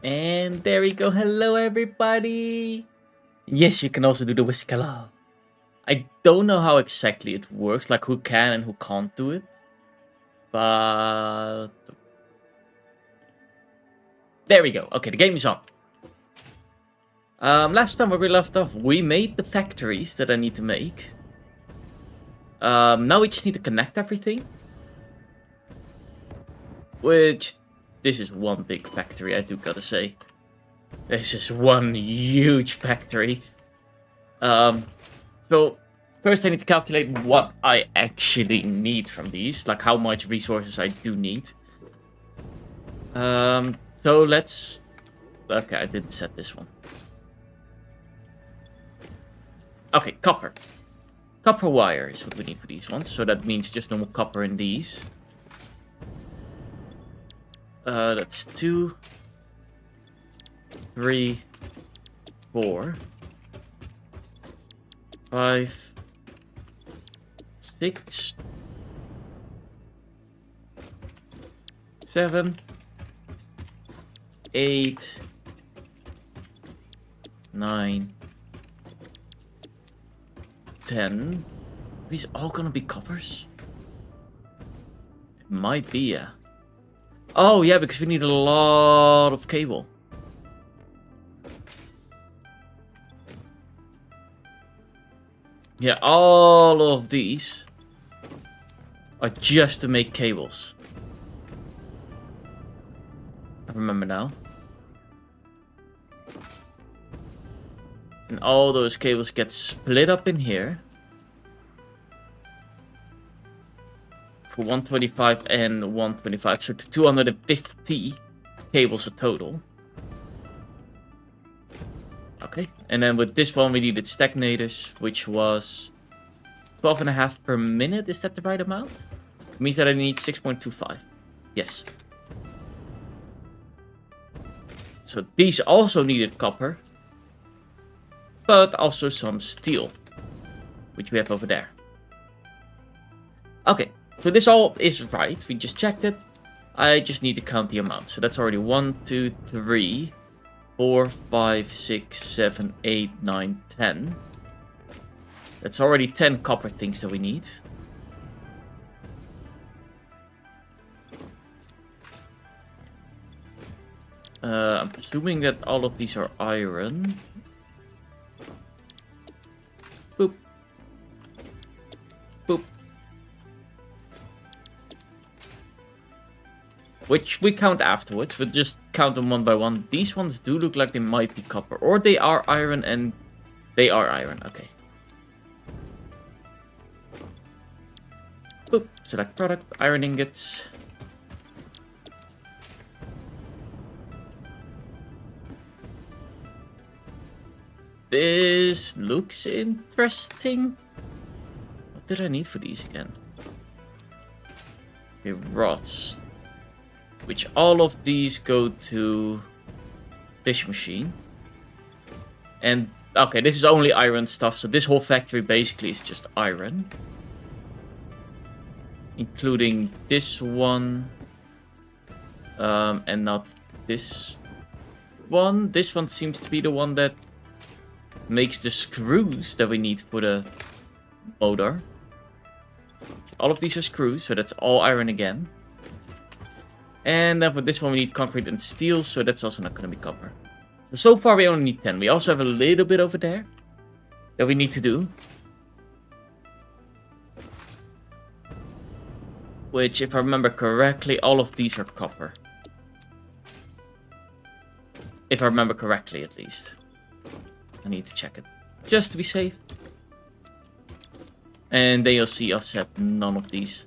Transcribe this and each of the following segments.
And there we go. Hello, everybody. Yes, you can also do the Wisca love. I don't know how exactly it works, like who can and who can't do it. But there we go. Okay, the game is on. Last time where we left off, we made the factories that I need to make. Now we just need to connect everything. Which, this is one big factory, I do gotta say. This is one huge factory. So, first I need to calculate what I actually need from these. Like, how much resources I do need. So let's... Okay, I didn't set this one. Okay, copper. Copper wire is what we need for these ones. So that means just normal copper in these. That's 2, 3, 4, 5, 6, 7, 8, 9, 10. Are these all gonna be coppers? It might be, yeah. Oh, yeah, because we need a lot of cable. Yeah, all of these are just to make cables. I remember now. And all those cables get split up in here. For 125 and 125, so to 250 cables a total. Okay, and then with this one we needed stagnators, which was 12.5 per minute. Is that the right amount? It means that I need 6.25. Yes. So these also needed copper, but also some steel, which we have over there. Okay, so this all is right. We just checked it. I just need to count the amount. So that's already 1, 2, 3, 4, 5, 6, 7, 8, 9, 10. That's already 10 copper things that we need. I'm presuming that all of these are iron. Boop. Boop. Which we count afterwards. We'll just count them one by one. These ones do look like they might be copper. Or they are iron and... They are iron, okay. Boop. Select product. Iron ingots. This looks interesting. What did I need for these again? Okay, rods. Which all of these go to this machine. And, okay, this is only iron stuff, so this whole factory basically is just iron. Including this one. And not this one. This one seems to be the one that makes the screws that we need for the motor. All of these are screws, so that's all iron again. And then for this one we need concrete and steel, so that's also not going to be copper. So far we only need 10. We also have a little bit over there that we need to do. Which, if I remember correctly, all of these are copper. If I remember correctly, at least. I need to check it, just to be safe. And then you'll see I'll set none of these.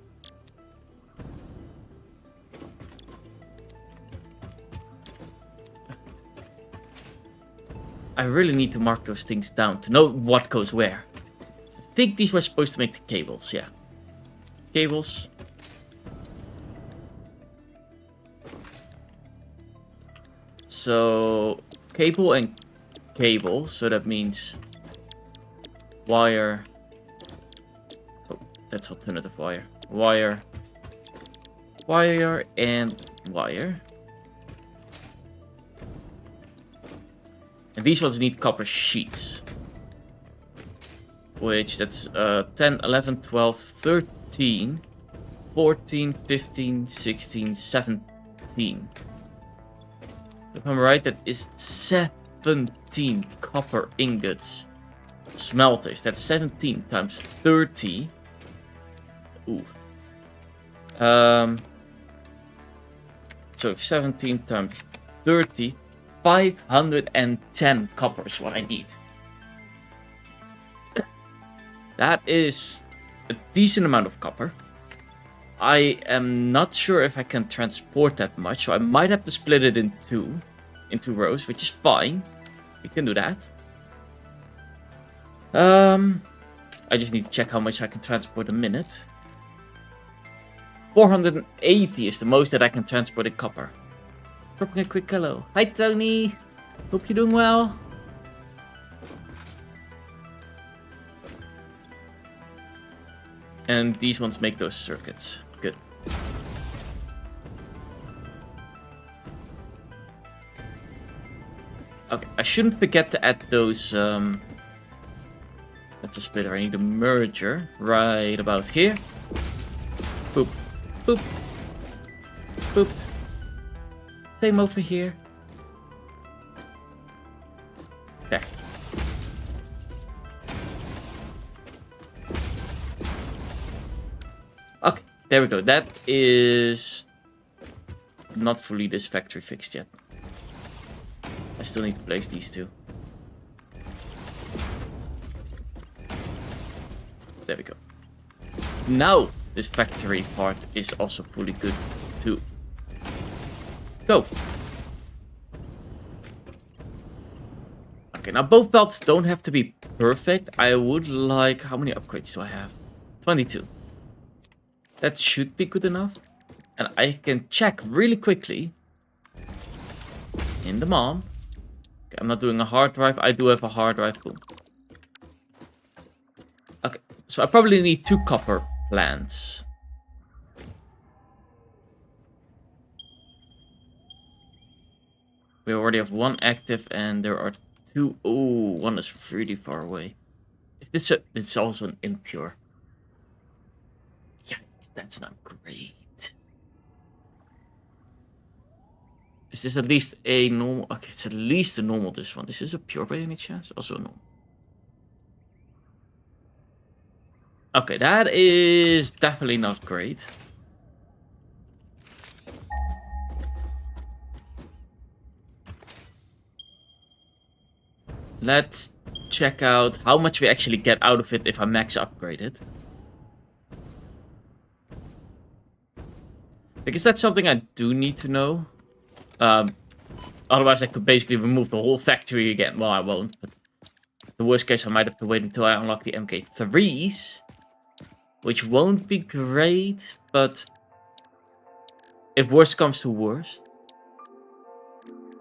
I really need to mark those things down to know what goes where. I think these were supposed to make the cables, yeah. Cables. So, cable and cable, so that means wire. Oh, that's alternative wire. Wire, wire, and wire. And these ones need copper sheets. Which, that's 10, 11, 12, 13, 14, 15, 16, 17. If I'm right, that is 17 copper ingots. Smelters, that's 17 times 30. Ooh. So 17 times 30, 510 copper is what I need. That is a decent amount of copper. I am not sure if I can transport that much, so I might have to split it in two rows, which is fine. We can do that. I just need to check how much I can transport a minute. 480 is the most that I can transport in copper. Dropping a quick hello. Hi Tony! Hope you're doing well. And these ones make those circuits. Good. Okay, I shouldn't forget to add those, that's a splitter. I need a merger right about here. Boop. Boop. Boop. Same over here. There. Okay, there we go. That is not fully this factory fixed yet. I still need to place these two. There we go. Now this factory part is also fully good to go. Okay, now both belts don't have to be perfect. I would like... How many upgrades do I have? 22. That should be good enough. And I can check really quickly in the mom. Okay, I'm not doing a hard drive. I do have a hard drive. Boom. Okay, so I probably need 2 copper plants. We already have 1 active and there are 2. Oh, 1 is really far away. If this is also an impure. Yeah, that's not great. Is this at least a normal? Okay, it's at least a normal, this one. Is this a pure by any chance? Also a normal. Okay, that is definitely not great. Let's check out how much we actually get out of it if I max upgrade it. Because that's something I do need to know. Otherwise I could basically remove the whole factory again. Well, I won't. But the worst case, I might have to wait until I unlock the MK3s. Which won't be great, but if worst comes to worst,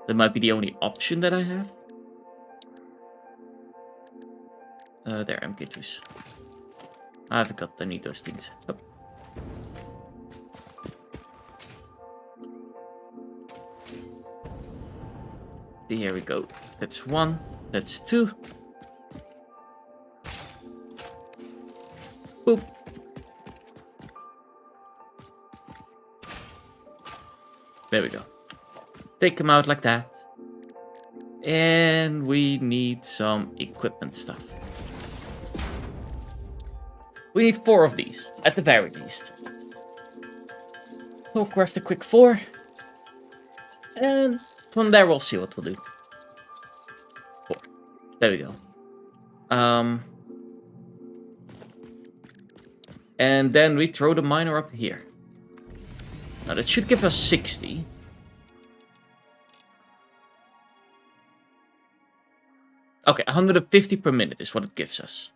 that might be the only option that I have. There, MK2s. I forgot I need those things. Oh. Here we go. That's 1. That's 2. Boop. There we go. Take them out like that. And we need some equipment stuff. We need 4 of these, at the very least. We'll craft a quick 4. And from there we'll see what we'll do. 4. There we go. And then we throw the miner up here. Now that should give us 60. Okay, 150 per minute is what it gives us.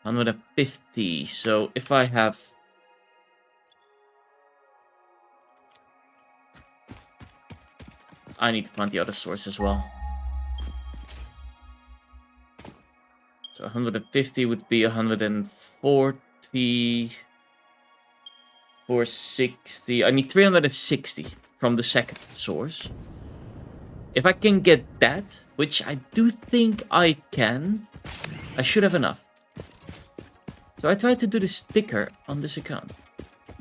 150. So if I have... I need to find the other source as well. So 150 would be 140... 460. I need 360 from the second source. If I can get that, which I do think I can, I should have enough. So I tried to do the sticker on this account.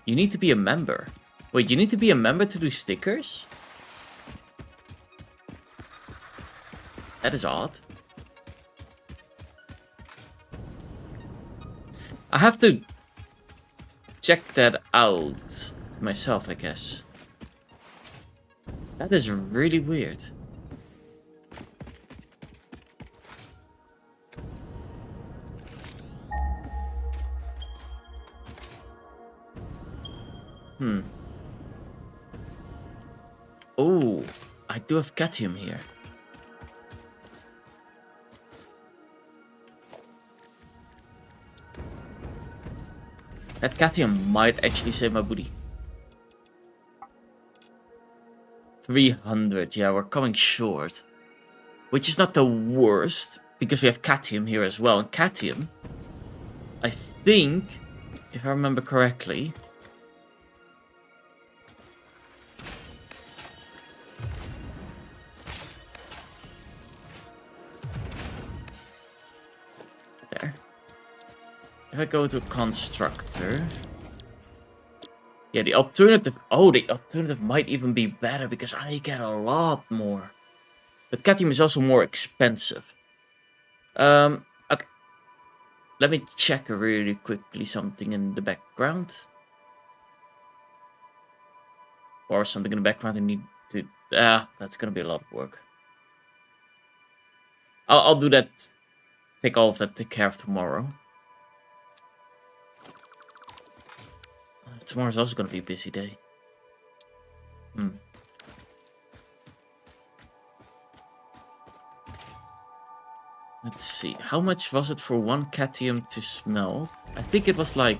You need to be a member. Wait, you need to be a member to do stickers? That is odd. I have to check that out myself, I guess. That is really weird. Oh, I do have Catium here. That Catium might actually save my booty. 300, yeah, we're coming short. Which is not the worst, because we have Catium here as well. And Catium, I think, if I remember correctly... There. If I go to Constructor... Yeah, the alternative... Oh, the alternative might even be better, because I get a lot more. But Catium is also more expensive. Okay. Let me check really quickly something in the background. Or something in the background I need to... that's gonna be a lot of work. I'll do that. Take all of that, take care of tomorrow. Tomorrow's also gonna be a busy day. Let's see. How much was it for one Catium to smelt? I think it was like...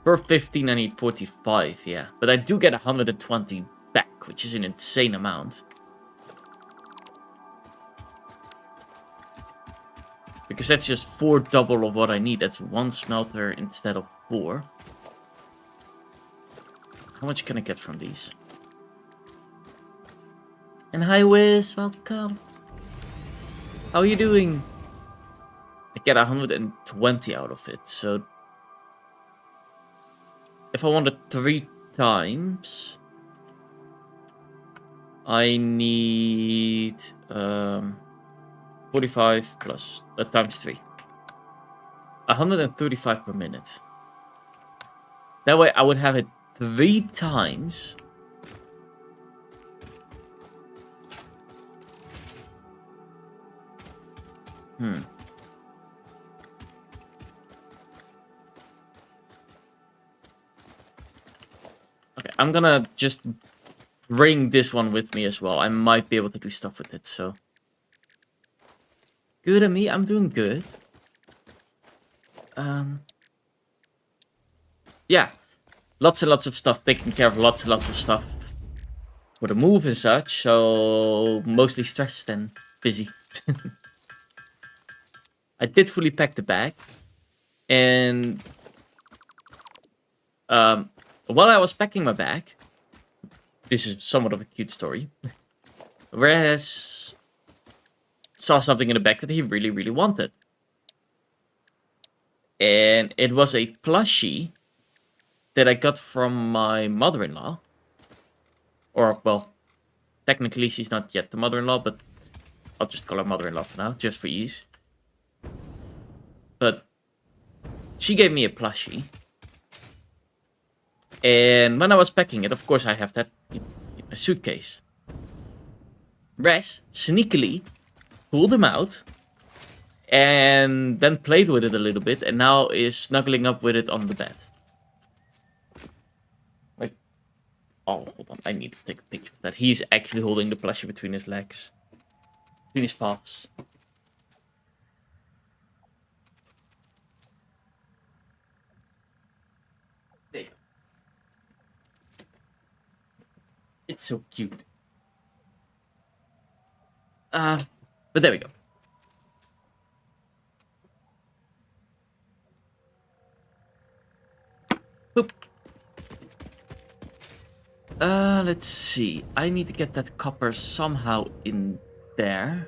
Per 15 I need 45, yeah. But I do get 120 back, which is an insane amount. Because that's just 4 double of what I need. That's 1 smelter instead of 4. How much can I get from these? And hi Wiz, welcome. How are you doing? I get 120 out of it, so... If I want it 3 times... I need... 45 plus... times 3. 135 per minute. That way I would have it 3 times... Okay, I'm gonna just bring this one with me as well. I might be able to do stuff with it, so... Good at me, I'm doing good. Yeah. Lots and lots of stuff, taking care of lots and lots of stuff. For the move and such, so... Mostly stressed and busy. I did fully pack the bag. And... while I was packing my bag... This is somewhat of a cute story. Whereas... Saw something in the bag that he really, really wanted. And it was a plushie that I got from my mother-in-law. Or, well, technically she's not yet the mother-in-law, but I'll just call her mother-in-law for now, just for ease. But she gave me a plushie. And when I was packing it, of course I have that in a suitcase. Res sneakily pulled him out and then played with it a little bit and now is snuggling up with it on the bed. Like, oh, hold on, I need to take a picture of that. He's actually holding the plushie between his legs. Between his paws. There you go. It's so cute. But there we go. Boop. Let's see. I need to get that copper somehow in there.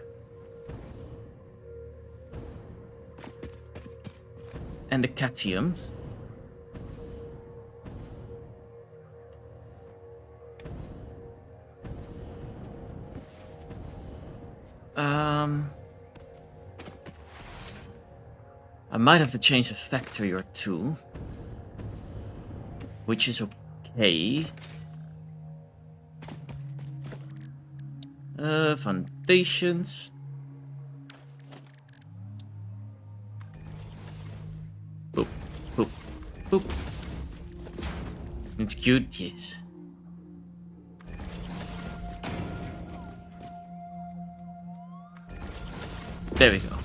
And the cadmiums. I might have to change a factory or two. Which is okay. Foundations. Boop, boop, boop. It's cute, yes. There we go.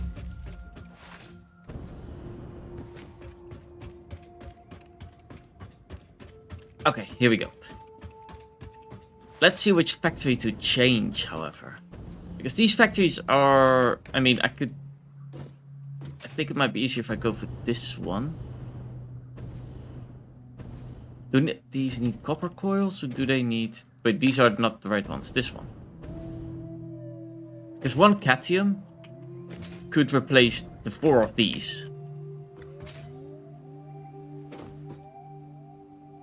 Okay, here we go. Let's see which factory to change, however. Because these factories are... I mean, I think it might be easier if I go for this one. Do these need copper coils, or do they need... Wait, these are not the right ones. This one. Because one cadmium could replace the 4 of these.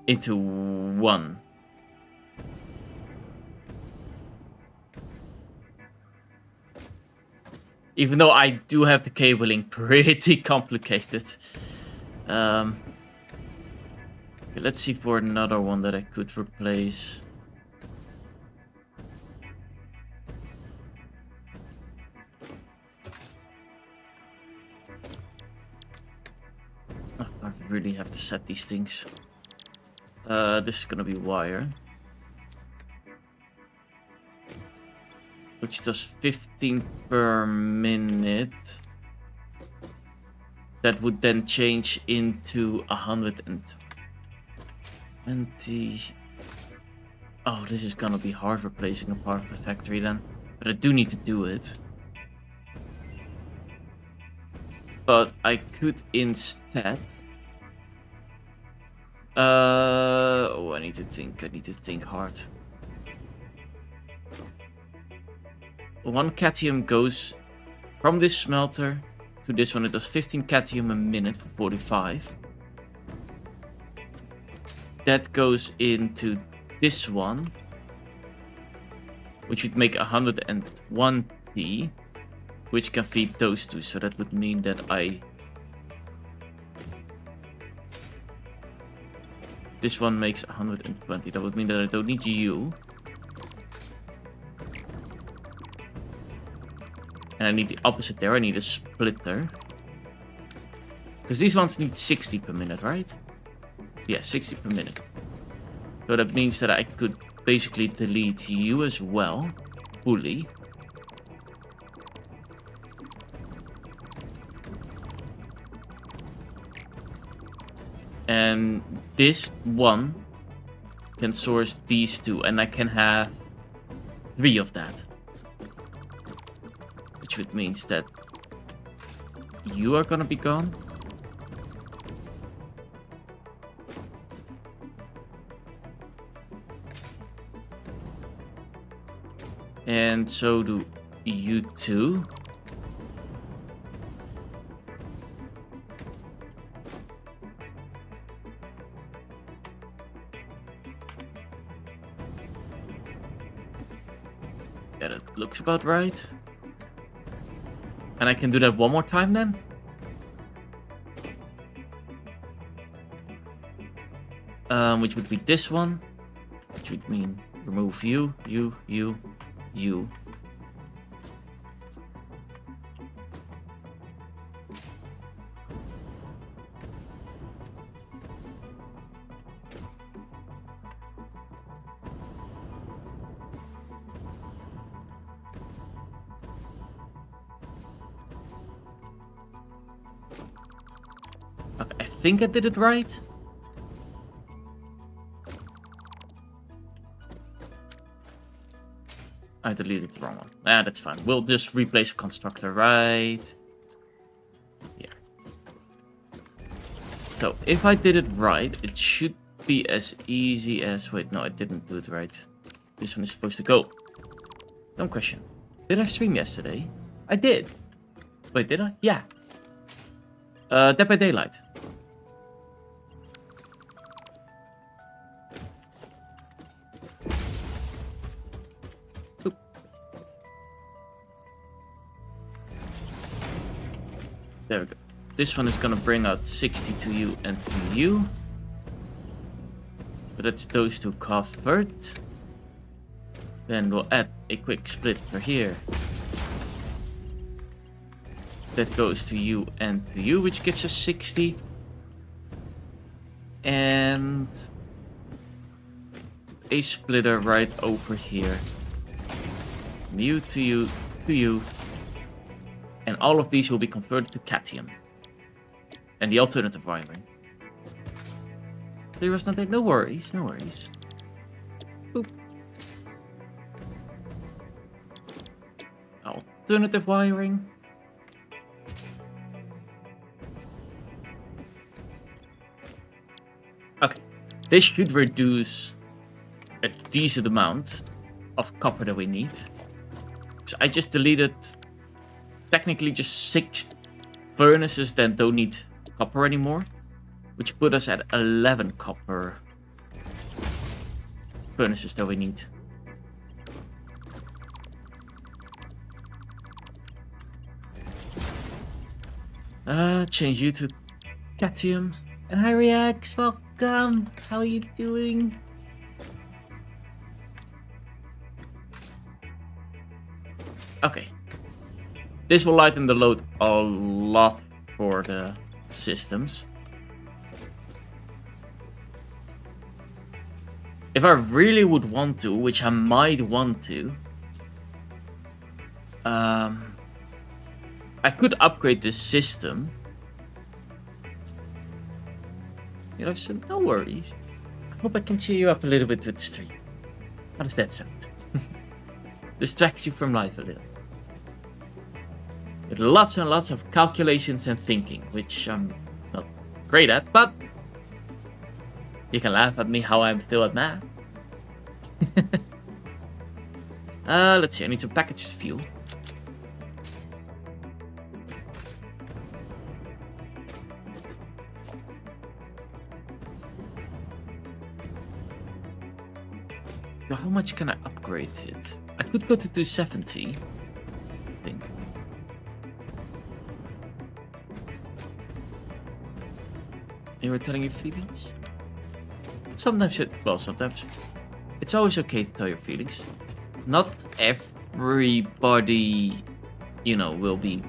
Into one. Even though I do have the cabling pretty complicated. Okay, let's see for another one that I could replace. Oh, I really have to set these things. This is gonna be wire. Which does 15 per minute. That would then change into 120. Oh, this is gonna be hard replacing a part of the factory then. But I do need to do it. But I could instead... oh, I need to think hard. One cadmium goes from this smelter to this one. It does 15 cadmium a minute for 45. That goes into this one, which would make 120, which can feed those two. So that would mean that this one makes 120. That would mean that I don't need you. And I need the opposite there. I need a splitter. Because these ones need 60 per minute, right? Yeah, 60 per minute. So that means that I could basically delete you as well. Fully. And this one can source these two. And I can have 3 of that. Which means that you are gonna be gone. And so do you two. Yeah, that looks about right. And I can do that one more time then? Which would be this one. Which would mean remove you. Okay, I think I did it right. I deleted the wrong one. Ah, that's fine. We'll just replace a constructor right here. So, if I did it right, it should be as easy as... Wait, no, I didn't do it right. This one is supposed to go. Dumb question. Did I stream yesterday? I did. Wait, did I? Yeah. Dead by Daylight. Oop. There we go. This one is gonna bring out 60 to you and to you. But that's those two covered. Then we'll add a quick split for here. That goes to you and to you, which gives us 60. And a splitter right over here. From you to you to you. And all of these will be converted to cadmium. And the alternative wiring. There was nothing. No worries, no worries. Boop. Alternative wiring. Okay, this should reduce a decent amount of copper that we need. So I just deleted technically just 6 furnaces that don't need copper anymore, which put us at 11 copper furnaces that we need. Change you to cadmium. And hi Reax, welcome. How are you doing? Okay. This will lighten the load a lot for the systems. If I really would want to, which I might want to, I could upgrade this system. You know, so no worries. I hope I can cheer you up a little bit with the stream. How does that sound? Distracts you from life a little. With lots and lots of calculations and thinking, which I'm not great at, but you can laugh at me how I'm still at math. Let's see, I need some packaged fuel. So how much can I upgrade it? I could go to 270, I think. You were telling your feelings? Sometimes it's always okay to tell your feelings. Not everybody, you know, will be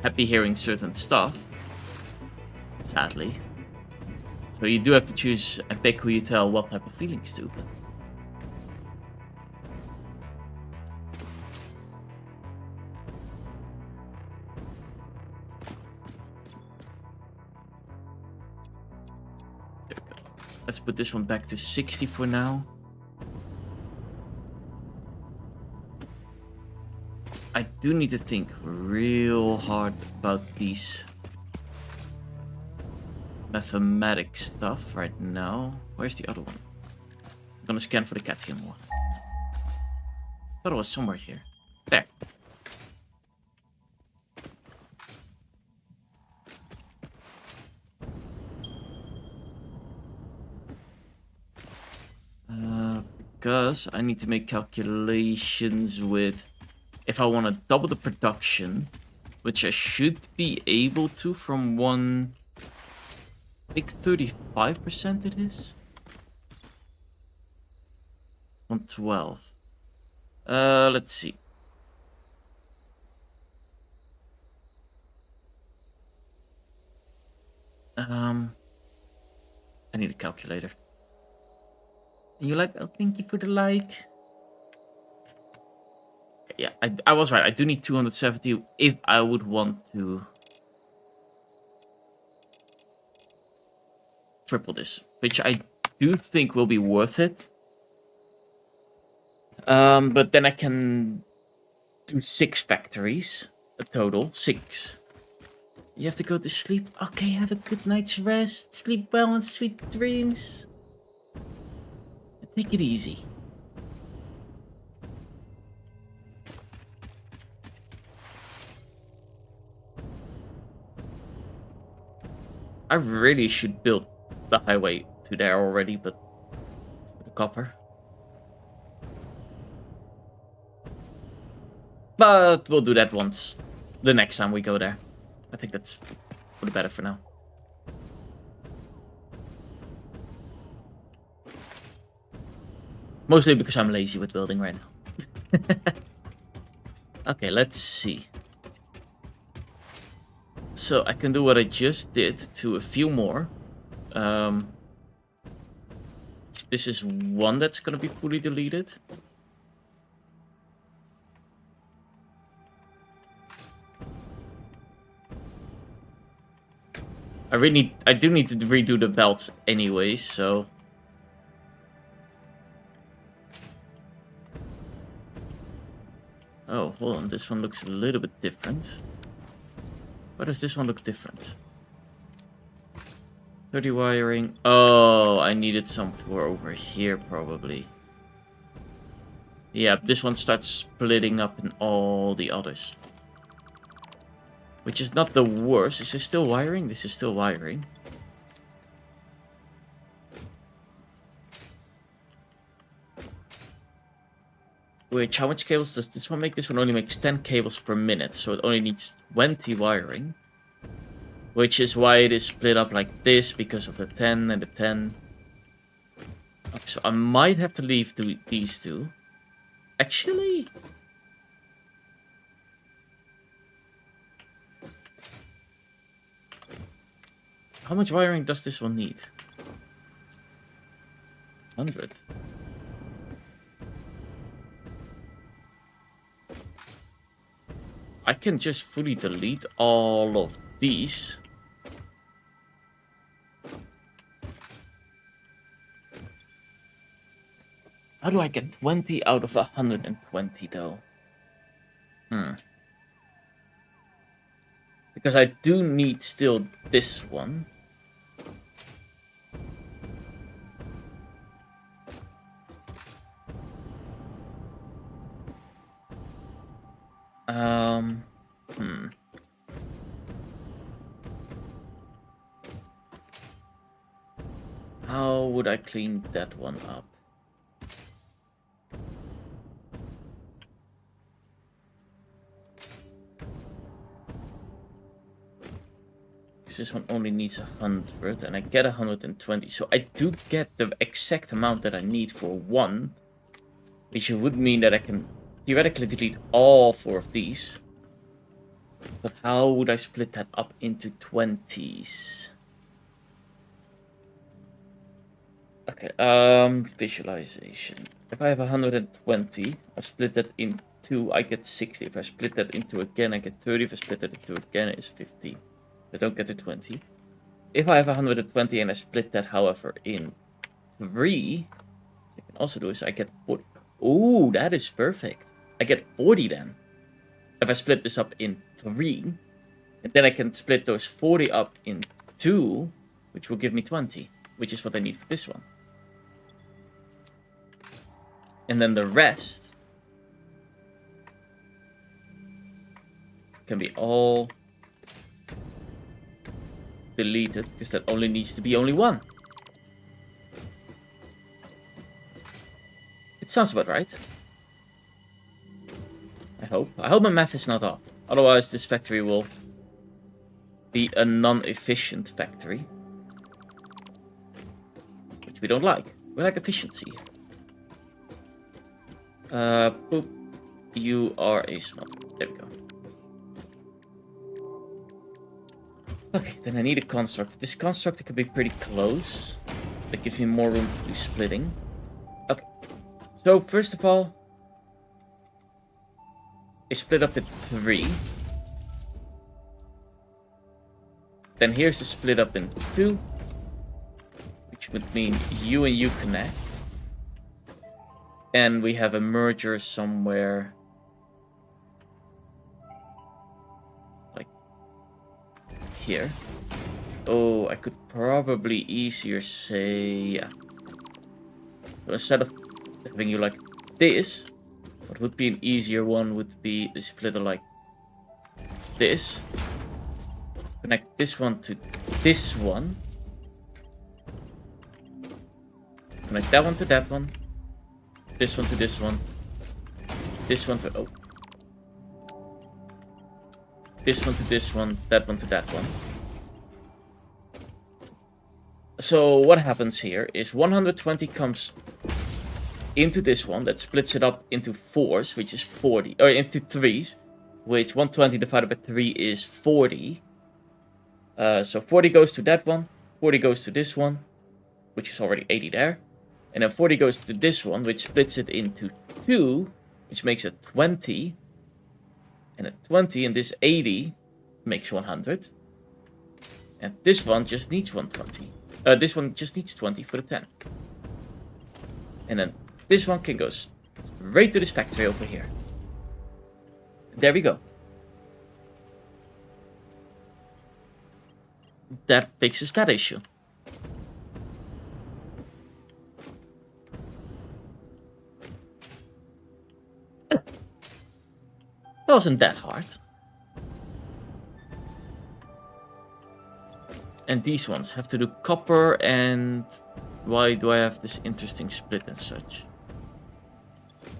happy hearing certain stuff. Sadly. So you do have to choose and pick who you tell what type of feelings to. There we go. Let's put this one back to 60 for now. I do need to think real hard about these mathematic stuff right now. Where's the other one? I'm gonna scan for the cadmium one. Thought it was somewhere here. There. Because I need to make calculations with if I want to double the production, which I should be able to from one. I think 35% it is. 112. Let's see. I need a calculator. And you like? Oh, thank you for the like. Okay, yeah, I was right. I do need 270 if I would want to triple this, which I do think will be worth it. But then I can do 6 factories, a total 6. You have to go to sleep. Okay, have a good night's rest. Sleep well and sweet dreams. Take it easy. I really should build the highway to there already, but the copper. But we'll do that once. The next time we go there. I think that's for the better for now. Mostly because I'm lazy with building right now. Okay, let's see. So I can do what I just did to a few more. This is one that's gonna be fully deleted. I do need to redo the belts anyway, so. Oh, hold on, this one looks a little bit different. Why does this one look different? 30 wiring. Oh, I needed some for over here, probably. Yeah, this one starts splitting up in all the others. Which is not the worst. Is this still wiring? This is still wiring. Which, how much cables does this one make? This one only makes 10 cables per minute, so it only needs 20 wiring. Which is why it is split up like this, because of the 10 and the 10. Okay, so I might have to leave these two. Actually... How much wiring does this one need? 100. I can just fully delete all of these. How do I get 20 out of 120 though? Because I do need still this one. How would I clean that one up? Because this one only needs 100 and I get 120. So I do get the exact amount that I need for one. Which would mean that I can theoretically delete all 4 of these. But how would I split that up into 20s? Okay, visualization. If I have 120, I split that in 2, I get 60. If I split that into again, I get 30. If I split that into again, it's 15. I don't get to 20. If I have 120 and I split that, however, in 3, what I can also do is I get 40. Ooh, that is perfect. I get 40 then. If I split this up in 3, and then I can split those 40 up in 2, which will give me 20, which is what I need for this one. And then the rest can be all deleted, because that only needs to be only one. It sounds about right. I hope. I hope my math is not off. Otherwise, this factory will be a non-efficient factory. Which we don't like. We like efficiency. Boop. You are a small. There we go. Okay, then I need a constructor. This constructor can be pretty close. That gives me more room to do splitting. Okay. So, first of all, I split up the 3. Then here's the split up in 2. Which would mean you and you connect. And we have a merger somewhere. Like here. Oh, I could probably easier say... Yeah. So instead of having you like this, what would be an easier one would be a splitter like this. Connect this one to this one. Connect that one to that one. This one to this one. This one to... Oh. This one to this one. That one to that one. So what happens here is 120 comes into this one. That splits it up into 4s, which is 40. Or into 3s, which 120 divided by 3 is 40. So 40 goes to that one. 40 goes to this one, which is already 80 there. And then 40 goes to this one, which splits it into 2, which makes it 20. And a 20 and this 80 makes 100. And this one just needs 120. This one just needs 20 for the 10. And then this one can go straight to this factory over here. There we go. That fixes that issue. That wasn't that hard. And these ones have to do copper, and why do I have this interesting split and such?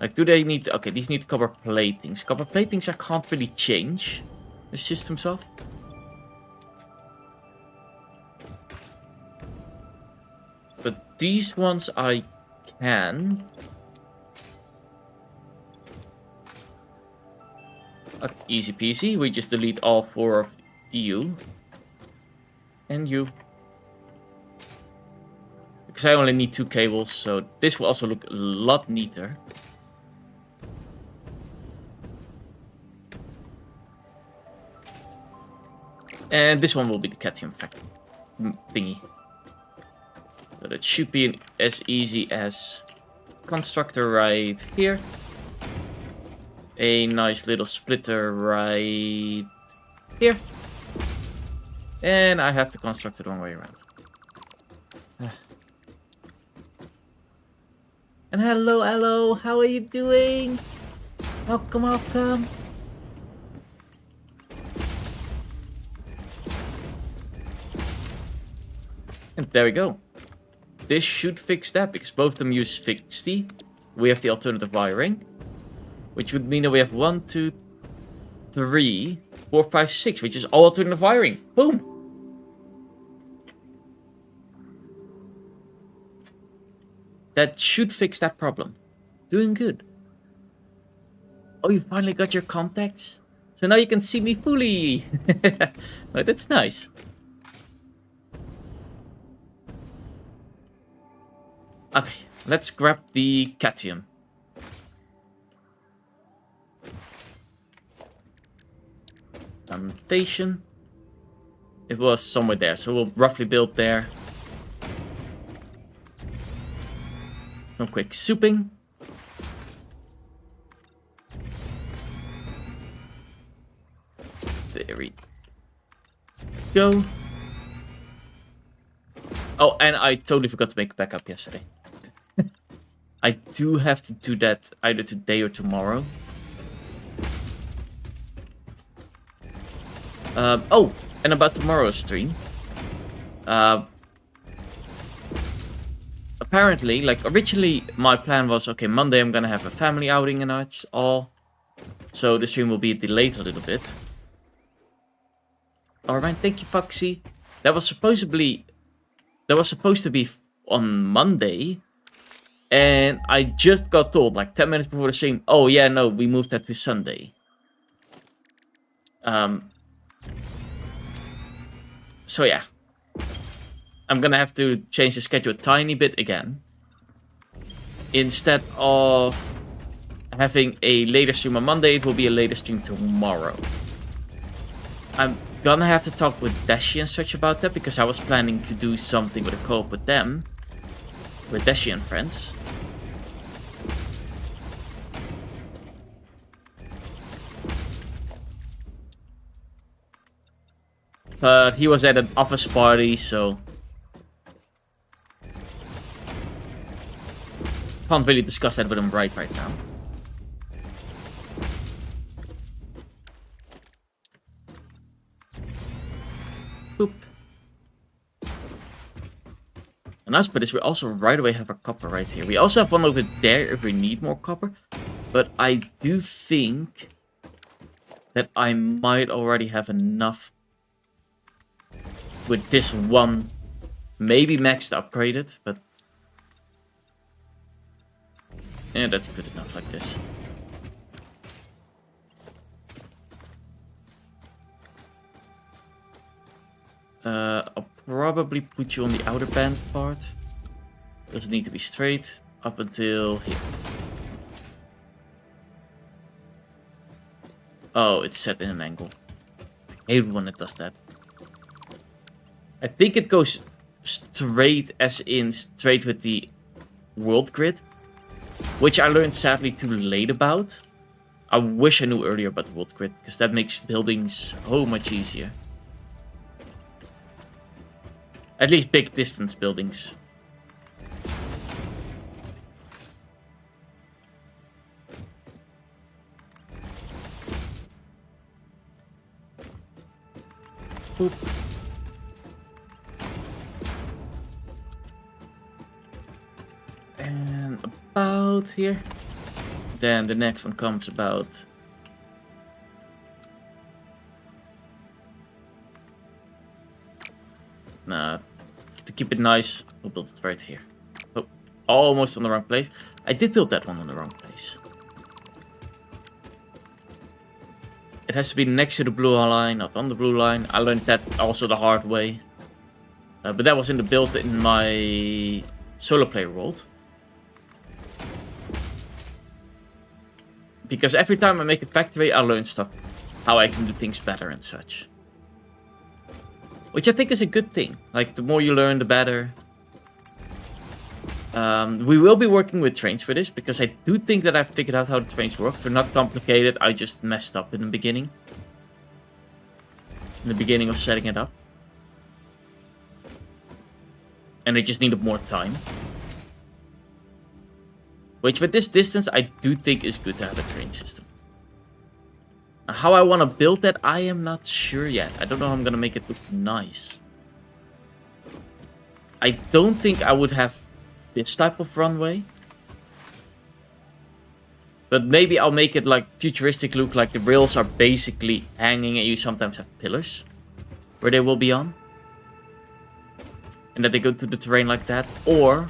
Like, do they need... Okay, these need copper platings. Copper platings I can't really change the systems of. But these ones I can. Easy peasy, we just delete all 4 of you. And you. Because I only need 2 cables, so this will also look a lot neater. And this one will be the cadmium thingy. So that should be as easy as constructor right here. A nice little splitter right here. And I have to construct it the wrong way around. And hello, how are you doing? Welcome. And there we go. This should fix that, because both of them use 60. We have the alternative wiring. Which would mean that we have 1, 2, 3, 4, 5, 6, which is all alternative wiring. Boom! That should fix that problem. Doing good. Oh, you finally got your contacts? So now you can see me fully! Oh, that's nice. Okay, let's grab the cadmium. Station. It was somewhere there, so we'll roughly build there. Some quick souping. There we go. Oh, and I totally forgot to make a backup yesterday. I do have to do that either today or tomorrow. Oh, and about tomorrow's stream. Apparently, like, originally my plan was, okay, Monday I'm gonna have a family outing and all. So the stream will be delayed a little bit. Alright, thank you, Foxy. That was supposed to be on Monday. And I just got told, like 10 minutes before the stream, oh yeah, no, we moved that to Sunday. So yeah, I'm gonna have to change the schedule a tiny bit again. Instead of having a later stream on Monday, it will be a later stream tomorrow. I'm gonna have to talk with Dashi and such about that, because I was planning to do something with a co-op with them. With Dashi and friends. But he was at an office party, so can't really discuss that with him right now. Boop. The nice part is we also right away have a copper right here. We also have one over there if we need more copper. But I do think that I might already have enough with this one. Maybe max to upgrade it, but yeah, that's good enough like this. I'll probably put you on the outer band part. Doesn't need to be straight up until here. Oh, it's set in an angle. I hate when it does that. I think it goes straight, as in straight with the world grid, which I learned sadly too late about. I wish I knew earlier about the world grid, because that makes building so much easier. At least big distance buildings. Boop. And about here. Then the next one comes about. Nah, to keep it nice, we'll build it right here. Oh, almost on the wrong place. I did build that one on the wrong place. It has to be next to the blue line, not on the blue line. I learned that also the hard way. But that was in the build in my solo player world. Because every time I make a factory, I learn stuff. How I can do things better and such. Which I think is a good thing. Like, the more you learn, the better. We will be working with trains for this, because I do think that I've figured out how the trains work. They're not complicated, I just messed up in the beginning. In the beginning of setting it up. And I just needed more time. Which, with this distance, I do think is good to have a train system. How I want to build that, I am not sure yet. I don't know how I'm going to make it look nice. I don't think I would have this type of runway. But maybe I'll make it like futuristic look, like the rails are basically hanging and you sometimes have pillars where they will be on. And that they go to the terrain like that. Or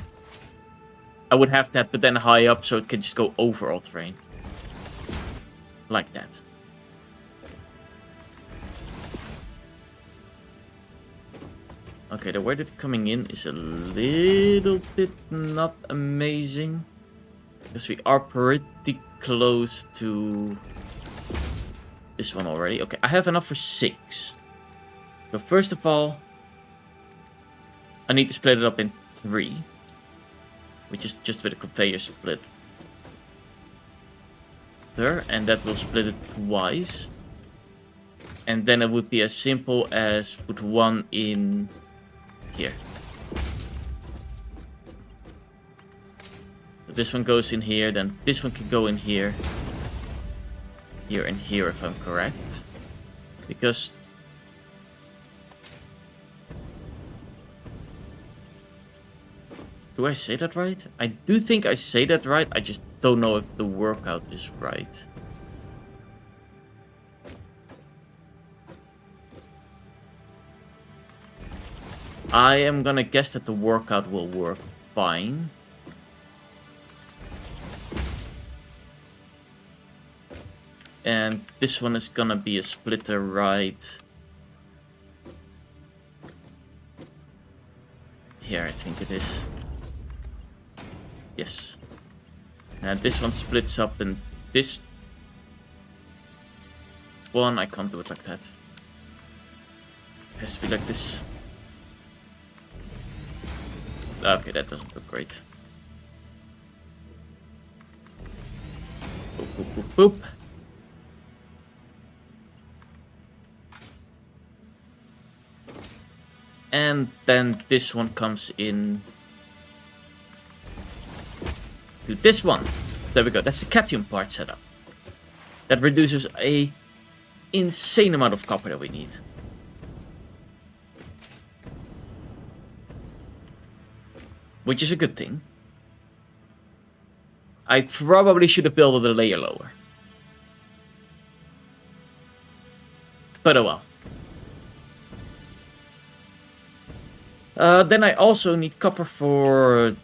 I would have that but then high up so it can just go over all terrain. Like that. Okay, the way that coming in is a little bit not amazing. Because we are pretty close to this one already. Okay, I have enough for 6. So first of all, I need to split it up in 3. Which is just with a conveyor split. There, and that will split it twice. And then it would be as simple as put one in here. So this one goes in here, then this one can go in here. Here and here if I'm correct. Because do I say that right? I do think I say that right, I just don't know if the workout is right. I am gonna guess that the workout will work fine. And this one is gonna be a splitter right here, I think it is. Yes. And this one splits up in this one. I can't do it like that. It has to be like this. Okay, that doesn't look great. Boop, boop, boop, boop. And then this one comes in to this one. There we go. That's the cation part setup. That reduces a insane amount of copper that we need. Which is a good thing. I probably should have built it a layer lower. But oh well. Then I also need copper for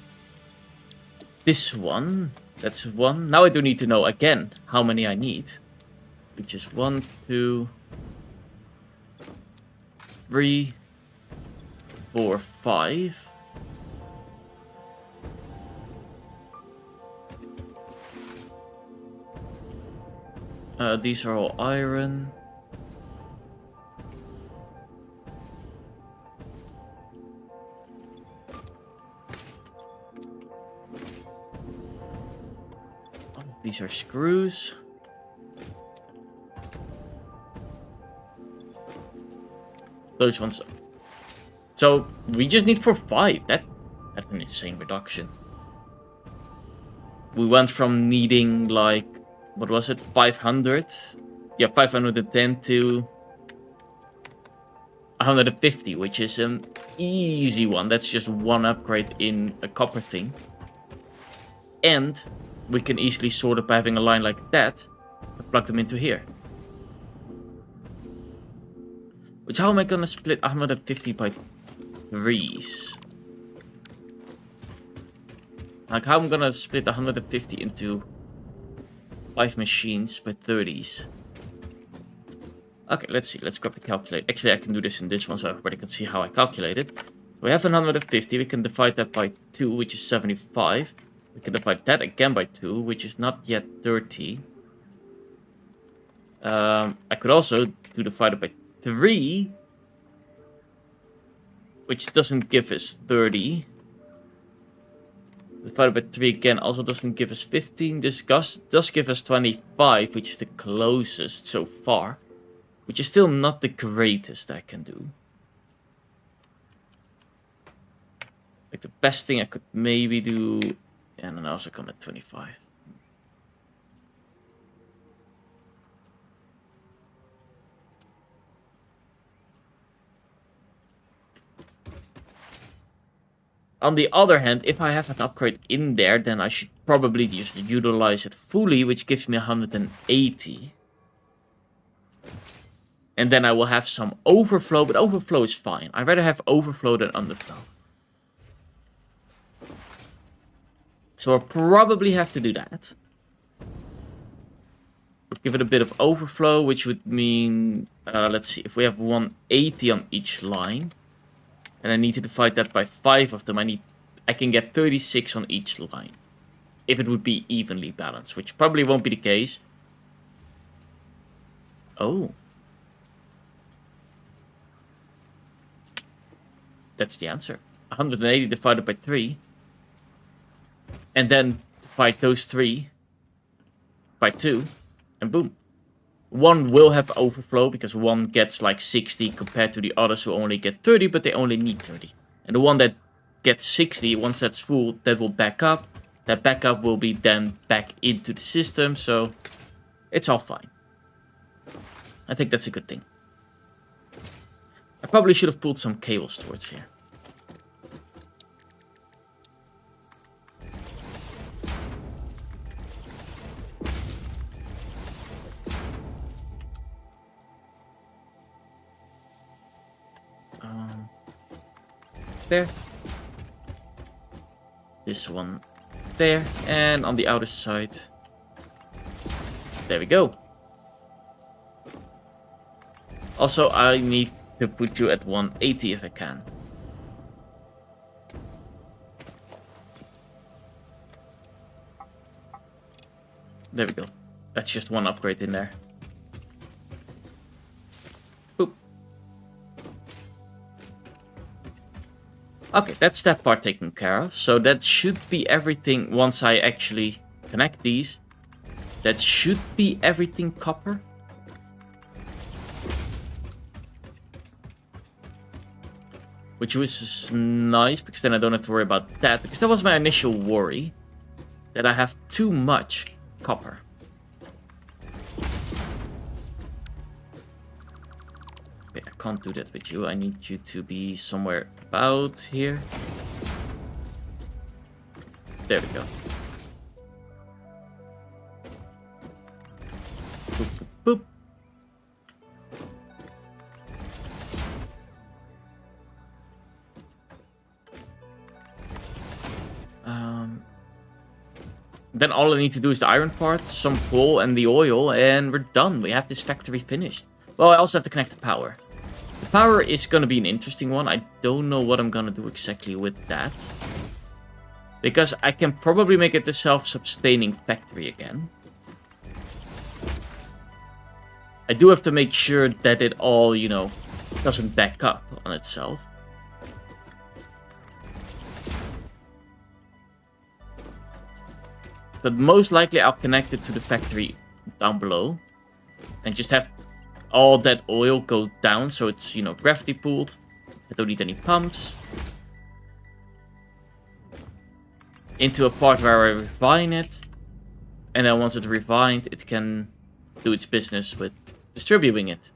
this one. That's one. Now I do need to know again how many I need. Which is 1, 2, 3, 4, 5. These are all iron. These are screws. Those ones. So we just need for 5. That's an insane reduction. We went from needing like, what was it, 500? Yeah, 510 to 150, which is an easy one. That's just one upgrade in a copper thing. And we can easily sort it by having a line like that and plug them into here. Which, how am I gonna split 150 by 3s? Like, how am I gonna split 150 into 5 machines by 30s? Okay, let's see. Let's grab the calculator. Actually, I can do this in this one so everybody can see how I calculate it. We have 150. We can divide that by 2, which is 75. We can divide that again by 2, which is not yet 30. I could also do divided by 3, which doesn't give us 30. Divided by 3 again also doesn't give us 15. This does give us 25, which is the closest so far. Which is still not the greatest I can do. Like, the best thing I could maybe do... And then also come at 25. On the other hand, if I have an upgrade in there, then I should probably just utilize it fully, which gives me 180. And then I will have some overflow, but overflow is fine. I'd rather have overflow than underflow. So I'll probably have to do that. Give it a bit of overflow, which would mean, let's see, if we have 180 on each line, and I need to divide that by 5 of them, I can get 36 on each line. If it would be evenly balanced, which probably won't be the case. Oh. That's the answer. 180 divided by 3. And then divide those 3 by 2. And boom. One will have overflow because one gets like 60 compared to the others who only get 30, but they only need 30. And the one that gets 60, once that's full, that will back up. That backup will be then back into the system, so it's all fine. I think that's a good thing. I probably should have pulled some cables towards here. There. This one there. And on the outer side. There we go. Also, I need to put you at 180 if I can. There we go. That's just one upgrade in there. Boop. Okay, that's that part taken care of. So that should be everything once I actually connect these. That should be everything copper. Which was nice, because then I don't have to worry about that. Because that was my initial worry. That I have too much copper. Okay, I can't do that with you. I need you to be somewhere about here. There we go. Boop, boop, boop. Then all I need to do is the iron part, some coal and the oil, and we're done. We have this factory finished. Well, I also have to connect the power. The power is going to be an interesting one. I don't know what I'm going to do exactly with that. Because I can probably make it a self-sustaining factory again. I do have to make sure that it all, you know, doesn't back up on itself. But most likely I'll connect it to the factory down below. And just have all that oil go down so it's, you know, gravity pooled. I don't need any pumps. Into a part where I refine it. And then once it's refined, it can do its business with distributing it.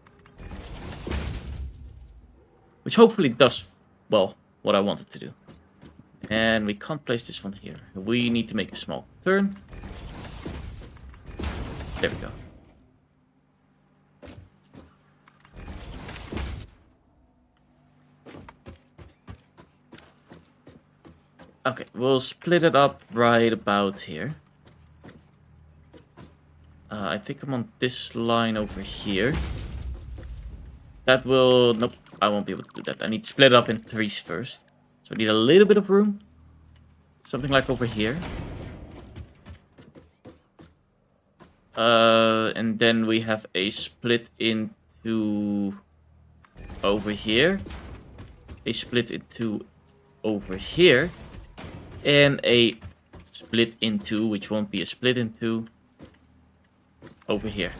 Which hopefully does, well, what I want it to do. And we can't place this one here. We need to make a small turn. There we go. Okay, we'll split it up right about here. I think I'm on this line over here. That will... Nope, I won't be able to do that. I need to split it up in threes first. So I need a little bit of room. Something like over here. And then we have a split into over here. A split into over here. And a split into, which won't be a split into, over here.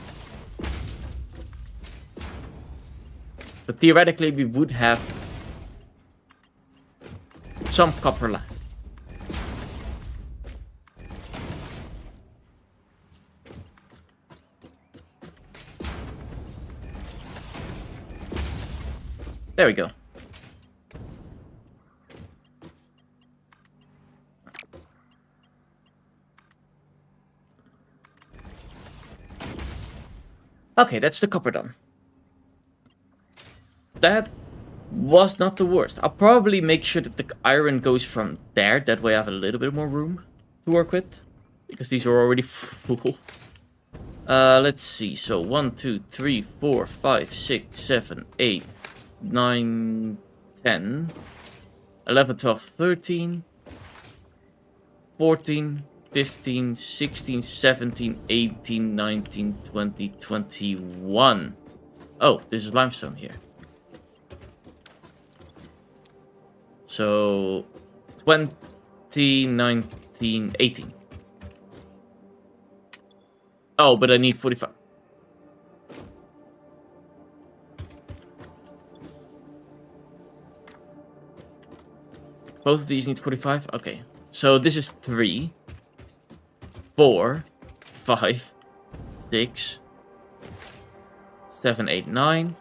But theoretically we would have some copper left. There we go. Okay, that's the copper done. That was not the worst. I'll probably make sure that the iron goes from there. That way I have a little bit more room to work with. Because these are already full. Let's see. So 1, 2, 3, 4, 5, 6, 7, 8, 9, 10, 11, 12, 13, 14, 15, 16, 17, 18, 19, 20, 21. Oh, this is limestone here. So 20, 19, 18. Oh, but I need 45. Both of these need 45? Okay. So this is 3, 4, 5, 6, 7, 8, 9,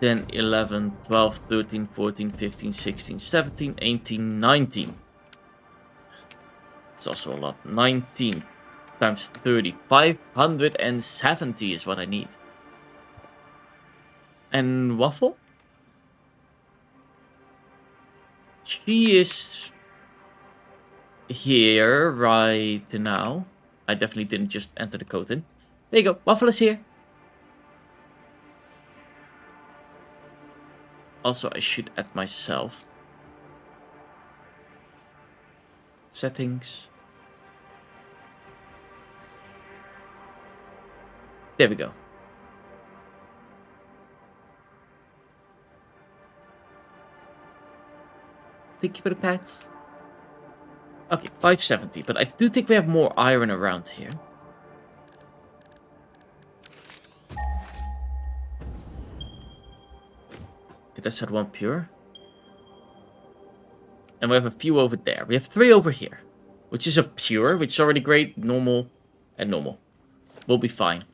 10, 11, 12, 13, 14, 15, 16, 17, 18, 19. It's also a lot. 19 times 30. 570 is what I need. And Waffle? She is here right now. I definitely didn't just enter the code in. There you go. Waffle is here. Also, I should add myself. Settings. There we go. Thank you for the pets. Okay, 570. But I do think we have more iron around here. That's that one pure. And we have a few over there. We have 3 over here. Which is a pure, which is already great. Normal and normal. We'll be fine.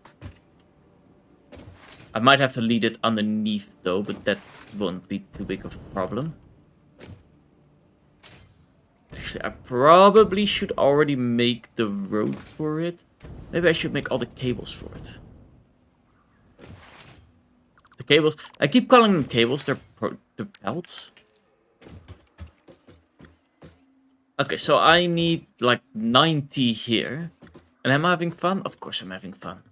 I might have to lead it underneath though, but that won't be too big of a problem. Actually, I probably should already make the road for it. Maybe I should make all the cables for it. The cables. I keep calling them cables. They're belts. Okay, so I need like 90 here. And am I having fun? Of course I'm having fun.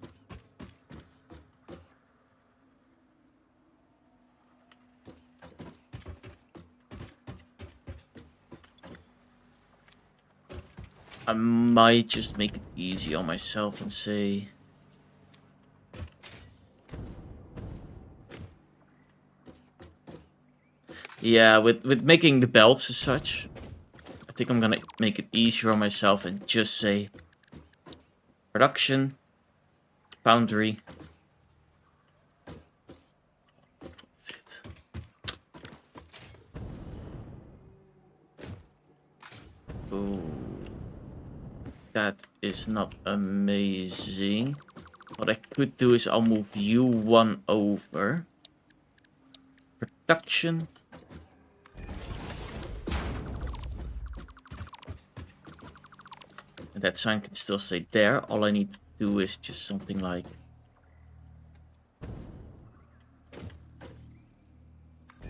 I might just make it easy on myself and say... Yeah, with making the belts as such, I think I'm gonna make it easier on myself and just say... Production, foundry. Fit. Oh, that is not amazing. What I could do is I'll move you 1 over. Production. And that sign can still stay there. All I need to do is just something like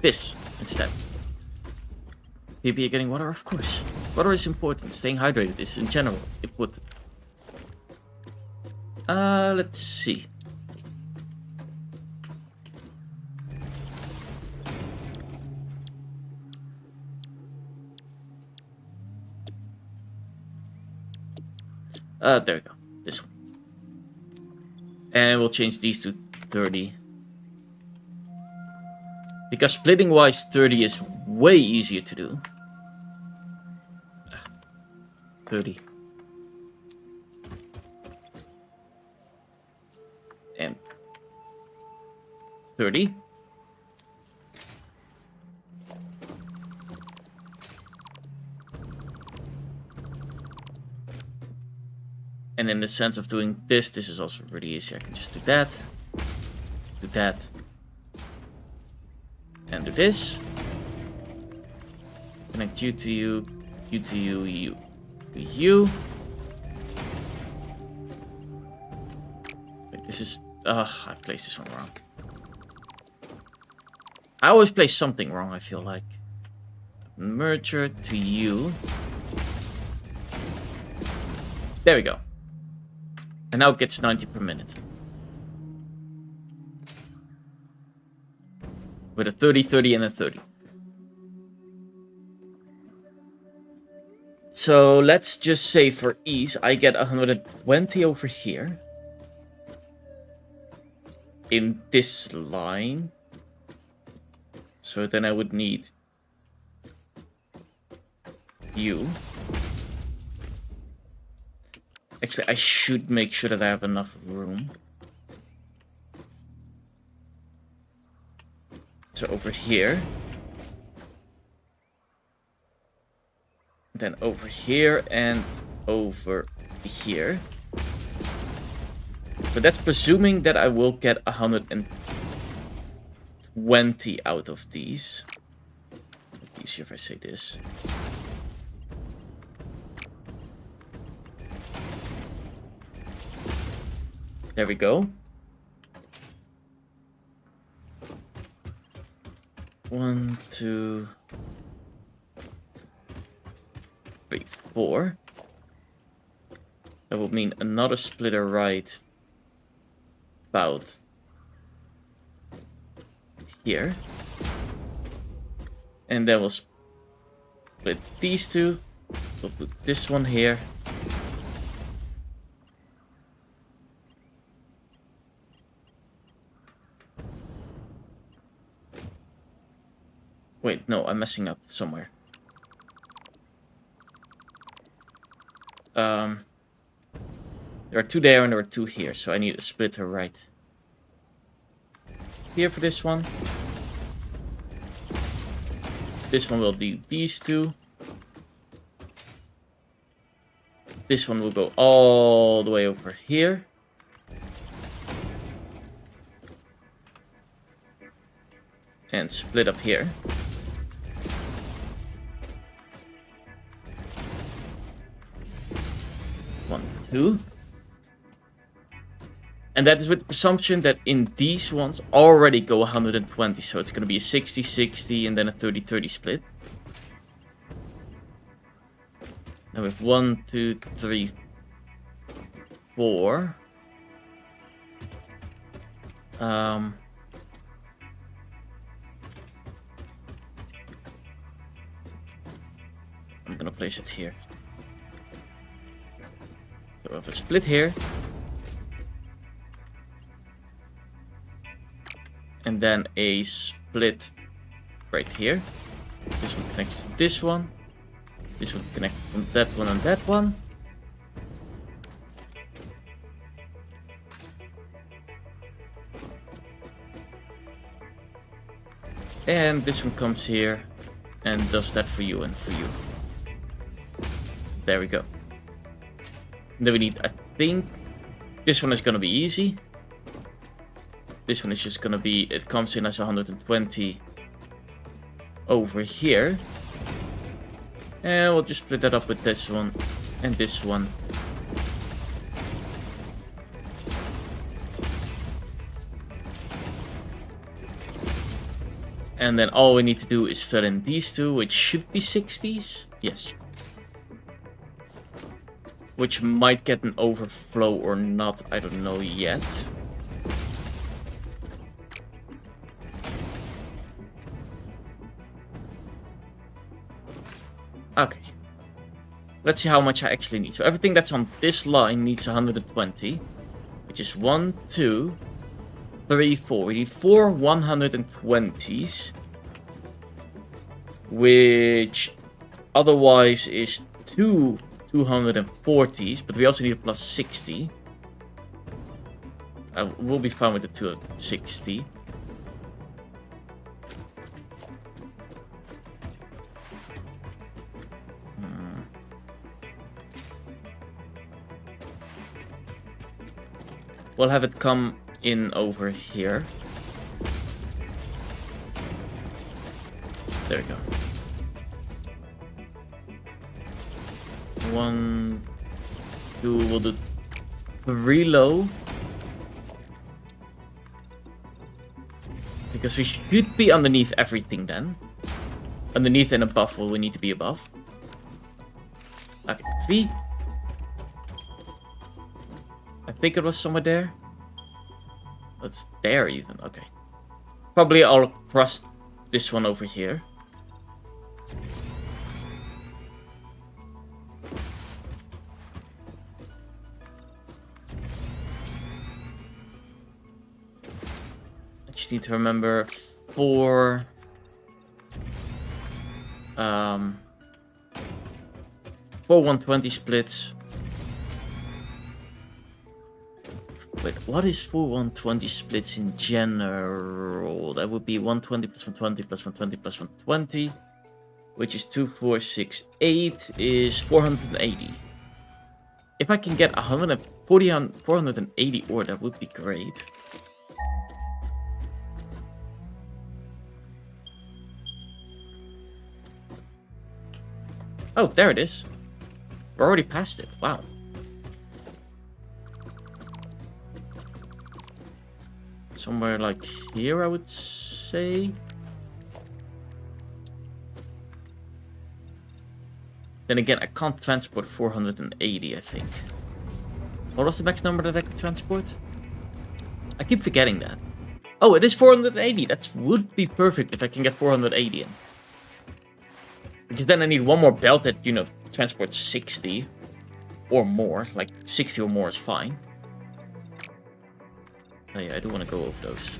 this instead. People are getting water, of course. Water is important. Staying hydrated is in general important. Let's see. There we go. This one. And we'll change these to 30. Because splitting wise, 30 is way easier to do. 30. And 30. And in the sense of doing this, this is also really easy. I can just do that, and do this. Connect you to you, you to you, you to you. Wait, this is... I placed this one wrong. I always place something wrong, I feel like. Merger to you. There we go. And now it gets 90 per minute. With a 30, 30, and a 30. So let's just say for ease, I get 120 over here. In this line. So then I would need you. Actually, I should make sure that I have enough room. So over here. Then over here and over here. But that's presuming that I will get 120 out of these. It's easier if I say this. There we go. 1, 2, 3, 4. That would mean another splitter right about here. And then we'll split these two. We'll put this one here. Wait, no, I'm messing up somewhere. There are 2 there and there are 2 here, so I need a splitter right here for this one. This one will do these two. This one will go all the way over here. And split up here. One, two. And that is with the presumption that in these ones already go 120. So it's going to be a 60-60 and then a 30-30 split. Now we have 1, 2, 3, 4. I'm gonna place it here. So we have a split here. And then a split right here. This one connects to this one. This one connects from that one and that one. And this one comes here and does that for you and for you. There we go. Then we need, I think, this one is gonna be easy. This one is just gonna be, it comes in as 120 over here. And we'll just split that up with this one and this one. And then all we need to do is fill in these two, which should be 60s. Yes. Which might get an overflow or not, I don't know yet. Okay. Let's see how much I actually need. So everything that's on this line needs 120. Which is 1, 2, 3, 4. We need 4 120s. Which otherwise is 2 240s. But we also need a plus 60. We'll be fine with the 260. We'll have it come in over here. There we go. 1, 2, we'll do 3 low. Because we should be underneath everything then. Underneath and above what we need to be above. Okay, V. I think it was somewhere there. It's there even, okay. Probably I'll cross this one over here. I just need to remember 4 120 splits. Wait, what is 4 120 splits in general? That would be 120 plus 120 plus 120 plus 120. Which is 2, 4, 6, 8 is 480. If I can get 140 on 480 ore, that would be great. Oh, there it is. We're already past it. Wow. Somewhere like here, I would say. Then again, I can't transport 480, I think. What was the max number that I could transport? I keep forgetting that. Oh, it is 480. That would be perfect if I can get 480 in. Because then I need one more belt that, you know, transports 60 or more. Like, 60 or more is fine. Oh yeah, I do want to go over those.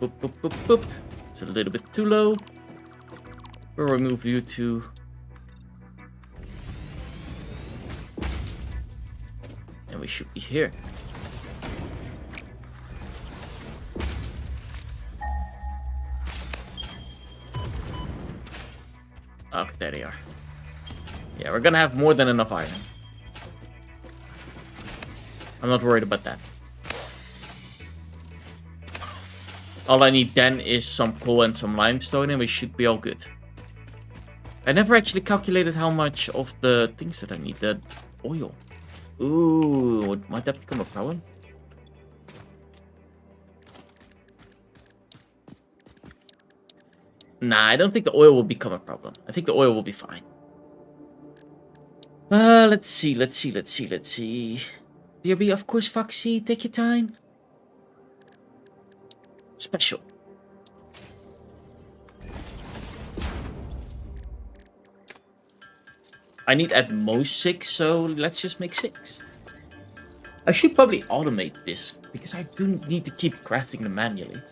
Boop, boop, boop, boop. It's a little bit too low. We'll remove you two. And we should be here. Okay, there they are. Yeah, we're gonna have more than enough iron. I'm not worried about that. All I need then is some coal and some limestone and we should be all good. I never actually calculated how much of the things that I need. The oil. Ooh, might that become a problem? Nah, I don't think the oil will become a problem. I think the oil will be fine. Let's see. BRB, of course, Foxy, take your time. Special. I need at most 6, so let's just make 6. I should probably automate this, because I do need to keep crafting them manually.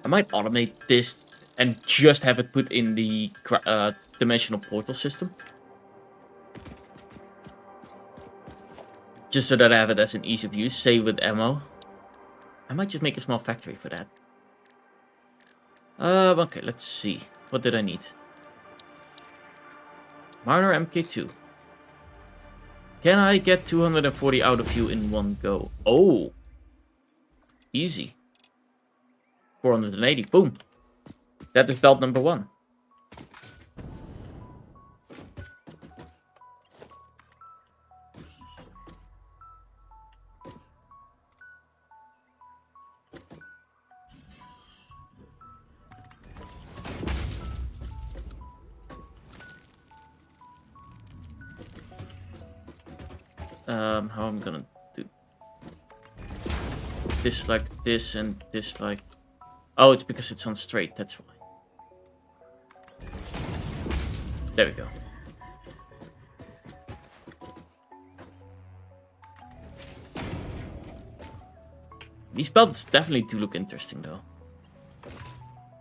I might automate this and just have it put in the dimensional portal system. Just so that I have it as an ease of use, save with ammo. I might just make a small factory for that. Okay, let's see. What did I need? Marner MK2. Can I get 240 out of you in one go? Oh! Easy. 480. Boom. That is belt number 1. How I'm gonna do this like this and this like... Oh, it's because it's on straight, that's why. There we go. These belts definitely do look interesting though.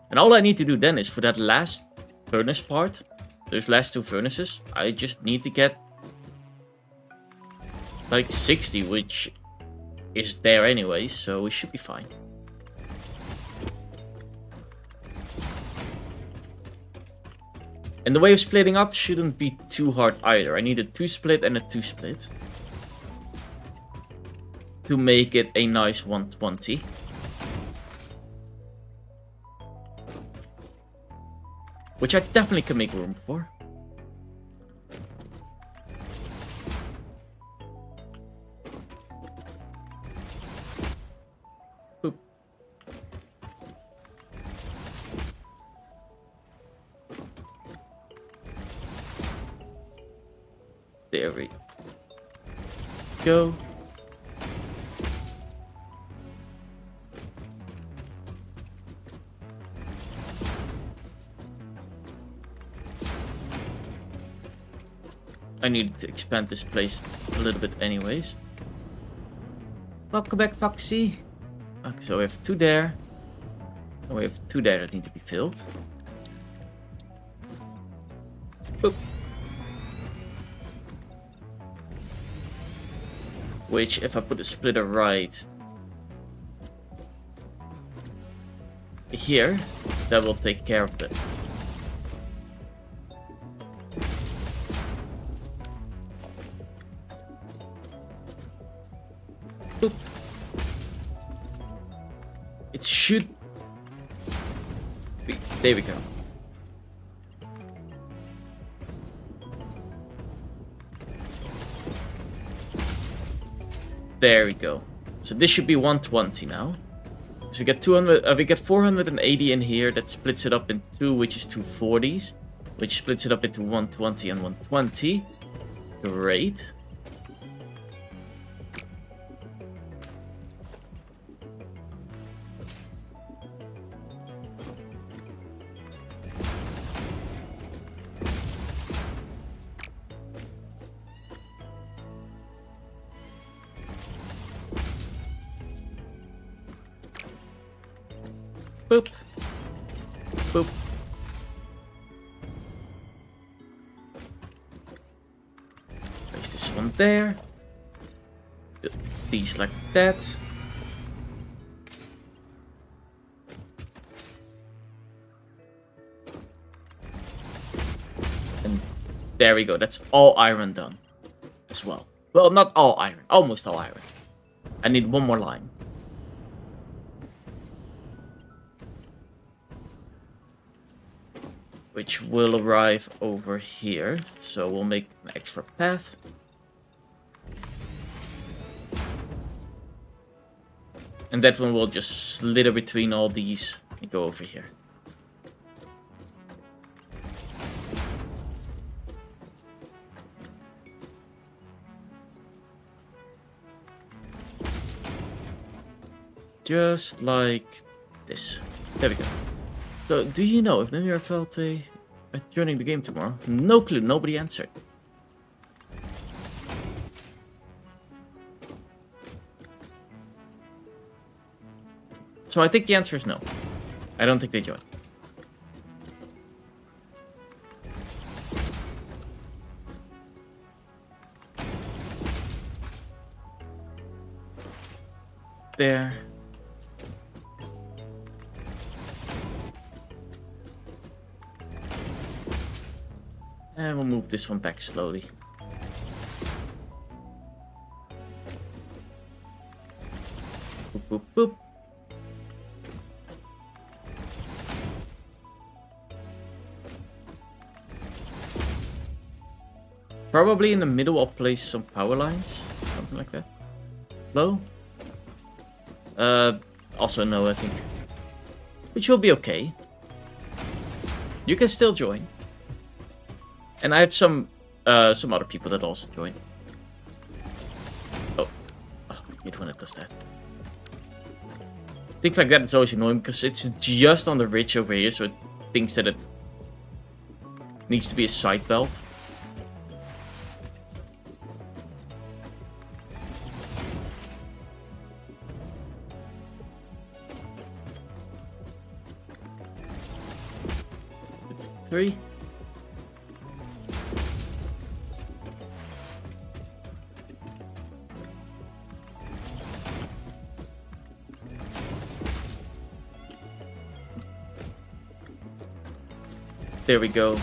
And all I need to do then is for that last furnace part, those last 2 furnaces, I just need to get like 60, which is there anyway, so we should be fine. And the way of splitting up shouldn't be too hard either. I need a 2 split and a 2 split to make it a nice 120. Which I definitely can make room for. Boop. There we go. I need to expand this place a little bit anyways. Welcome back, Foxy. Okay, so we have 2 there. And we have 2 there that need to be filled. Boop. Which, if I put a splitter right here, that will take care of it. Boop. It should be. There we go. There we go. So this should be 120 now. So we get 200. We get 480 in here. That splits it up in 2, which is 240s, which splits it up into 120 and 120. Great. Boop. Boop. Place this one there. these like that. And there we go. That's all iron done as well. Well, not all iron. Almost all iron. I need one more line. Which will arrive over here. So we'll make an extra path. And that one will just slither between all these and go over here. Just like this. There we go. So, do you know if Mimir felt joining the game tomorrow? No clue, nobody answered. So I think the answer is no. I don't think they join. There. And we'll move this one back slowly. Boop, boop, boop. Probably in the middle I'll place some power lines. Something like that. Low? Also no, I think. Which will be okay. You can still join. And I have some other people that also join. Oh, I hate when it does that. Things like that is always annoying because it's just on the ridge over here, so it thinks that it needs to be a side belt. Three. There we go.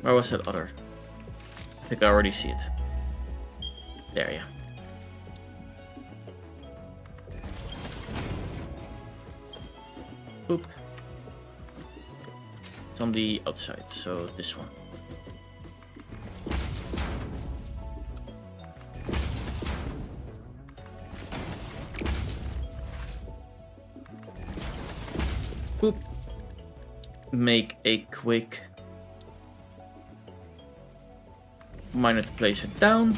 Where was that other? I think I already see it. There, yeah. Boop. It's on the outside, so this one. Boop. Make a quick miner to place it down.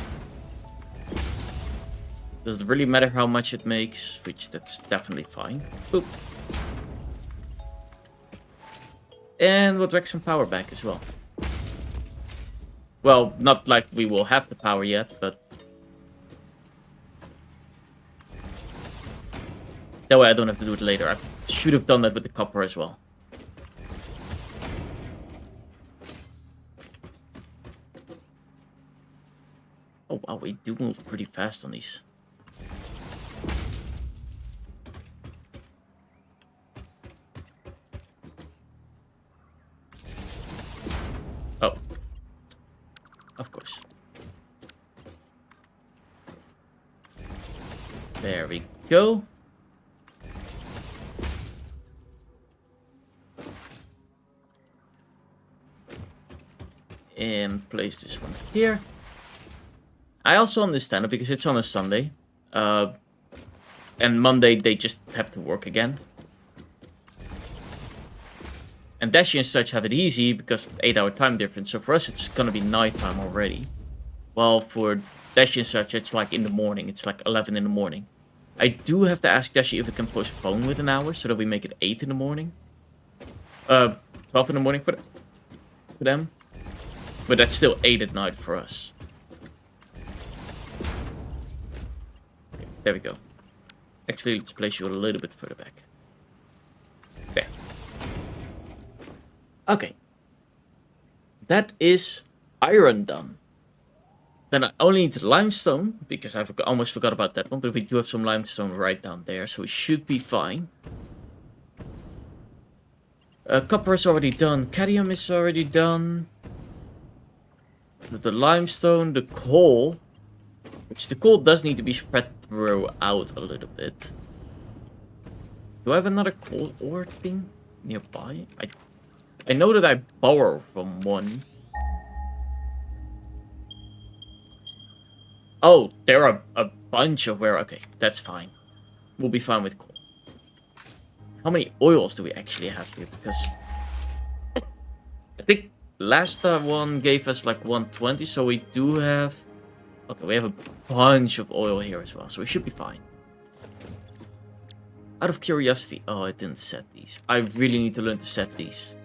Does it really matter how much it makes? Which that's definitely fine. Boop. And we'll drag some power back as well. Well, not like we will have the power yet, but that way I don't have to do it later. I should have done that with the copper as well. Oh wow, we do move pretty fast on these. Oh. Of course. There we go. And place this one here. I also understand it because it's on a Sunday. And Monday they just have to work again. And Dashi and such have it easy because 8-hour time difference. So for us it's gonna be nighttime already. While for Dashi and such it's like in the morning. It's like 11 in the morning. I do have to ask Dashi if we can postpone with an hour so that we make it 8 in the morning. 12 in the morning for them. But that's still 8 at night for us. Okay, there we go. Actually, let's place you a little bit further back. There. Okay. that is iron done. Then I only need limestone, because I almost forgot about that one, but we do have some limestone right down there, so we should be fine. Copper is already done, cadmium is already done. The limestone, the coal, which the coal does need to be spread throughout a little bit. Do I have another coal ore thing nearby? I know that I borrow from one. Oh, there are a bunch of where... Okay, that's fine. We'll be fine with coal. How many oils do we actually have here? Because I think last one gave us like 120, so we do have... Okay, we have a bunch of oil here as well, so we should be fine. Out of curiosity... Oh, I didn't set these. I really need to learn to set these.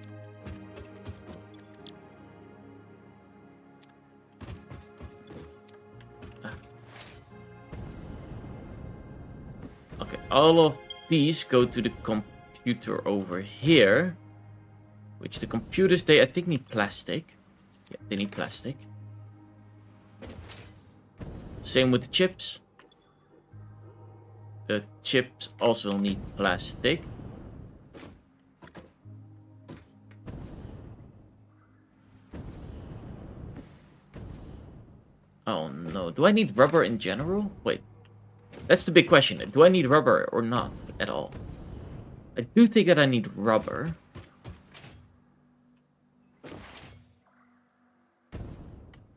Okay, all of these go to the computer over here. Which the computers, I think need plastic. Yeah, they need plastic. Same with the chips. The chips also need plastic. Oh no, do I need rubber in general? Wait, that's the big question. Do I need rubber or not at all? I do think that I need rubber.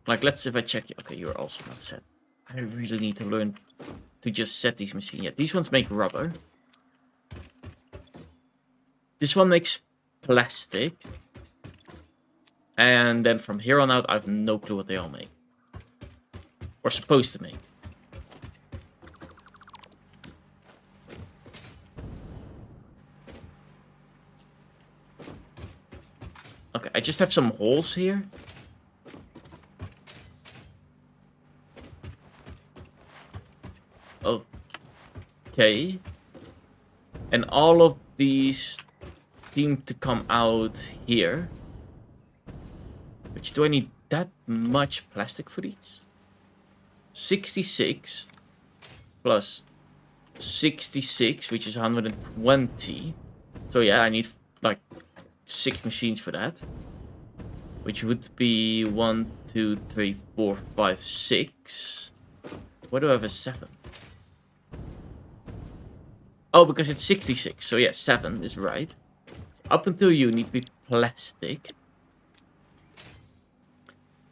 Like, let's if I check you. Okay, you're also not set. I really need to learn to just set these machines. Yeah, these ones make rubber. This one makes plastic. And then from here on out, I have no clue what they all make. Or supposed to make. Okay, I just have some holes here. Okay. And all of these seem to come out here. Which, do I need that much plastic for these? 66 plus 66, which is 120. So yeah, I need like 6 machines for that. Which would be 1, 2, 3, 4, 5, 6. Why do I have a 7? Oh, because it's 66. So yeah, 7 is right. Up until you need to be plastic.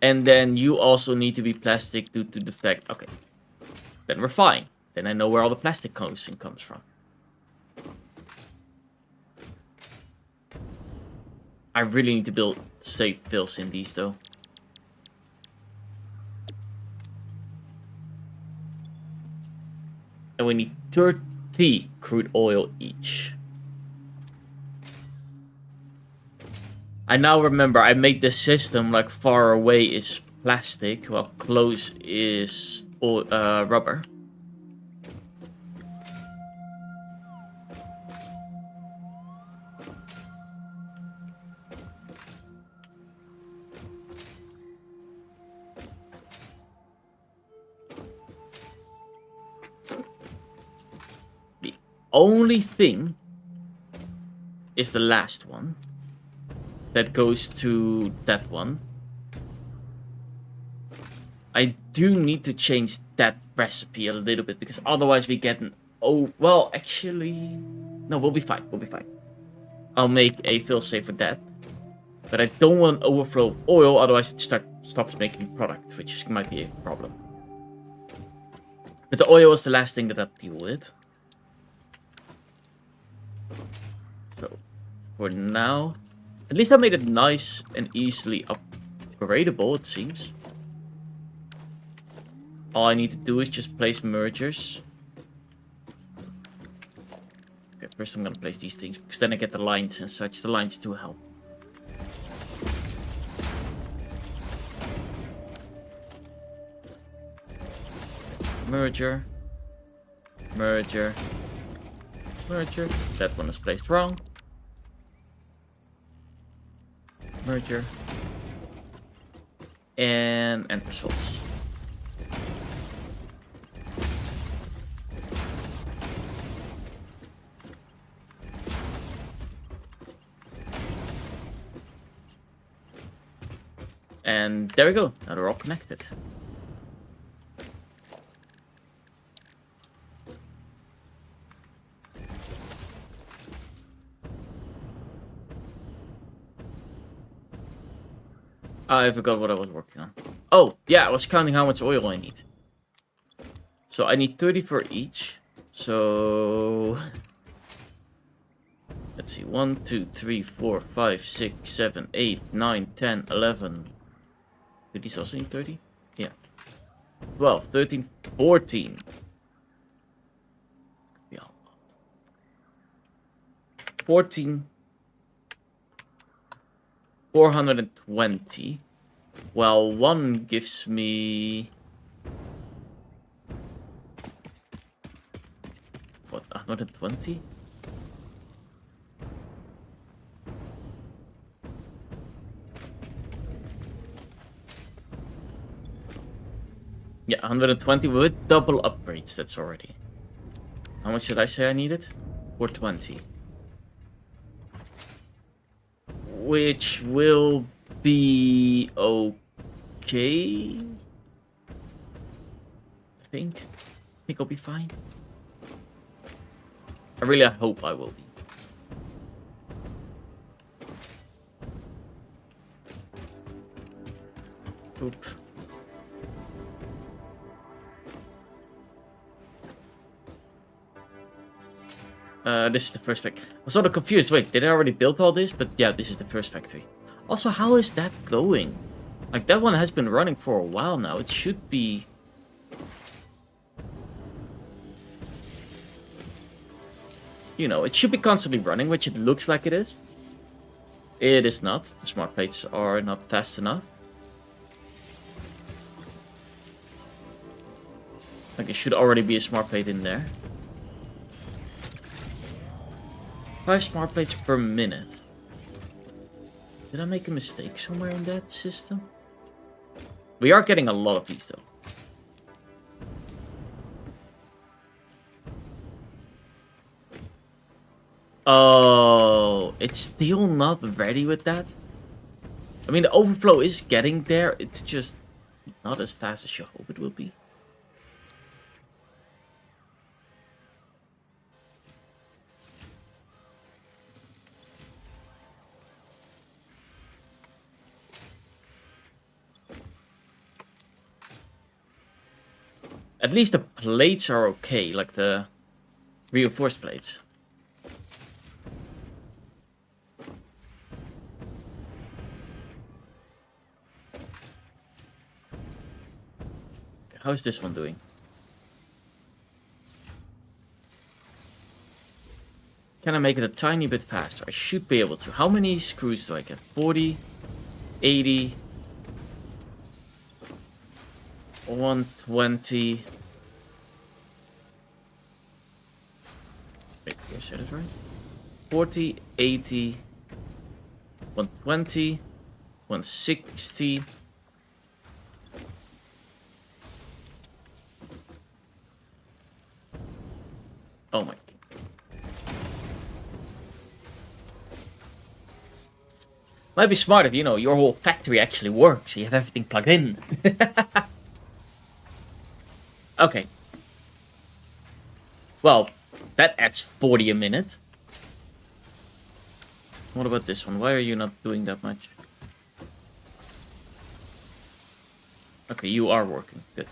And then you also need to be plastic due to the fact... Okay. Then we're fine. Then I know where all the plastic coating comes from. I really need to build safe fills in these though. And we need 30 crude oil each. I now remember I made this system like far away is plastic, while close is rubber. The only thing is the last one. That goes to that one. I do need to change that recipe a little bit, because otherwise we get an... Oh, well, actually... No, we'll be fine. We'll be fine. I'll make a failsafe for that. But I don't want overflow oil, otherwise it stops making product, which might be a problem. But the oil is the last thing that I'll deal with. So, for now... At least I made it nice and easily upgradable, it seems. All I need to do is just place mergers. Okay, first I'm gonna place these things, because then I get the lines and such. The lines do help. Merger. Merger. Merger. That one is placed wrong. Merger. and end results. And there we go. Now they're all connected. I forgot what I was working on. Oh, yeah, I was counting how much oil I need. So I need 30 for each. So let's see. 1, 2, 3, 4, 5, 6, 7, 8, 9, 10, 11. Do these also need 30? Yeah. 12, 13, 14. Yeah. 14. 420. Well, one gives me... what, 120? Yeah, 120 with double upgrades, that's already. How much did I say I needed? 420. Which will be okay. I think I'll be fine. I really hope I will be. Oop. This is the first factory. I was sort of confused. Wait, did I already build all this? But yeah, this is the first factory. Also, how is that going? Like, that one has been running for a while now. It should be... you know, it should be constantly running, which it looks like it is. It is not. The smart plates are not fast enough. Like, it should already be a smart plate in there. 5 smart plates per minute. Did I make a mistake somewhere in that system? We are getting a lot of these, though. Oh, it's still not ready with that? I mean, the overflow is getting there. It's just not as fast as you hope it will be. At least the plates are okay, like the reinforced plates. How's this one doing? Can I make it a tiny bit faster? I should be able to. How many screws do I get? 40, 80, 120. Wait, did I say that right? 40, 80, 120, 160. Oh my. Might be smart if, you know, your whole factory actually works. You have everything plugged in. Okay. Well, that adds 40 a minute. What about this one? Why are you not doing that much? Okay, you are working. Good.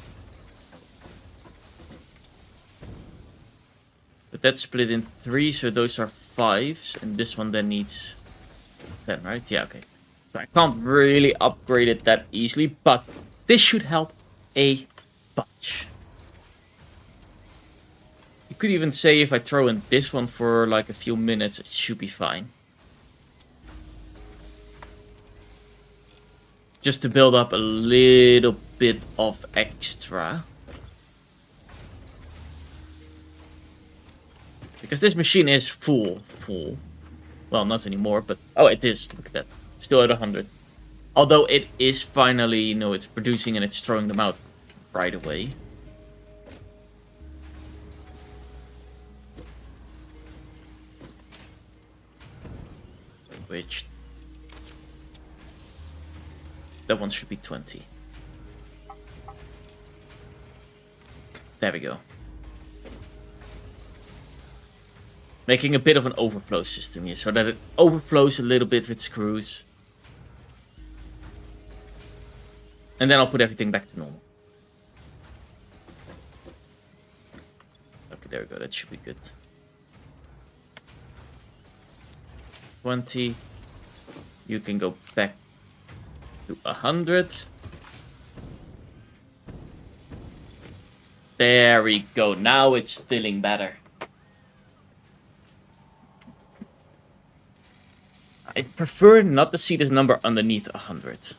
But that's split in 3, so those are 5s, and this one then needs 10, right? Yeah, okay. So I can't really upgrade it that easily, but this should help a bunch. You could even say if I throw in this one for like a few minutes, it should be fine. Just to build up a little bit of extra. Because this machine is full. Well, not anymore, but... oh, it is. Look at that. Still at 100. Although it is finally, you know, it's producing and it's throwing them out right away. Which... that one should be 20. There we go. Making a bit of an overflow system here, so that it overflows a little bit with screws. And then I'll put everything back to normal. Okay, there we go, that should be good. 20. You can go back to 100. There we go, now it's filling better. I prefer not to see this number underneath 100.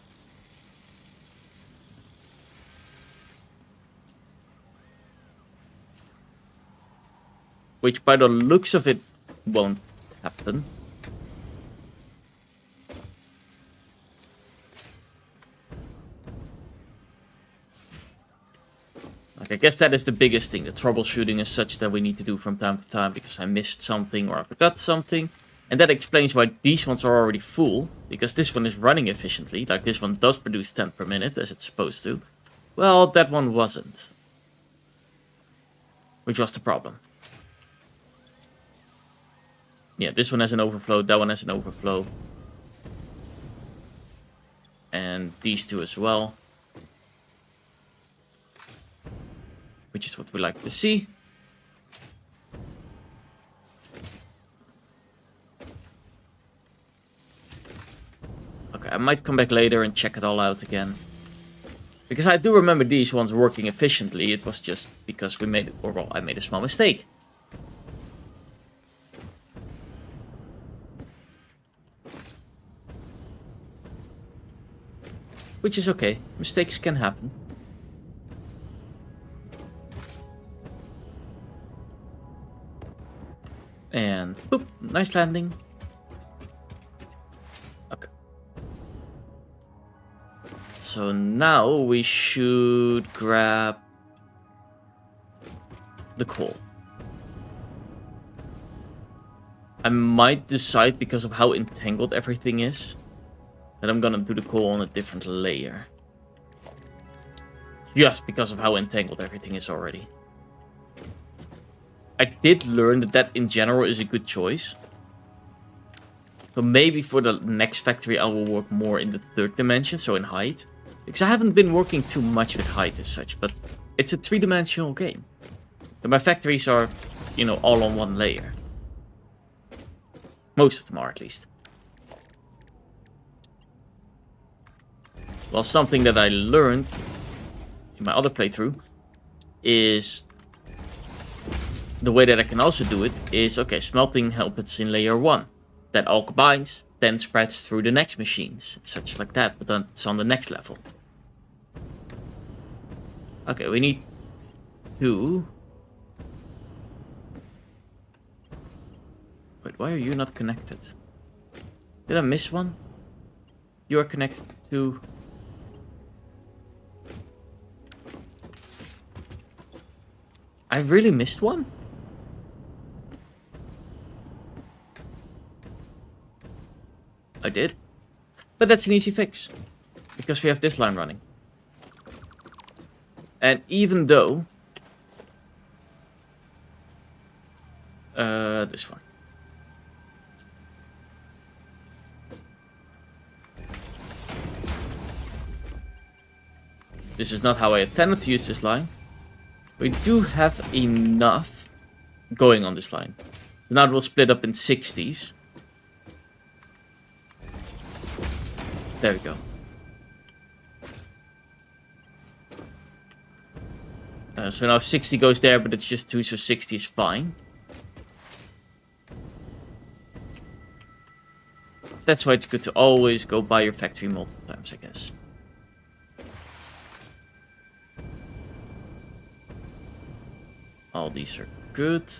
Which by the looks of it won't happen. Like, I guess that is the biggest thing. The troubleshooting is such that we need to do from time to time because I missed something or I forgot something. And that explains why these ones are already full. Because this one is running efficiently. Like, this one does produce 10 per minute as it's supposed to. Well, that one wasn't. Which was the problem. Yeah, this one has an overflow, that one has an overflow. And these two as well. Which is what we like to see. Okay, I might come back later and check it all out again. Because I do remember these ones working efficiently, it was just because we made, or well, I made a small mistake. Which is okay. Mistakes can happen. And boop, nice landing. Okay. So now we should grab the coal. I might decide, because of how entangled everything is, that I'm gonna do the coal on a different layer. Just because of how entangled everything is already. I did learn that that in general is a good choice. So maybe for the next factory I will work more in the third dimension, so in height. Because I haven't been working too much with height as such, but it's a three-dimensional game. And my factories are, you know, all on one layer. Most of them are, at least. Well, something that I learned in my other playthrough is the way that I can also do it is, okay, smelting helps in layer 1. That all combines, then spreads through the next machines, such like that, but then it's on the next level. Okay, we need 2. Wait, why are you not connected? Did I miss one? You are connected to... I really missed one? I did. But that's an easy fix. Because we have this line running. And even though... this one. This is not how I intended to use this line. We do have enough going on this line. Now it will split up in 60s. There we go. So now 60 goes there, but it's just 2, so 60 is fine. That's why it's good to always go by your factory multiple times, I guess. All these are good.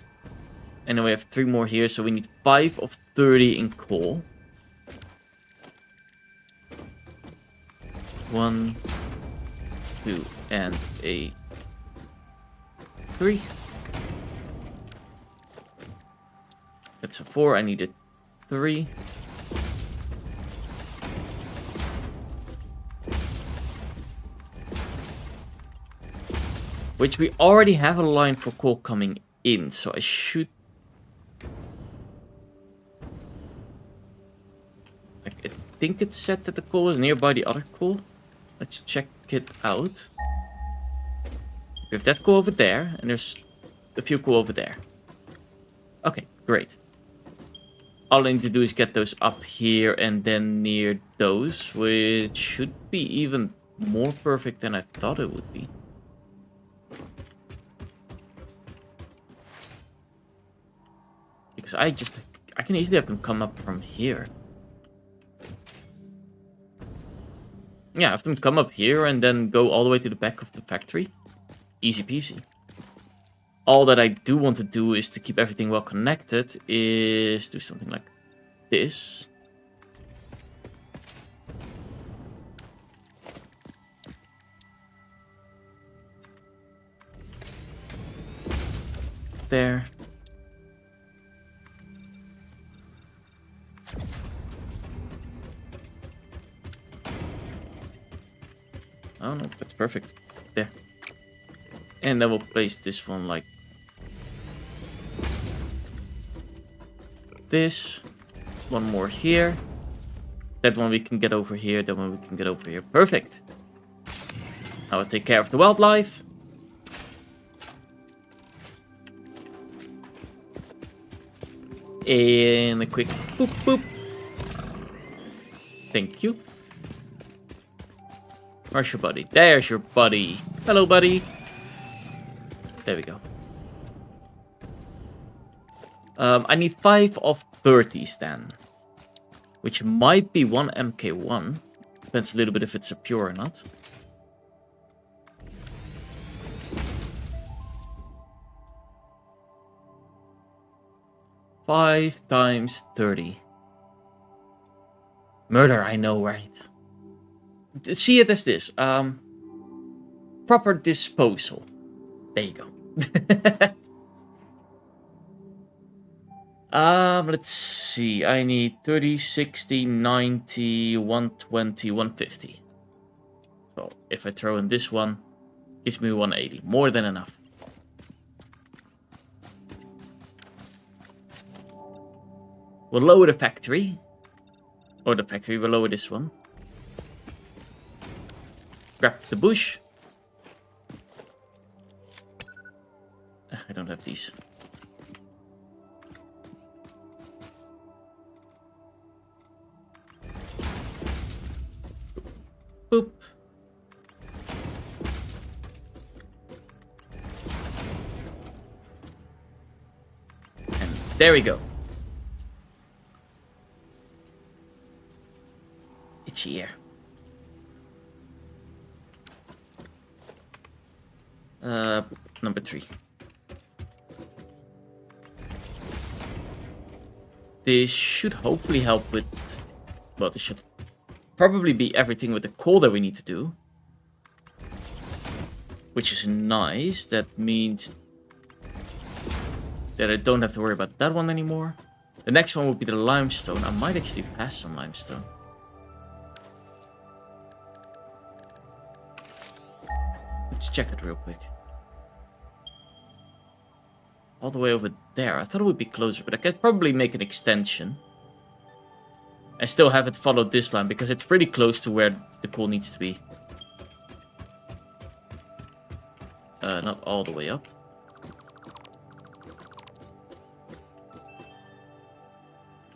And then we have 3 more here, so we need 5 of 30 in coal. 1, 2, and a 3. That's a 4. I need a 3. Which we already have a line for coal coming in, so I should... I think it's set that the coal is nearby the other coal. Let's check it out. We have that coal over there, and there's a few coal over there. Okay, great. All I need to do is get those up here and then near those, which should be even more perfect than I thought it would be. Because I can easily have them come up from here. Yeah, have them come up here and then go all the way to the back of the factory. Easy peasy. All that I do want to do is to keep everything well connected is do something like this. There. Oh no, that's perfect. There. And then we'll place this one like this. One more here. That one we can get over here. That one we can get over here. Perfect. Now I'll take care of the wildlife. And a quick boop boop. Thank you. Where's your buddy? There's your buddy. Hello, buddy. There we go. I need 5 of 30s then. Which might be 1 MK1. Depends a little bit if it's a pure or not. Five times 30. Murder, I know, right? See it as this. Proper disposal. There you go. Let's see. I need 30, 60, 90, 120, 150. So if I throw in this one, gives me 180. More than enough. We'll lower the factory. Or the factory, we'll lower this one. Grab the bush. I don't have these. Boop. And there we go. Itchy ear. Number 3. This should hopefully help with... Well, this should probably be everything with the coal that we need to do. Which is nice. That means that I don't have to worry about that one anymore. The next one will be the limestone. I might actually pass some limestone. Let's check it real quick. All the way over there. I thought it would be closer, but I could probably make an extension. And still have it follow this line, because it's pretty close to where the coal needs to be. Not all the way up.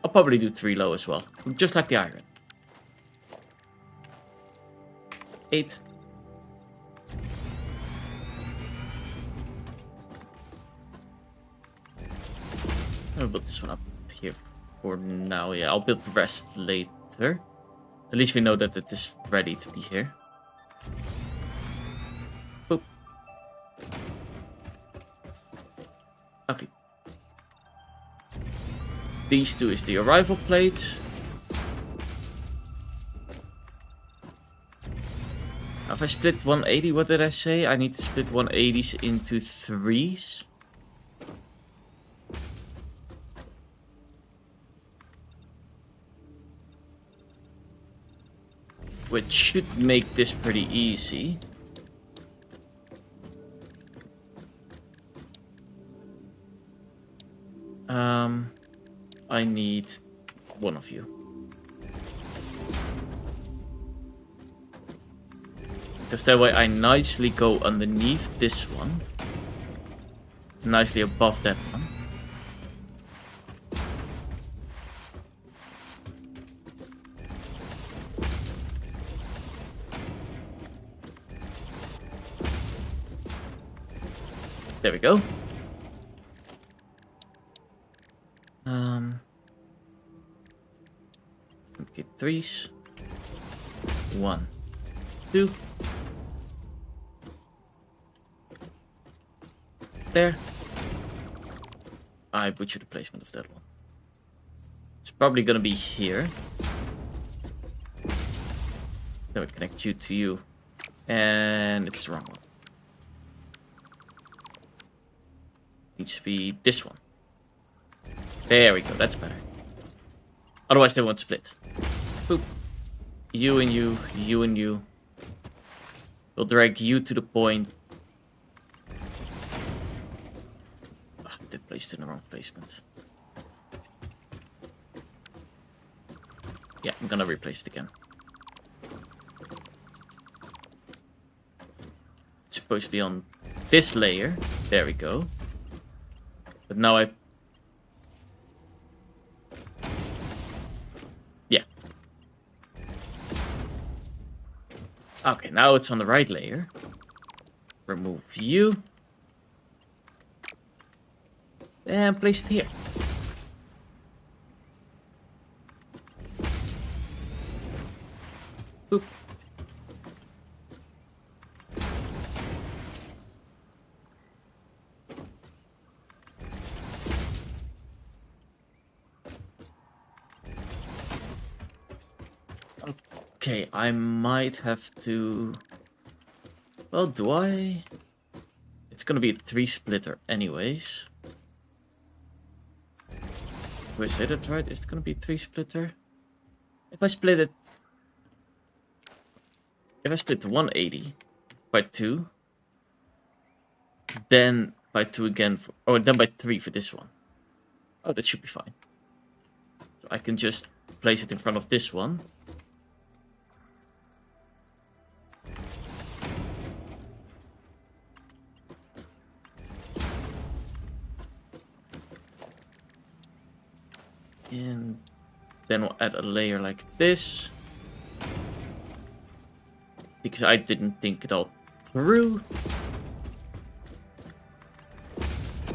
I'll probably do 3 low as well. Just like the iron. 8. I'll build this one up here for now. Yeah, I'll build the rest later. At least we know that it is ready to be here. Boop. Okay. These two is the arrival plates. If I split 180, what did I say? I need to split 180s into 3s. Which should make this pretty easy. I need one of you. Because that way I nicely go underneath this one. Nicely above that one. There we go. Okay, 3s. 1, 2. There. I butchered the placement of that one. It's probably gonna be here. Then we connect you to you. And it's the wrong one. Needs to be this one. There we go, that's better. Otherwise they won't split. Boop. You and you, you and you. We'll drag you to the point. I did place it in the wrong placement. Yeah, I'm gonna replace it again. It's supposed to be on this layer. There we go. But now I... Yeah. Okay, now it's on the right layer. Remove you. And place it here. Boop. Okay, I might have to... Well, do I? It's gonna be a 3-splitter anyways. Do I say that right? Is it gonna be a 3-splitter? If I split it... If I split 180 by 2, then by 2 again, for, or then by 3 for this one. Oh, that should be fine. So I can just place it in front of this one. And then we'll add a layer like this. Because I didn't think it all through.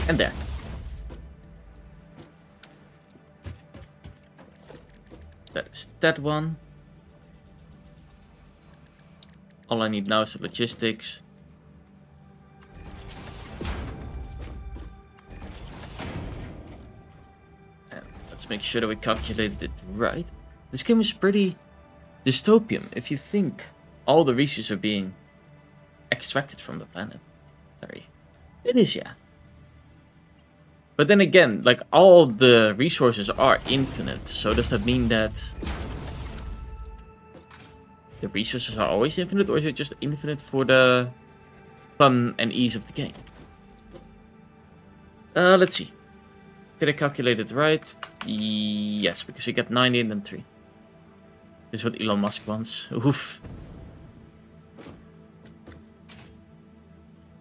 And there. That is that one. All I need now is the logistics. Make sure that we calculated it right. This game is pretty dystopian if you think all the resources are being extracted from the planet. Sorry. It is, yeah. But then again, like, all the resources are infinite. So does that mean that the resources are always infinite, or is it just infinite for the fun and ease of the game? Let's see. Did I calculate it right? Yes, because we get 90 and then 3. This is what Elon Musk wants. Oof.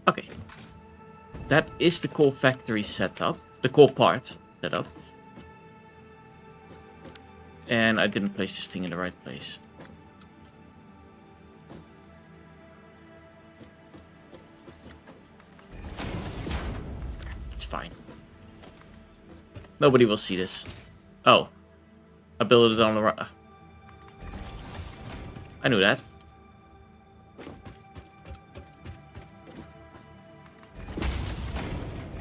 Okay. That is the core factory setup. The core part setup. And I didn't place this thing in the right place. It's fine. Nobody will see this. Oh. I built it on the right. I knew that.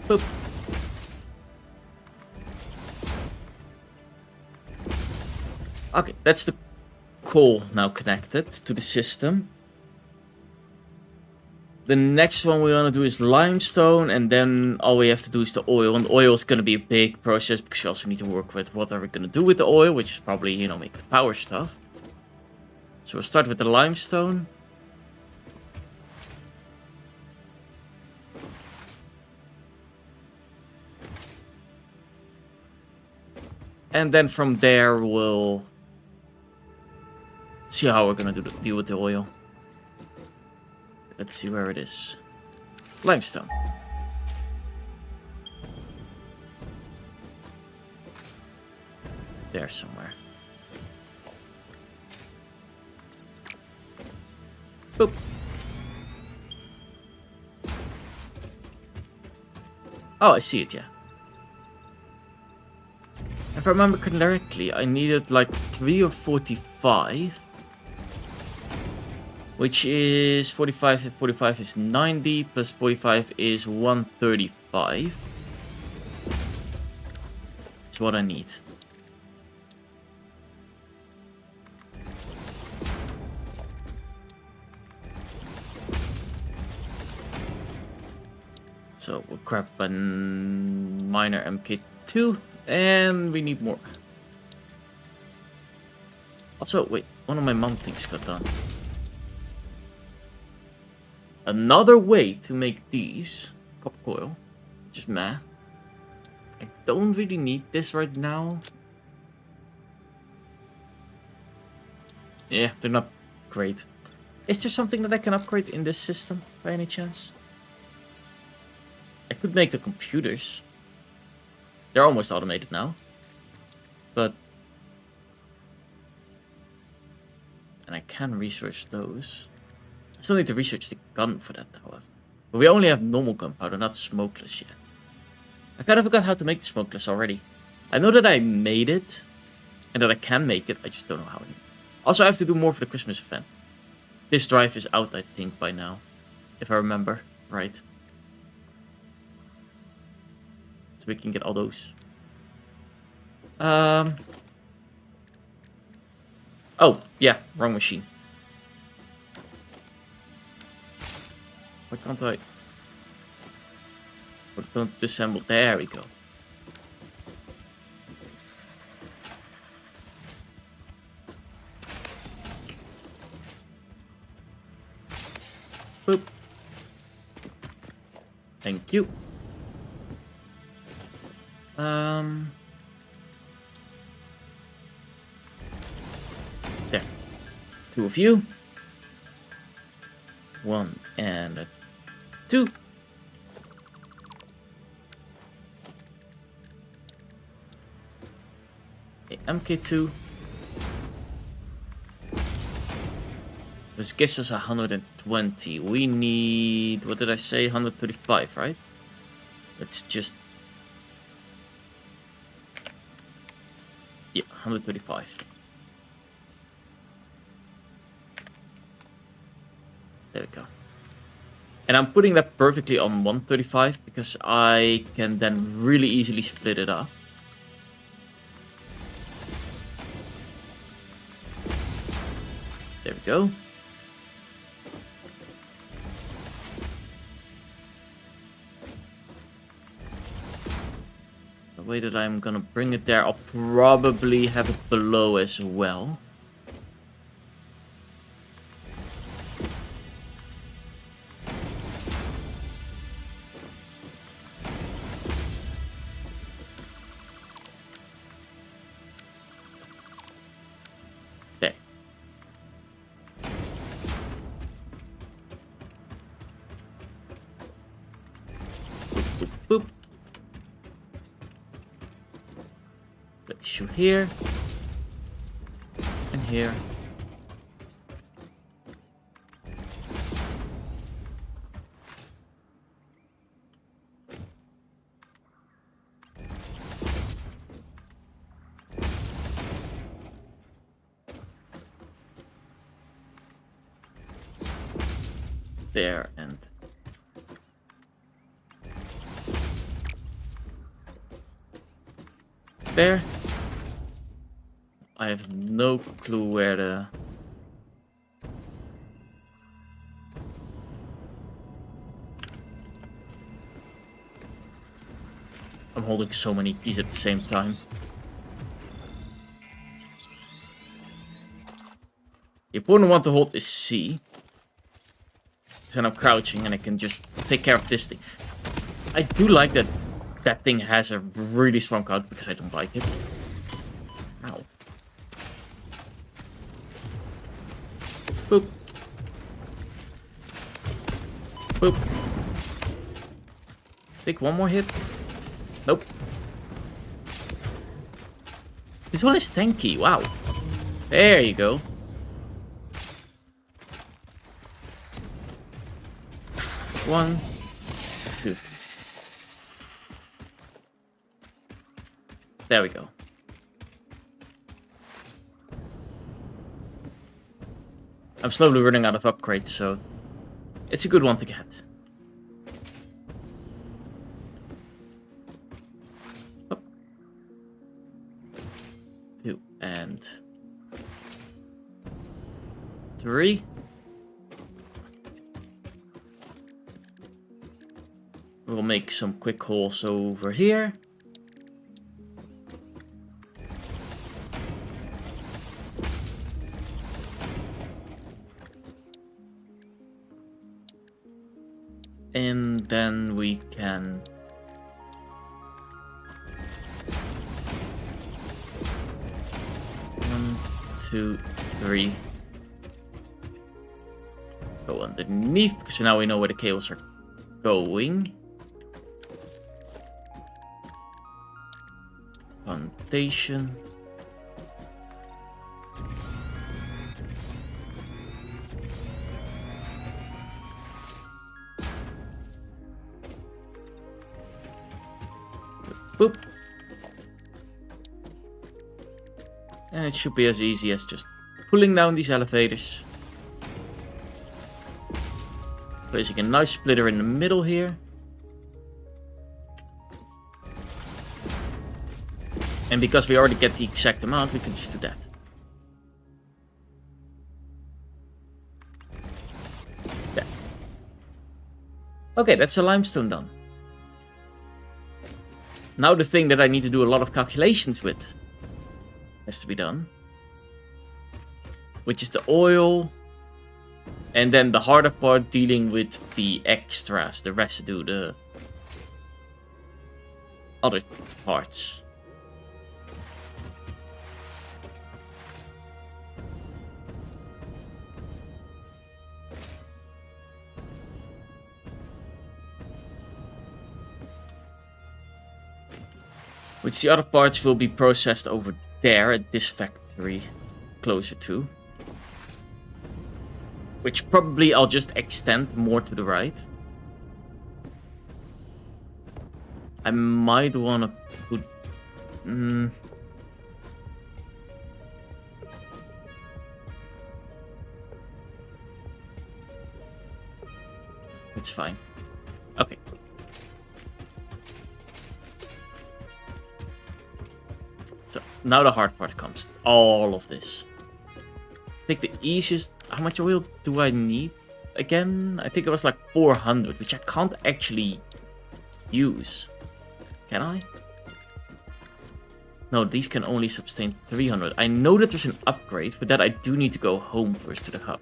Boop. Okay, that's the coal now connected to the system. the next one we want to do is limestone, and then all we have to do is the oil. And the oil is going to be a big process because we also need to work with what are we going to do with the oil, which is probably, you know, make the power stuff. So we'll start with the limestone. And then from there, we'll see how we're going to deal with the oil. Let's see where it is. Limestone. There somewhere. Boop. Oh, I see it, yeah. If I remember correctly, I needed like 3 or 45. Which is 45, if 45 is 90, plus 45 is 135. Is what I need. So we'll grab a minor MK2, and we need more. Also, wait, one of my mom things got done. Another way to make these, copper coil, just meh. I don't really need this right now. Yeah, they're not great. Is there something that I can upgrade in this system, by any chance? I could make the computers. They're almost automated now. But... and I can research those. I still need to research the gun for that, however. But we only have normal gunpowder, not smokeless yet. I kind of forgot how to make the smokeless already. I know that I made it, and that I can make it, I just don't know how anymore. Also, I have to do more for the Christmas event. This drive is out, I think, by now. If I remember right. So we can get all those. Oh, yeah, wrong machine. Why can't I? Don't disassemble. There we go. Boop. Thank you. There. 2 of you. 1 and a 2. Okay, MK2. This gives us 120. We need, what did I say? 135, right? Let's just... yeah, 135. There we go. And I'm putting that perfectly on 135 because I can then really easily split it up. There we go. The way that I'm gonna bring it there, I'll probably have it below as well. There. Boop, boop, boop. Let's shoot here. And here. There and there. I have no clue where the... I'm holding so many keys at the same time. The important one to hold is C. Then I'm crouching and I can just take care of this thing. I do like that that thing has a really strong counter because I don't like it. Ow. Boop. Boop. Take one more hit. Nope. This one is tanky. Wow. There you go. One, two. There we go. I'm slowly running out of upgrades, so it's a good one to get. Up. 2 and 3. We'll make some quick holes over here. And then we can one, two, three. Go underneath because now we know where the cables are going. Foundation. Boop. And it should be as easy as just pulling down these elevators. Placing a nice splitter in the middle here. And because we already get the exact amount, we can just do that. There. Okay, that's a limestone done. Now the thing that I need to do a lot of calculations with has to be done. Which is the oil. And then the harder part dealing with the extras, the residue, the other parts. Which the other parts will be processed over there at this factory closer to. Which probably I'll just extend more to the right. I might want to put... It's fine. Okay. So, now the hard part comes. All of this. Take the easiest... How much oil do I need? Again, I think it was like 400, which I can't actually use. Can I? No, these can only sustain 300. I know that there's an upgrade. For that, I do need to go home first to the hub.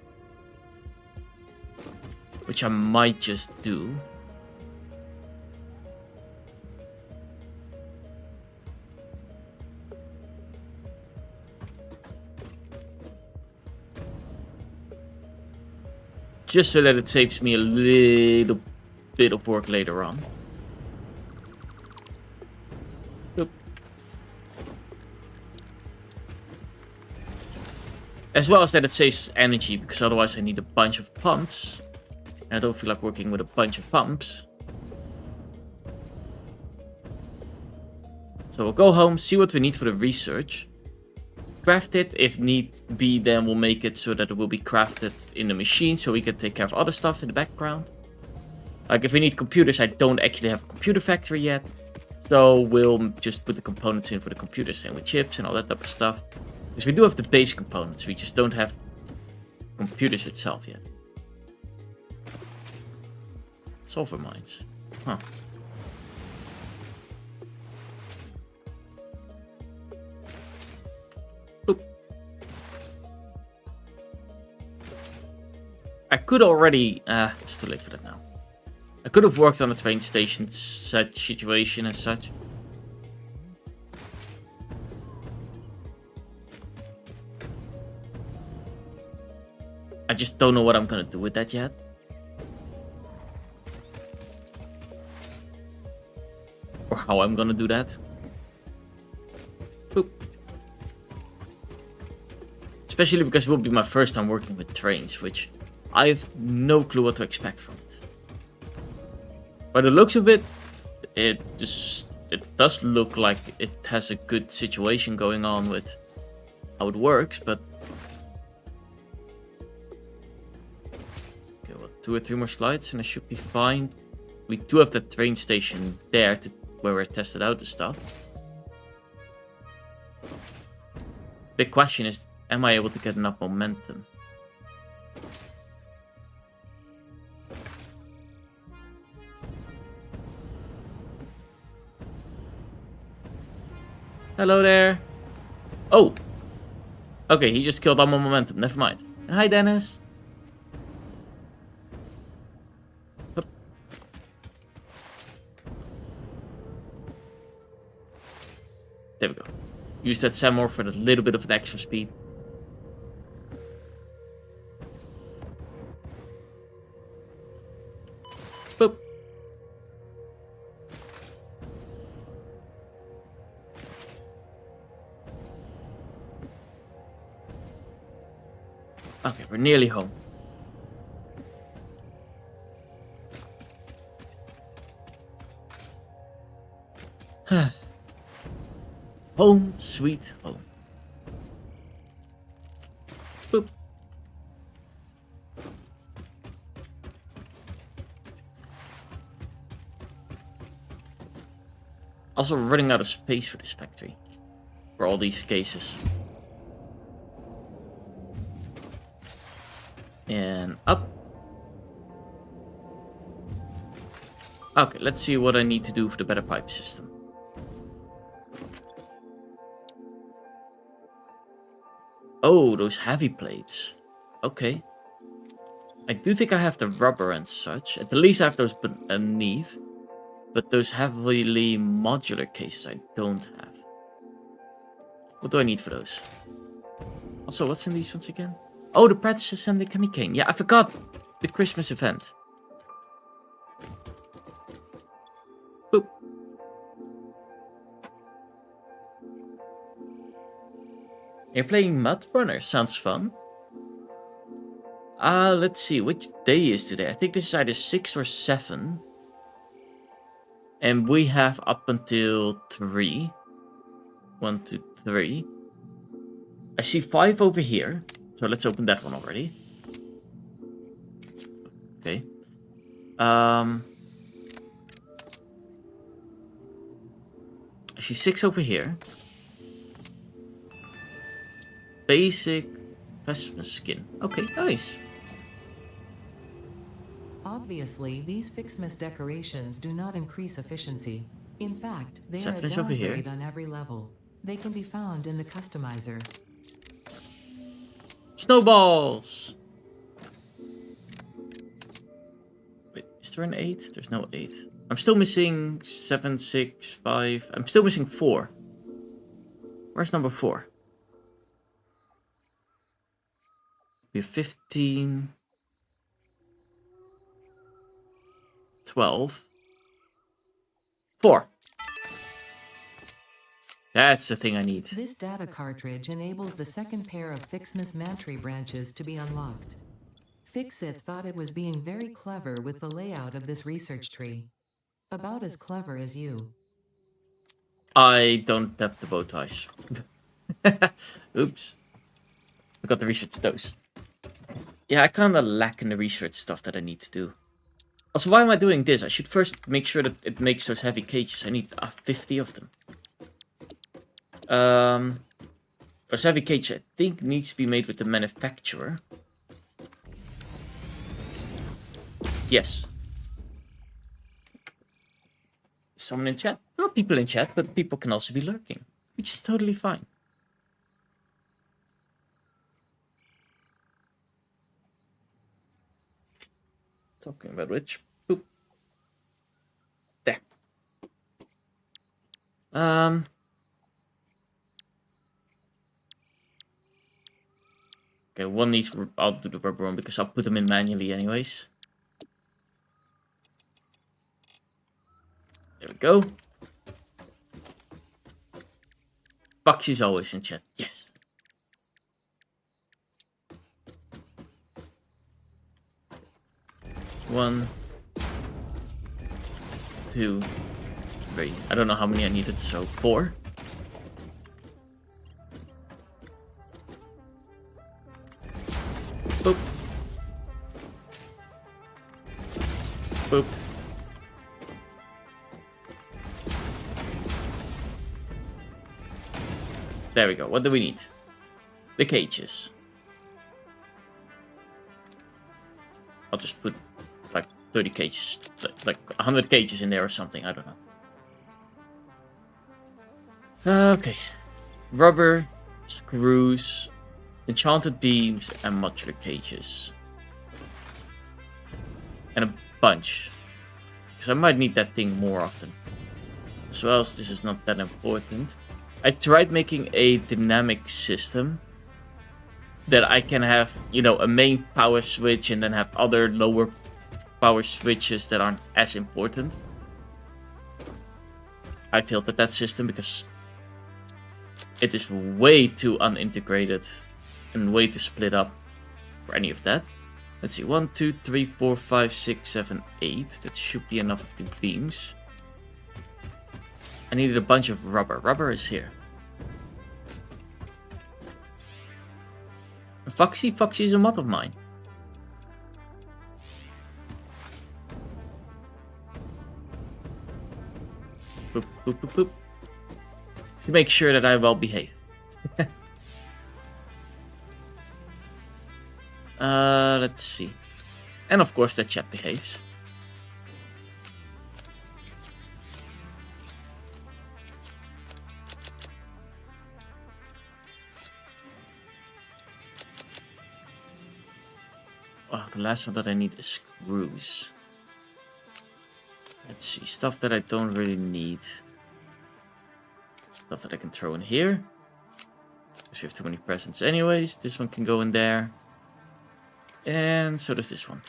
Which I might just do. Just so that it saves me a little bit of work later on. Oop. As well as that it saves energy, because otherwise I need a bunch of pumps. And I don't feel like working with a bunch of pumps. So we'll go home, see what we need for the research. Craft it. If need be, then we'll make it so that it will be crafted in the machine, so we can take care of other stuff in the background. Like if we need computers, I don't actually have a computer factory yet. So we'll just put the components in for the computers, same with chips and all that type of stuff. Because we do have the base components, we just don't have computers itself yet. Sulfur mines. Huh. could already... it's too late for that now. I could have worked on a train station situation as such. I just don't know what I'm gonna do with that yet. Or how I'm gonna do that. Boop. Especially because it will be my first time working with trains, which I have no clue what to expect from it. By the looks of it, it does look like it has a good situation going on with how it works, but... Okay, well, 2 or 3 more slides and I should be fine. We do have the train station there where I tested out the stuff. Big question is, am I able to get enough momentum? Hello there. Oh. Okay, he just killed all my momentum. Never mind. Hi, Dennis. Hup. There we go. Use that Samor for a little bit of an extra speed. Boop. Okay, we're nearly home. Home, sweet home. Boop. Also running out of space for this factory. For all these cases. And up. Okay, let's see what I need to do for the better pipe system. Oh, those heavy plates. Okay. I do think I have the rubber and such. At least I have those beneath. But those heavily modular cases I don't have. What do I need for those? Also, what's in these ones again? Oh, the pretzels and the candy cane. Yeah, I forgot the Christmas event. Boop. You're playing Mud Runner. Sounds fun. Let's see. Which day is today? I think this is either 6 or 7. And we have up until 3. 1, 2, 3. I see 5 over here. So let's open that one already. Okay. I see 6 over here. Basic Christmas skin. Okay, nice. Obviously, these Fixmas decorations do not increase efficiency. In fact, they are a over here. downgrade on every level. They can be found in the customizer. Snowballs! Wait, is there an 8? There's no 8. I'm still missing 7, 6, 5. I'm still missing 4. Where's number 4? We have 15. 12. 4. That's the thing I need. This data cartridge enables the second pair of Fixmas Mantry branches to be unlocked. Fixit thought it was being very clever with the layout of this research tree. About as clever as you. I don't have the bow ties. Oops. Forgot to research those. Yeah, I kind of lack in the research stuff that I need to do. Also, why am I doing this? I should first make sure that it makes those heavy cages. I need 50 of them. Those heavy cage, I think, needs to be made with the manufacturer. Yes. Someone in chat? There are people in chat, but people can also be lurking, which is totally fine. Talking about which. Boop. There. Okay, one needs. I'll do the rubber one because I'll put them in manually anyways. There we go. Foxy's always in chat. Yes. One, two, three. I don't know how many I needed, so 4. Boop. Boop. There we go. What do we need? The cages. I'll just put like 30 cages, like 100 cages in there or something. I don't know. Okay. Rubber, screws, enchanted beams, and modular cages. And a bunch. Because I might need that thing more often. As well as this is not that important. I tried making a dynamic system that I can have, you know, a main power switch and then have other lower power switches that aren't as important. I failed at that system because it is way too unintegrated and way too split up for any of that. Let's see, 1, 2, 3, 4, 5, 6, 7, 8. That should be enough of the beams. I needed a bunch of rubber. Rubber is here. Foxy is a mod of mine. Boop, boop, boop, boop. To make sure that I well behave. Let's see. And of course that chat behaves. Oh, the last one that I need is screws. Let's see, stuff that I don't really need. Stuff that I can throw in here. Because we have too many presents anyways. This one can go in there. And so does this one.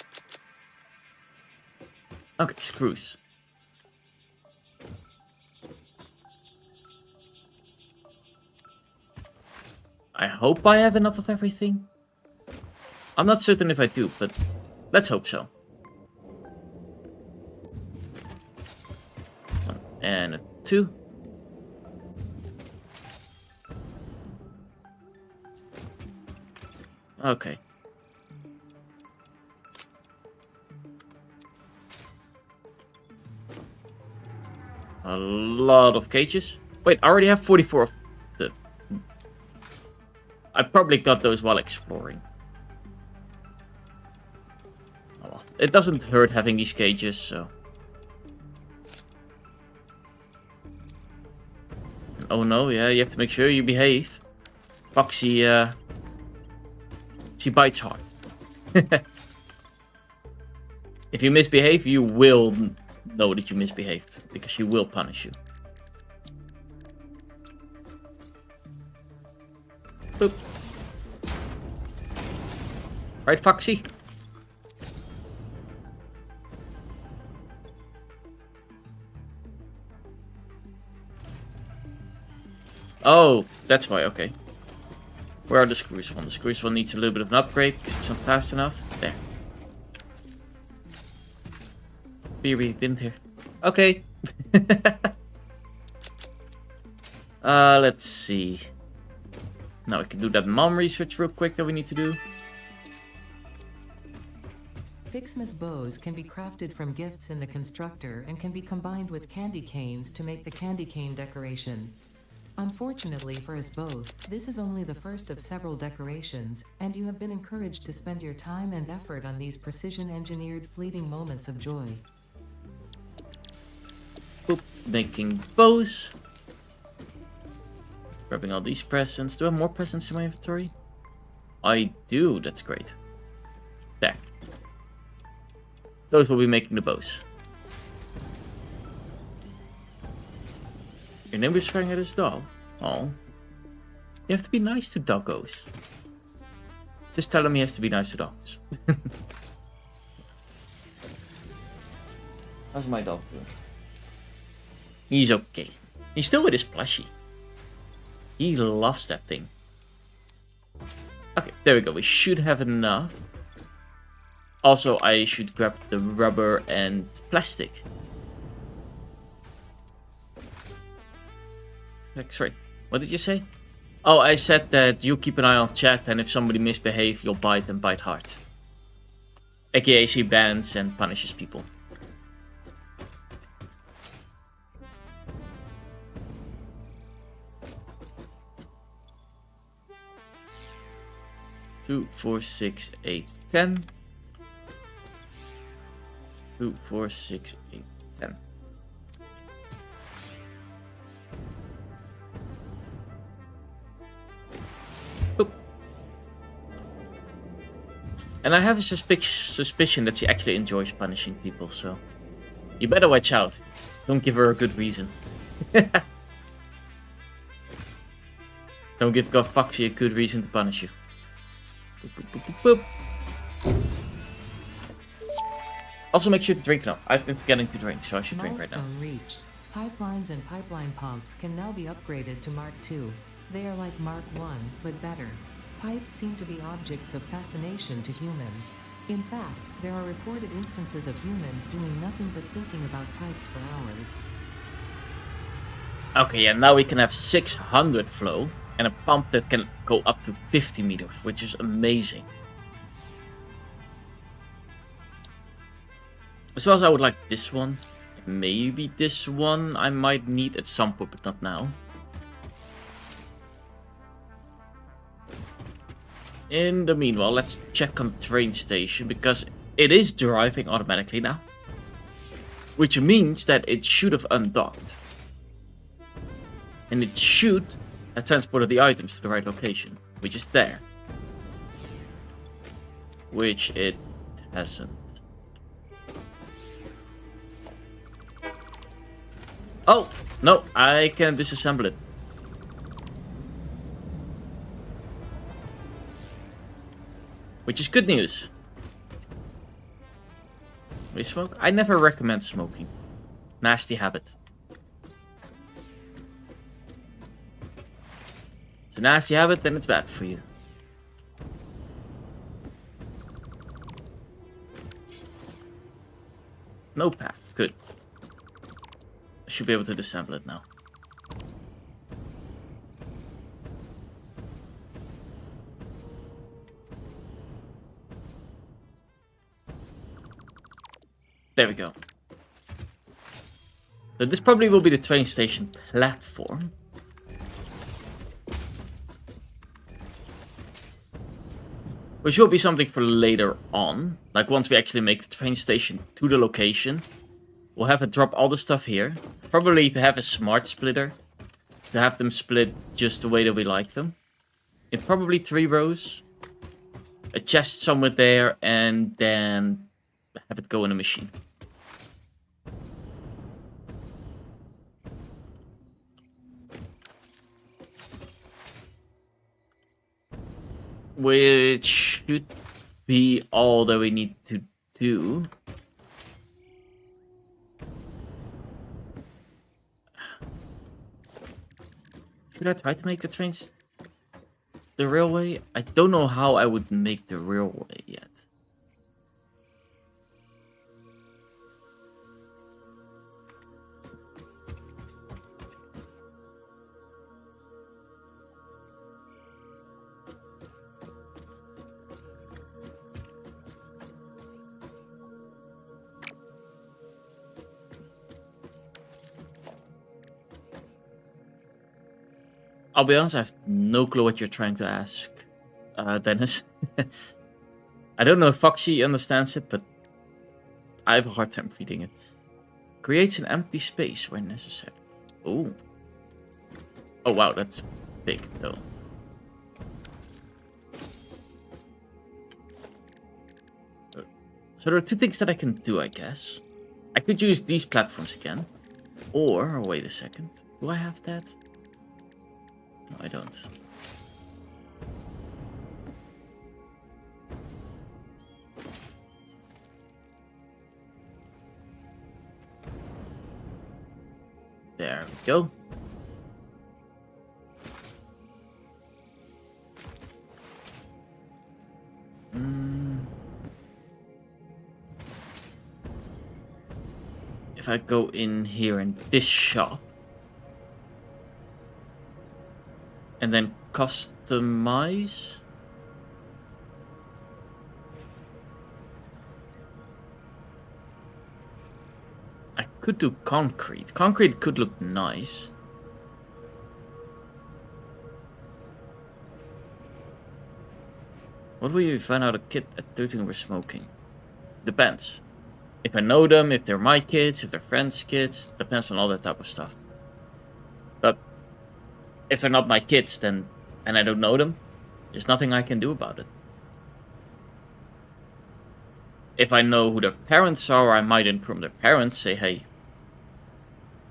Okay, screws. I hope I have enough of everything. I'm not certain if I do, but let's hope so. 1 and a 2. Okay. A lot of cages. Wait, I already have 44 of the... I probably got those while exploring. Oh well. It doesn't hurt having these cages, so... Oh no, yeah, you have to make sure you behave. Foxy, she bites hard. If you misbehave, you will know that you misbehaved, because she will punish you. Boop. Right, Foxy? Oh, that's why, okay. Where are the screws from? The screws one needs a little bit of an upgrade, because it's not fast enough. There. We didn't hear. Okay. Let's see. Now we can do that mom research real quick that we need to do. Fixmas bows can be crafted from gifts in the constructor and can be combined with candy canes to make the candy cane decoration. Unfortunately for us both, this is only the first of several decorations, and you have been encouraged to spend your time and effort on these precision-engineered fleeting moments of joy. Boop, making bows. Grabbing all these presents. Do I have more presents in my inventory? I do, that's great. There. Those will be making the bows. Your name is swearing at his dog. Oh. You have to be nice to doggos. Just tell him he has to be nice to dogs. How's my dog doing? He's okay. He's still with his plushie. He loves that thing. Okay, there we go. We should have enough. Also, I should grab the rubber and plastic. Sorry, what did you say? Oh, I said that you keep an eye on chat, and if somebody misbehaves, you'll bite and bite hard. AKA she bans and punishes people. Two, 4, 6, 8, 10. 2, 4, 6, 8, 10. Boop. And I have a suspicion that she actually enjoys punishing people, so you better watch out. Don't give her a good reason. Don't give God Foxy a good reason to punish you. Boop, boop, boop, boop, boop. Also, make sure to drink now. I've been forgetting to drink, so I should drink right now. Milestone reached. Pipelines and pipeline pumps can now be upgraded to Mark II. They are like Mark I, but better. Pipes seem to be objects of fascination to humans. In fact, there are reported instances of humans doing nothing but thinking about pipes for hours. Okay, yeah, now we can have 600 flow and a pump that can go up to 50 meters, which is amazing. As well as I would like this one. Maybe this one I might need at some point, but not now. In the meanwhile, let's check on the train station, because it is driving automatically now. Which means that it should have undocked. And it should have transported the items to the right location, which is there. Which it hasn't. Oh, no, I can disassemble it. Which is good news. We smoke? I never recommend smoking. Nasty habit. It's a nasty habit, then it's bad for you. No path. Good. I should be able to disassemble it now. There we go. So this probably will be the train station platform. Which will be something for later on. Like once we actually make the train station to the location. We'll have it drop all the stuff here. Probably to have a smart splitter. To have them split just the way that we like them. In probably 3 rows. A chest somewhere there. And then have it go in a machine. Which should be all that we need to do. Should I try to make the trains the railway? I don't know how I would make the railway yet. I'll be honest, I have no clue what you're trying to ask, Dennis. I don't know if Foxy understands it, but I have a hard time reading it. Creates an empty space where necessary. Oh. Oh wow, that's big though. So there are two things that I can do, I guess. I could use these platforms again. Or, wait a second. Do I have that? No, I don't. There we go. If I go in here in this shop and then customize, I could do concrete. Concrete could look nice. What will you find out a kid at 13 were smoking? Depends. If I know them, if they're my kids, if they're friends' kids, depends on all that type of stuff. But if they're not my kids, then, and I don't know them, there's nothing I can do about it. If I know who their parents are, I might inform their parents, say, hey,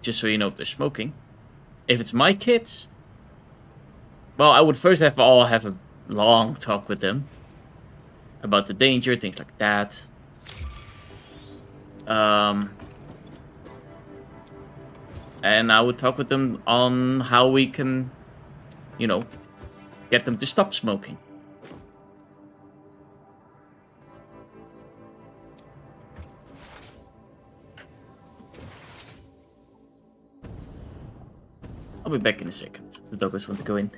just so you know if they're smoking. If it's my kids, well, I would first have a long talk with them about the danger, things like that. And I would talk with them on how we can, you know, get them to stop smoking. I'll be back in a second. The doggos want to go in.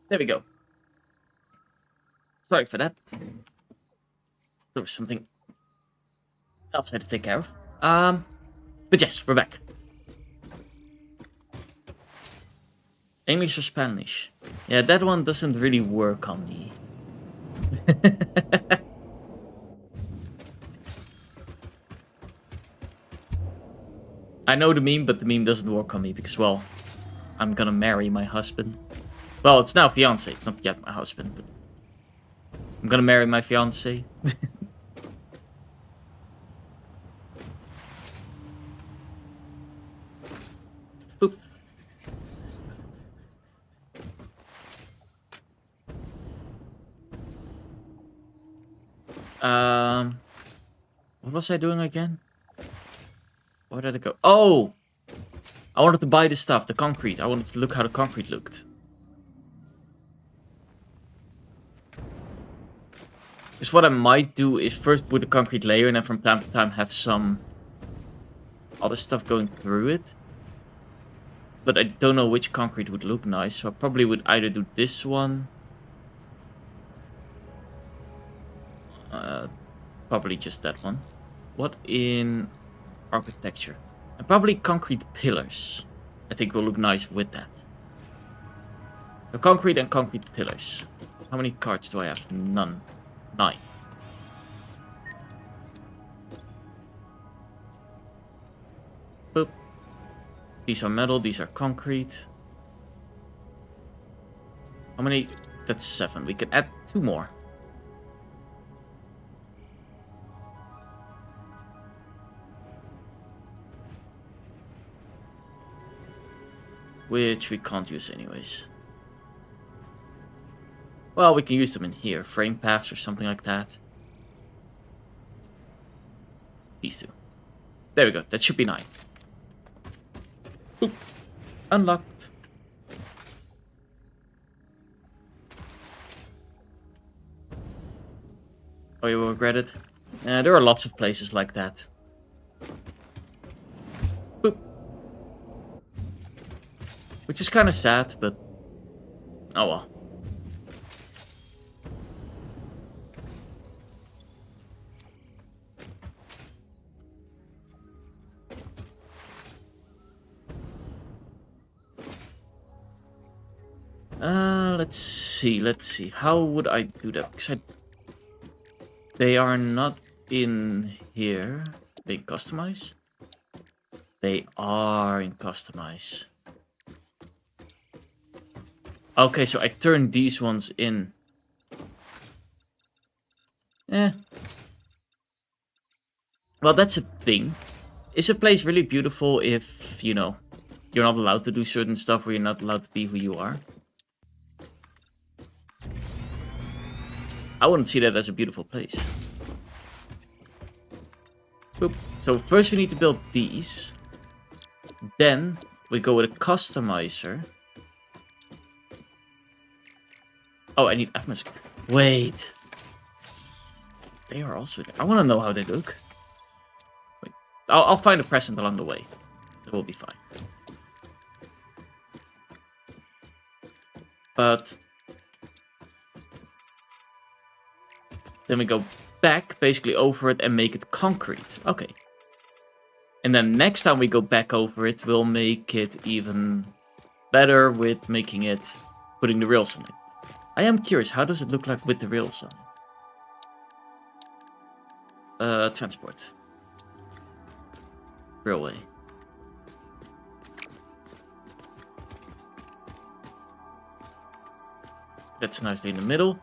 There we go. Sorry for that. There was something else I had to take care of. But yes, we're back. English or Spanish? Yeah, that one doesn't really work on me. I know the meme, but the meme doesn't work on me because, well, I'm gonna marry my husband. Well, it's now fiance. It's not yet my husband, but I'm gonna marry my fiance. Boop. What was I doing again? Where did I go? Oh! I wanted to buy the stuff, the concrete. I wanted to look how the concrete looked. Because what I might do is first put a concrete layer and then from time to time have some other stuff going through it. But I don't know which concrete would look nice, so I probably would either do this one. Probably just that one. What in architecture? And probably concrete pillars. I think will look nice with that. So concrete and concrete pillars. How many cards do I have? None. 9. Boop. These are metal, these are concrete. How many? That's 7. We can add 2 more. Which we can't use anyways. Well, we can use them in here. Frame paths or something like that. These 2. There we go. That should be 9. Boop. Unlocked. Oh, you will regret it. There are lots of places like that. Boop. Which is kind of sad, but... oh well. Let's see. How would I do that? Because they are not in here. They customize? They are in customize. Okay, so I turn these ones in. Well, that's a thing. Is a place really beautiful if, you know, you're not allowed to do certain stuff, or you're not allowed to be who you are? I wouldn't see that as a beautiful place. Boop. So first we need to build these. Then we go with a customizer. Oh, I need atmosphere. Wait. They are also there. I want to know how they look. Wait. I'll find a present along the way. It will be fine. But... then we go back, basically over it, and make it concrete. Okay. And then next time we go back over it, we'll make it even better with making it, putting the rails on it. I am curious, how does it look like with the rails on it? Transport. Railway. That's nicely in the middle.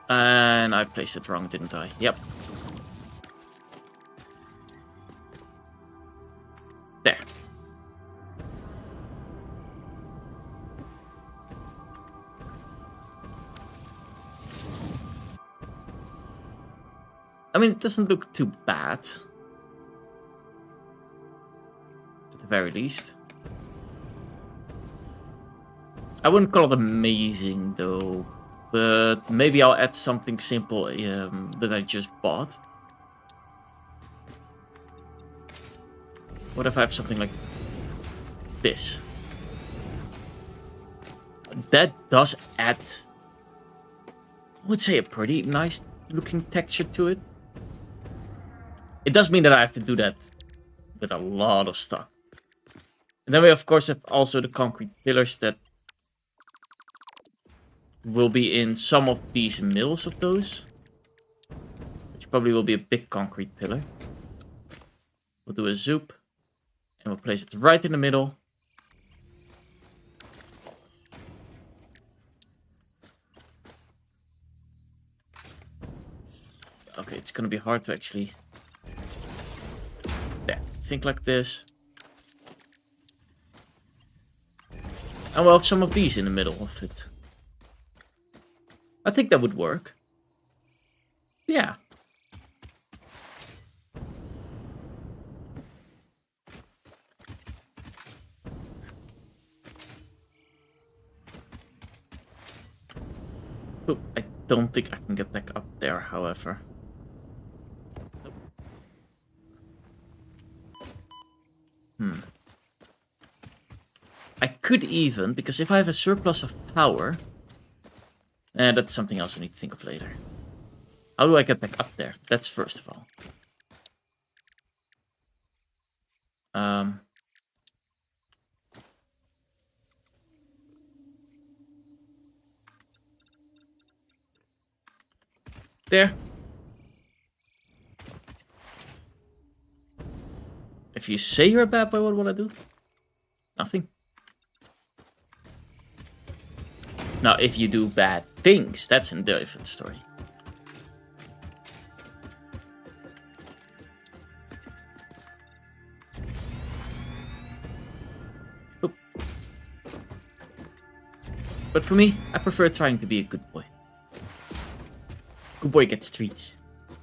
And I placed it wrong, didn't I? Yep. There. I mean, it doesn't look too bad. At the very least. I wouldn't call it amazing, though. But maybe I'll add something simple that I just bought. What if I have something like this? That does add, I would say, a pretty nice looking texture to it. It does mean that I have to do that with a lot of stuff. And then we of course have also the concrete pillars that will be in some of these mills of those. Which probably will be a big concrete pillar. We'll do a zoop. And we'll place it right in the middle. Okay, it's gonna be hard to actually... there, think like this. And we'll have some of these in the middle of it. I think that would work. Yeah. Oop, I don't think I can get back up there, however. Nope. I could even, because if I have a surplus of power... and that's something else I need to think of later. How do I get back up there? That's first of all. There. If you say you're a bad boy, what will I do? Nothing. Now, if you do bad things, that's a different story. Oop. But for me, I prefer trying to be a good boy. Good boy gets treats.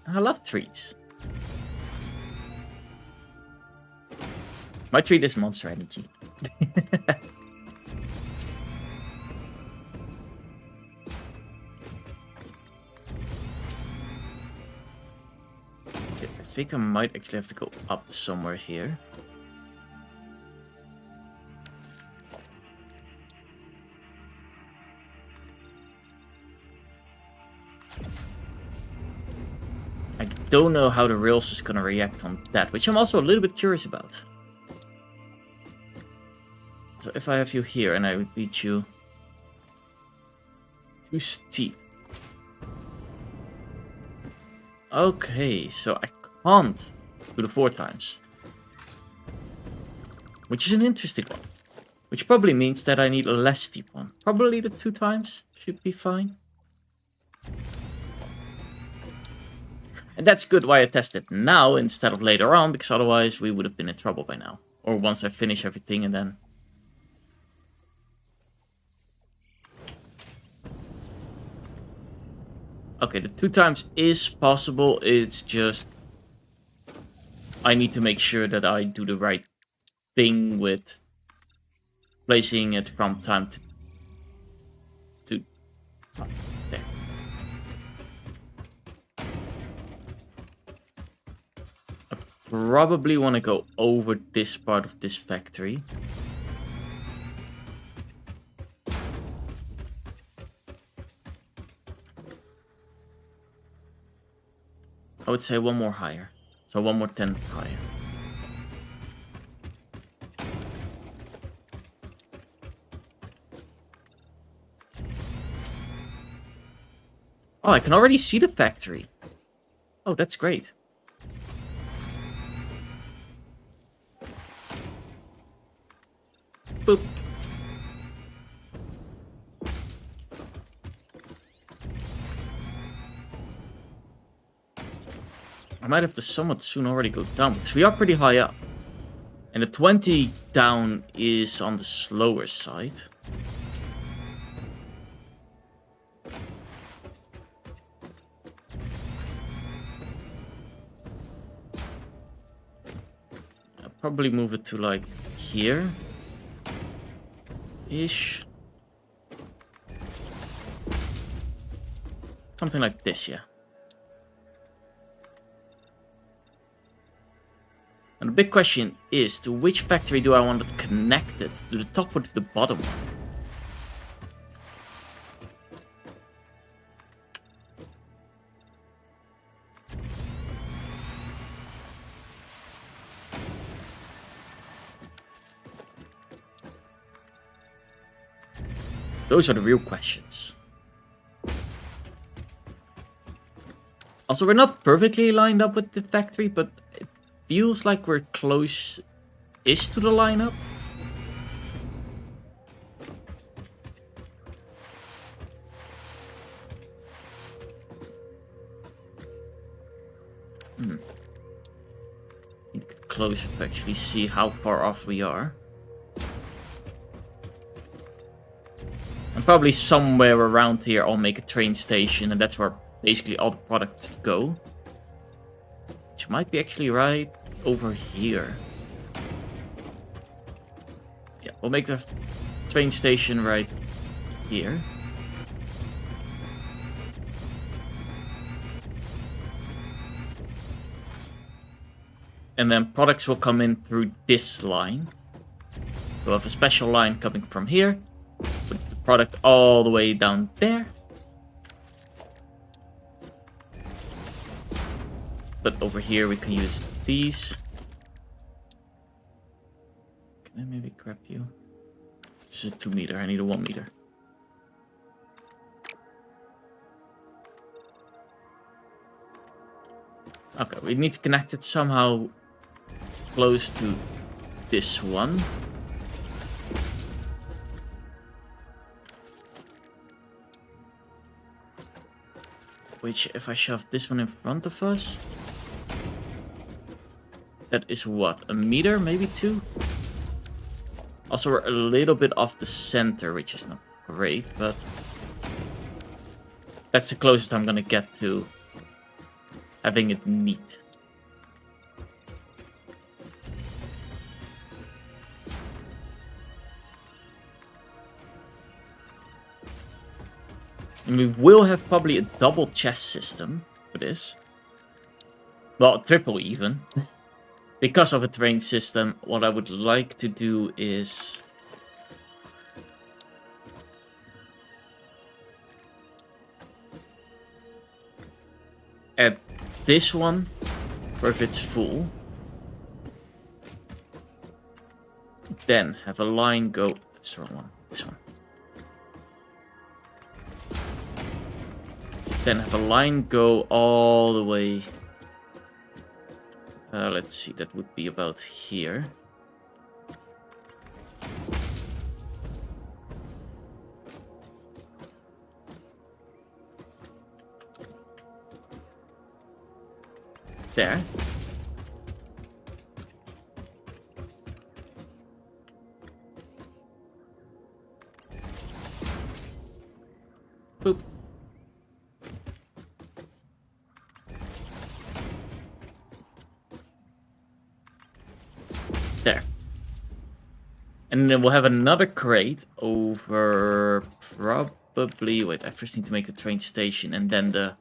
I love treats. Might treat this monster energy. Okay, I think I might actually have to go up somewhere here. I don't know how the rails is gonna react on that, which I'm also a little bit curious about. So if I have you here and I would beat you too steep. Okay, so I can't do the 4 times. Which is an interesting one. Which probably means that I need a less steep one. Probably the 2 times should be fine. And that's good why I test it now instead of later on, because otherwise we would have been in trouble by now. Or once I finish everything and then... Okay, the 2 times is possible, it's just... I need to make sure that I do the right thing with placing it from time to there. I probably want to go over this part of this factory. I would say one more higher. So one more 10 higher. Oh, I can already see the factory. Oh, that's great. Boop. I might have to somewhat soon already go down, because we are pretty high up. And the 20 down is on the slower side. I'll probably move it to like here. Ish. Something like this, yeah. And the big question is, to which factory do I want it connected? To the top or to the bottom one? Those are the real questions. Also, we're not perfectly lined up with the factory, but it feels like we're close-ish to the lineup. Need to get closer to actually see how far off we are. And probably somewhere around here I'll make a train station, and that's where basically all the products go. Which might be actually right over here. Yeah, we'll make the train station right here. And then products will come in through this line. We'll have a special line coming from here. Put the product all the way down there. But over here we can use these. Can I maybe grab you? This is a 2 meter, I need a 1 meter. Okay, we need to connect it somehow close to this one. Which, if I shove this one in front of us, that is what? A meter, maybe 2? Also, we're a little bit off the center, which is not great, but that's the closest I'm gonna get to having it neat. And we will have probably a double chest system for this. Well, triple even. Because of a train system, what I would like to do is... add this one for if it's full. Then have a line go... That's the wrong one. This one. Then have a line go all the way... let's see, that would be about here. There. Boop. There. And then we'll have another crate over probably... Wait, I first need to make the train station and then the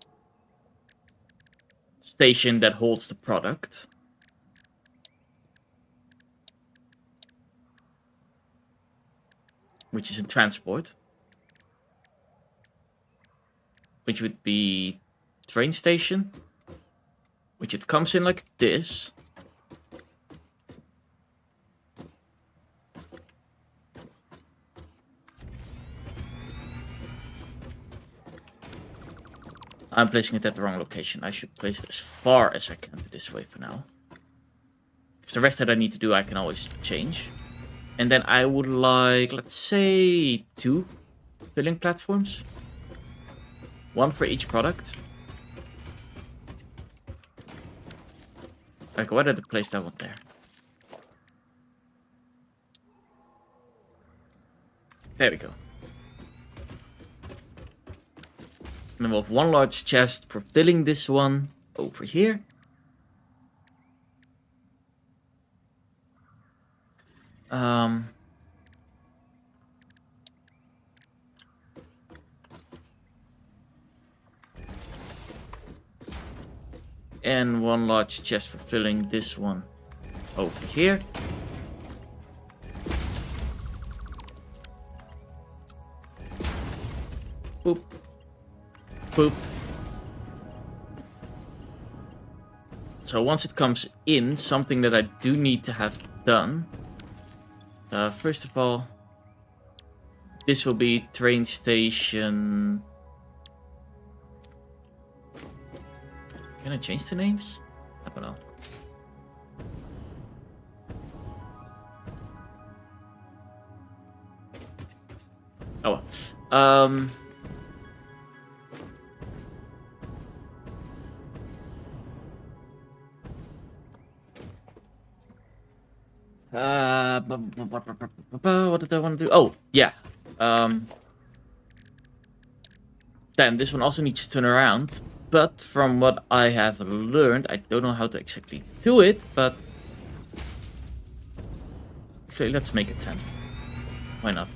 station that holds the product. Which is in transport. Which would be train station. Which it comes in like this. I'm placing it at the wrong location. I should place it as far as I can this way for now. Because the rest that I need to do, I can always change. And then I would like, let's say, 2 filling platforms. 1 for each product. Like, why did I place that one there? There we go. And then we'll have 1 large chest for filling this one over here. And 1 large chest for filling this one over here. Boop. Boop. So once it comes in, something that I do need to have done. First of all, this will be train station. Can I change the names? I don't know. Oh well. What did I want to do? Oh, yeah. Then this one also needs to turn around. But from what I have learned, I don't know how to exactly do it, but... Actually, let's make it 10. Why not?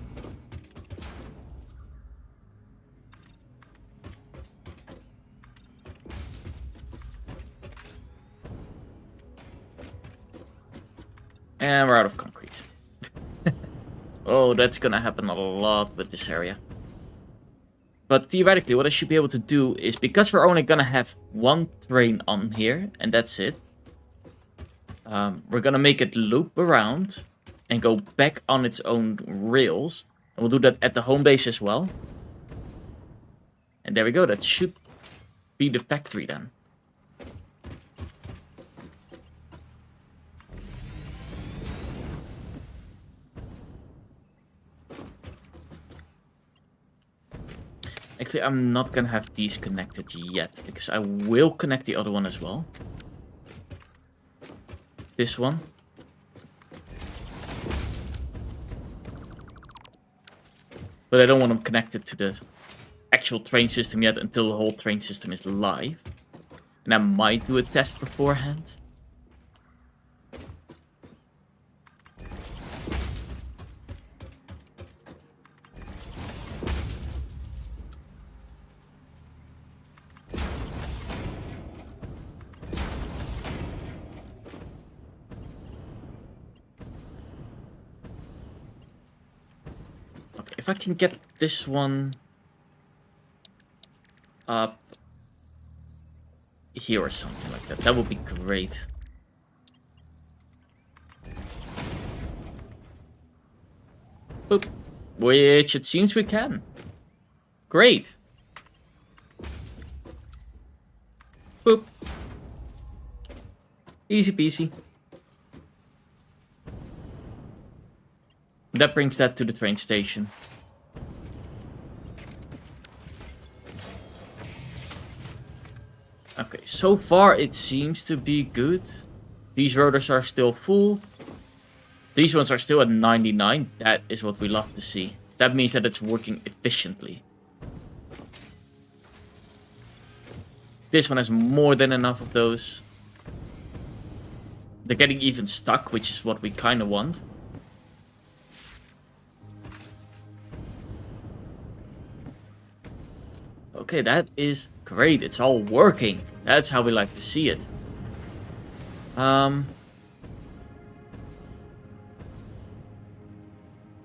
And we're out of concrete. Oh, that's gonna happen a lot with this area. But theoretically, what I should be able to do is, because we're only gonna have 1 train on here, and that's it. We're gonna make it loop around and go back on its own rails. And we'll do that at the home base as well. And there we go, that should be the factory then. Actually, I'm not gonna have these connected yet, because I will connect the other one as well. This one. But I don't want them connected to the actual train system yet until the whole train system is live. And I might do a test beforehand. If I can get this one up here or something like that, that would be great. Boop. Which it seems we can. Great. Boop. Easy peasy. That brings that to the train station. Okay, so far it seems to be good. These rotors are still full. These ones are still at 99. That is what we love to see. That means that it's working efficiently. This one has more than enough of those. They're getting even stuck, which is what we kind of want. Okay, that is great. It's all working. That's how we like to see it.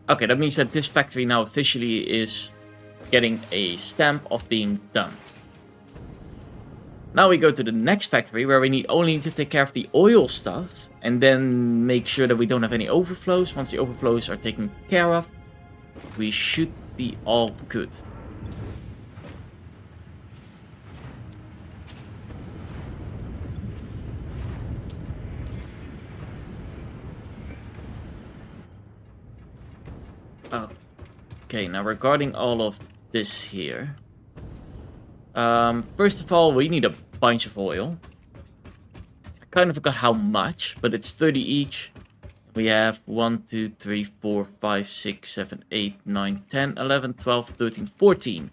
Okay, that means that this factory now officially is getting a stamp of being done. Now we go to the next factory where we only need to take care of the oil stuff and then make sure that we don't have any overflows. Once the overflows are taken care of, we should be all good. Okay, now regarding all of this here. First of all, we need a bunch of oil. I kind of forgot how much, but it's 30 each. We have 1, 2, 3, 4, 5, 6, 7, 8, 9, 10, 11, 12, 13, 14.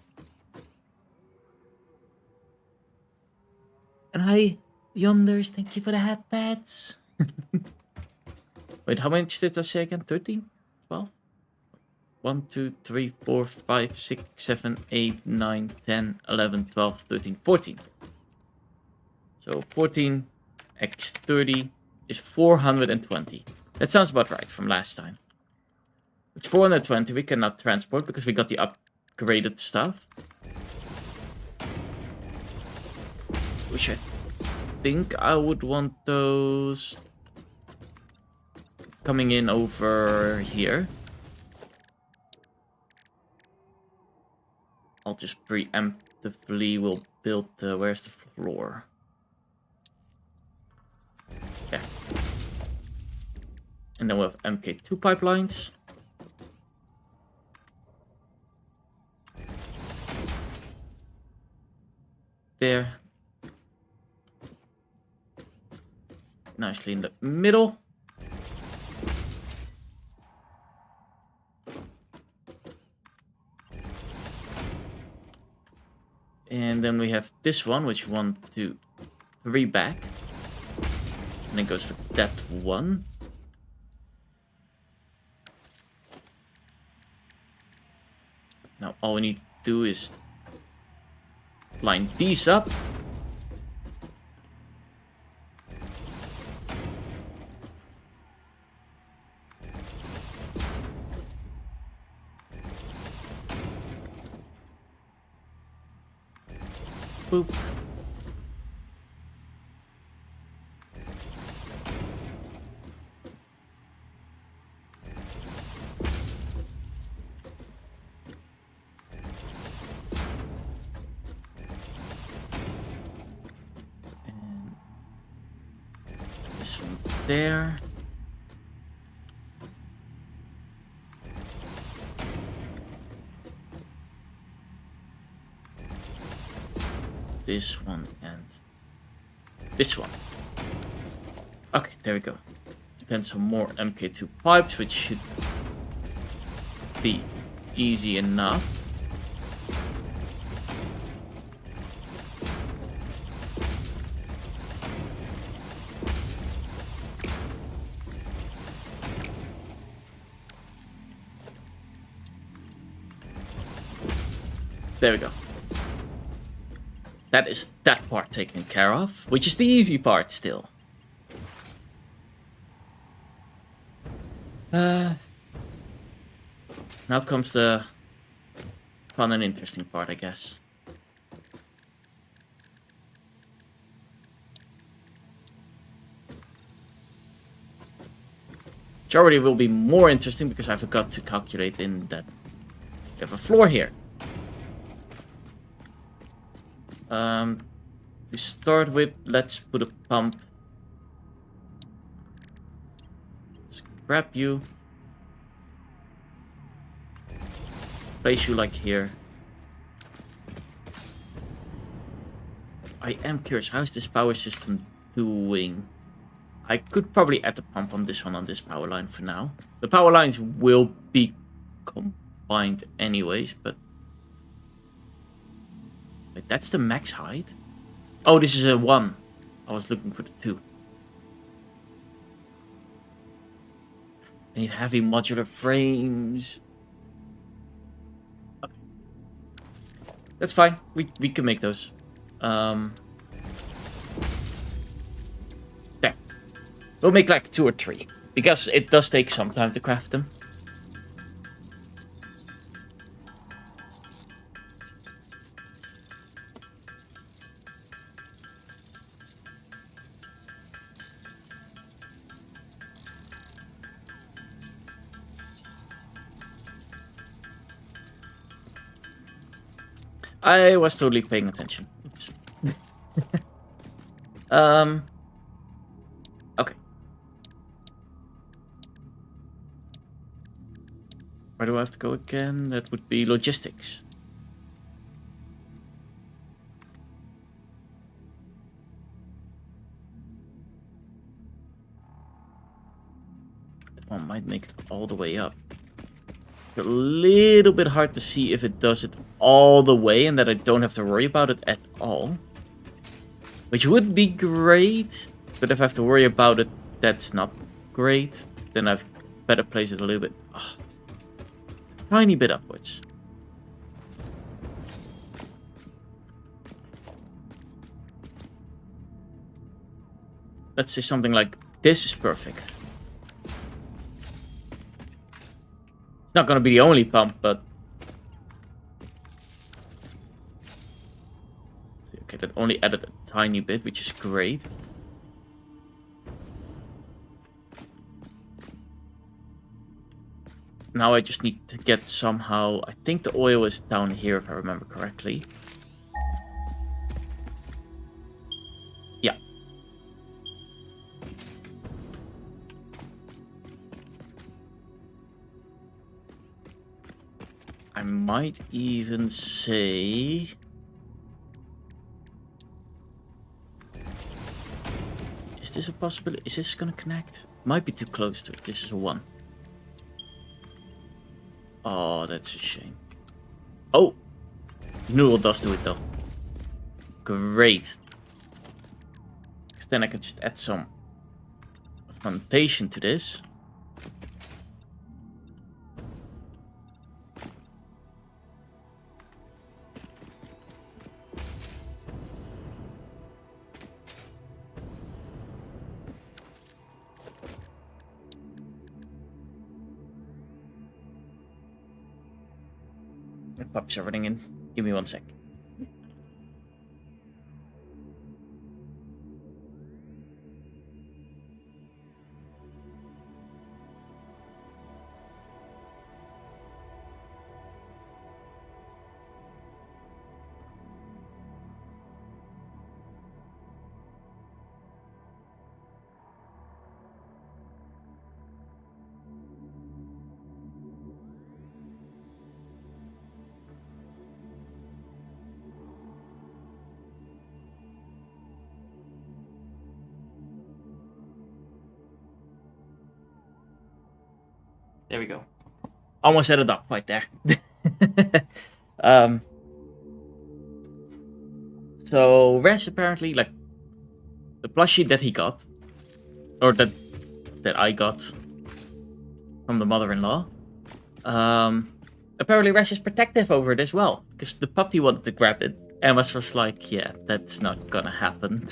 And hi, Yonders, thank you for the hat pads. Wait, how much did I say again? 13? 12? 1, 2, 3, 4, 5, 6, 7, 8, 9, 10, 11, 12, 13, 14. So 14 x 30 is 420. That sounds about right from last time. With 420 we cannot transport because we got the upgraded stuff. Which I think I would want those coming in over here. I'll just preemptively will build where's the floor? Yeah. And then we'll have MK2 pipelines. There. Nicely in the middle. And then we have this one, which 1, 2, 3 back. And then goes for that one. Now all we need to do is line these up. Boop. And this one there. This one and this one. Okay, there we go. Then some more MK2 pipes, which should be easy enough. There we go. That is that part taken care of, which is the easy part still. Now comes the fun and interesting part, I guess. Which already will be more interesting because I forgot to calculate in that we have a floor here. To start with, let's put a pump. Let's grab you. Place you like here. I am curious, how is this power system doing? I could probably add the pump on this one on this power line for now. The power lines will be combined anyways, but... Wait, that's the max height? Oh, this is a 1. I was looking for the 2. I need heavy modular frames. Okay. That's fine. We can make those. There. We'll make like 2 or 3. Because it does take some time to craft them. I was totally paying attention. Oops. Okay. Where do I have to go again? That would be logistics. That one might make it all the way up. A little bit hard to see if it does it all the way and that I don't have to worry about it at all. Which would be great, but if I have to worry about it, that's not great. Then I've better place it a little bit, a tiny bit upwards. Let's say something like this is perfect. Not gonna be the only pump, but okay, that only added a tiny bit, which is great. Now I just need to get somehow, I think the oil is down here if I remember correctly. Yeah. I might even say... Is this a possibility? Is this gonna connect? Might be too close to it. This is a 1. Oh, that's a shame. Oh! Noodle does do it though. Great. Because then I can just add some fermentation to this. The puppies are running in. Give me 1 sec. There we go. Almost set it up right there. So Resh apparently, like, the plushie that he got, or that I got from the mother-in-law, apparently Resh is protective over it as well, because the puppy wanted to grab it and was just like, yeah, that's not gonna happen.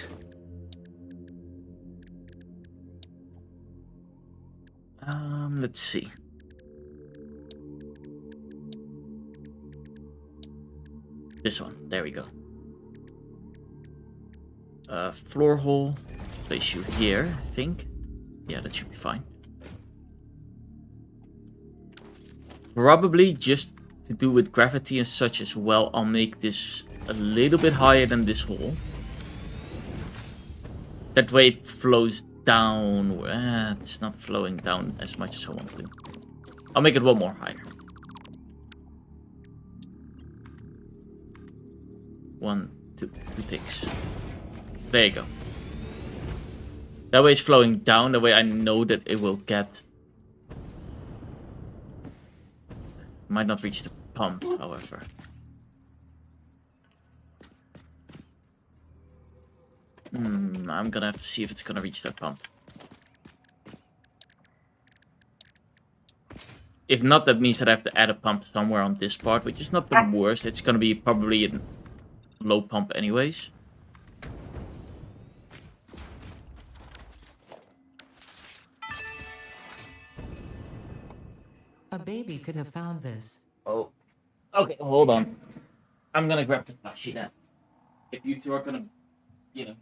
Let's see. This one. There we go. Floor hole. Place you here, I think. Yeah, that should be fine. Probably just to do with gravity and such as well, I'll make this a little bit higher than this hole. That way it flows down. It's not flowing down as much as I want to. I'll make it one more higher. 1, 2 ticks. There you go. That way it's flowing down. That way I know that it will get... Might not reach the pump, however. I'm gonna have to see if it's gonna reach that pump. If not, that means that I have to add a pump somewhere on this part, which is not the worst. It's gonna be probably a low pump anyways. A baby could have found this. Oh. Okay, hold on. I'm gonna grab the plushie then. If you two are gonna, you know,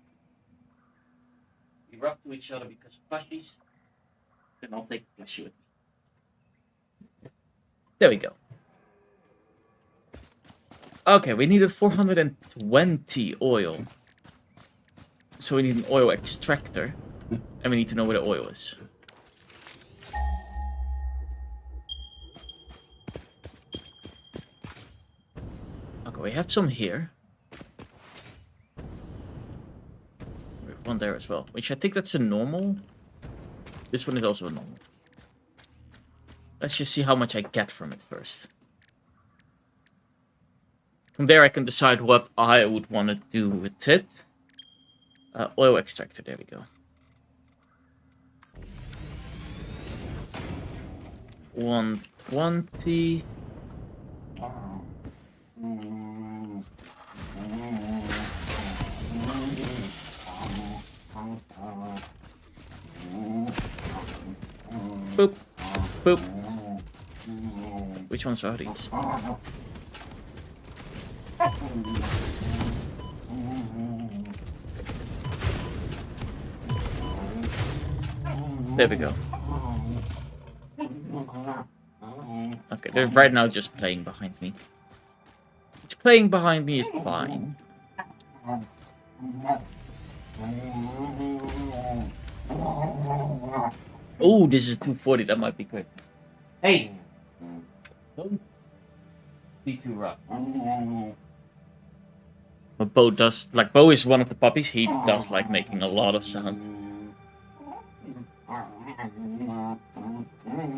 be rough to each other because of plushies, then I'll take the plushie with me. There we go. Okay, we needed 420 oil. So we need an oil extractor. And we need to know where the oil is. Okay, we have some here. We have one there as well. Which I think that's a normal. This one is also a normal. Let's just see how much I get from it first. From there I can decide what I would want to do with it. Oil extractor, there we go. 120. Boop. Boop. Which ones are these? There we go. Okay, they're right now just playing behind me. Which playing behind me is fine. Oh, this is 240. That might be good. Hey! Don't be too rough. But Bo does... Like, Bo is one of the puppies. He does like making a lot of sound.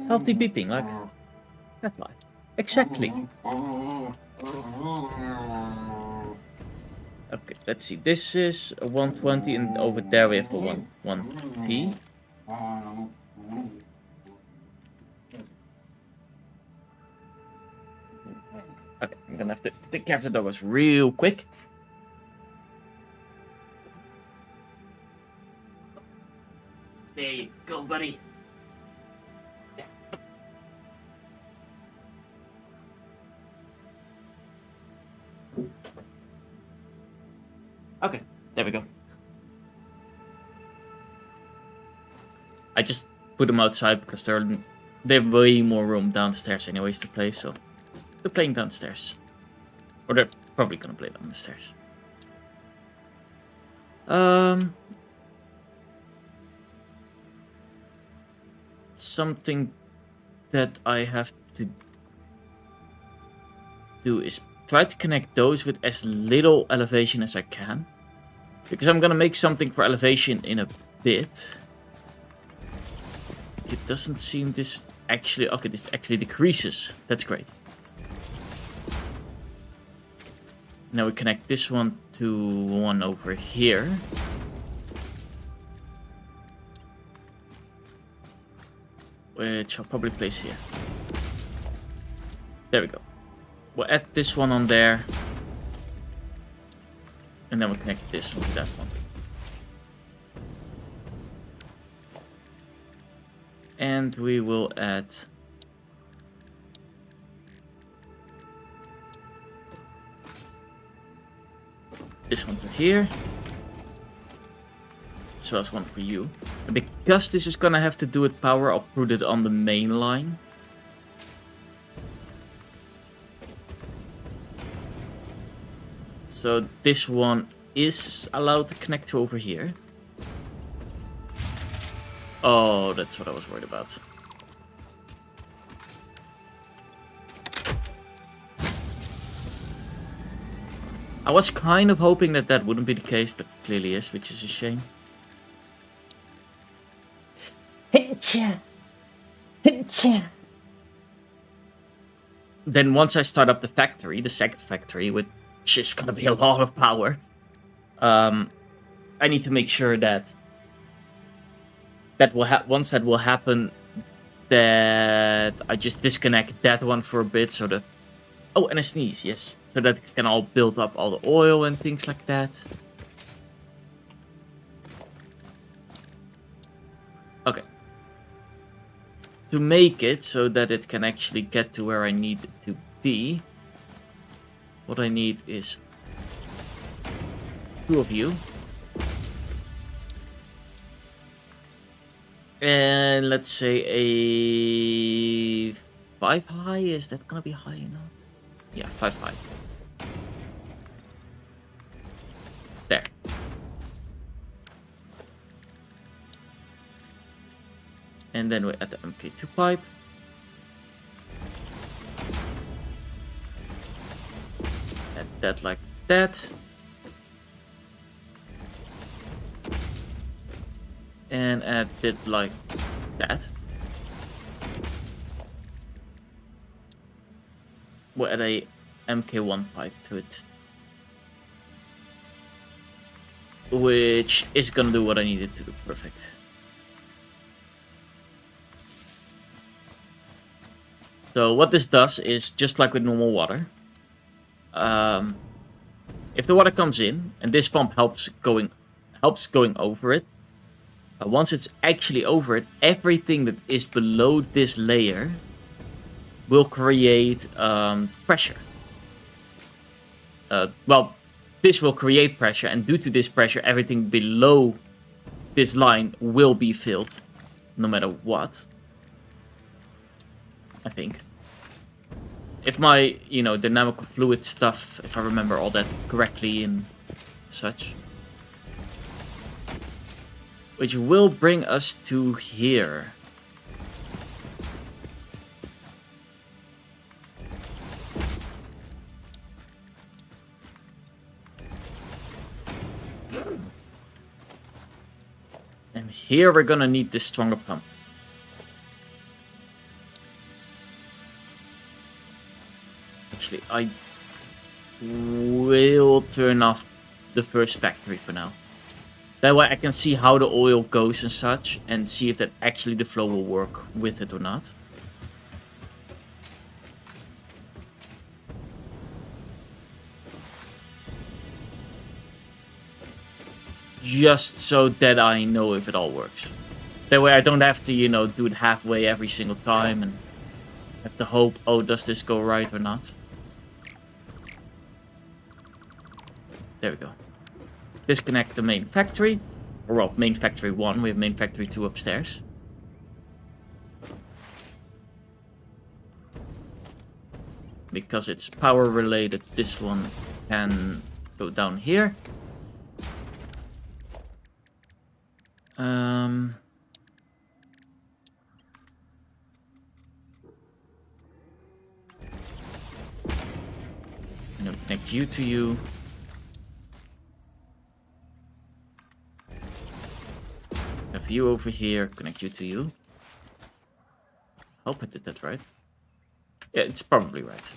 Healthy beeping, like... That line. Exactly. Okay, let's see. This is a 120 and over there we have a 1T. Okay, I'm gonna have to take care of the doggos real quick. There you go, buddy. Yeah. Okay, there we go. I just put them outside because they have way more room downstairs anyways to play, so they're playing downstairs. Or they're probably gonna play down the stairs. Something that I have to do is try to connect those with as little elevation as I can. Because I'm gonna make something for elevation in a bit. It doesn't seem this actually... Okay, this actually decreases. That's great. Now we connect this one to one over here. Which I'll probably place here. There we go. We'll add this one on there. And then we'll connect this one to that one. And we will add... this one to here. As well as one for you. And because this is gonna have to do with power, I'll put it on the main line. So this one is allowed to connect to over here. Oh, that's what I was worried about. I was kind of hoping that that wouldn't be the case, but clearly is, which is a shame. Then once I start up the factory, the second factory, which is gonna be a lot of power, I need to make sure that once that will happen, that I just disconnect that one for a bit so that... Oh, and a sneeze, yes. So that it can all build up all the oil and things like that. Okay. To make it so that it can actually get to where I need it to be, what I need is 2 of you. And let's say a 5 high. Is that gonna be high enough? Yeah, 5 high. There. And then we add the MK2 pipe. Add that like that. And add it like that. We'll add a MK1 pipe to it. Which is gonna do what I need it to do. Perfect. So what this does is, just like with normal water, if the water comes in and this pump helps going over it, once it's actually over it, everything that is below this layer will create pressure. Well, this will create pressure, and due to this pressure, everything below this line will be filled, no matter what. I think. If my, dynamical fluid stuff, if I remember all that correctly and such. Which will bring us to here. And here we're gonna need this stronger pump. Actually, I will turn off the first factory for now. That way I can see how the oil goes and such, and see if that actually the flow will work with it or not. Just so that I know if it all works. That way I don't have to, do it halfway every single time and have to hope, oh, does this go right or not? There we go. Disconnect the main factory. Or, well, main factory 1. We have main factory 2 upstairs. Because it's power related, this one can go down here. And then connect you to you. Have you over here, connect you to you. Hope I did that right. Yeah, it's probably right.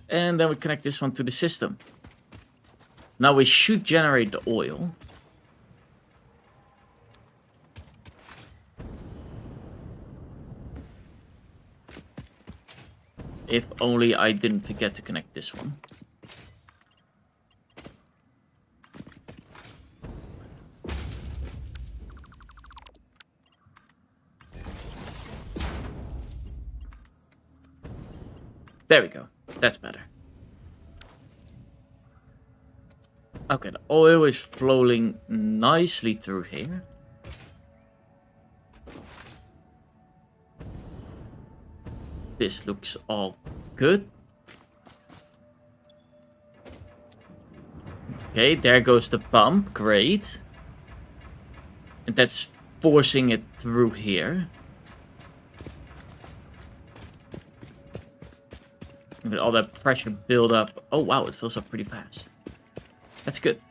And then we connect this one to the system. Now we should generate the oil. If only I didn't forget to connect this one. There we go. That's better. Okay, the oil is flowing nicely through here. This looks all good. Okay, there goes the pump. Great. And that's forcing it through here. With all that pressure build up. Oh wow, it fills up pretty fast. That's good.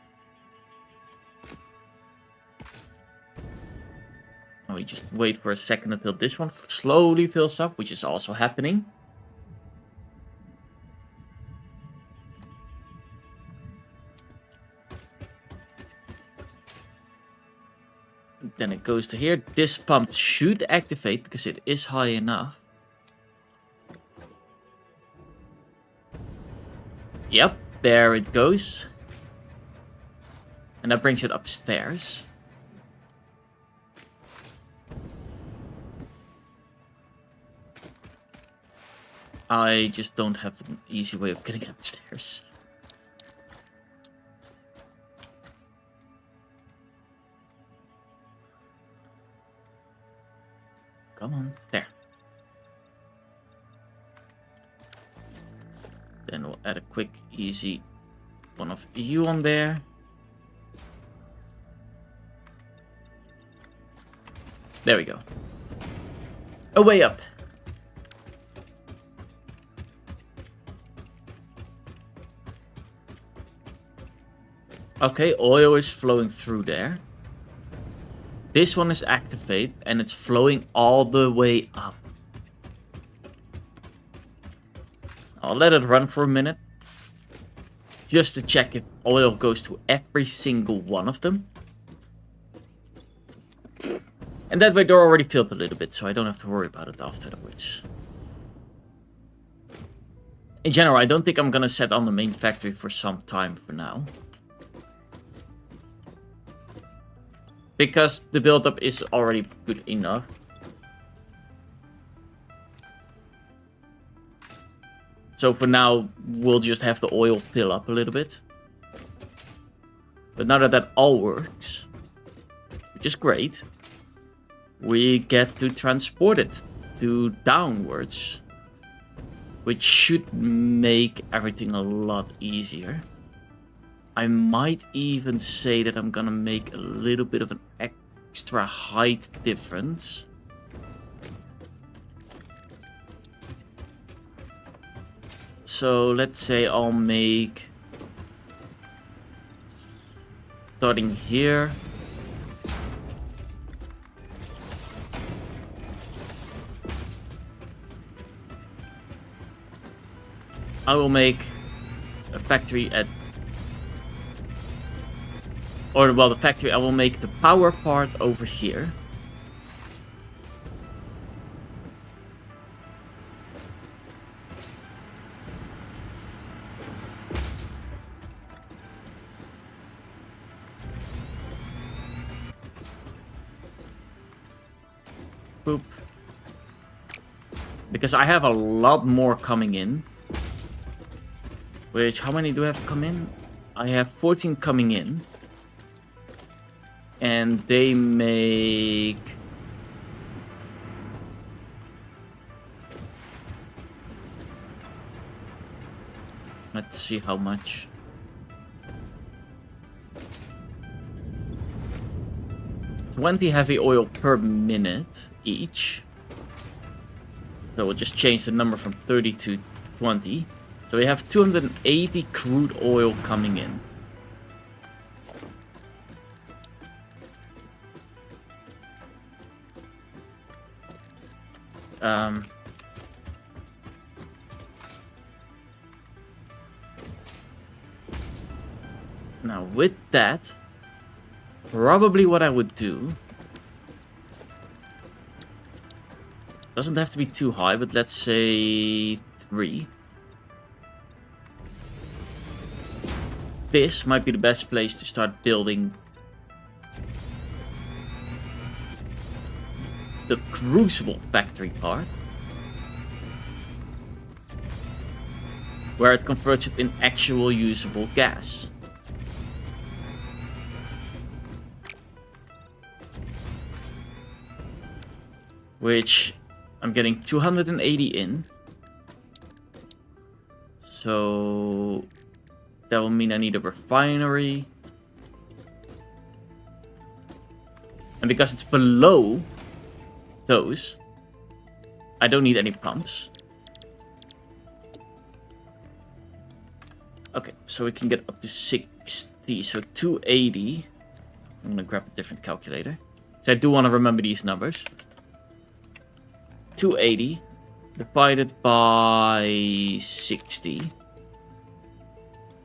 Oh, we just wait for a second until this one slowly fills up, which is also happening. Then it goes to here. This pump should activate because it is high enough. Yep, there it goes. And that brings it upstairs. I just don't have an easy way of getting upstairs. Come on, there. Then we'll add a quick, easy one of you on there. There we go. A way up. Okay, oil is flowing through there. This one is activated and it's flowing all the way up. I'll let it run for a minute. Just to check if oil goes to every single one of them. And that way they're already filled a little bit, so I don't have to worry about it afterwards. In general, I don't think I'm gonna set on the main factory for some time for now. Because the build-up is already good enough. So for now, we'll just have the oil fill up a little bit. But now that that all works, which is great, we get to transport it to downwards. Which should make everything a lot easier. I might even say that I'm gonna make a little bit of an extra height difference. So let's say I'll make, starting here, I will make a factory at, or well, the factory, I will make the power part over here. Boop. Because I have a lot more coming in. Which, how many do I have come in? I have 14 coming in. And they make... Let's see how much. $20 heavy oil per minute each. So we'll just change the number from 30 to 20. So we have 280 crude oil coming in. Now with that, probably what I would do, doesn't have to be too high, but let's say 3. This might be the best place to start building the Crucible factory part. where it converts it in actual usable gas. Which I'm getting 280 in. So that will mean I need a refinery. And because it's below those, I don't need any pumps. Okay, so we can get up to 60. So 280. I'm gonna grab a different calculator. So I do want to remember these numbers. 280 divided by 60.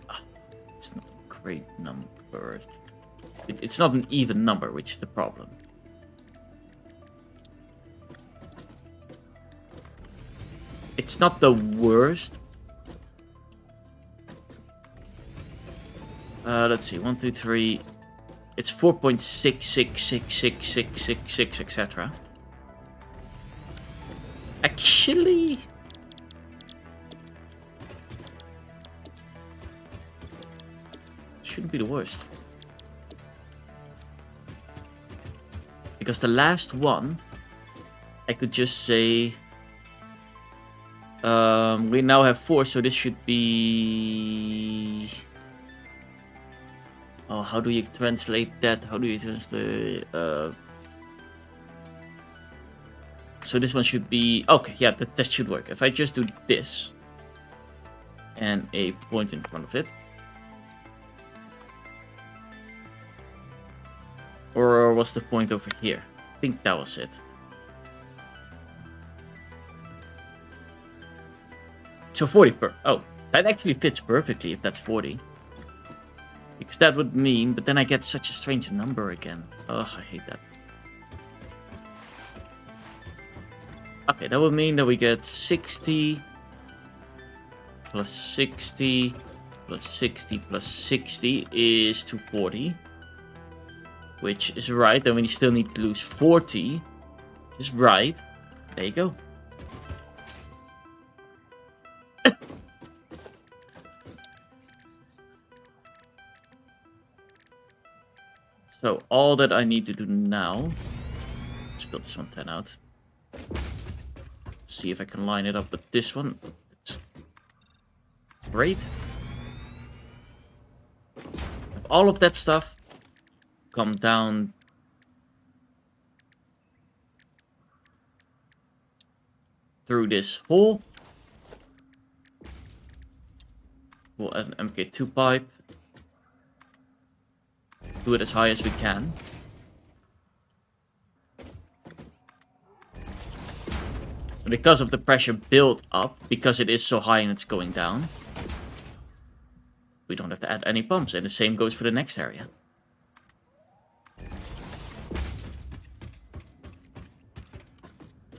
Oh, it's not a great number. It's not an even number, which is the problem. It's not the worst. Let's see. 1, 2, 3. It's 4.666666, etc. Actually, shouldn't be the worst. Because the last one, I could just say, we now have 4, so this should be... Oh, how do you translate that? How do you translate... So this one should be... Okay, yeah, that should work. If I just do this and a point in front of it. Or was the point over here? I think that was it. So 40 per... Oh, that actually fits perfectly if that's 40. Because that would mean... But then I get such a strange number again. Ugh, I hate that. Okay, that would mean that we get 60 plus 60 plus 60 plus 60 is 240. Which is right. Then we still need to lose 40. Which is right. There you go. So all that I need to do now... Let's build this 110 out. See if I can line it up with this one. It's great. Have all of that stuff come down through this hole. We'll add an MK2 pipe. Do it as high as we can. Because of the pressure built up, because it is so high and it's going down, we don't have to add any pumps. And the same goes for the next area.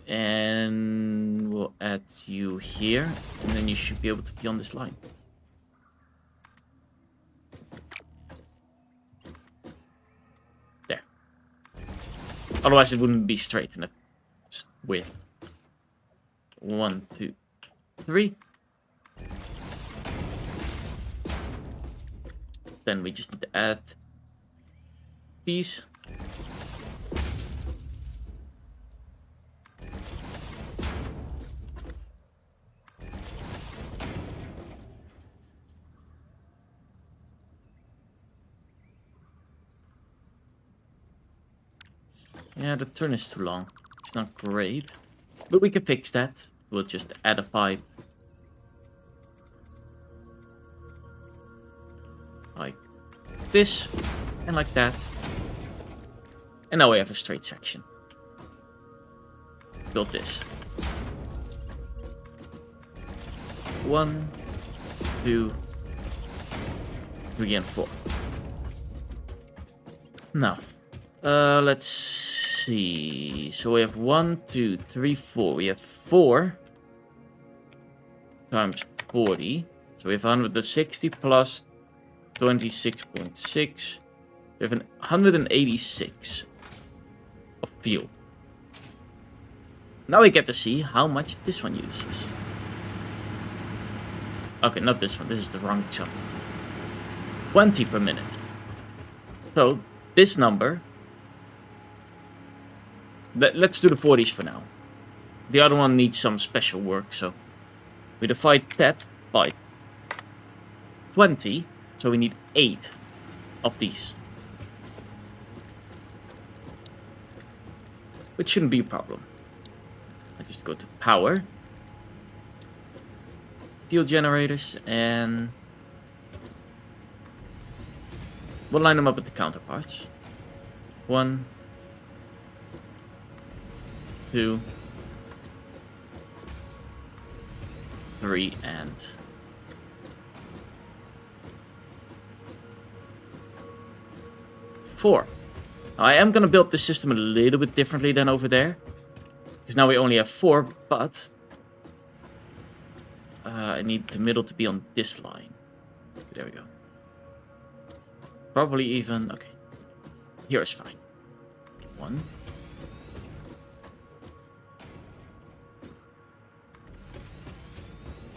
And we'll add you here, and then you should be able to be on this line. There. Otherwise it wouldn't be straight in its width. 1, 2, 3. Then we just need to add these. Yeah, the turn is too long. It's not great. But we can fix that. We'll just add a pipe. Like this. And like that. And now we have a straight section. Build this. 1, 2, 3, and 4. Now, let's see. So we have 1, 2, 3, 4. We have 4 times 40. So we have 160 plus 26.6. We have 186 of fuel. Now we get to see how much this one uses. Okay, not this one. This is the wrong example. 20 per minute. So, this number... Let's do the 40s for now. The other one needs some special work, so... We divide that by 20, so we need 8 of these. Which shouldn't be a problem. I just go to power. Fuel generators, and we'll line them up with the counterparts. 1, 2, 3, and 4. Now, I am going to build the system a little bit differently than over there. Because now we only have 4, but I need the middle to be on this line. There we go. Probably even... Okay. Here is fine. 1.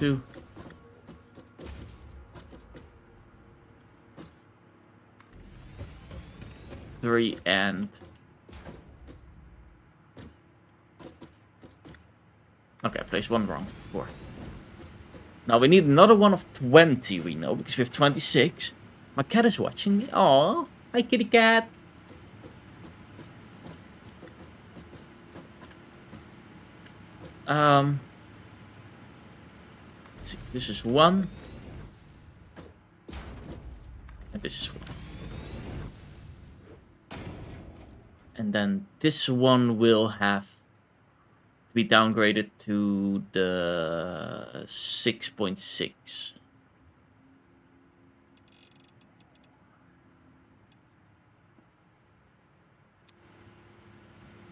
2. 3, and... Okay, I placed one wrong. 4. Now we need another one of 20, we know, because we have 26. My cat is watching me. Aww. Hi, kitty cat. Let's see. This is 1. And this is 1. And then this one will have to be downgraded to the 6.6.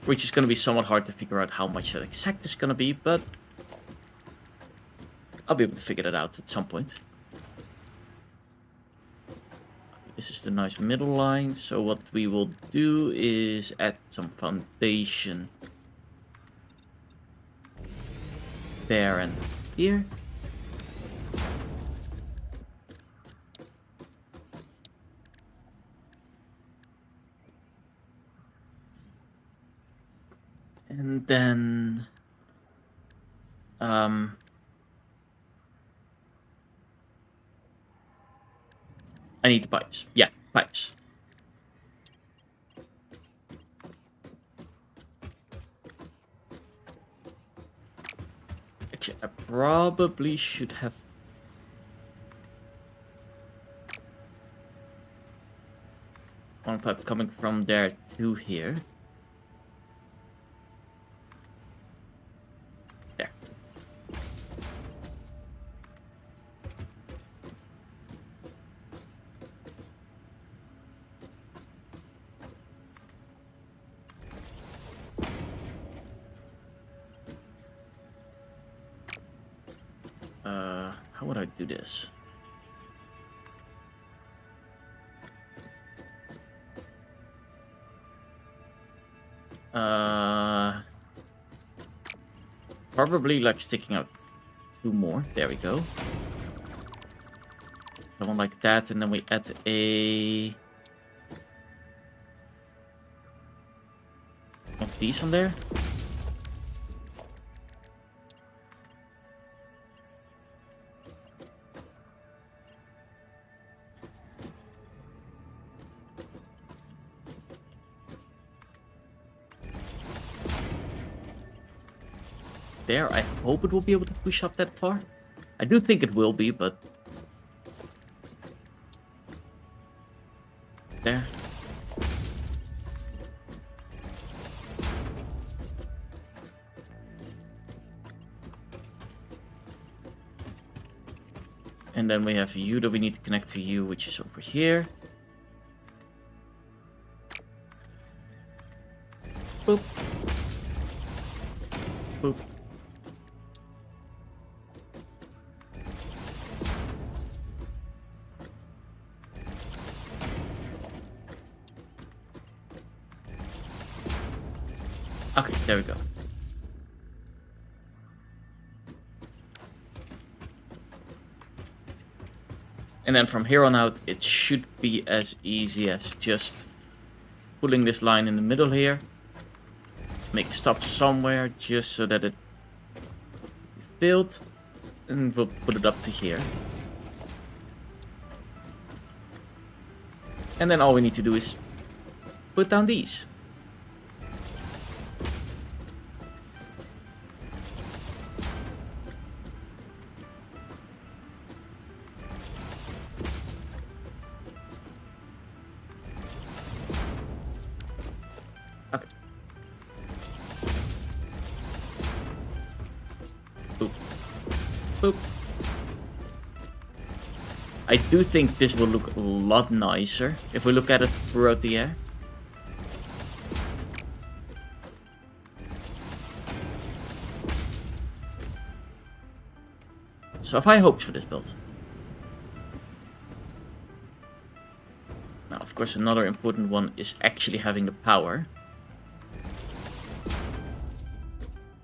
Which is going to be somewhat hard to figure out how much that exact is going to be, but I'll be able to figure that out at some point. This is the nice middle line, so what we will do is add some foundation there and here. And then I need the pipes. Yeah, pipes. Actually, I probably should have... one pipe coming from there to here. There. How would I do this? Probably like sticking out 2 more. There we go. One like that, and then we add a... of these on there. There, I hope it will be able to push up that far. I do think it will be, but... There. And then we have you that we need to connect to you, which is over here. Boop. Boop. Okay, there we go. And then from here on out, it should be as easy as just pulling this line in the middle here. Make a stop somewhere just so that it filled. And we'll put it up to here. And then all we need to do is put down these. Okay. Boop. Boop. I do think this will look a lot nicer if we look at it throughout the air. So I have high hopes for this build. Now, of course, another important one is actually having the power.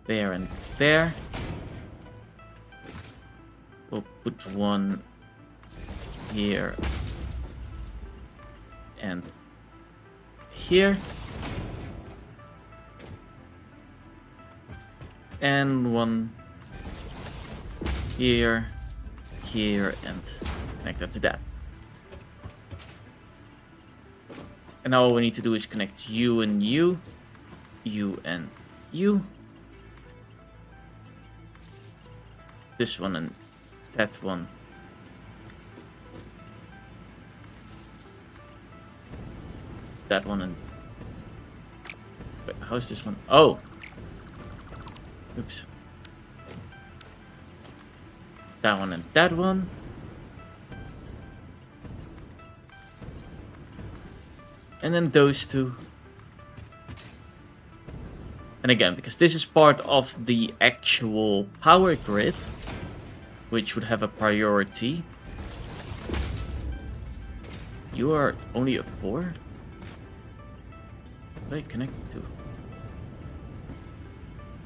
There and there. We'll put one here and here, and one here, here, and connect that to that. And now all we need to do is connect you and you, you and you, this one and that one. That one and... Wait, how's this one? Oh! Oops. That one and that one. And then those two. And again, because this is part of the actual power grid, which would have a priority. You are only a 4? What are they connected to?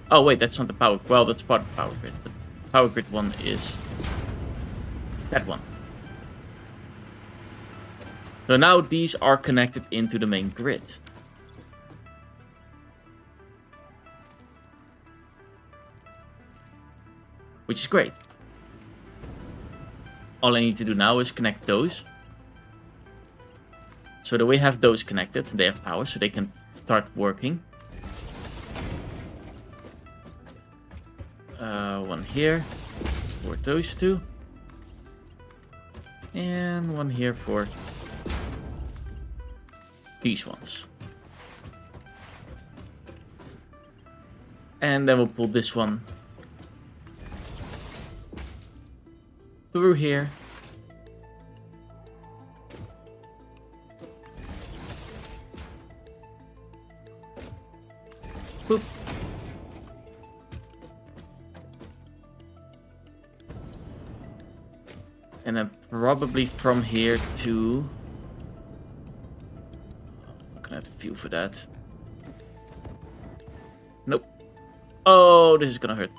Oh wait, that's not the power. Well, that's part of the power grid. But power grid one is that one. So now these are connected into the main grid. Which is great. All I need to do now is connect those. So that we have those connected, they have power, so they can start working. One here for those two. And one here for these ones. And then we'll pull this one through here. Boop. And then probably from here to... I'm gonna have to feel for that. Nope. Oh, this is gonna hurt.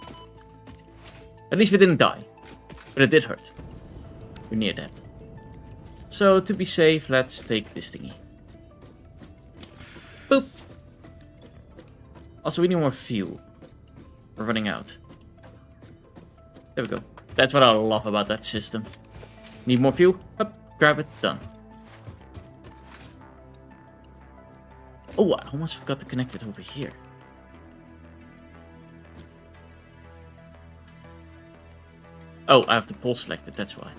At least we didn't die. But it did hurt. We're near that. So, to be safe, let's take this thingy. Boop. Also, we need more fuel. We're running out. There we go. That's what I love about that system. Need more fuel? Up, grab it, done. Oh, I almost forgot to connect it over here. Oh, I have the pole selected, that's why.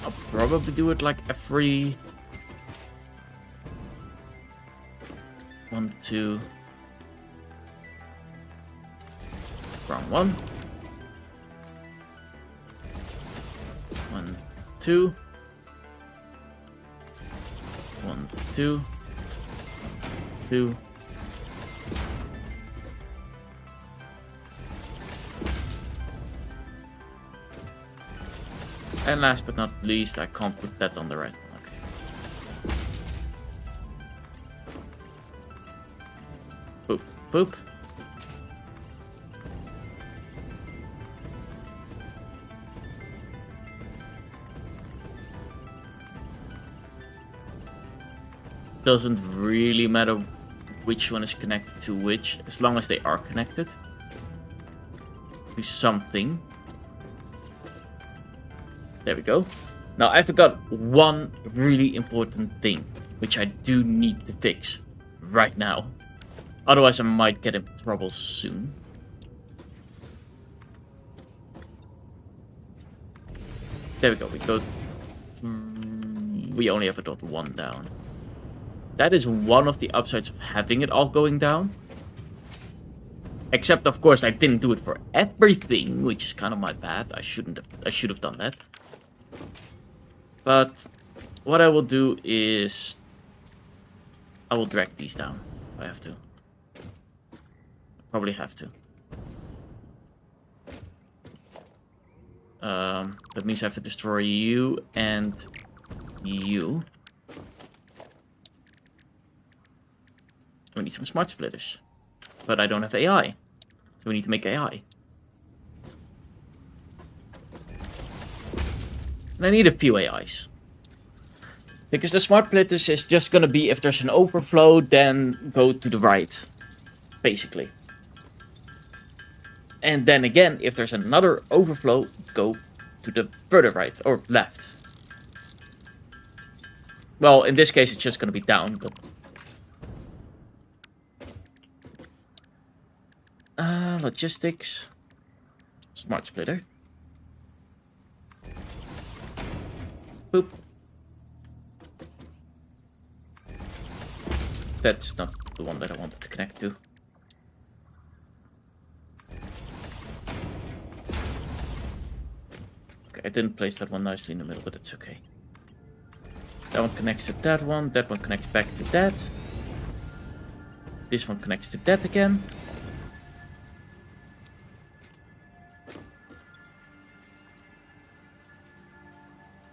I'll probably do it like every... 1, 2... Wrong one. 1, 2. 1, 2. 2. And last but not least, I can't put that on the right one. Okay. Boop, boop. doesn't really matter which one is connected to which, as long as they are connected to something. There we go. Now I forgot one really important thing, which I do need to fix right now. Otherwise I might get in trouble soon. There we go. We only have a dot 1 down. That is one of the upsides of having it all going down. Except, of course, I didn't do it for everything, which is kind of my bad. I should have done that. But what I will do is I will drag these down if I have to. Probably have to. That means I have to destroy you and you. We need some smart splitters. But I don't have AI. So we need to make AI. And I need a few AIs. Because the smart splitters is just gonna be if there's an overflow, then go to the right. Basically. And then again, if there's another overflow, go to the further right or left. Well, in this case, it's just gonna be down, but... logistics. Smart splitter. Boop. That's not the one that I wanted to connect to. Okay, I didn't place that one nicely in the middle, but it's okay. That one connects to that one connects back to that. This one connects to that again.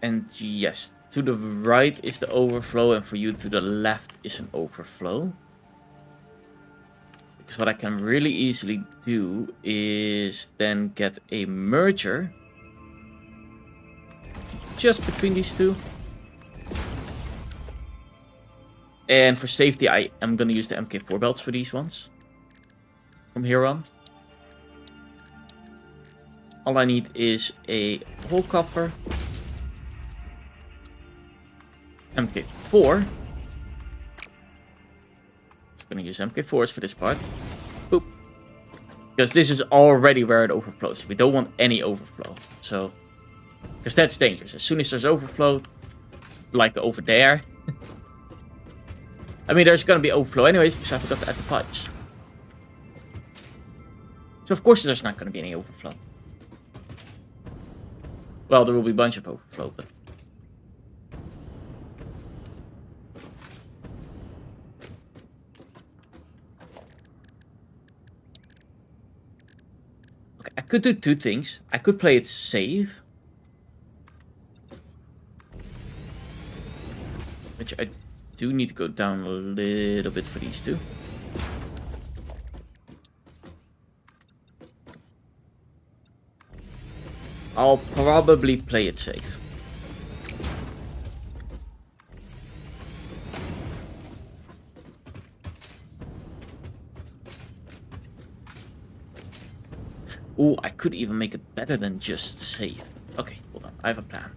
And yes, to the right is the overflow, and for you to the left is an overflow. Because what I can really easily do is then get a merger just between these two. And for safety, I am going to use the MK4 belts for these ones. From here on. All I need is a whole copper. MK4. Just gonna use MK4s for this part. Boop. Because this is already where it overflows. We don't want any overflow. So, because that's dangerous. As soon as there's overflow, like over there. I mean, there's gonna be overflow anyway, because I forgot to add the pipes. So of course there's not gonna be any overflow. Well, there will be a bunch of overflow, but... I could do two things. I could play it safe. Which I do need to go down a little bit for these two. I'll probably play it safe. Ooh, I could even make it better than just safe. Okay, hold on. I have a plan.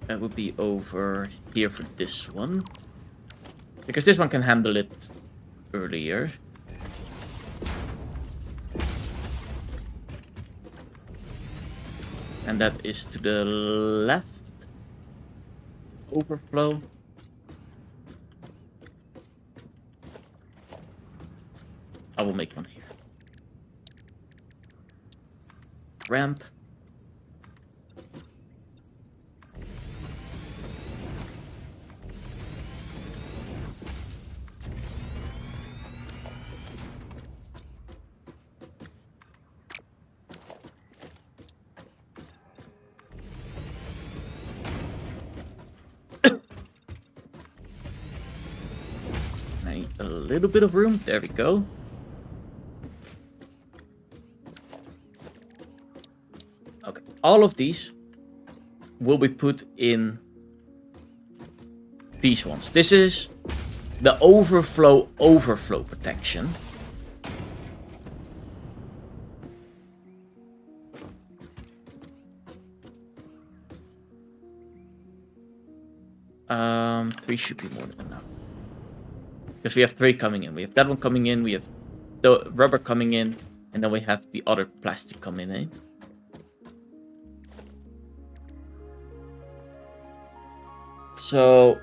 That would be over here for this one. Because this one can handle it earlier. And that is to the left. Overflow. I will make one here. Ramp. A little bit of room. There we go. all of these will be put in these ones. This is the overflow protection. Three should be more than enough. Because we have 3 coming in. We have that one coming in, we have the rubber coming in, and then we have the other plastic coming in. So,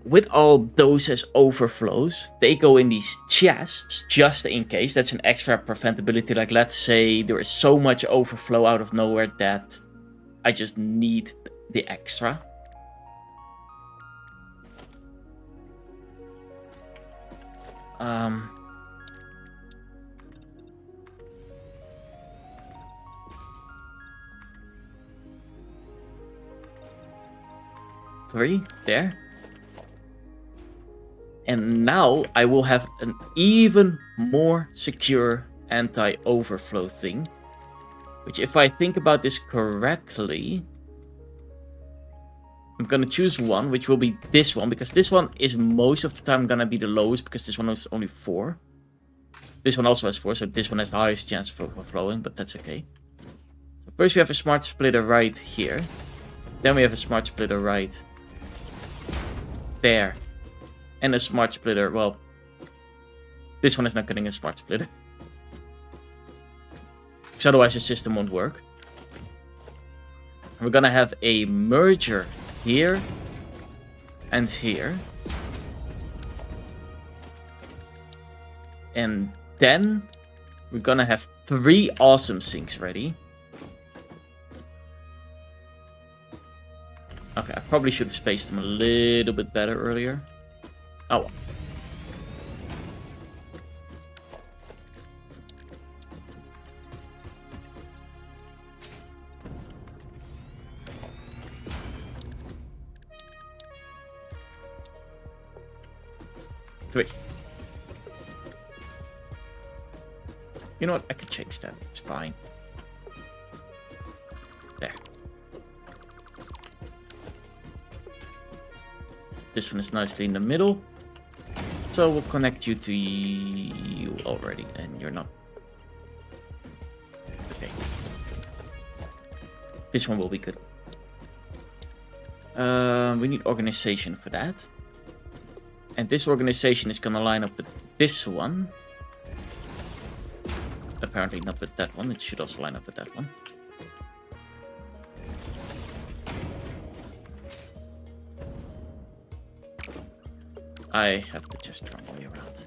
with all those as overflows, they go in these chests just in case. That's an extra preventability. Like, let's say there is so much overflow out of nowhere that I just need the extra. Three there. And now I will have an even more secure anti-overflow thing. Which, if I think about this correctly, I'm gonna choose one, which will be this one, because this one is most of the time gonna be the lowest, because this one is only 4. This one also has 4, so this one has the highest chance of overflowing, but that's okay. So first we have a smart splitter right here. Then we have a smart splitter right there. And a smart splitter, well, this one is not getting a smart splitter. Because otherwise the system won't work. And we're gonna have a merger here and here. And then we're gonna have 3 awesome sinks ready. Okay, I probably should have spaced them a little bit better earlier. Oh well. Three. You know what? I can change that. It's fine. There. This one is nicely in the middle. So we'll connect you to you already, and you're not. Okay. This one will be good. We need organization for that. And this organization is gonna line up with this one. Apparently not with that one. It should also line up with that one. I have to just turn my way around.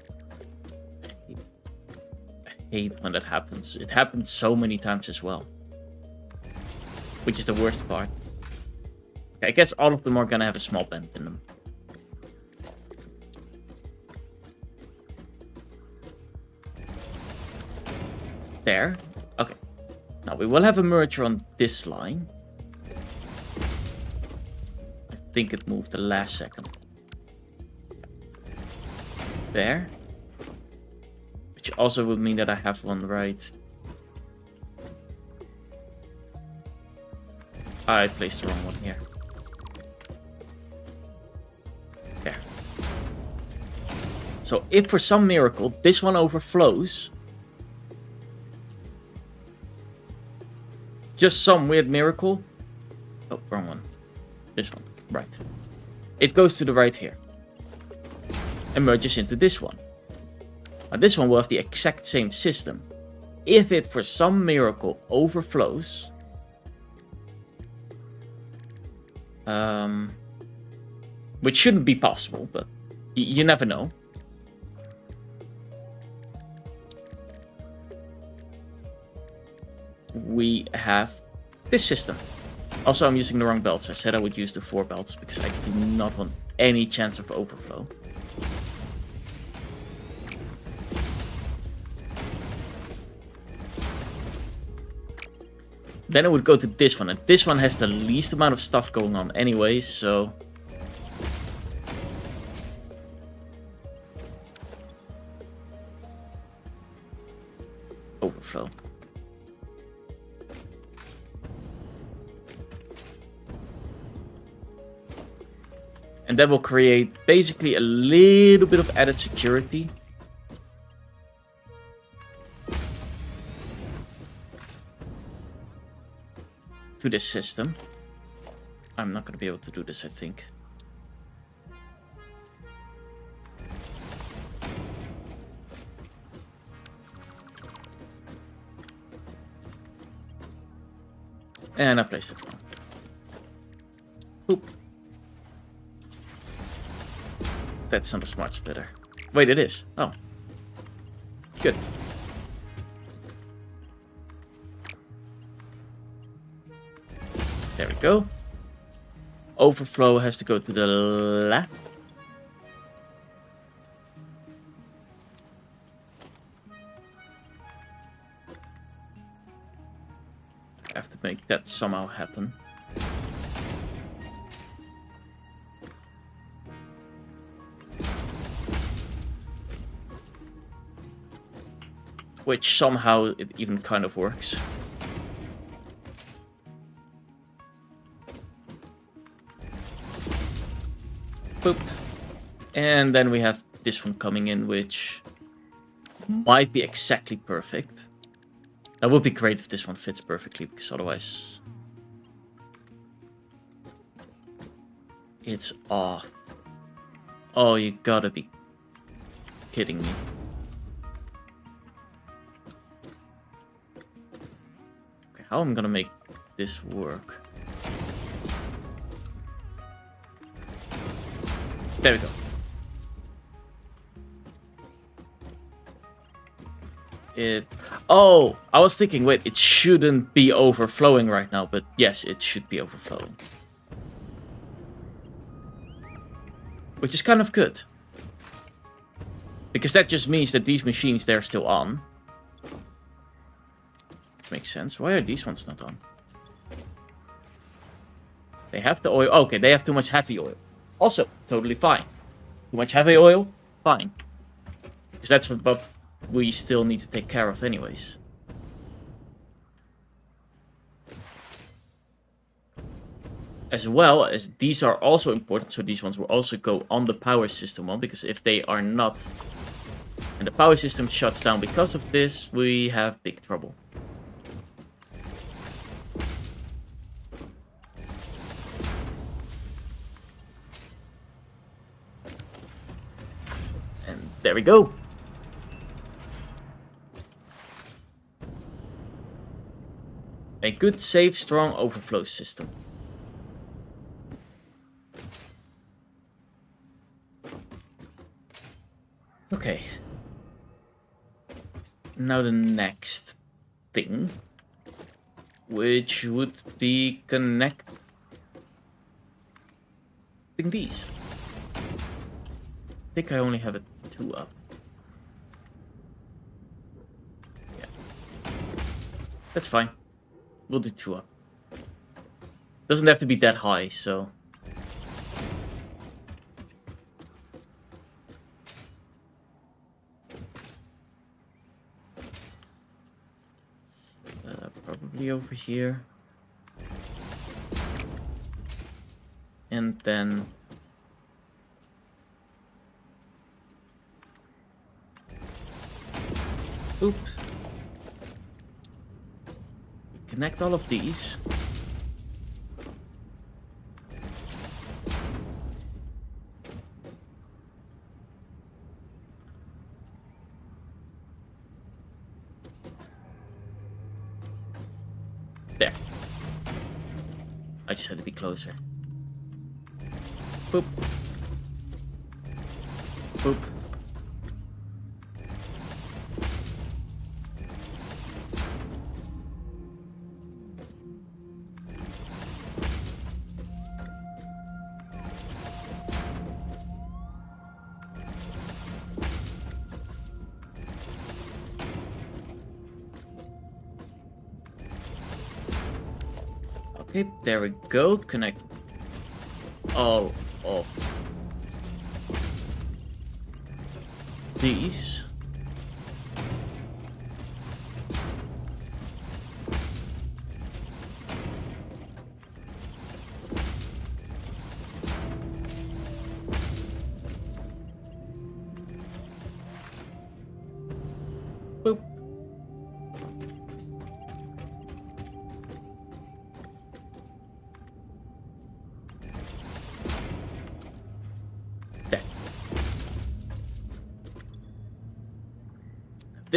I hate when that happens. It happens so many times as well. Which is the worst part. Okay, I guess all of them are gonna have a small bend in them. There. Okay. Now we will have a merger on this line. I think it moved the last second. There. Which also would mean that I have one right. I placed the wrong one here. There. So if for some miracle this one overflows, just some weird miracle. Oh, wrong one. This one. Right. It goes to the right here. And merges into this one. Now this one will have the exact same system. If it for some miracle overflows. Which shouldn't be possible, but you never know. We have this system. Also, I'm using the wrong belts. I said I would use the 4 belts because I do not want any chance of overflow. Then it would go to this one, and this one has the least amount of stuff going on anyway, so... Overflow. And that will create basically a little bit of added security. To this system. I'm not going to be able to do this, I think. And I placed it wrong. Oop. That's not a smart splitter. Wait, it is. Oh. Good. There we go. Overflow has to go to the left. I have to make that somehow happen. Which somehow it even kind of works. Boop. And then we have this one coming in, which might be exactly perfect. That would be great if this one fits perfectly, because otherwise it's off. Oh, you gotta be kidding me. Okay, how am I gonna make this work? There we go. Oh, I was thinking, wait, it shouldn't be overflowing right now, but yes, it should be overflowing. Which is kind of good. Because that just means that these machines, they're still on. Which makes sense. Why are these ones not on? They have the oil. Okay, they have too much heavy oil. Also, totally fine. Too much heavy oil? Fine. Because that's what we still need to take care of anyways. As well as these are also important, so these ones will also go on the power system one, because if they are not, and the power system shuts down because of this, we have big trouble. And there we go. A good, safe, strong overflow system. Okay. Now the next thing, which would be connecting these. I think I only have it 2 up. Yeah. That's fine. We'll do 2 up. Doesn't have to be that high, so... probably over here. And then... Oop. Connect all of these. There. I just had to be closer. Boop. Boop. Okay, there we go. Connect all of these.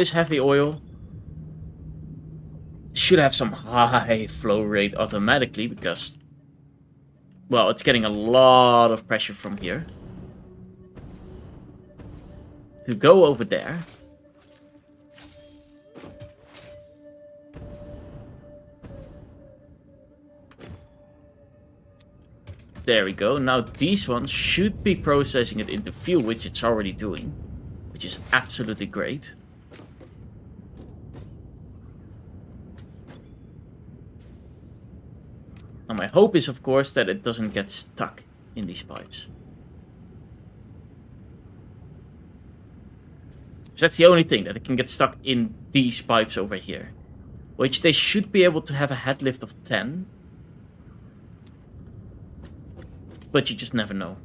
this heavy oil should have some high flow rate automatically because, well, it's getting a lot of pressure from here. To go over there. There we go. Now these ones should be processing it into fuel, which it's already doing. Which is absolutely great. Now my hope is, of course, that it doesn't get stuck in these pipes. So that's the only thing, that it can get stuck in these pipes over here. Which they should be able to have a head lift of 10. But you just never know.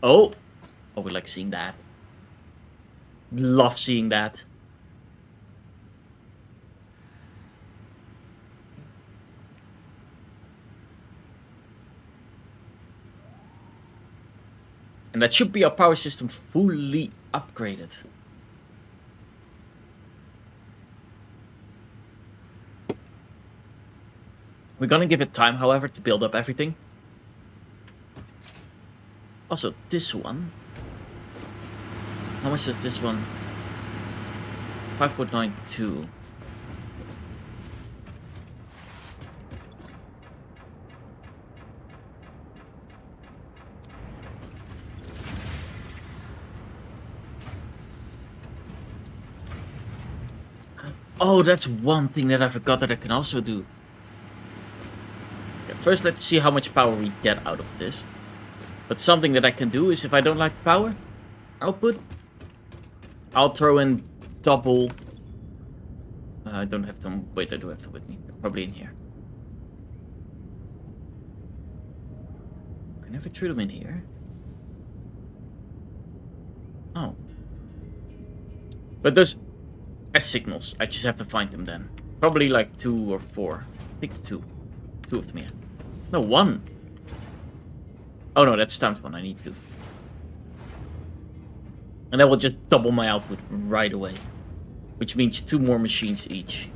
Oh! Oh, we like seeing that. Love seeing that. And that should be our power system fully upgraded. We're gonna give it time, however, to build up everything. Also, this one. How much is this one? 5.92. Oh, that's one thing that I forgot that I can also do. Okay, first, let's see how much power we get out of this. But something that I can do is, if I don't like the power output, I'll throw in double. I don't have them. Wait, I do have them with me. They're probably in here. I never threw them in here. Oh. But there's S signals. I just have to find them then. Probably like 2 or 4. I think 2. 2 of them, yeah. No, 1. Oh no, that's times 1. I need 2. And that will just double my output right away. Which means 2 more machines each.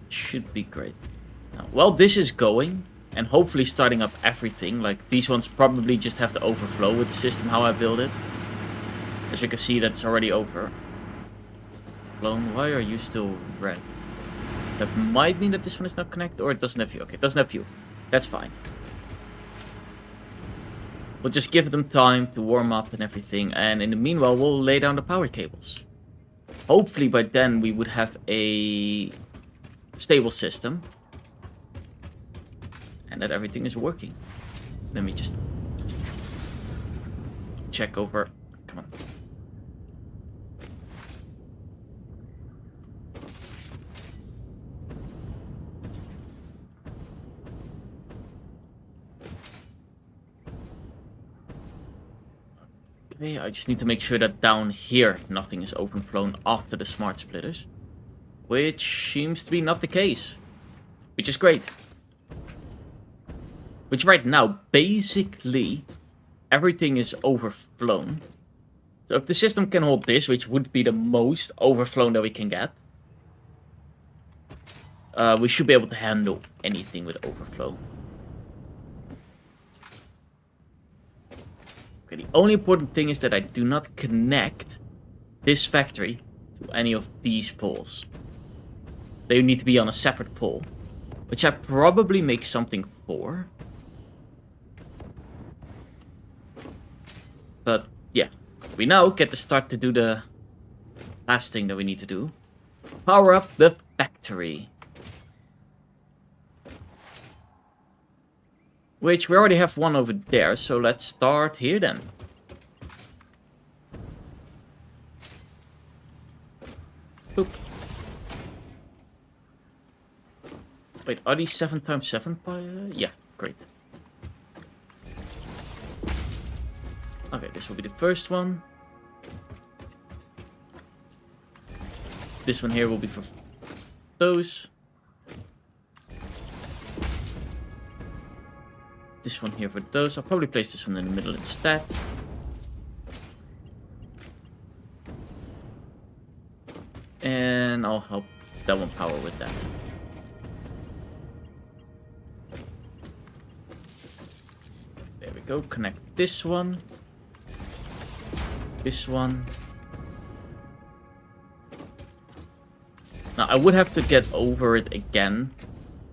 Should be great. Now, while this is going, and hopefully starting up everything, like these ones probably just have to overflow with the system how I build it. As you can see, that's already overflown. Why are you still red? That might mean that this one is not connected, or it doesn't have fuel. Okay, it doesn't have fuel. That's fine. We'll just give them time to warm up and everything, and in the meanwhile, we'll lay down the power cables. Hopefully by then we would have a stable system. And that everything is working. Let me just check over. Come on. Okay, I just need to make sure that down here nothing is overflown after the smart splitters. Which seems to be not the case. Which is great. Which right now, basically, everything is overflown. So if the system can hold this, which would be the most overflown that we can get, we should be able to handle anything with overflow. Okay, the only important thing is that I do not connect this factory to any of these poles. They need to be on a separate pole, which I probably make something for. But yeah, we now get to start to do the last thing that we need to do. Power up the factory. Which we already have one over there, so let's start here then. Boop. Wait, are these 7x7? Yeah, great. Okay, this will be the first one. This one here will be for those. this one here for those. I'll probably place this one in the middle instead. And I'll help that one power with that. There we go. Connect this one. This one. Now, I would have to get over it again.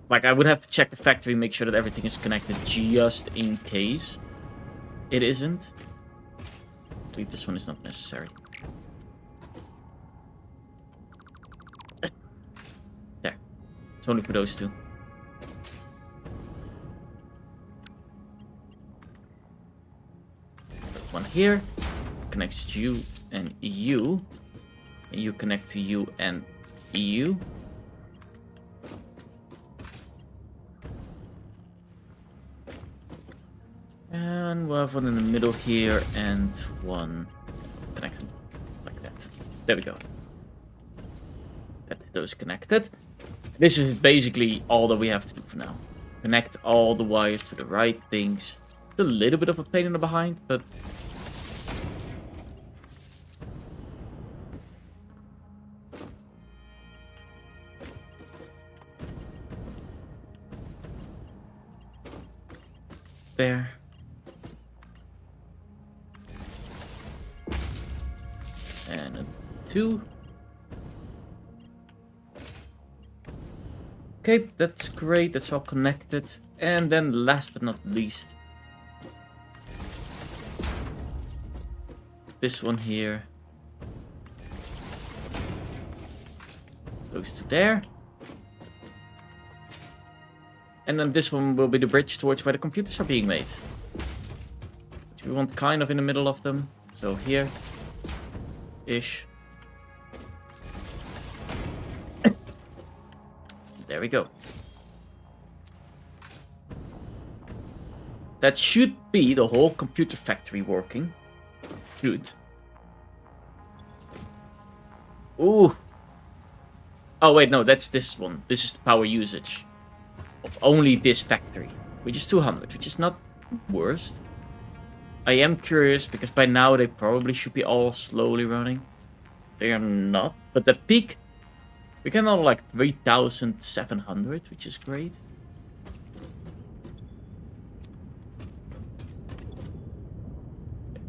Like, I would have to check the factory, make sure that everything is connected just in case it isn't. I believe this one is not necessary. There. It's only for those two. One here. Connects to you and you. And you connect to you and you. And we'll have one in the middle here and one connected like that. There we go. That those connected. This is basically all that we have to do for now. Connect all the wires to the right things. It's a little bit of a pain in the behind, but there. And a 2. Okay, that's great. That's all connected. And then last but not least, this one here goes to there. And then this one will be the bridge towards where the computers are being made. Which we want kind of in the middle of them. So here. Ish. There we go. That should be the whole computer factory working. Good. Ooh. Oh wait, no, that's this one. This is the power usage of only this factory, which is 200, which is not worst. I am curious, because by now they probably should be all slowly running. They are not, but the peak, we can on like 3,700, which is great.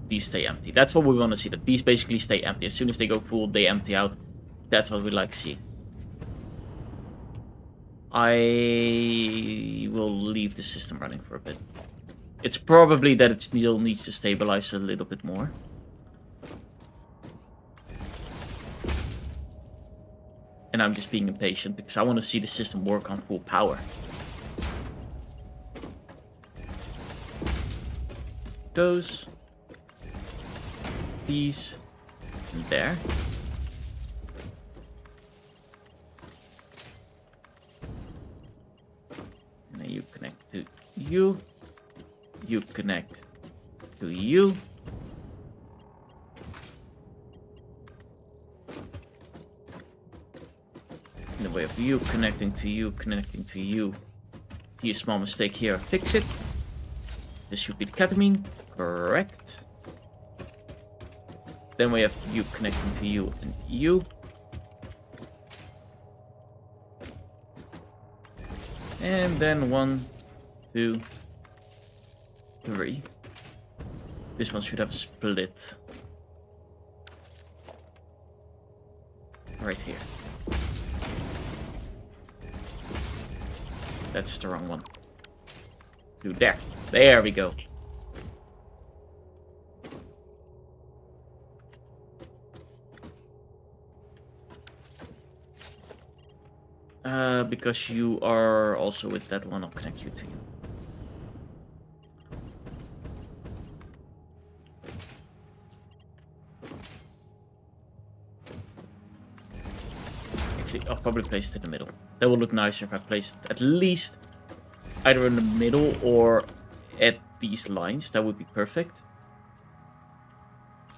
These stay empty. That's what we want to see, that these basically stay empty. As soon as they go full, they empty out. That's what we like to see. I will leave the system running for a bit. It's probably that it still needs to stabilize a little bit more. And I'm just being impatient because I want to see the system work on full power. Those. These. And there. And then you connect to you. You connect to you. In the way of you connecting to you, connecting to you. See a small mistake here, fix it. This should be the ketamine, correct. Then we have you connecting to you and you. And then 1, 2, 3. This one should have a split. Right here. That's the wrong one. 2 there. There we go. Because you are also with that one, I'll connect you to you. Actually, I'll probably place it in the middle. That will look nicer if I place it at least either in the middle or at these lines. That would be perfect.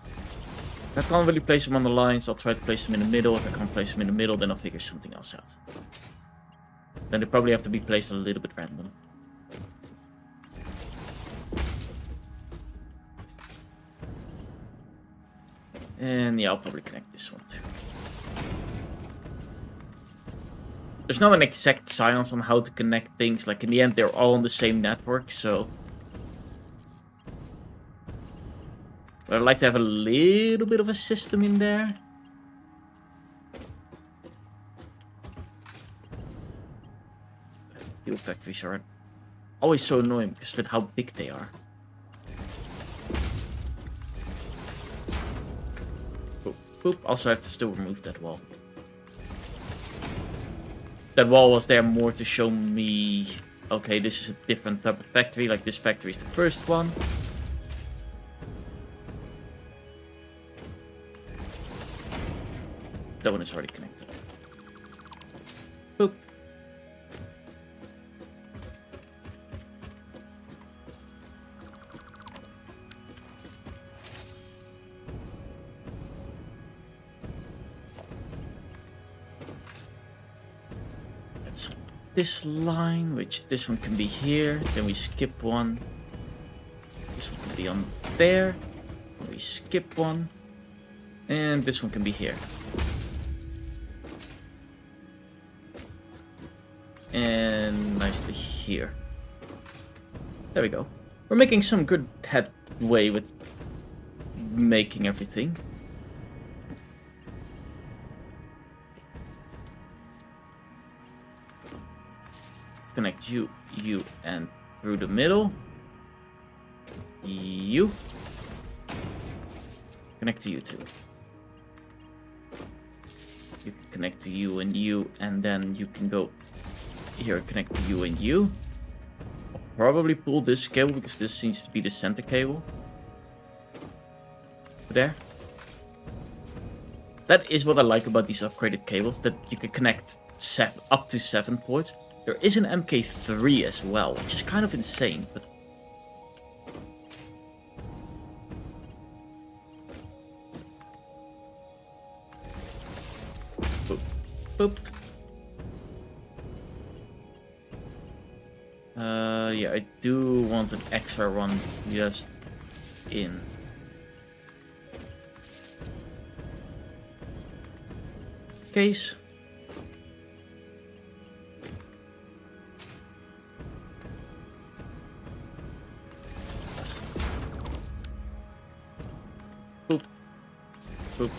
If I can't really place them on the lines, I'll try to place them in the middle. If I can't place them in the middle, then I'll figure something else out. Then they probably have to be placed a little bit random. And yeah, I'll probably connect this one too. There's not an exact science on how to connect things. Like in the end, they're all on the same network, so. But I'd like to have a little bit of a system in there. Steel factories are always so annoying because of how big they are. Boop, boop. Also, I have to still remove that wall. That wall was there more to show me, okay, this is a different type of factory. Like this factory is the first one. That one is already connected. Boop. That's this line, which this one can be here. Then we skip one. This one can be on there. We skip one. And this one can be here. And nicely here. There we go. We're making some good headway with making everything. Connect you, and through the middle. You. Connect to you too. You can connect to you, and then you can go here, connect to you and you. I'll probably pull this cable because this seems to be the center cable. There. That is what I like about these upgraded cables, that you can connect up to 7 ports. There is an MK3 as well, which is kind of insane, but boop, boop. Yeah, I do want an extra one just in. Case. Boop. Boop.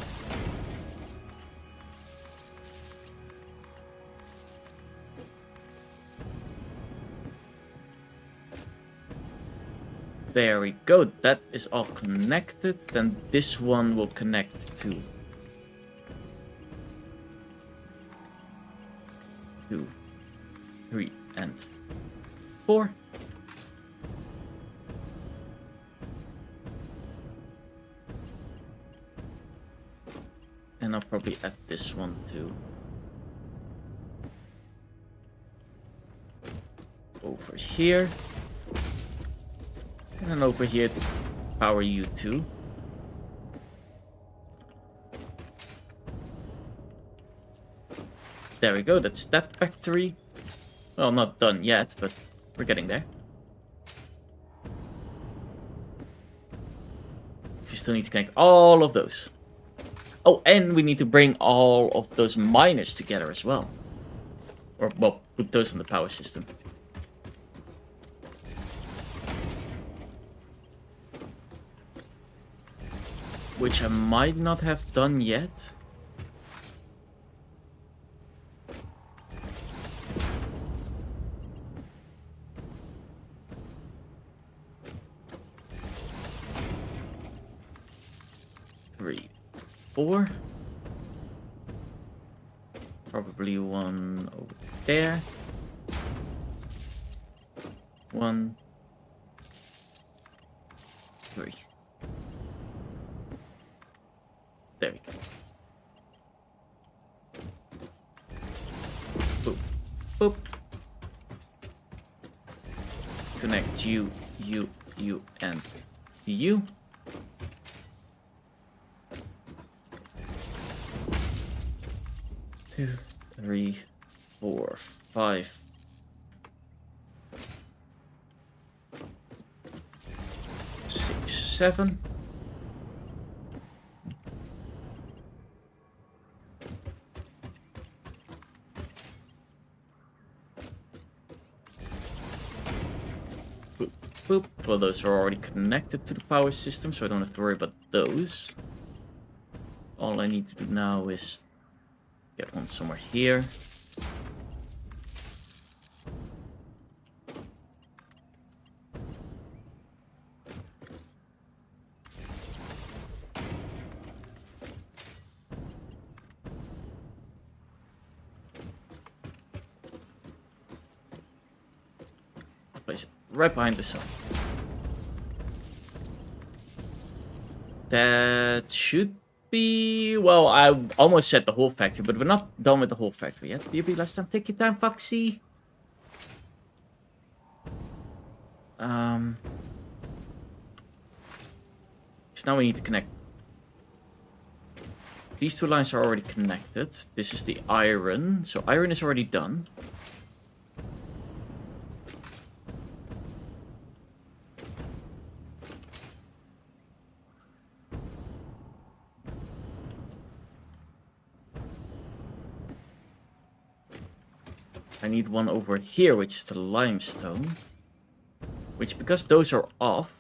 There we go. That is all connected. Then this one will connect to 2, 3, and 4. And I'll probably add this one too. Over here. And then over here to power you too. There we go, that's that factory. Well, not done yet, but we're getting there. We still need to connect all of those. Oh, and we need to bring all of those miners together as well. Or, well, put those on the power system. Which I might not have done yet. Three, 4. Probably one over there. 1, 3. There we go. Boop. Boop. Connect you, and you. Two, 3, 4, 5. 6, 7. Boop. Well, those are already connected to the power system, so I don't have to worry about those. All I need to do now is get one somewhere here. Place it right behind the sun. That should be... Well, I almost said the whole factory, but we're not done with the whole factory yet. BB last time. Take your time, Foxy. So now we need to connect. These two lines are already connected. This is the iron. So iron is already done. I need one over here, which is the limestone. Which, because those are off,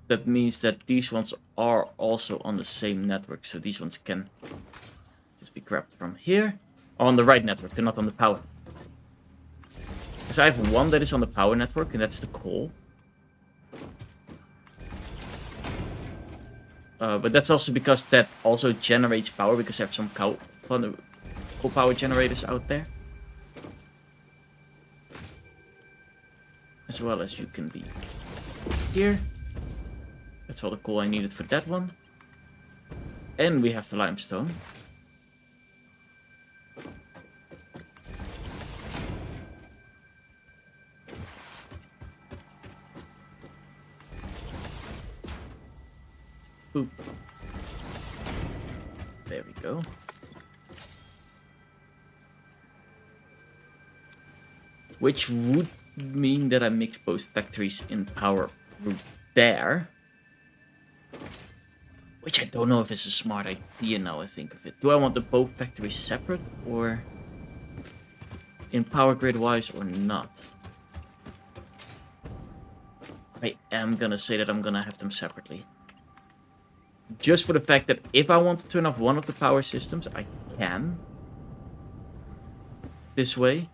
that means that these ones are also on the same network. So these ones can just be grabbed from here. On the right network, they're not on the power. So I have one that is on the power network, and that's the coal. But that's also because that also generates power, because I have some coal power generators out there. As well as you can be here. That's all the coal I needed for that one. And we have the limestone. Boop. There we go. Which would mean that I mix both factories in power through there. Which I don't know if it's a smart idea now I think of it. Do I want the both factories separate or in power grid wise or not? I am gonna say that I'm gonna have them separately. Just for the fact that if I want to turn off one of the power systems, I can. This way.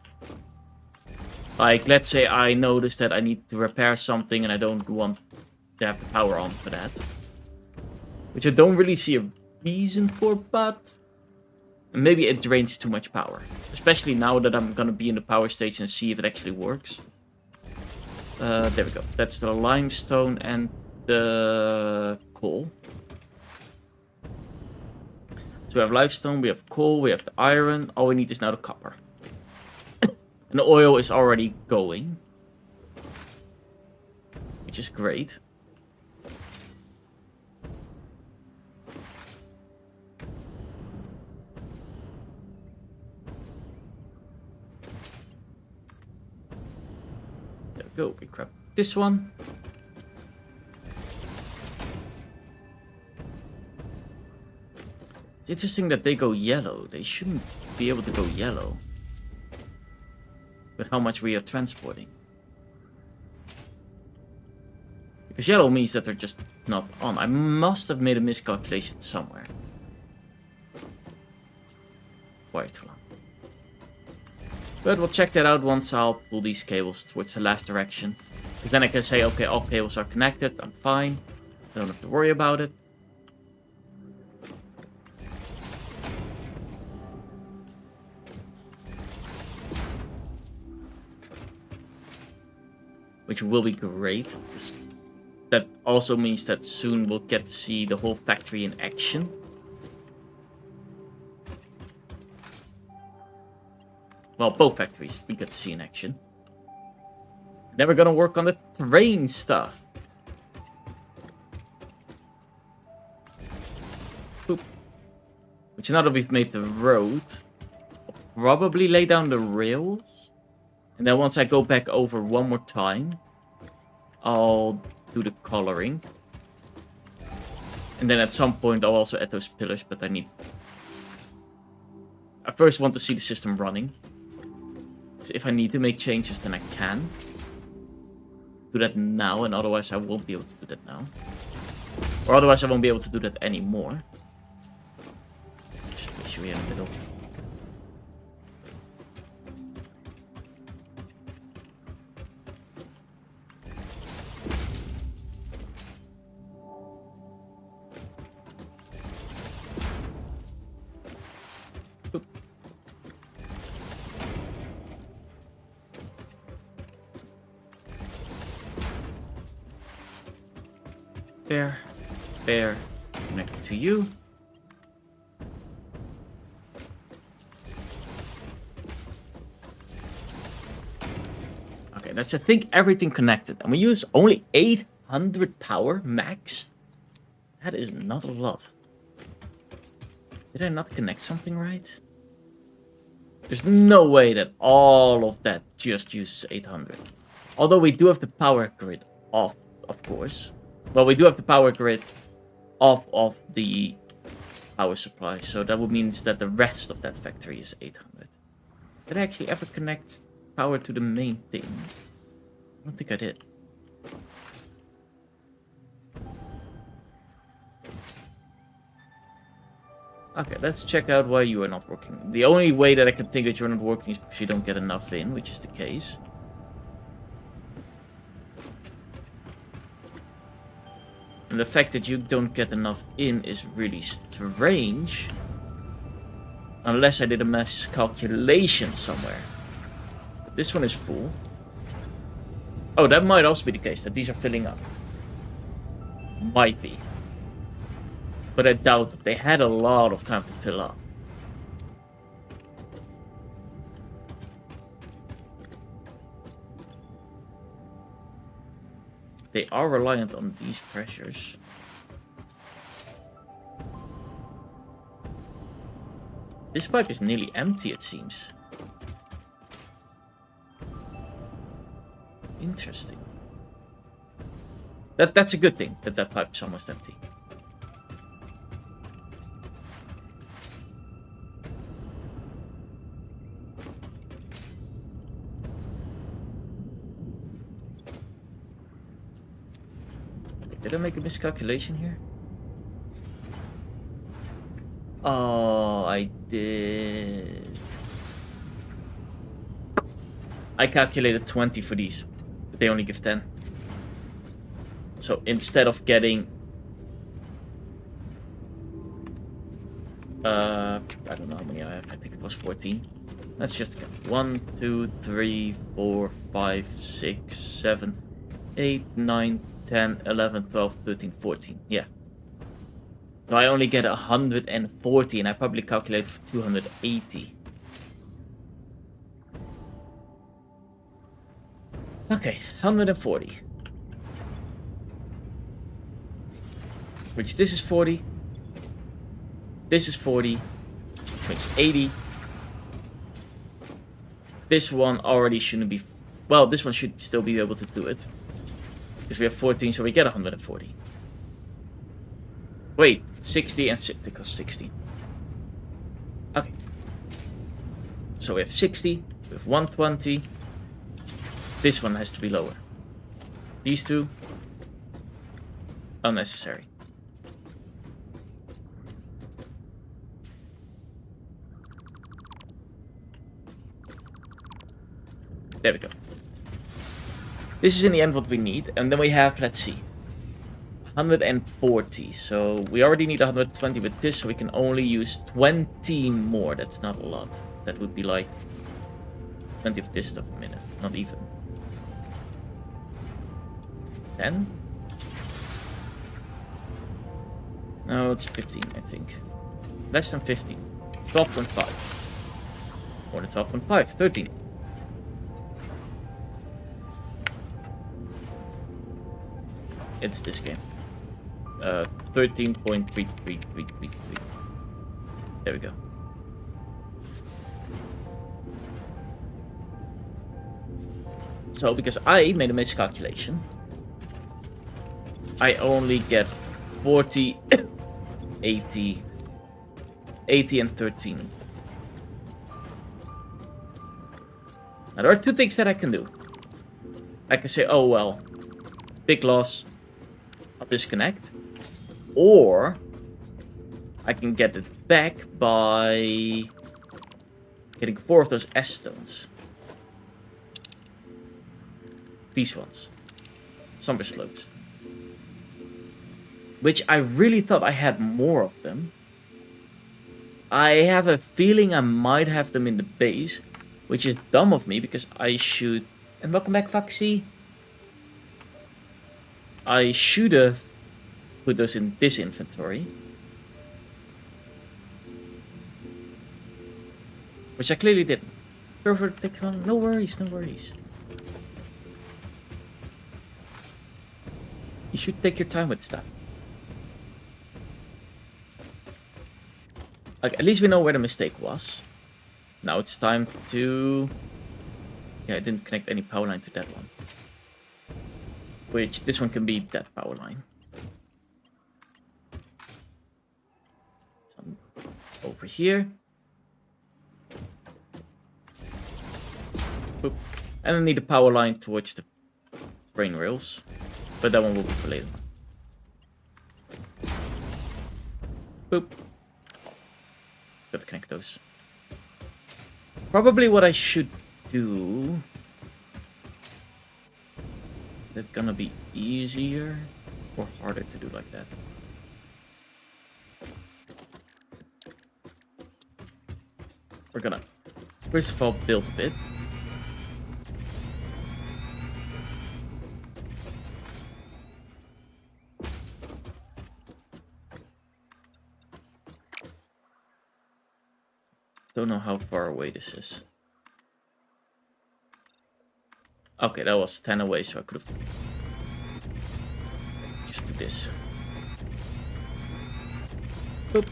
Like, let's say I notice that I need to repair something and I don't want to have the power on for that. Which I don't really see a reason for, but maybe it drains too much power. Especially now that I'm gonna be in the power station and see if it actually works. There we go. That's the limestone and the coal. So we have limestone, we have coal, we have the iron. All we need is now the copper. And the oil is already going. Which is great. There we go. We grab this one. It's interesting that they go yellow. They shouldn't be able to go yellow. But how much we are transporting. Because yellow means that they're just not on. I must have made a miscalculation somewhere. Way too long. But we'll check that out once I'll pull these cables towards the last direction. Because then I can say, okay, all cables are connected. I'm fine. I don't have to worry about it. Which will be great. That also means that soon we'll get to see the whole factory in action. Well, both factories we get to see in action. Then we're gonna work on the terrain stuff. Boop. Which now that we've made the road, I'll probably lay down the rails. And then once I go back over one more time, I'll do the coloring. And then at some point I'll also add those pillars, but I first want to see the system running. So if I need to make changes, then I can. do that now, and otherwise I won't be able to do that now. Or otherwise I won't be able to do that anymore. Just make sure we have a middle. There, connect to you. Okay, that's I think everything connected. And we use only 800 power max. That is not a lot. Did I not connect something right? There's no way that all of that just uses 800. Although we do have the power grid off, of course. Well, we do have the power grid off of the power supply, so that would mean that the rest of that factory is 800. Did I actually ever connect power to the main thing? I don't think I did. Okay, let's check out why you are not working. The only way that I can think that you're not working is because you don't get enough in, which is the case. And the fact that you don't get enough in is really strange. Unless I did a miscalculation somewhere. But this one is full. Oh, that might also be the case, that these are filling up. Might be. But I doubt that they had a lot of time to fill up. They are reliant on these pressures. This pipe is nearly empty, it seems. Interesting. That's a good thing, that that pipe's almost empty. Did I make a miscalculation here? Oh, I did. I calculated 20 for these, but they only give 10. So instead of getting... I don't know how many I have. I think it was 14. Let's just count. 1, 2, 3, 4, 5, 6, 7, 8, 9, 10, 11, 12, 13, 14. Yeah. So I only get 140 and I probably calculate for 280. Okay, 140. Which this is 40. This is 40. Which is 80. This one already shouldn't be... Well, this one should still be able to do it. Because we have 14, so we get 140. Wait, 60 and 60 costs 60. Okay. So we have 60, we have 120. This one has to be lower. These two, unnecessary. There we go. This is in the end what we need. And then we have, let's see, 140. So we already need 120 with this, so we can only use 20 more. That's not a lot. That would be like 20 of this stuff a minute. Not even. 10? No, it's 15, I think. Less than 15. 12.5. More than 12.5. 13. It's this game. 13.333333. There we go. So, because I made a miscalculation, I only get 40, 80, 80 and 13. Now, there are two things that I can do. I can say, oh well, Big loss. I'll disconnect. Or I can get it back by getting 4 of those S stones. These ones. Somber slopes. Which I really thought I had more of them. I have a feeling I might have them in the base. Which is dumb of me because I should... And welcome back, Foxy. I should have put those in this inventory. Which I clearly didn't. Server takes long. No worries, no worries. You should take your time with stuff. Okay, at least we know where the mistake was. Now it's time to... Yeah, I didn't connect any power line to that one. Which, this one can be that power line. So, over here. Boop. And I need a power line towards the train rails. But that one will be for later. Boop. Got to connect those. Probably what I should do... Is that gonna be easier or harder to do like that? We're gonna first of all build a bit. Don't know how far away this is. Okay, that was 10 away, so I could have just do this. Boop.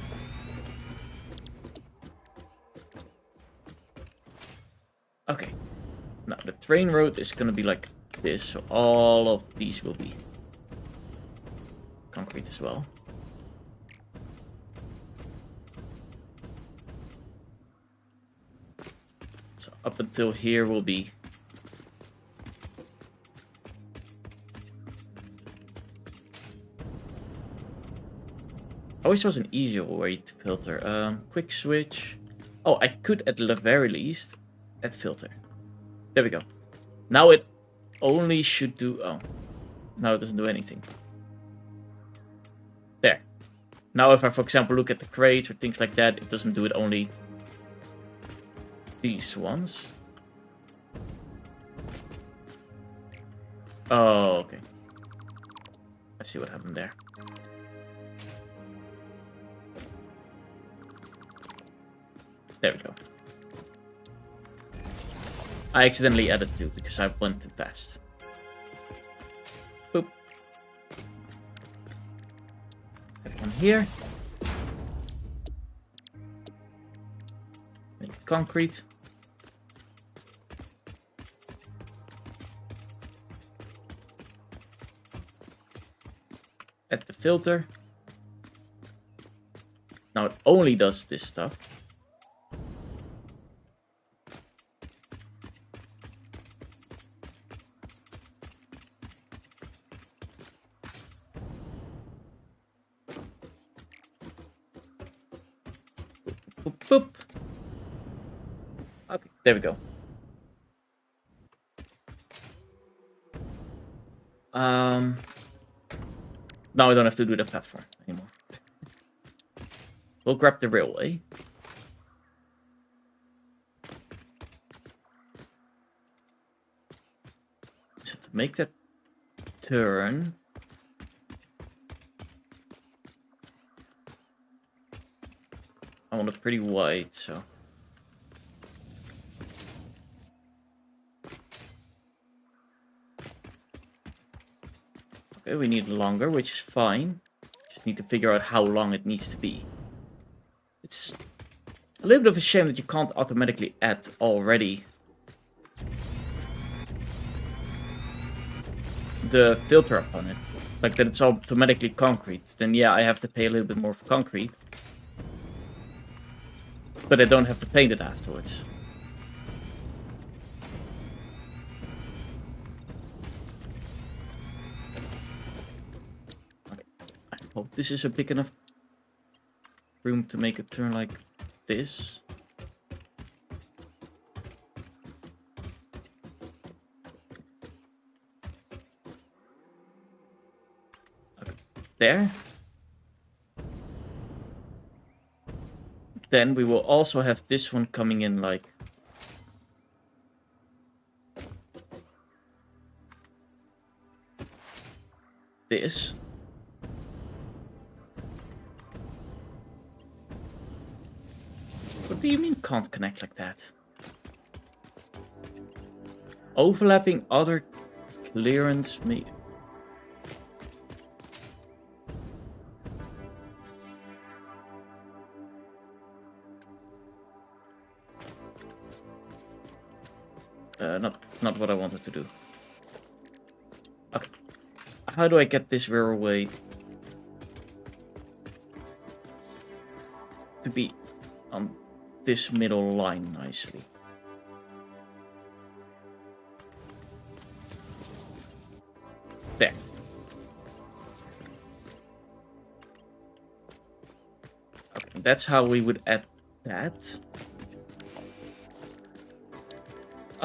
Okay. Now the train road is gonna be like this, so all of these will be concrete as well. So up until here will be I wish there was an easier way to filter. Quick switch. Oh, I could at the very least add filter. There we go. Now it only should do... Oh. Now it doesn't do anything. There. Now if I, for example, look at the crates or things like that, it doesn't do it only these ones. Oh, okay. I see what happened there. There we go. I accidentally added 2 because I went too fast. Boop. Get one here. Make it concrete. Add the filter. Now it only does this stuff. Boop, boop. Okay, there we go. Now I don't have to do the platform anymore. We'll grab the railway. So to make that turn... I want it pretty wide, so... Okay, we need longer, which is fine. Just need to figure out how long it needs to be. It's a little bit of a shame that you can't automatically add already the filter upon it. Like that it's automatically concrete. Then yeah, I have to pay a little bit more for concrete. But I don't have to paint it afterwards. hope this is a big enough room to make a turn like this. Okay, there. Then we will also have this one coming in like this. What do you mean can't connect like that? Overlapping other clearance me. Not what I wanted to do. Okay. How do I get this railway to be on this middle line nicely? There. Okay, that's how we would add that.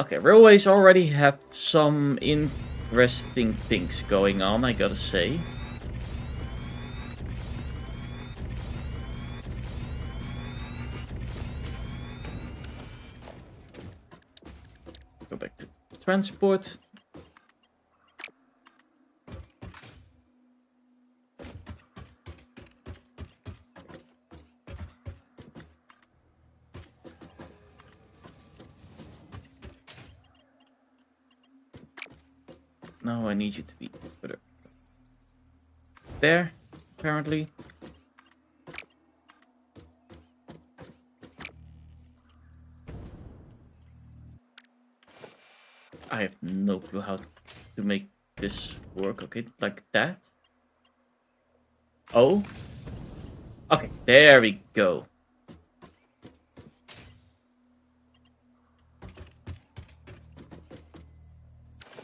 Okay, railways already have some interesting things going on, I gotta say. Go back to transport. Now I need you to be further there, apparently. I have no clue how to make this work. Okay, like that. Oh. Okay, there we go.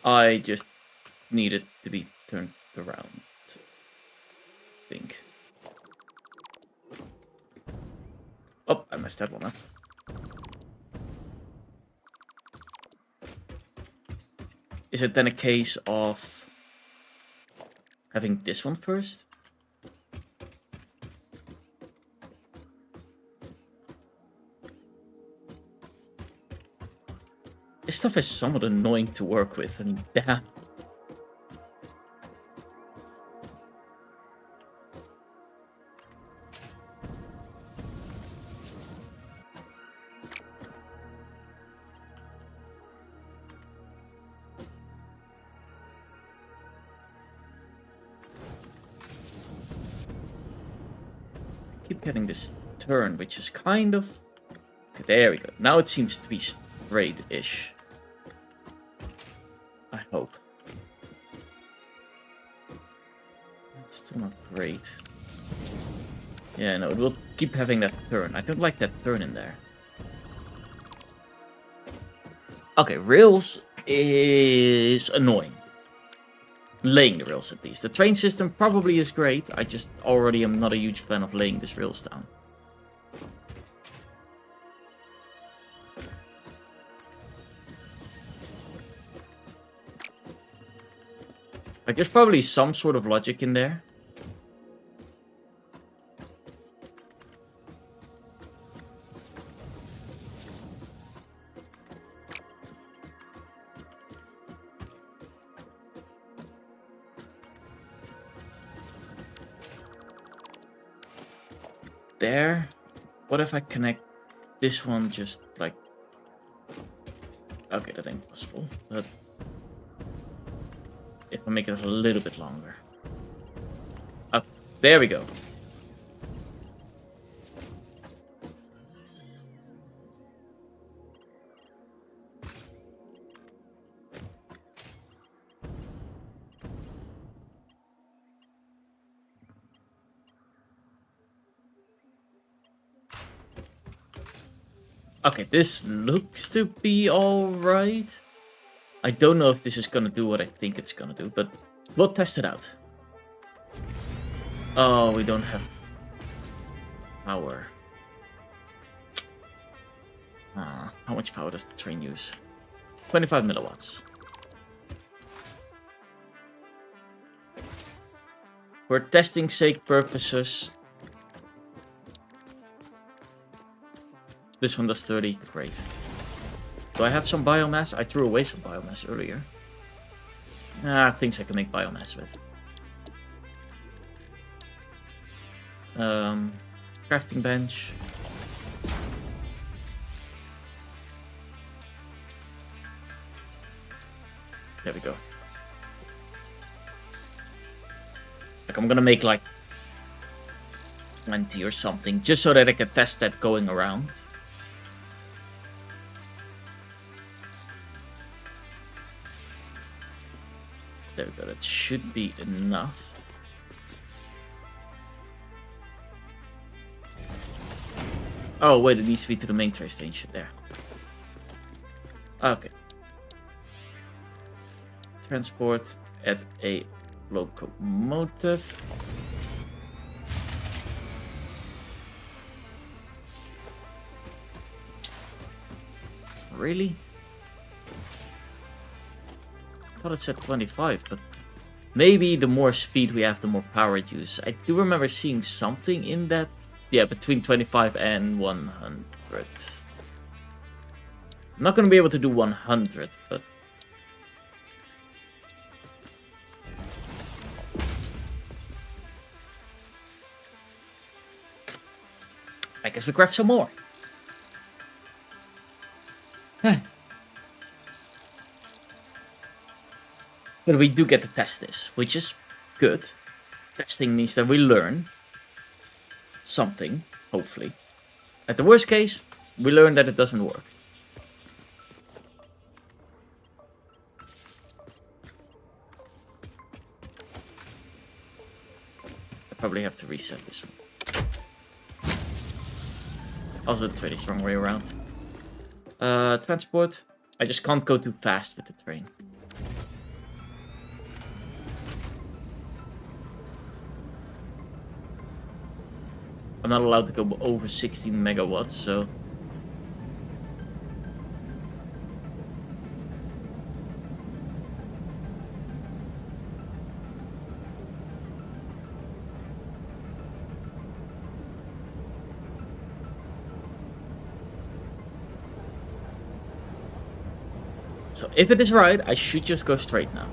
I just need it to be turned around, I think. Oh, I messed that one up. Is it then a case of having this one first? This stuff is somewhat annoying to work with. I mean, damn. Keep getting this turn, which is kind of... Okay, there we go. Now it seems to be straight-ish. I hope. It's still not great. Yeah, no, it will keep having that turn. I don't like that turn in there. Okay, rails is annoying. Laying the rails at least. The train system probably is great. I just already am not a huge fan of laying these rails down. Like, there's probably some sort of logic in there. There. What if I connect this one just like... Okay, that ain't possible. But if I make it a little bit longer. Oh, there we go. Okay, this looks to be alright. I don't know if this is gonna do what I think it's gonna do, but we'll test it out. Oh, we don't have power. How much power does the train use? 25 milliwatts. For testing sake purposes, this one does 30. Great. Do I have some biomass? I threw away some biomass earlier. Things I can make biomass with. Crafting bench. There we go. Like, I'm gonna make like 20 or something, just so that I can test that going around. There we go, that should be enough. Oh wait, it needs to be to the main train station there. Okay. Transport at a locomotive. Really? I thought it said 25, but maybe the more speed we have, the more power it uses. I do remember seeing something in that. Yeah, between 25 and 100. I'm not going to be able to do 100, but... I guess we craft some more. But we do get to test this, which is good. Testing means that we learn something, hopefully. At the worst case, we learn that it doesn't work. I probably have to reset this one. Also, the train is the wrong way around. Transport. I just can't go too fast with the train. I'm not allowed to go over 16 megawatts, so... So if it is right, I should just go straight now.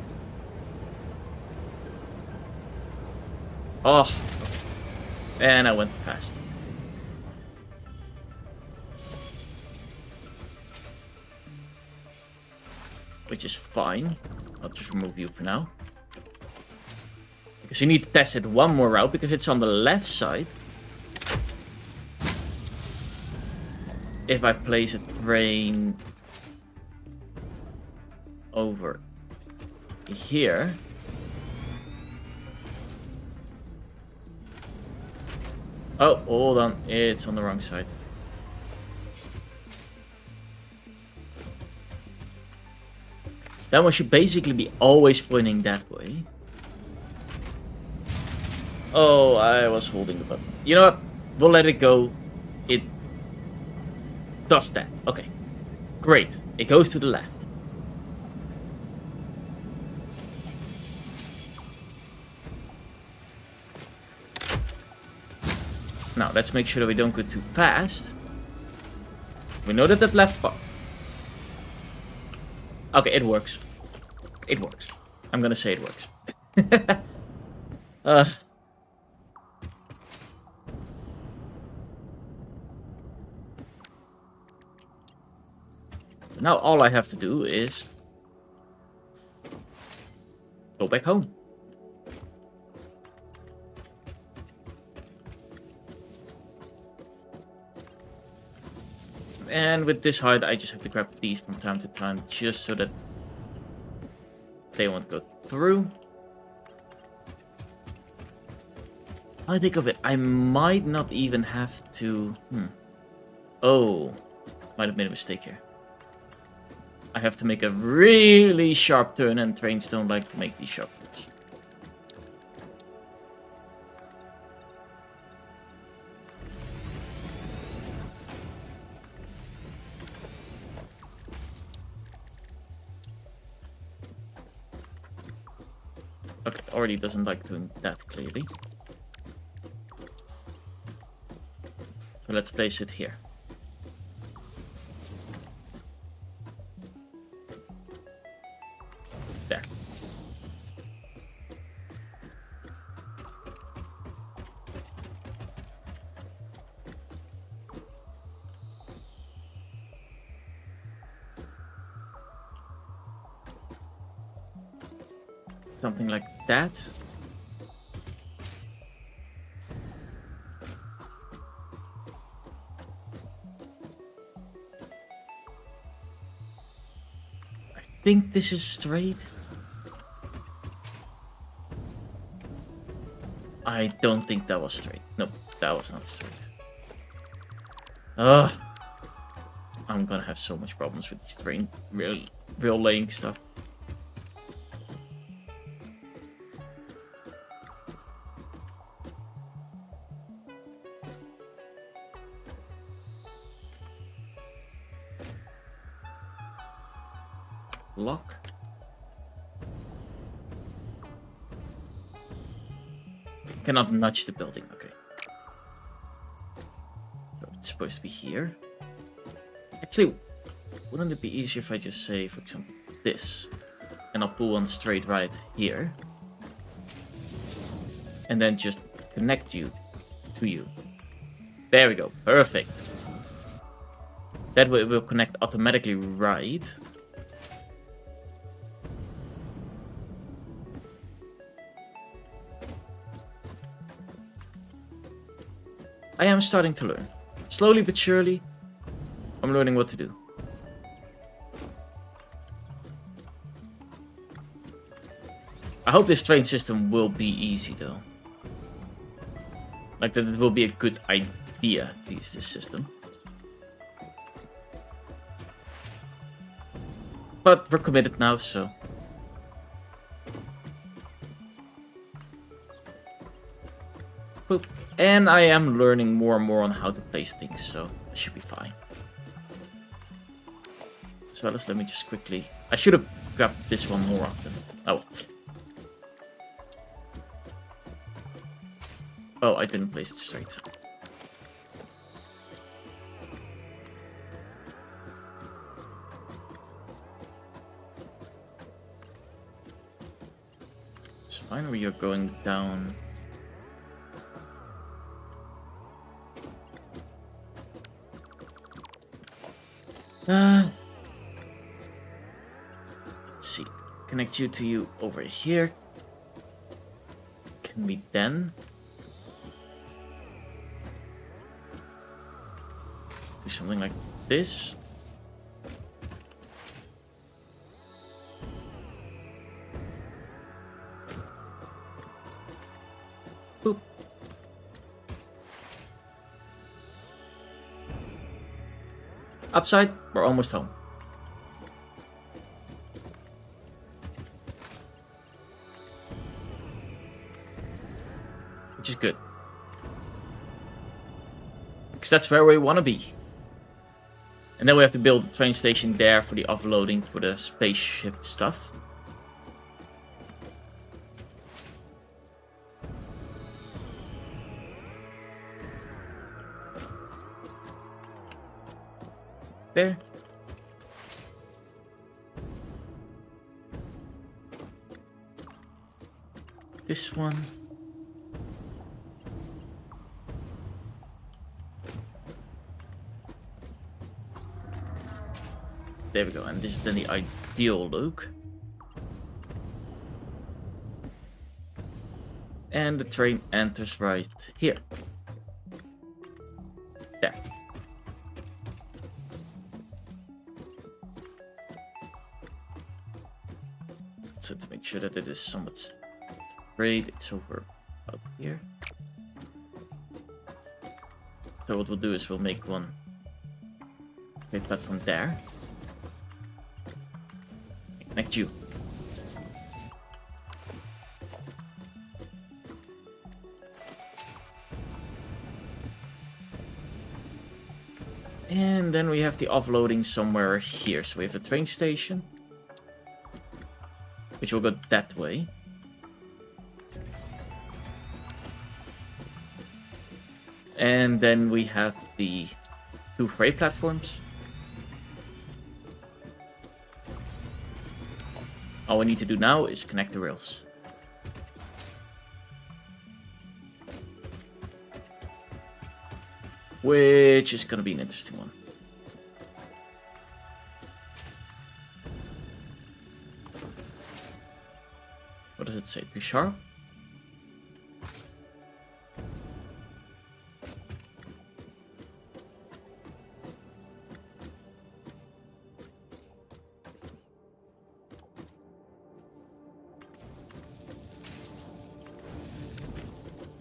Oh. And I went too fast. Which is fine. I'll just remove you for now. Because you need to test it one more route, because it's on the left side. If I place a train over here. Oh, hold on. It's on the wrong side. That one should basically be always pointing that way. Oh, I was holding the button. You know what? We'll let it go. It does that. Okay. Great. It goes to the left. Now, let's make sure that we don't go too fast. We know that that left part... Okay, it works. It works. I'm gonna say it works. Now all I have to do is... go back home. And with this height, I just have to grab these from time to time, just so that they won't go through. I think of it, I might not even have to... Oh, might have made a mistake here. I have to make a really sharp turn, and trains don't like to make these sharp turns. Okay, already doesn't like doing that, clearly. So let's place it here. There. Something like that. I think this is straight. I don't think that was straight. Nope, that was not straight. Ugh. I'm gonna have so much problems with this train real laying stuff. Lock. Cannot nudge the building, okay. So it's supposed to be here. Actually, wouldn't it be easier if I just say, for example, this? And I'll pull one straight right here. And then just connect you to you. There we go, perfect. That way it will connect automatically right. I am starting to learn. Slowly but surely, I'm learning what to do. I hope this train system will be easy though. Like that it will be a good idea to use this system. But we're committed now, so... Boop. And I am learning more and more on how to place things, so I should be fine. As well as, let me just quickly... I should have grabbed this one more often. Oh well. Oh, I didn't place it straight. It's fine, we are going down... let's see. Connect you to you over here. Can we then do something like this? Boop. Upside, we're almost home. Which is good. Because that's where we want to be. And then we have to build a train station there for the offloading for the spaceship stuff. There. This one. There we go, and this is then the ideal look. And the train enters right here. There. So to make sure that it is somewhat straight, it's over out here. So what we'll do is we'll make one straight platform there. Connect you. And then we have the offloading somewhere here. So we have the train station, which will go that way. And then we have the 2 freight platforms. All we need to do now is connect the rails. Which is gonna be an interesting one. What does it say? Too sharp?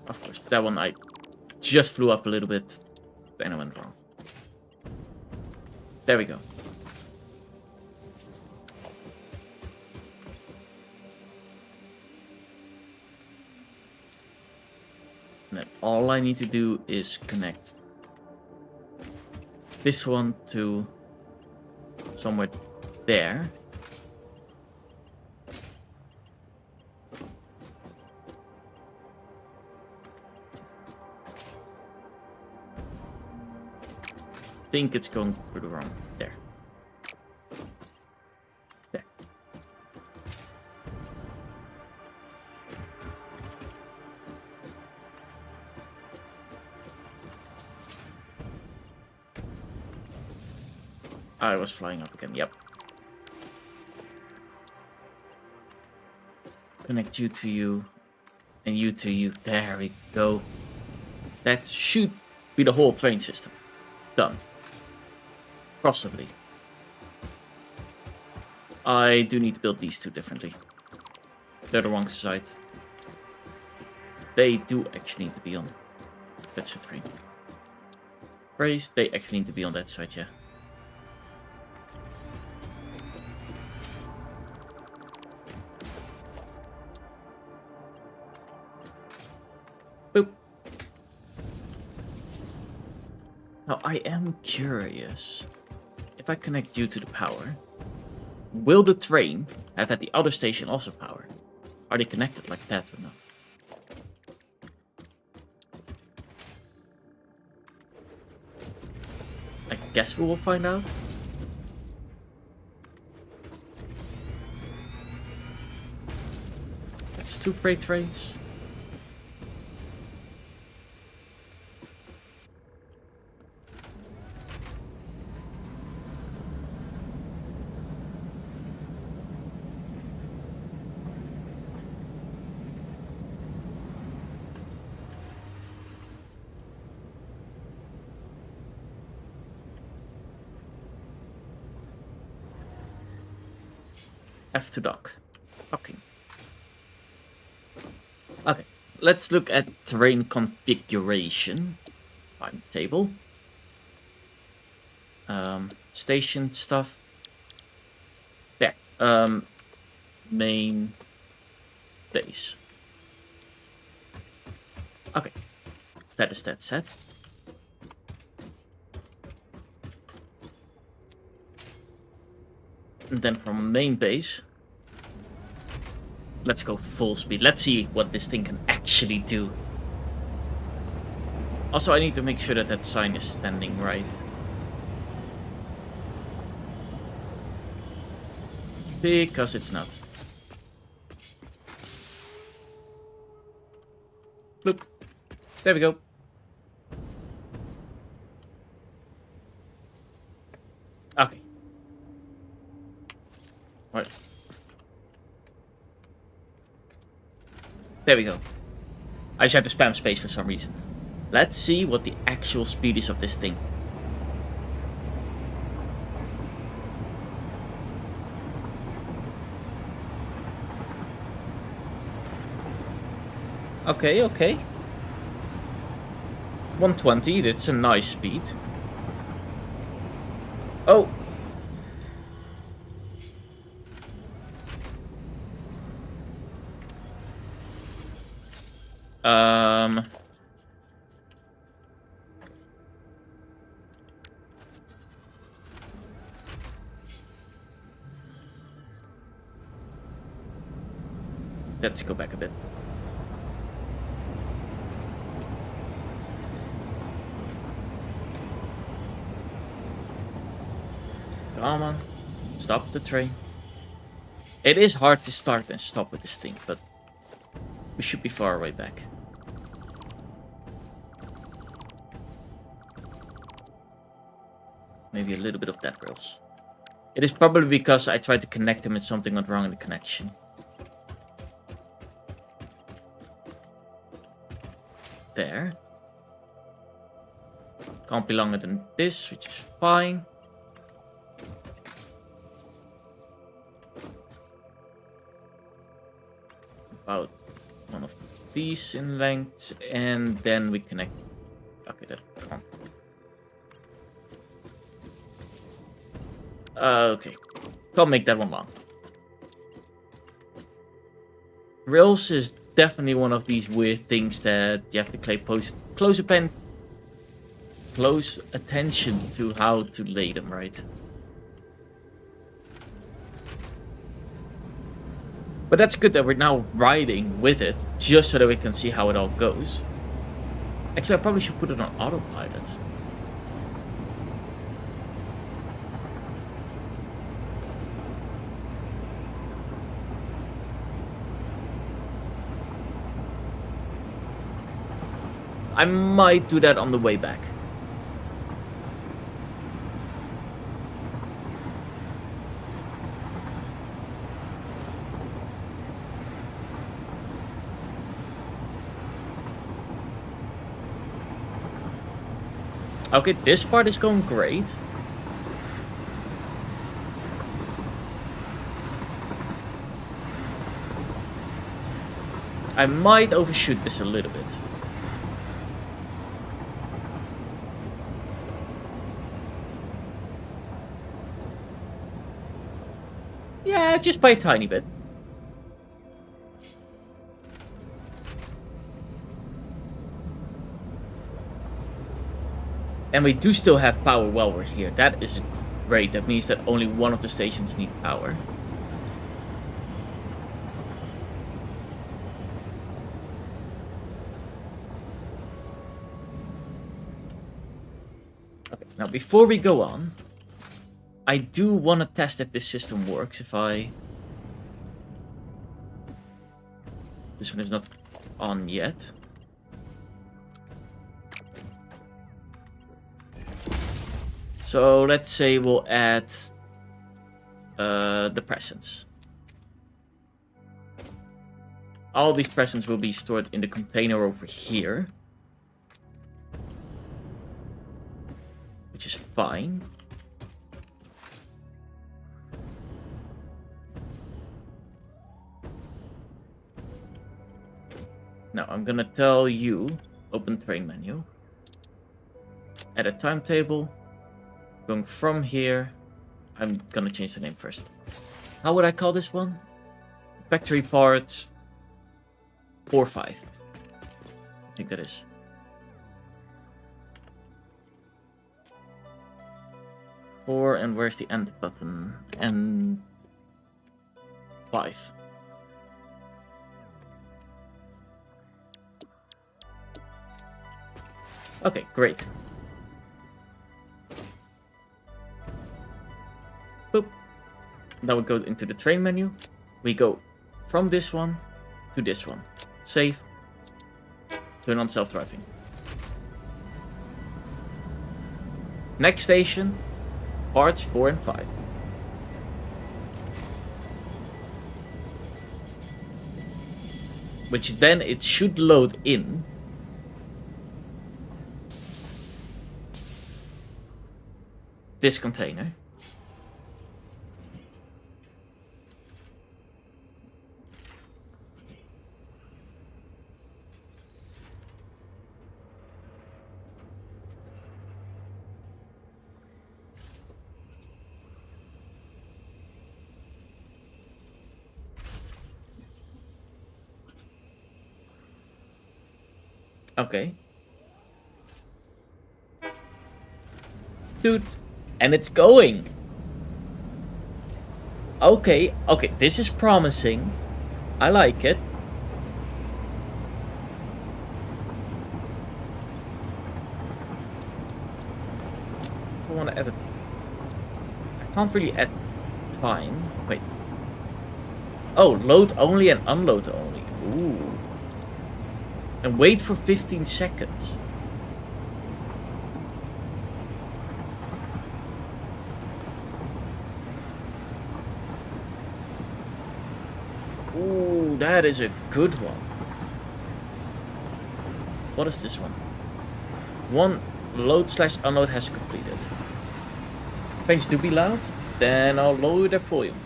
Of course, that one I just flew up a little bit. Then I went wrong. There we go. And then all I need to do is connect this one to somewhere there. I think it's going pretty wrong. There. There. I was flying up again, yep. Connect you to you, and you to you. There we go. That should be the whole train system. Done. Possibly. I do need to build these two differently. They're the wrong side. They do actually need to be on. That's a train. Praise, they actually need to be on that side, yeah. Boop. Now, I am curious. If I connect you to the power, will the train have at the other station also power? Are they connected like that or not? I guess we will find out. That's 2 freight trains. F to dock. Docking. Okay, let's look at terrain configuration. Timetable. Station stuff. There. Main base. Okay. That is that set. And then from main base, let's go full speed. Let's see what this thing can actually do. Also, I need to make sure that that sign is standing right. Because it's not. Look. There we go. Okay. Right. There we go. I just had to spam space for some reason. Let's see what the actual speed is of this thing. Okay, okay. 120, that's a nice speed. Oh! Let's go back a bit. Come on. Stop the train. It is hard to start and stop with this thing, but we should be far away back. Maybe a little bit of that rails. It is probably because I tried to connect them and something went wrong in the connection. There. Can't be longer than this, which is fine. About one of these in length, and then we connect. Okay, that can't. Okay, can't make that one long. Rails is definitely one of these weird things that you have to pay close attention to how to lay them, right? But that's good that we're now riding with it, just so that we can see how it all goes. Actually, I probably should put it on autopilot. I might do that on the way back. Okay, this part is going great. I might overshoot this a little bit. Yeah, just by a tiny bit. And we do still have power while we're here. That is great. That means that only one of the stations need power. Okay, now before we go on, I do want to test if this system works. If I... This one is not on yet. So let's say we'll add the presents. All these presents will be stored in the container over here. Which is fine. Now I'm gonna tell you, open train menu. Add a timetable. Going from here, I'm gonna change the name first. How would I call this one? Factory parts 4-5. I think that is. Four, and where's the end button? And 5. Okay, great. Boop. Now we go into the train menu. We go from this one to this one. Save. Turn on self-driving. Next station, parts 4 and 5. Which then it should load in. This container. Okay. Dude. And it's going. Okay, okay, this is promising. I like it. If I want to add a can't really add time. Wait. Oh, load only and unload only. Ooh. And wait for 15 seconds. Ooh, that is a good one. What is this one? One load/unload has completed. Trains do be loud, then I'll lower the volume.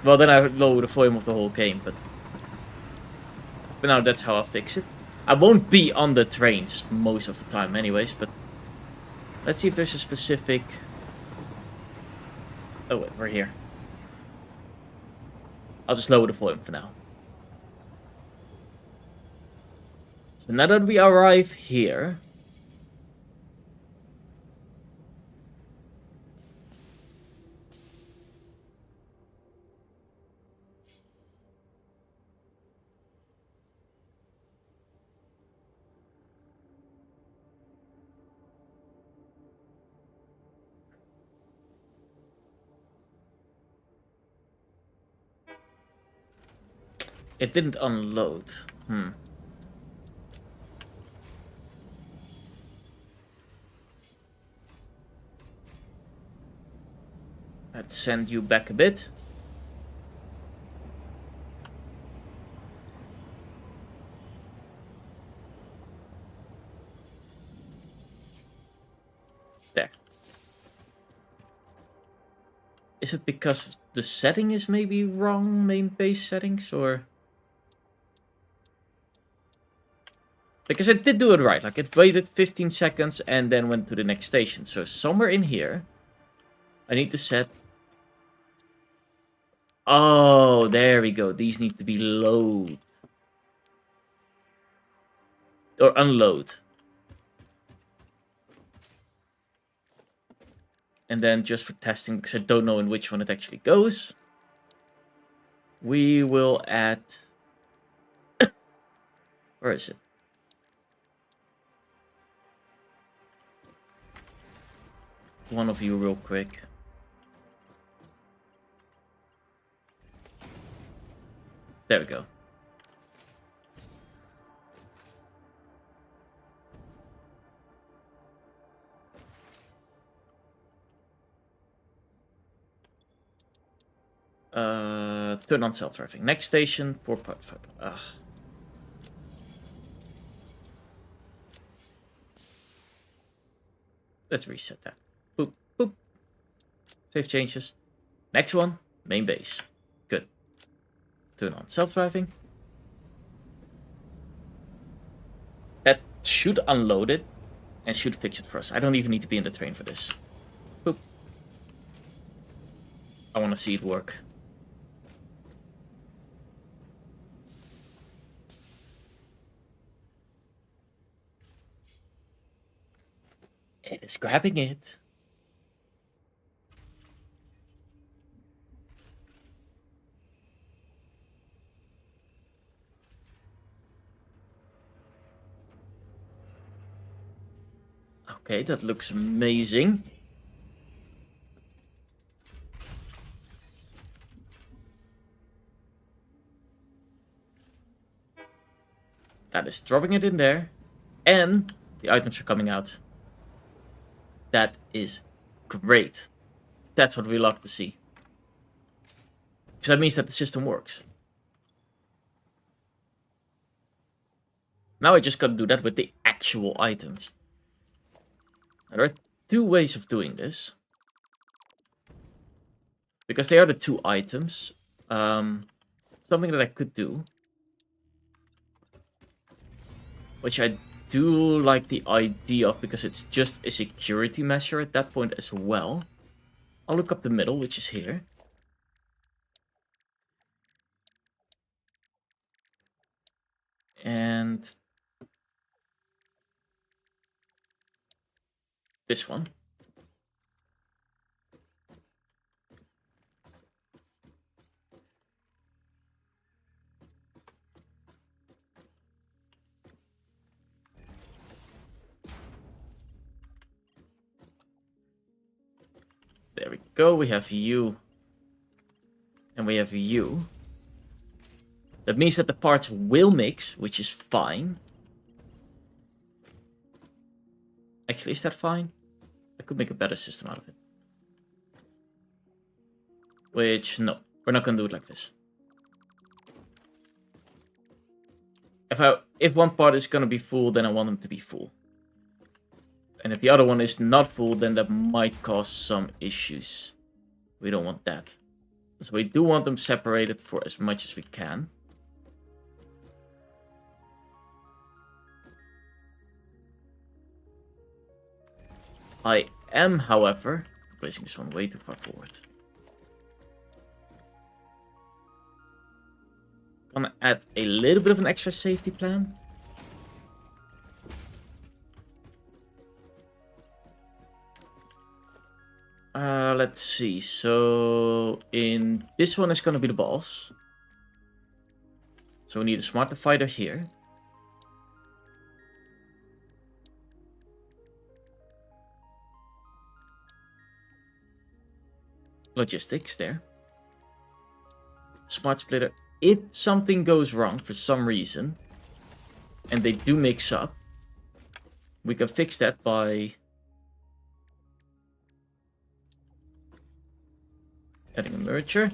Well, then I lower the volume of the whole game, but now that's how I'll fix it. I won't be on the trains most of the time anyways, but let's see if there's a specific... Oh wait, we're here. I'll just lower the volume for now. So now that we arrive here... It didn't unload. Let's send you back a bit. There. Is it because the setting is maybe wrong, main base settings, or... Because it did do it right, like it waited 15 seconds and then went to the next station. So somewhere in here, I need to set... Oh, there we go. These need to be load. Or unload. And then just for testing, because I don't know in which one it actually goes, we will add... Where is it? One of you real quick. There we go. Turn on self-driving. Next station, 4.5. Let's reset that. Boop, boop. Save changes. Next one, main base. Good. Turn on self-driving. That should unload it and should fix it for us. I don't even need to be in the train for this. Boop. I want to see it work. It is grabbing it. Okay, that looks amazing. That is dropping it in there. And the items are coming out. That is great. That's what we love to see. Because that means that the system works. Now I just gotta do that with the actual items. There are two ways of doing this. Because they are the two items. Something that I could do. Which I do like the idea of, because it's just a security measure at that point as well. I'll look up the middle, which is here. And this one. go. We have you. And we have you. That means that the parts will mix, which is fine. Actually, is that fine? I could make a better system out of it. Which, no. We're not gonna do it like this. If one part is gonna be full, then I want them to be full. And if the other one is not full, then that might cause some issues. We don't want that. So we do want them separated for as much as we can. I am, however, placing this one way too far forward. Gonna add a little bit of an extra safety plan. Let's see. So in this one is gonna be the balls. So we need a smart divider here. Logistics there. Smart splitter. If something goes wrong for some reason, and they do mix up, we can fix that by adding a merger.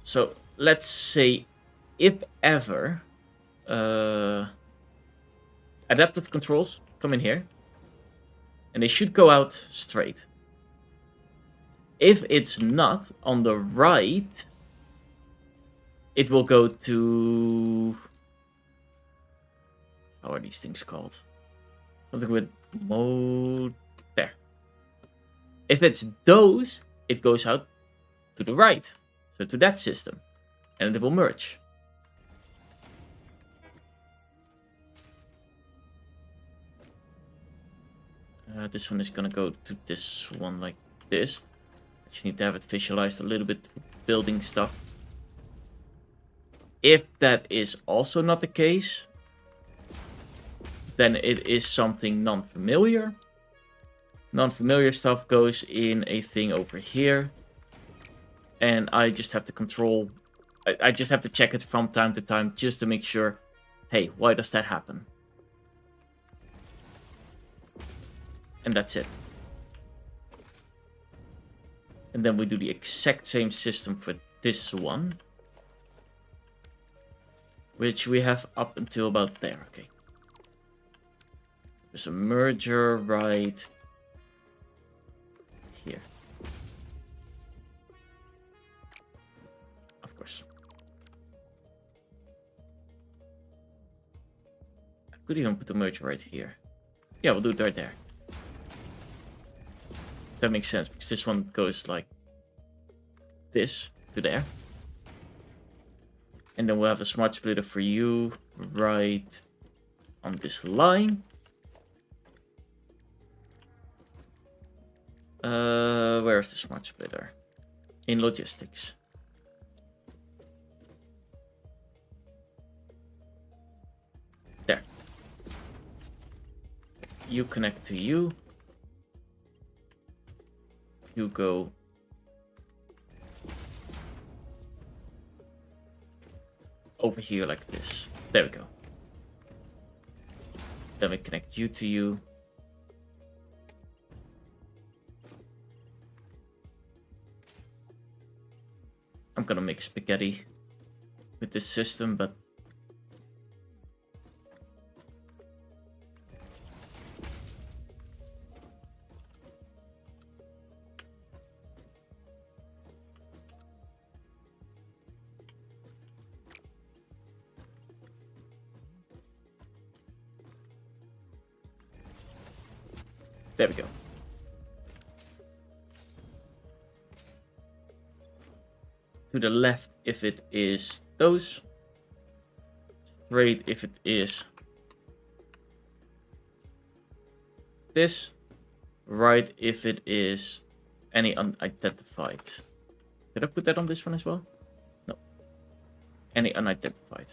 So let's say, if ever, adaptive controls come in here, and they should go out straight. If it's not on the right, it will go to... How are these things called? Something with mode... There. If it's those, it goes out to the right. So to that system. And it will merge. This one is gonna go to this one like this. Just need to have it visualized a little bit for building stuff. If that is also not the case, then it is something non-familiar. Non-familiar stuff goes in a thing over here. And I just have to control... I just have to check it from time to time just to make sure, hey, why does that happen? And that's it. And then we do the exact same system for this one. Which we have up until about there. Okay. There's a merger right here. Of course. I could even put the merger right here. Yeah, we'll do it right there. That makes sense, because this one goes like this to there. And then we'll have a smart splitter for you right on this line. Where is the smart splitter? In logistics. There. You connect to you. You go over here like this. There we go. Then we connect you to you. I'm gonna make spaghetti with this system, but there we go. To the left if it is those. Straight if it is this. Right if it is any unidentified. Did I put that on this one as well? No. Any unidentified.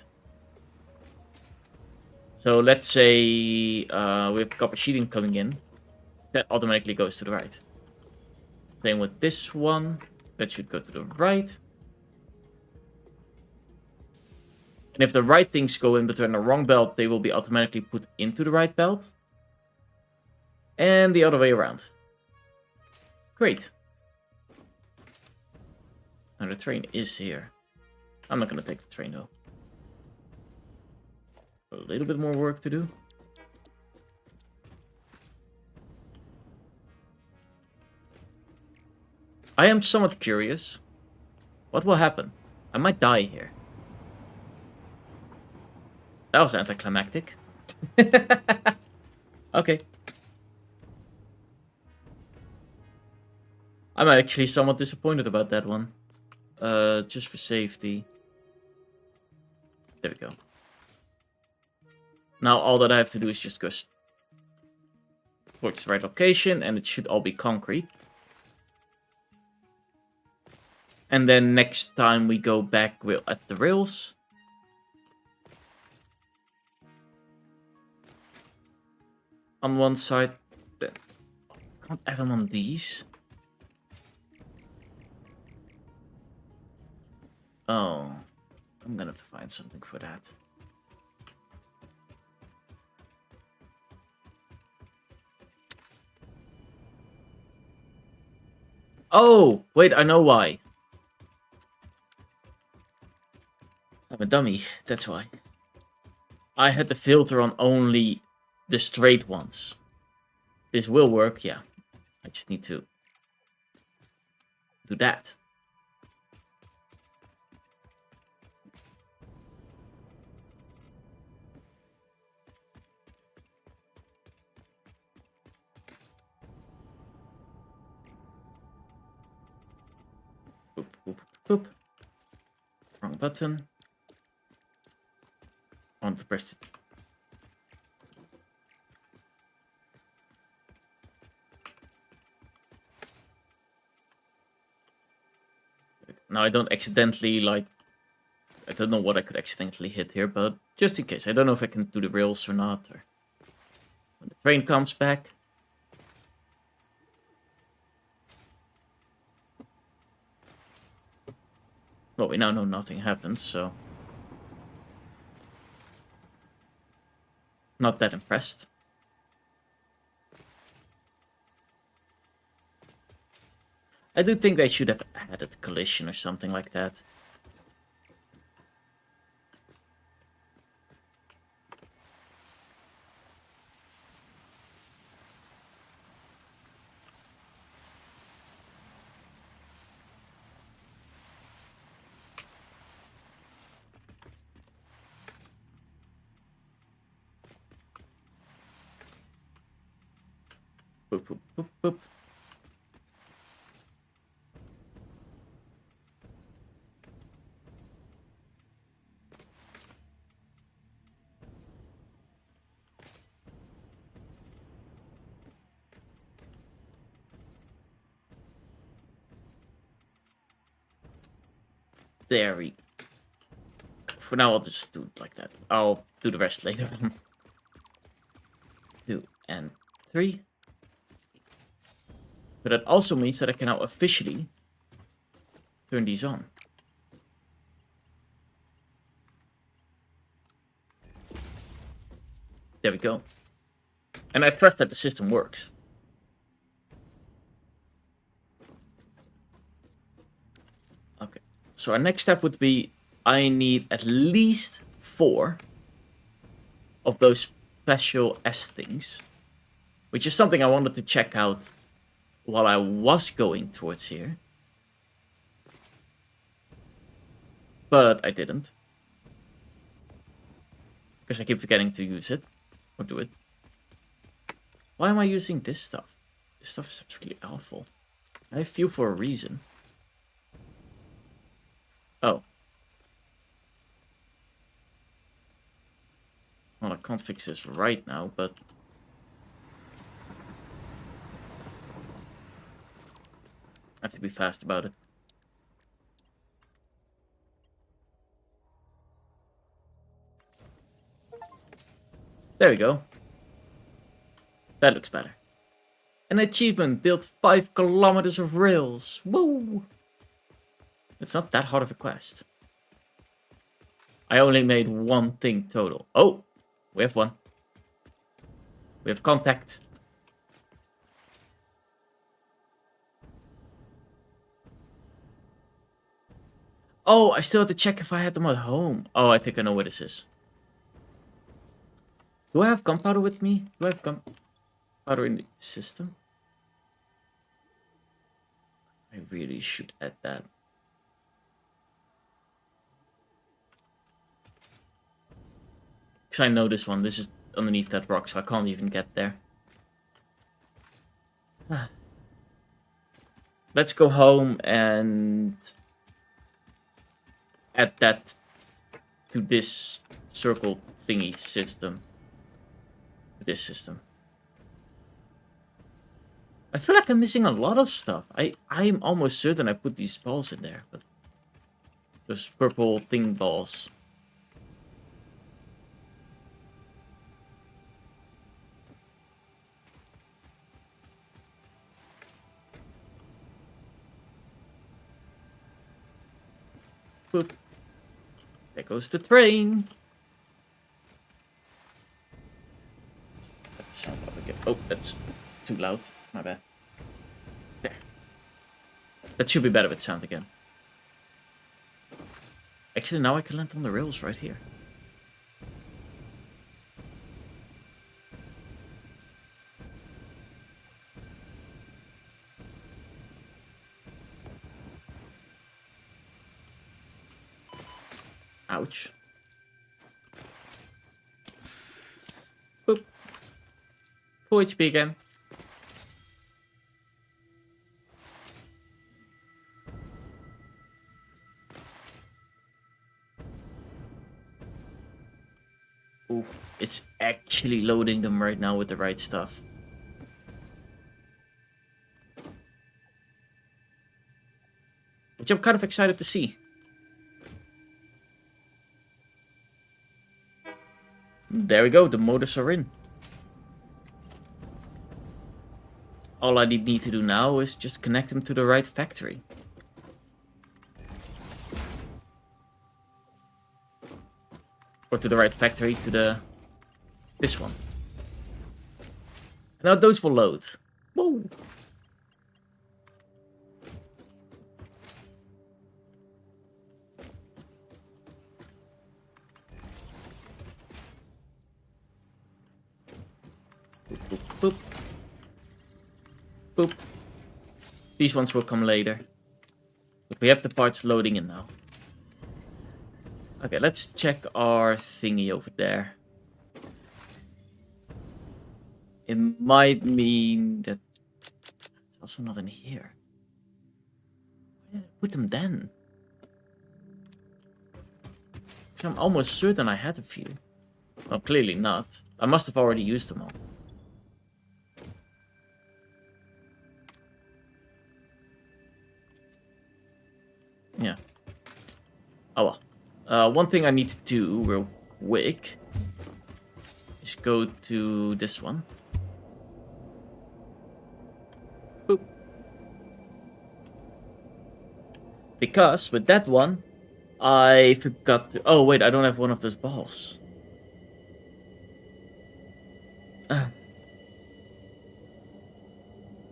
So let's say we have copper sheeting coming in. That automatically goes to the right. Same with this one. That should go to the right. And if the right things go in but they're in the wrong belt, they will be automatically put into the right belt. And the other way around. Great. Now the train is here. I'm not going to take the train though. A little bit more work to do. I am somewhat curious. What will happen? I might die here. That was anticlimactic. Okay. I'm actually somewhat disappointed about that one. Just for safety. There we go. Now all that I have to do is just go towards the right location, and it should all be concrete. And then next time we go back, we'll at the rails. On one side. Then can't add them on these. Oh, I'm gonna have to find something for that. Oh, wait, I know why. I'm a dummy, that's why. I had the filter on only the straight ones. This will work, yeah. I just need to do that. Boop, boop, boop. Wrong button. I want to press it. Now I don't accidentally, like... I don't know what I could accidentally hit here, but just in case. I don't know if I can do the rails or not. Or when the train comes back. Well, we now know nothing happens, so... Not that impressed. I do think they should have added collision or something like that. Boop, boop, boop, boop. There we go. For now, I'll just do it like that. I'll do the rest later. 2 and 3. But that also means that I can now officially turn these on. There we go. And I trust that the system works. Okay. So our next step would be I need at least 4 of those special S things. Which is something I wanted to check out while I was going towards here. But I didn't. Because I keep forgetting to use it. Or do it. Why am I using this stuff? This stuff is absolutely awful. I have few for a reason. Oh. Well, I can't fix this right now, but... I have to be fast about it. There we go. That looks better. An achievement, build 5 kilometers of rails. Woo! It's not that hard of a quest. I only made one thing total. Oh, we have one. We have contact. Oh, I still have to check if I had them at home. Oh, I think I know where this is. Do I have gunpowder with me? Do I have gunpowder in the system? I really should add that. Because I know this one. This is underneath that rock, so I can't even get there. Let's go home and add that to this circle thingy system. This system. I feel like I'm missing a lot of stuff. I'm almost certain I put these balls in there, but those purple thing balls. Boop. There goes the train. Sound up again. Oh, that's too loud. My bad. There. That should be better with sound again. Actually, now I can land on the rails right here. Ouch. Boop. Full HP again. Ooh, it's actually loading them right now with the right stuff. Which I'm kind of excited to see. There we go, the motors are in. All I need to do now is just connect them to the right factory. Or to the right factory, to this one. Now those will load. Whoa. Boop, boop, boop. Boop. These ones will come later. But we have the parts loading in now. Okay, let's check our thingy over there. It might mean that it's also not in here. Where did I put them then? So I'm almost certain I had a few. Well, clearly not. I must have already used them all. Yeah. Oh well. One thing I need to do real quick is go to this one. Boop. Because with that one, I forgot to... Oh, wait, I don't have one of those balls.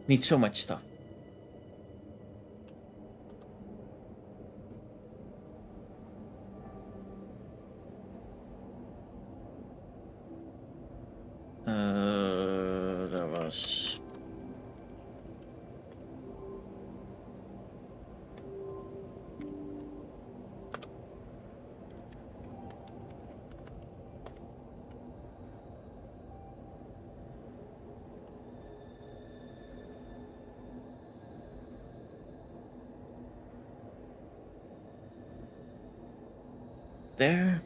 Need so much stuff. There was... There.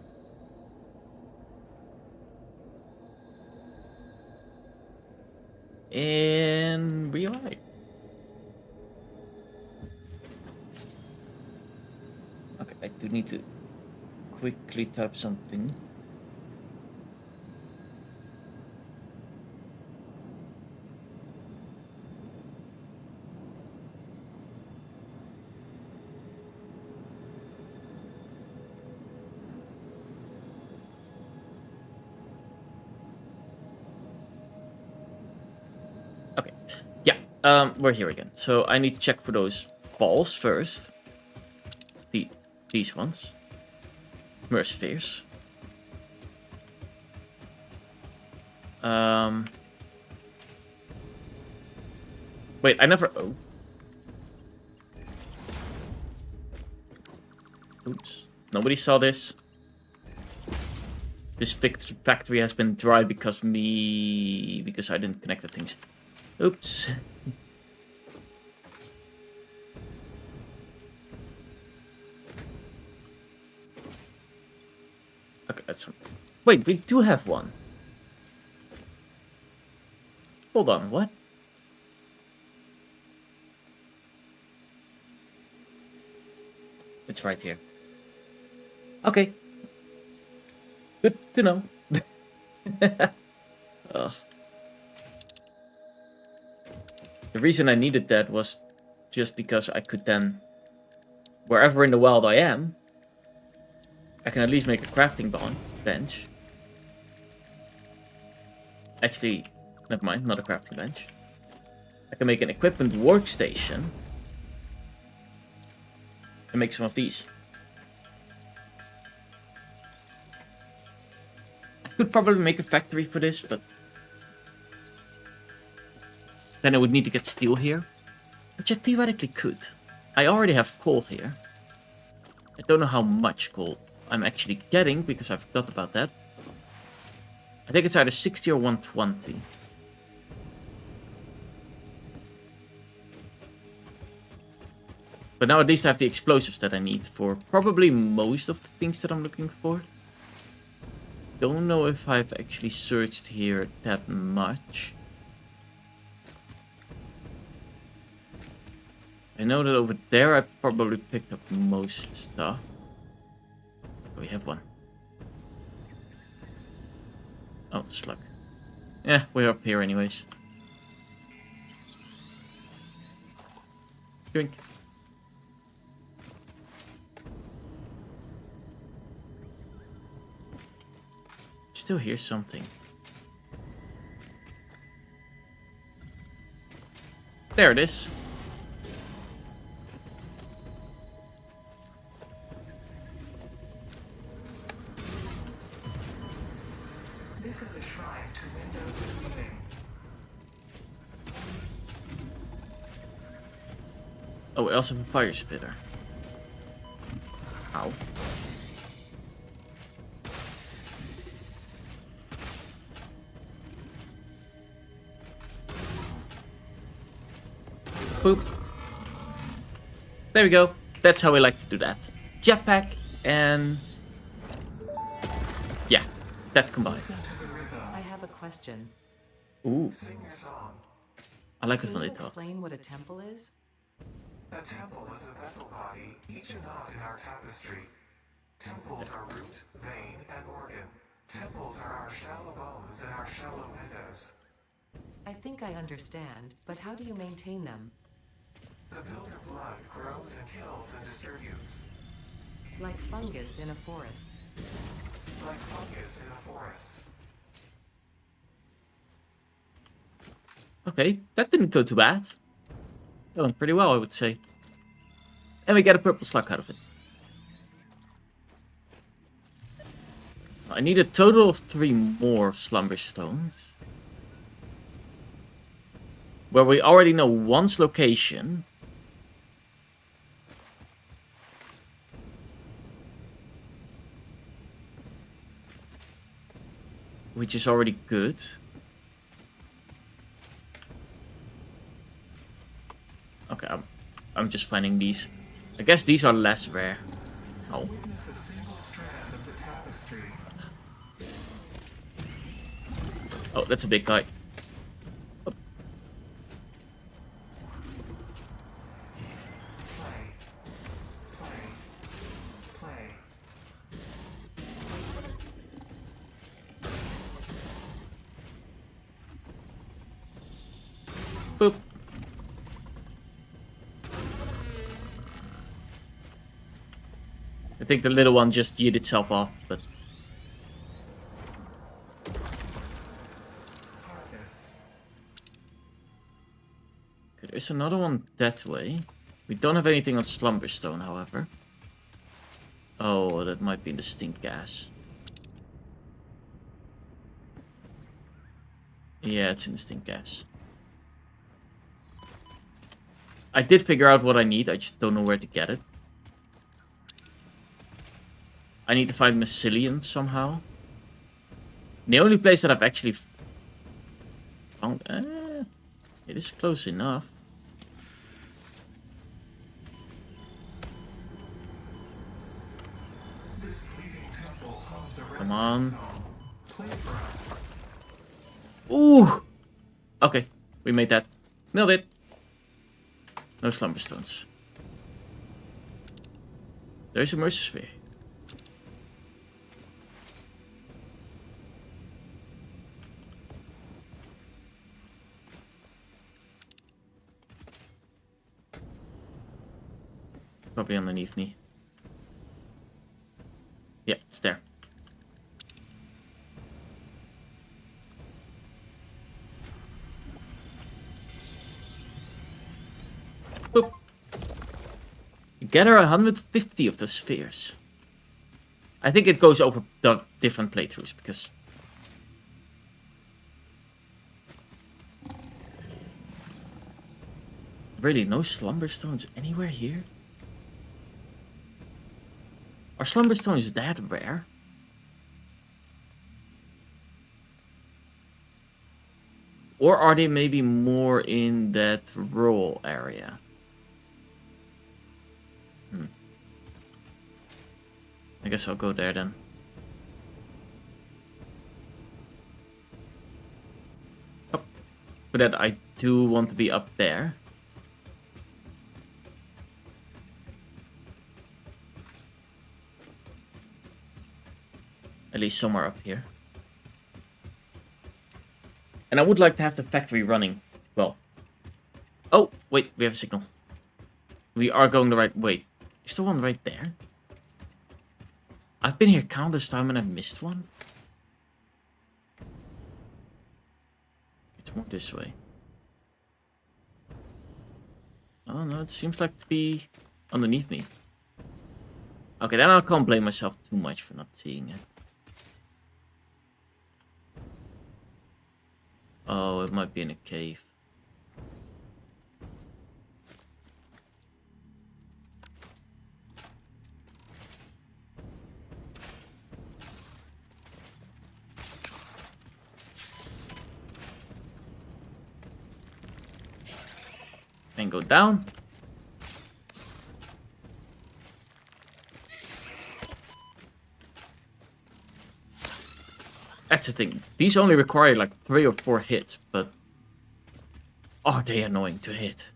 In real life. Okay, I do need to quickly type something. We're here again. So I need to check for those balls first. These ones. Merspheres. Wait, I never... Oh. Oops. Nobody saw this. This factory has been dry because I didn't connect the things. Oops. Okay, that's... Wait, we do have one. Hold on, what? It's right here. Okay. Good to know. Ugh. The reason I needed that was just because I could then, wherever in the wild I am, I can at least make a crafting bench. Actually, never mind, not a crafting bench. I can make an equipment workstation and make some of these. I could probably make a factory for this, but then I would need to get steel here, which I theoretically could. I already have coal here. I don't know how much coal I'm actually getting because I forgot about that. I think it's either 60 or 120. But now at least I have the explosives that I need for probably most of the things that I'm looking for. Don't know if I've actually searched here that much. I know that over there I probably picked up most stuff. We have one. Oh, slug. Yeah, we're up here anyways. Drink. Still hear something. There it is. This is a shrine to Windows Weaving. Oh, we also have a fire spitter. Ow. Boop. There we go. That's how we like to do that. Jetpack and... yeah, that combined. I have a question. Ooh, Sing your song. I like it Can when you they talk. explain what a temple is? A temple is a vessel body, each a knot in our tapestry. Temples are root, vein, and organ. Temples are our shallow bones and our shallow windows. I think I understand, but how do you maintain them? The builder blood grows and kills and distributes. Like fungus in a forest. Like fungus in a forest. Okay, that didn't go too bad. That went pretty well, I would say. And we get a purple slug out of it. I need a total of 3 more slumber stones. Where we already know one's location. Which is already good. Okay, I'm just finding these. I guess these are less rare. Oh. Witness a single strand of the tapestry. Oh, that's a big guy. Oh. Play. Boop. I think the little one just yeeted itself off, but... Okay, there's another one that way. We don't have anything on Slumberstone, however. Oh, that might be the stink gas. Yeah, it's in the stink gas. I did figure out what I need, I just don't know where to get it. I need to find Mycelium somehow. The only place that I've actually found... it is close enough. This fleeting temple hums a Come on. Play for us. Ooh! Okay, we made that. Nailed it. No Slumberstones. There's a Mercy Sphere. Probably underneath me. Yeah, it's there. Boop. You gather 150 of those spheres. I think it goes over the different playthroughs because... Really, no Slumberstones anywhere here? Are Slumberstones that rare? Or are they maybe more in that rural area? I guess I'll go there then. Oh, but that I do want to be up there. At least somewhere up here. And I would like to have the factory running. Well. Oh, wait, we have a signal. We are going the right way. Is the one right there? I've been here countless times and I've missed one. It's more this way. Oh no, it seems like to be underneath me. Okay, then I can't blame myself too much for not seeing it. Oh, it might be in a cave. And go down. That's the thing. These only require like 3 or 4 hits, but are they annoying to hit?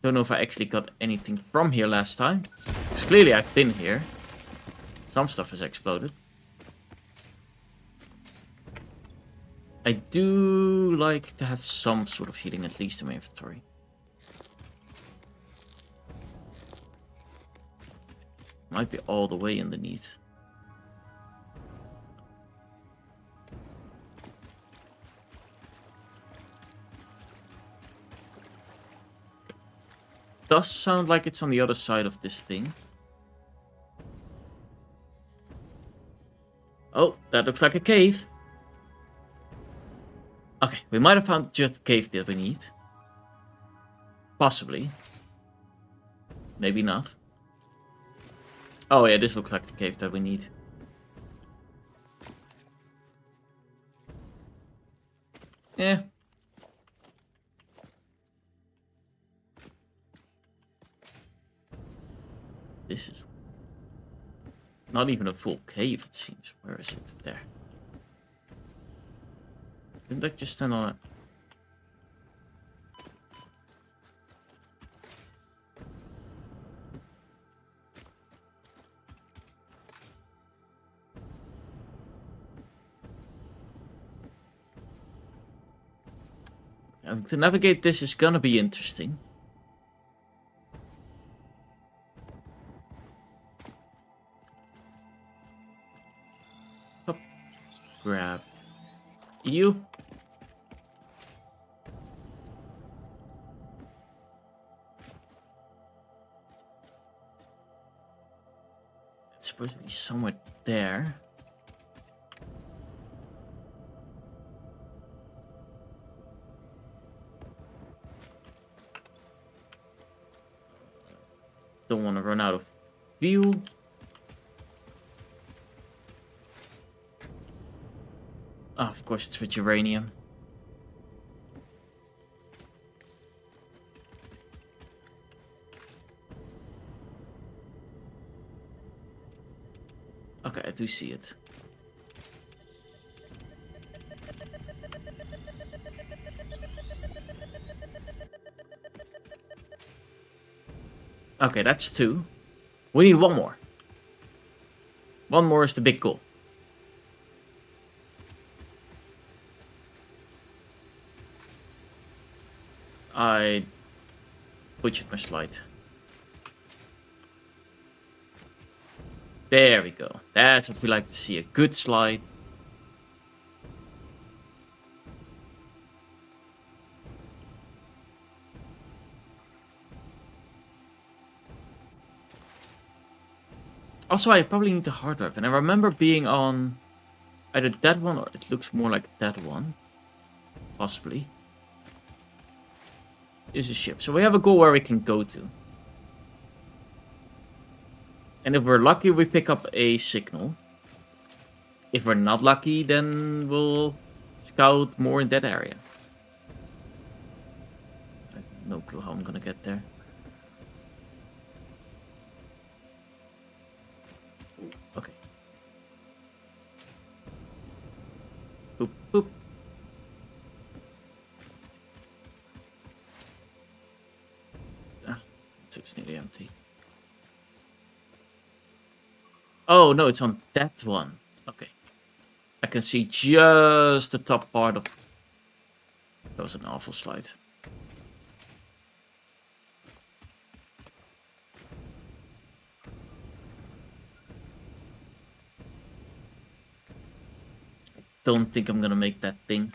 Don't know if I actually got anything from here last time. Because clearly I've been here. Some stuff has exploded. I do like to have some sort of healing at least in my inventory. Might be all the way underneath. Does sound like it's on the other side of this thing. Oh, that looks like a cave. Okay, we might have found just the cave that we need. Possibly. Maybe not. Oh yeah, this looks like the cave that we need. Yeah. This is not even a full cave, it seems. Where is it? There. Didn't I just stand on it? To navigate this is gonna be interesting. Up. Grab you. supposed to be somewhere there. Don't want to run out of view. Ah, of course, it's with uranium. Okay, I do see it. Okay, that's 2. We need 1 more. 1 more is the big goal. I butchered my slide. There we go. That's what we like to see. A good slide. Also, I probably need the hard drive. And I remember being on either that one or it looks more like that one. Possibly. Is a ship. So we have a goal where we can go to. And if we're lucky, we pick up a signal. If we're not lucky, then we'll scout more in that area. I have no clue how I'm gonna get there. Okay. Boop, boop. Ah, so it's nearly empty. Oh, no, it's on that one. Okay. I can see just the top part of... That was an awful slide. I don't think I'm gonna make that thing.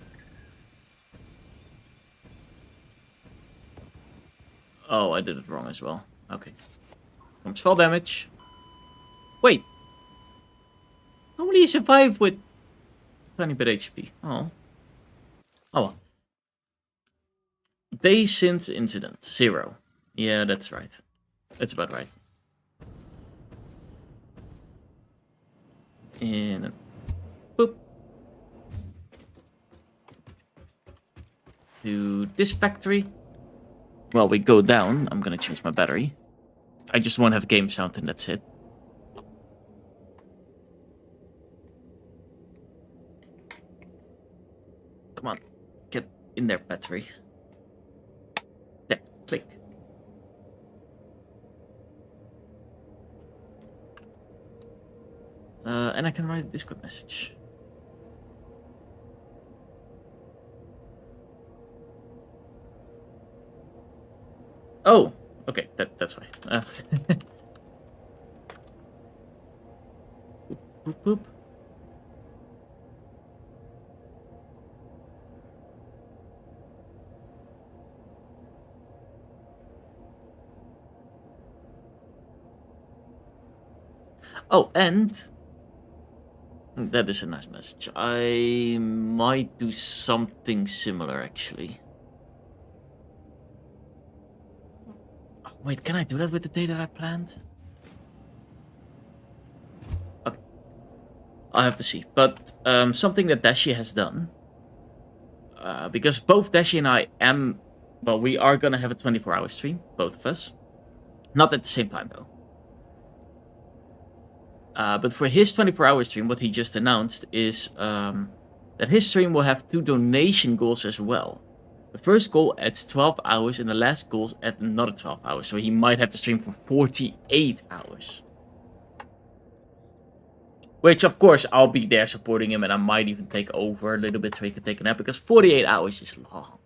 Oh, I did it wrong as well. Okay. Comes fall damage. Wait. Normally you survive with tiny bit HP. Oh. Oh well. Days since incident. 0. Yeah, that's right. That's about right. And boop. To this factory. Well, we go down. I'm gonna change my battery. I just won't have game sound and that's it. Come on, get in there, battery. There, click. And I can write a Discord message. Oh, okay, that's fine. Boop, boop, boop. Oh, and that is a nice message. I might do something similar, actually. Oh, wait, can I do that with the day that I planned? Okay. I'll have to see. But something that Dashi has done, because both Dashi and I well, we are going to have a 24-hour stream, both of us. Not at the same time, though. But for his 24-hour stream, what he just announced is that his stream will have 2 donation goals as well. The first goal adds 12 hours and the last goal at another 12 hours. So he might have to stream for 48 hours. Which, of course, I'll be there supporting him and I might even take over a little bit so he can take a nap because 48 hours is long.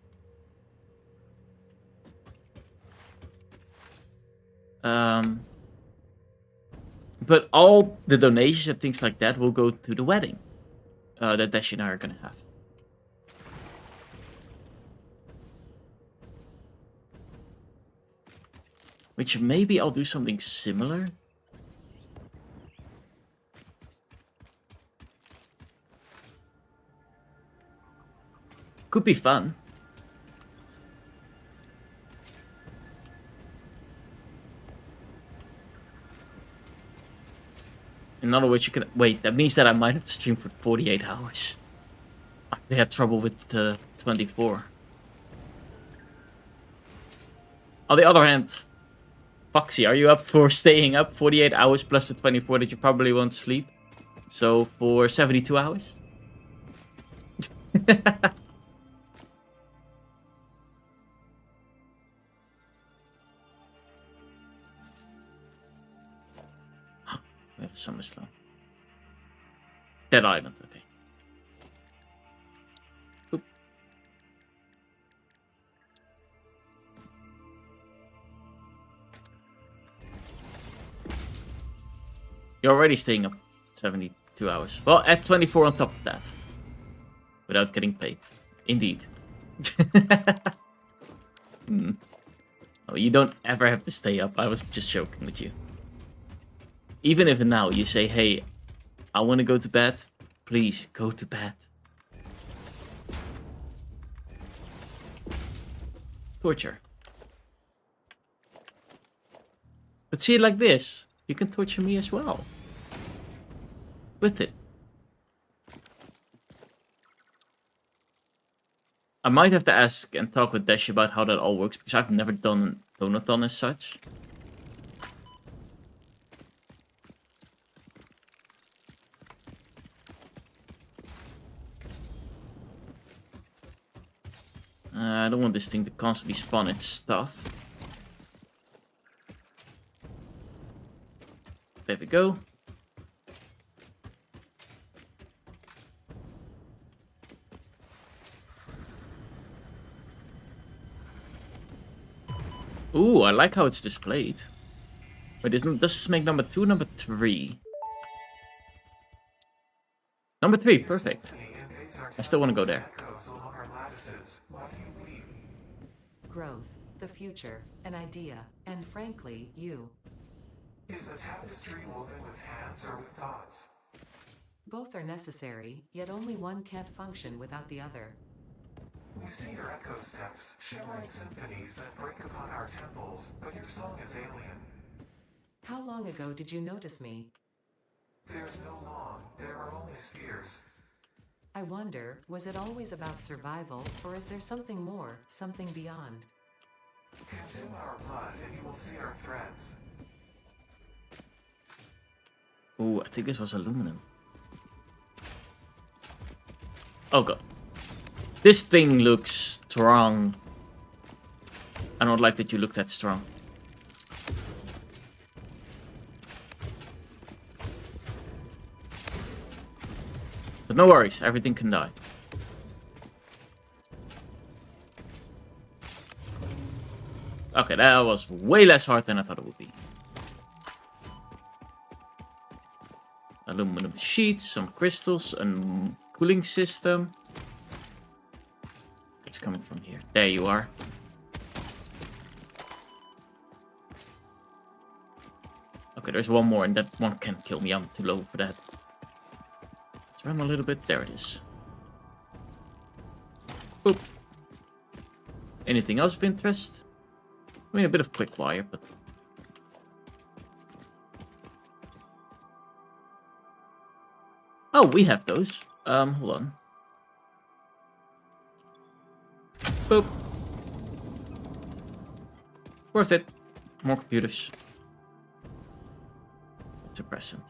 But all the donations and things like that will go to the wedding that Dash and I are going to have. Which maybe I'll do something similar. Could be fun. In other words, you can... Wait, that means that I might have to stream for 48 hours. I had trouble with the 24. On the other hand, Foxy, are you up for staying up 48 hours plus the 24 that you probably won't sleep? So, for 72 hours? We have a SummerSlam. Dead Island, okay. Oop. You're already staying up 72 hours. Well, add 24 on top of that. Without getting paid. Indeed. Oh, you don't ever have to stay up. I was just joking with you. Even if now you say, hey, I want to go to bed, please go to bed. Torture. But see it like this. You can torture me as well. With it. I might have to ask and talk with Dash about how that all works, because I've never done Donathon as such. I don't want this thing to constantly spawn its stuff. There we go. Ooh, I like how it's displayed. Wait, does this make number 2, number 3? Number 3, perfect. I still want to go there. Growth, the future, an idea, and frankly, you. Is a tapestry woven with hands or with thoughts? Both are necessary, yet only one can't function without the other. We see your echo steps, shimmering symphonies that break upon our temples, but your song is alien. How long ago did you notice me? There's no long, there are only spheres. I wonder, was it always about survival, or is there something more, something beyond? Consume our blood and you will see our threads. Ooh, I think this was aluminum. Oh god. This thing looks strong. I don't like that you look that strong. But no worries, everything can die. Okay, that was way less hard than I thought it would be. Aluminum sheets, some crystals, a cooling system. It's coming from here. There you are. Okay, there's one more, and that one can't kill me. I'm too low for that. Let's run a little bit. There it is. Boop. Anything else of interest? I mean, a bit of quick wire, but... Oh, we have those. Hold on. Boop. Worth it. More computers. It's a present.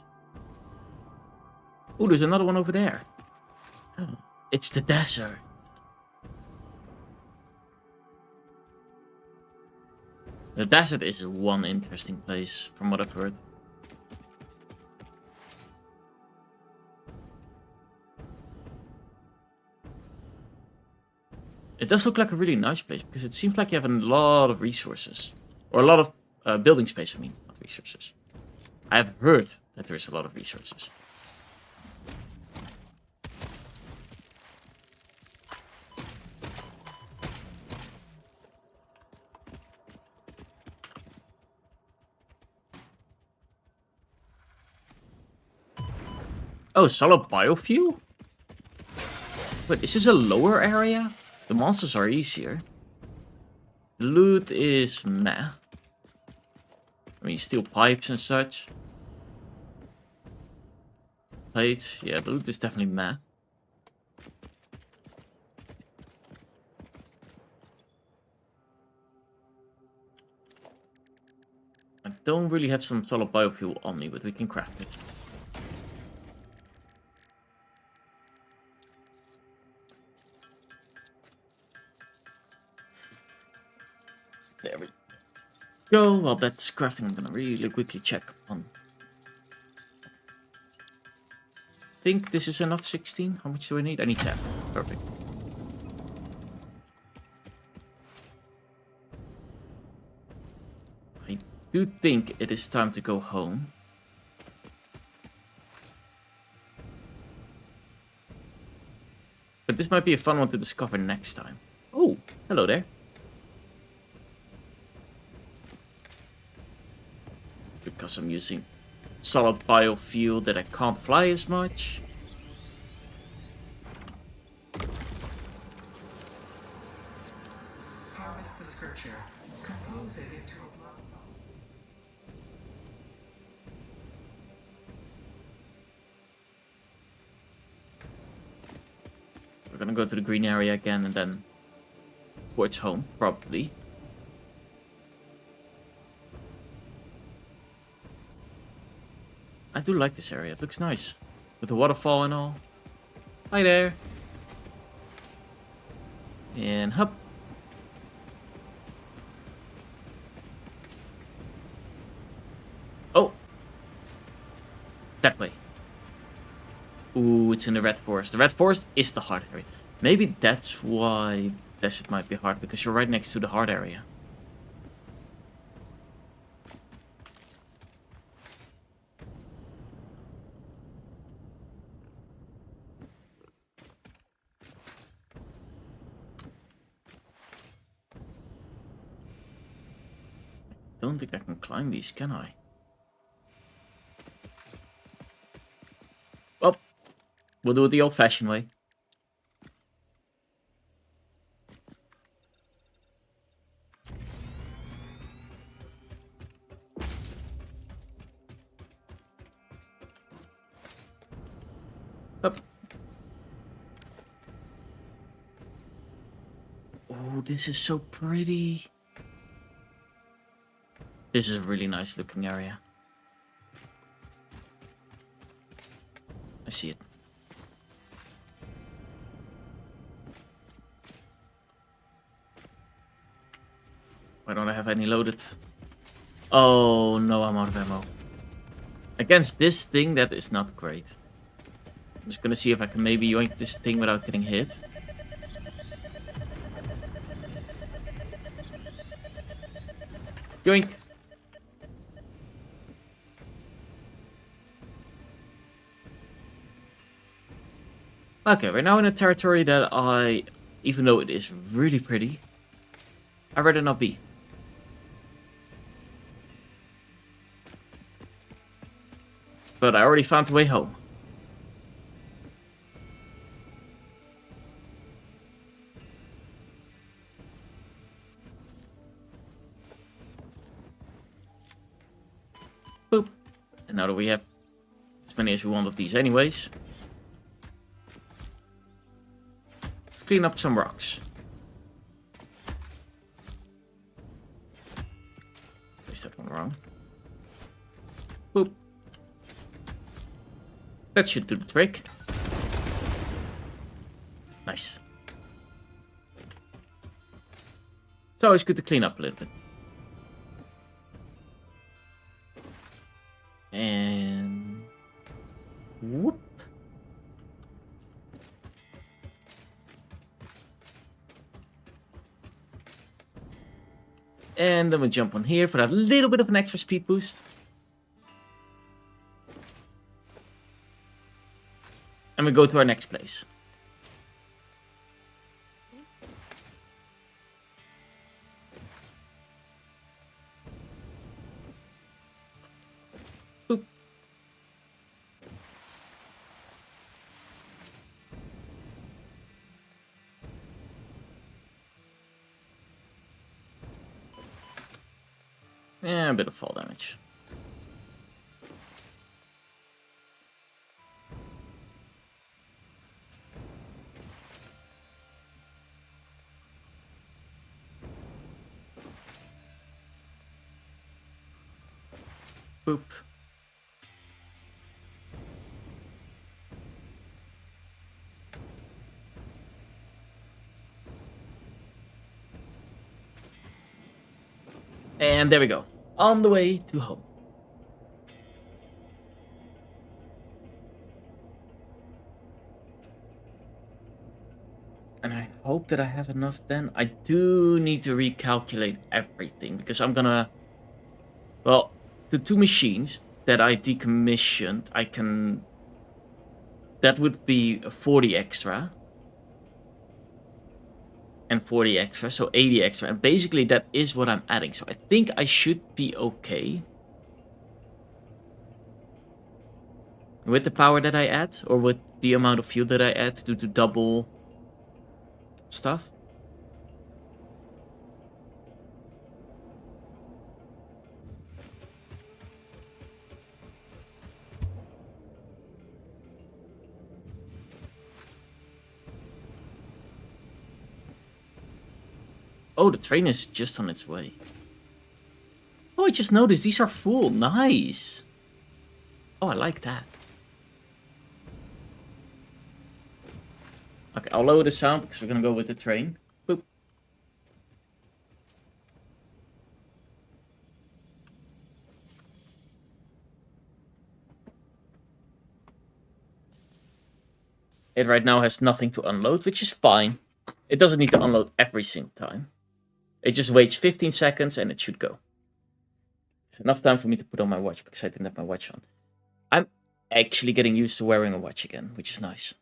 Ooh, there's another one over there. It's the desert. The desert is one interesting place, from what I've heard. It does look like a really nice place, because it seems like you have a lot of resources. Or a lot of building space, I mean, not resources. I have heard that there is a lot of resources. Oh, solid biofuel? Wait, is this a lower area? The monsters are easier. The loot is meh. I mean, you steal pipes and such. Plates, yeah, the loot is definitely meh. I don't really have some solid biofuel on me, but we can craft it. There we go. While that's crafting, I'm gonna really quickly check on. I think this is enough 16. How much do I need? I need 10. Perfect. I do think it is time to go home. But this might be a fun one to discover next time. Oh, hello there. Because I'm using solid biofuel that I can't fly as much. Harvest the scripture. Compose it into a blood. We're gonna go to the green area again and then towards home, probably. I do like this area, it looks nice. With the waterfall and all. Hi there. And hop. Oh. That way. Ooh, it's in the red forest. The red forest is the hard area. Maybe that's why desert might be hard, because you're right next to the hard area. Don't think I can climb these, can I? Well, we'll do it the old-fashioned way. Up. Oh, this is so pretty. This is a really nice looking area. I see it. Why don't I have any loaded? Oh no, I'm out of ammo. Against this thing, that is not great. I'm just gonna see if I can maybe yoink this thing without getting hit. Yoink! Okay, we're now in a territory that even though it is really pretty, I'd rather not be. But I already found the way home. Boop. And now that we have as many as we want of these anyways, let's clean up some rocks. Placed that one wrong. Boop. That should do the trick. Nice. It's always good to clean up a little bit. And whoop. And then we jump on here for that little bit of an extra speed boost. And we go to our next place. Boop. A bit of fall damage. Boop. And there we go. On the way to home. And I hope that I have enough then. I do need to recalculate everything because I'm gonna... Well, the 2 machines that I decommissioned, I can... That would be 40 extra. And 40 extra, so 80 extra. And basically that is what I'm adding. So I think I should be okay. With the power that I add, or with the amount of fuel that I add to double stuff. Oh, the train is just on its way. Oh, I just noticed these are full. Nice. Oh, I like that. Okay, I'll lower the sound because we're gonna go with the train. Boop. It right now has nothing to unload, which is fine. It doesn't need to unload every single time. It just waits 15 seconds and it should go. It's enough time for me to put on my watch because I didn't have my watch on. I'm actually getting used to wearing a watch again, which is nice.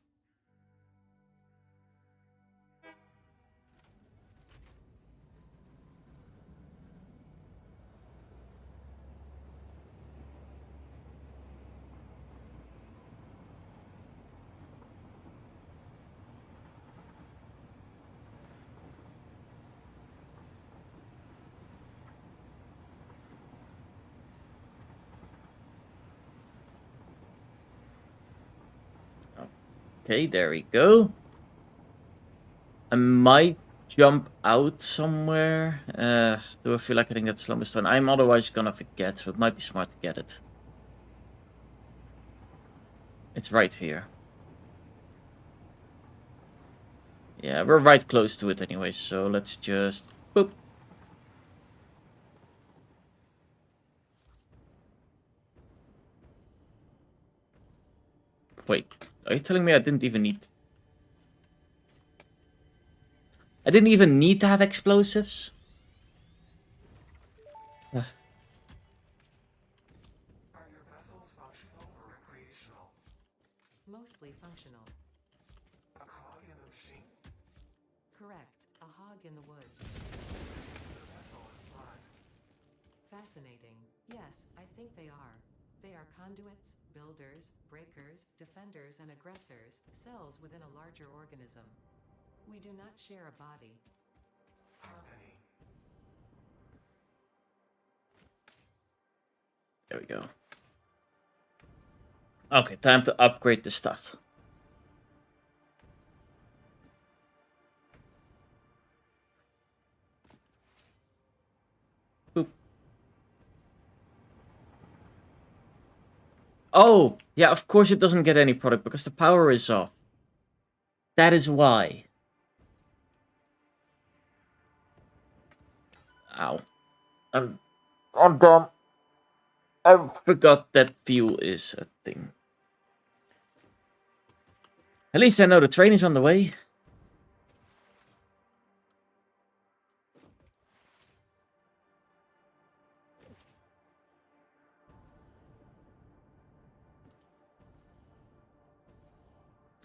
Okay, there we go. I might jump out somewhere. Do I feel like getting that slumber stone? I'm otherwise gonna forget, so it might be smart to get it. It's right here. Yeah, we're right close to it anyway, so let's just... Boop. Wait, are you telling me I didn't even need... I didn't even need to have explosives? Are your vessels functional or recreational? Mostly functional. A cog in a machine? Correct. A hog in the woods. The vessel is blood. Fascinating. Yes, I think they are. They are conduits, builders, breakers, defenders, and aggressors, cells within a larger organism. We do not share a body. Harmony. There we go. Okay, time to upgrade the stuff. Boop. Oh, yeah, of course it doesn't get any product because the power is off. That is why. Ow. I'm dumb. I forgot that fuel is a thing. At least I know the train is on the way.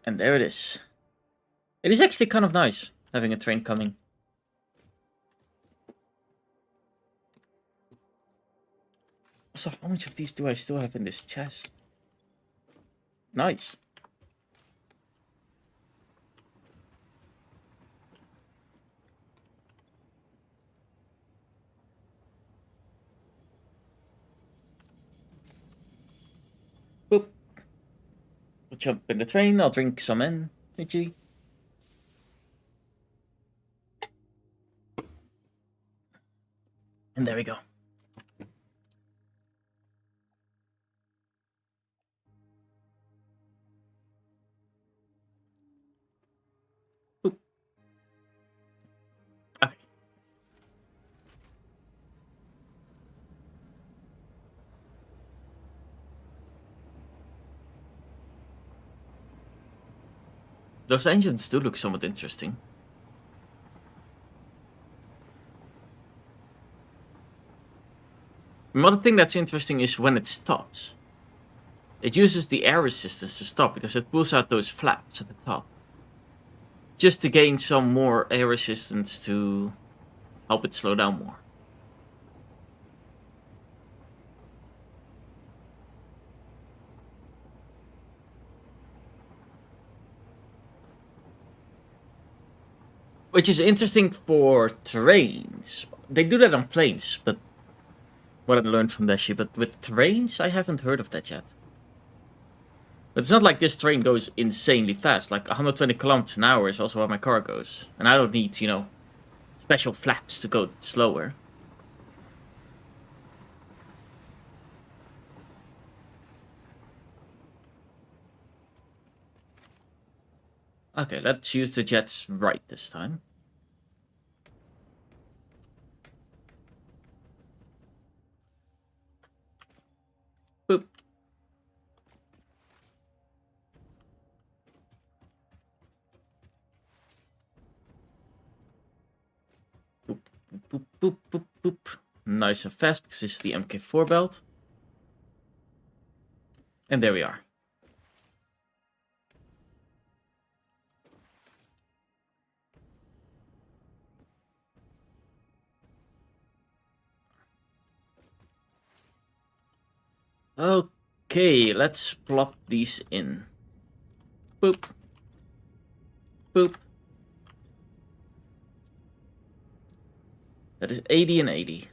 And there it is. It is actually kind of nice having a train coming. Also, how much of these do I still have in this chest? Nice. jump in the train. I'll drink some energy. And there we go. Boop. Okay. Those engines do look somewhat interesting. Another thing that's interesting is when it stops. It uses the air resistance to stop because it pulls out those flaps at the top. Just to gain some more air resistance to help it slow down more. Which is interesting for trains. They do that on planes, but what I learned from Dashi. But with trains, I haven't heard of that yet. But it's not like this train goes insanely fast. Like 120 kilometers an hour is also how my car goes. And I don't need, you know, special flaps to go slower. Okay, let's use the jets right this time. Boop. Boop, boop, boop, boop, boop. Nice and fast because this is the MK4 belt. And there we are. Okay, let's plop these in. Boop. Boop. That is 80 and 80.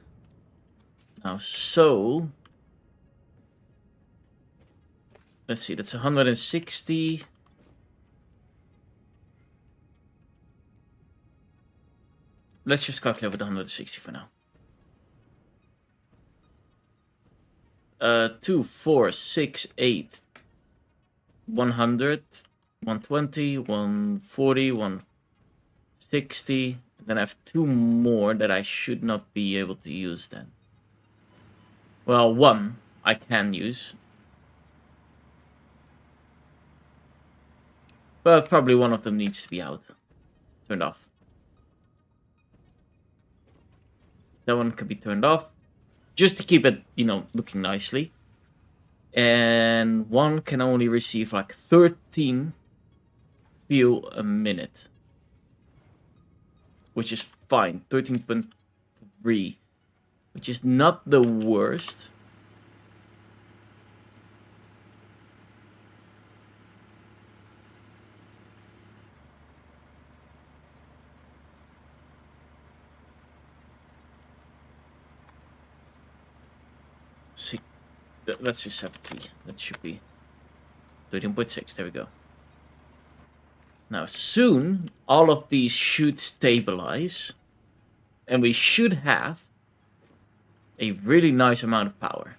Now, so... let's see, that's 160. Let's just calculate with 160 for now. 2, 4, 6, 8, 100, 120, 140, 160. Then I have 2 more that I should not be able to use then. Well, 1 I can use. But probably one of them needs to be out. Turned off. That one can be turned off. Just to keep it, you know, looking nicely. And one can only receive like 13 fuel a minute. Which is fine. 13.3. Which is not the worst. Let's do 70. That should be 13.6. There we go. Now, soon, all of these should stabilize. And we should have a really nice amount of power.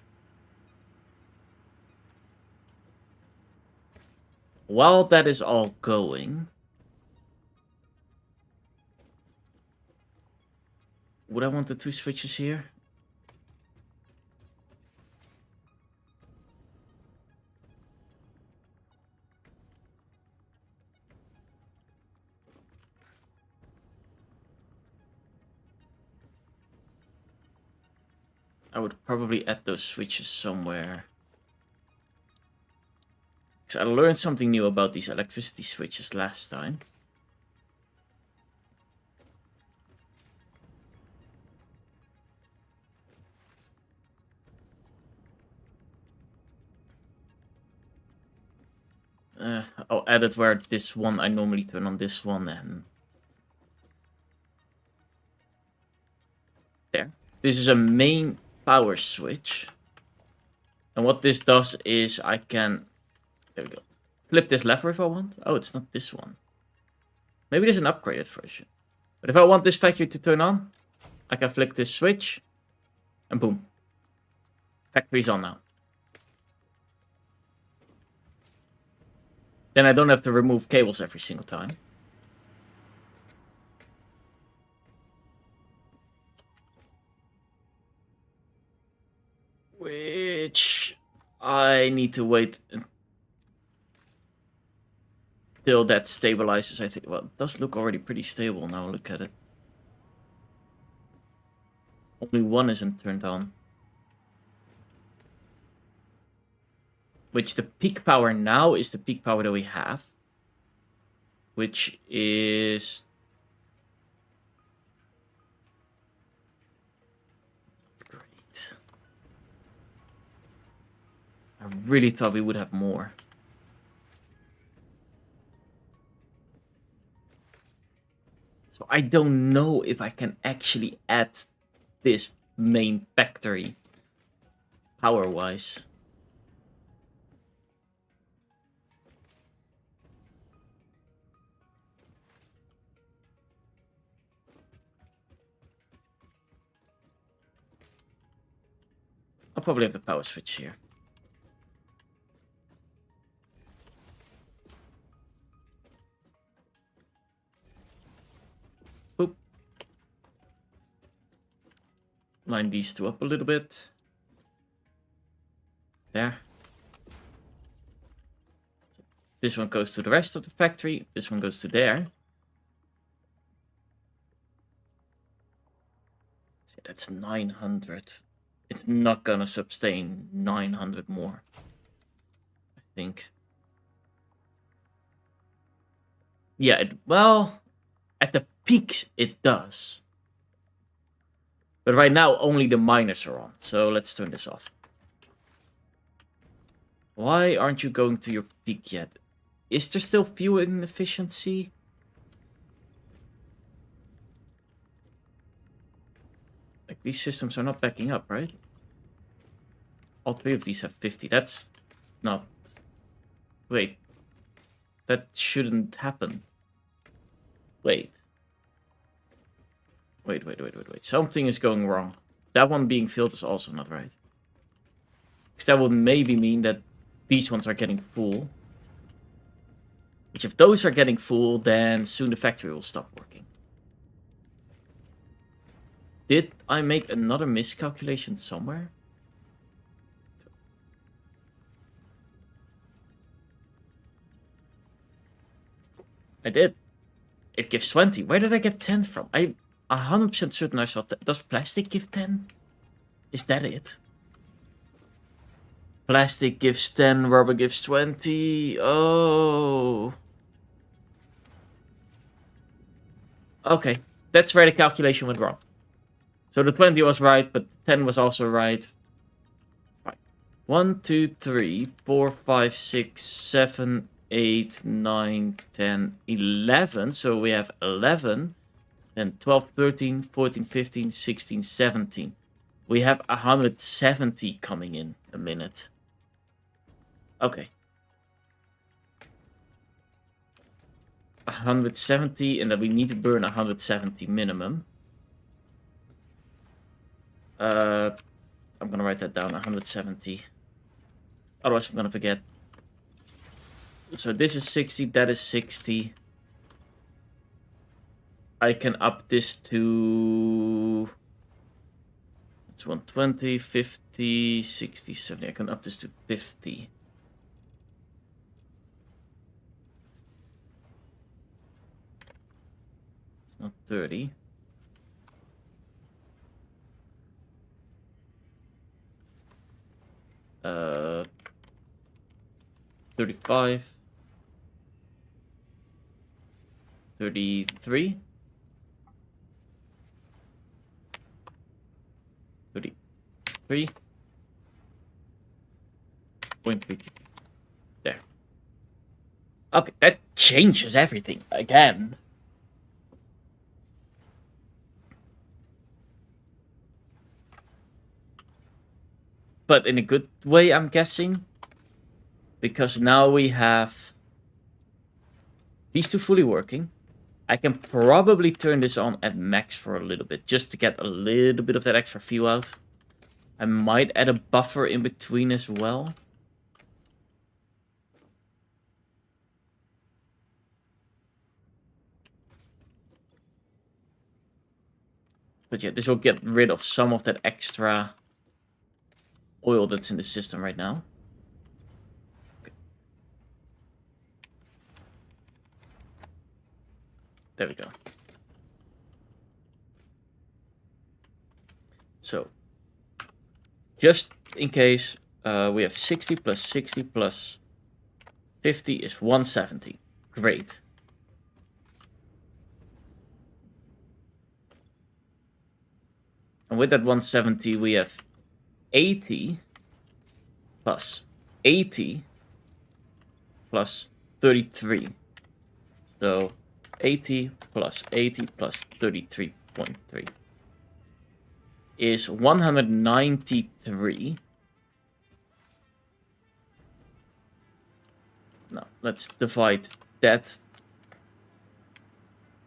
While that is all going... would I want the 2 switches here? I would probably add those switches somewhere. Because I learned something new about these electricity switches last time. I'll add it where this one, I normally turn on this one and... there. This is a main power switch. And what this does is I can... there we go. flip this lever if I want. Oh, it's not this one. Maybe there's an upgraded version. But if I want this factory to turn on, I can flick this switch. And boom. Factory's on now. Then I don't have to remove cables every single time. Which I need to wait until that stabilizes, I think. Well, it does look already pretty stable now, look at it. Only one isn't turned on. Which the peak power now is the peak power that we have. Which is... not great. I really thought we would have more. So I don't know if I can actually add this main factory power-wise. I'll probably have the power switch here. Boop. Line these two up a little bit. There. This one goes to the rest of the factory. This one goes to there. That's 900. It's not gonna sustain 900 more, I think. Yeah, well, at the peaks it does. But right now only the miners are on, so let's turn this off. Why aren't you going to your peak yet? Is there still fuel inefficiency? Like, these systems are not backing up, right? All three of these have 50. That's not... Wait. That shouldn't happen. Wait. Wait. Something is going wrong. That one being filled is also not right. Because that would maybe mean that these ones are getting full. Which if those are getting full, then soon the factory will stop working. Did I make another miscalculation somewhere? I did. It gives 20. Where did I get 10 from? I'm 100% certain I saw 10. Does plastic give 10? Is that it? Plastic gives 10, rubber gives 20. Oh. Okay. That's where the calculation went wrong. So the 20 was right, but the 10 was also right. Fine. 1, 2, 3, 4, 5, 6, 7, 8, 9, 10, 11. So we have 11. Then 12, 13, 14, 15, 16, 17. We have 170 coming in a minute. Okay. 170, and then we need to burn 170 minimum. I'm gonna write that down, 170. Otherwise I'm gonna forget. So this is 60, that is 60. I can up this to... It's 120, 50, 60, 70. I can up this to 50. It's not 30. Uh, 35, 33, 33, 0.3. There. Okay, that changes everything again. But in a good way, I'm guessing. Because now we have these two fully working. I can probably turn this on at max for a little bit, just to get a little bit of that extra fuel out. I might add a buffer in between as well. But yeah, this will get rid of some of that extra oil that's in the system right now. Okay. There we go. So, just in case, we have 60 plus 60 plus 50 is 170. Great. And with that 170, we have 80 plus 80 plus 33. So 80 plus 80 plus 33.3 is 193. Now, let's divide that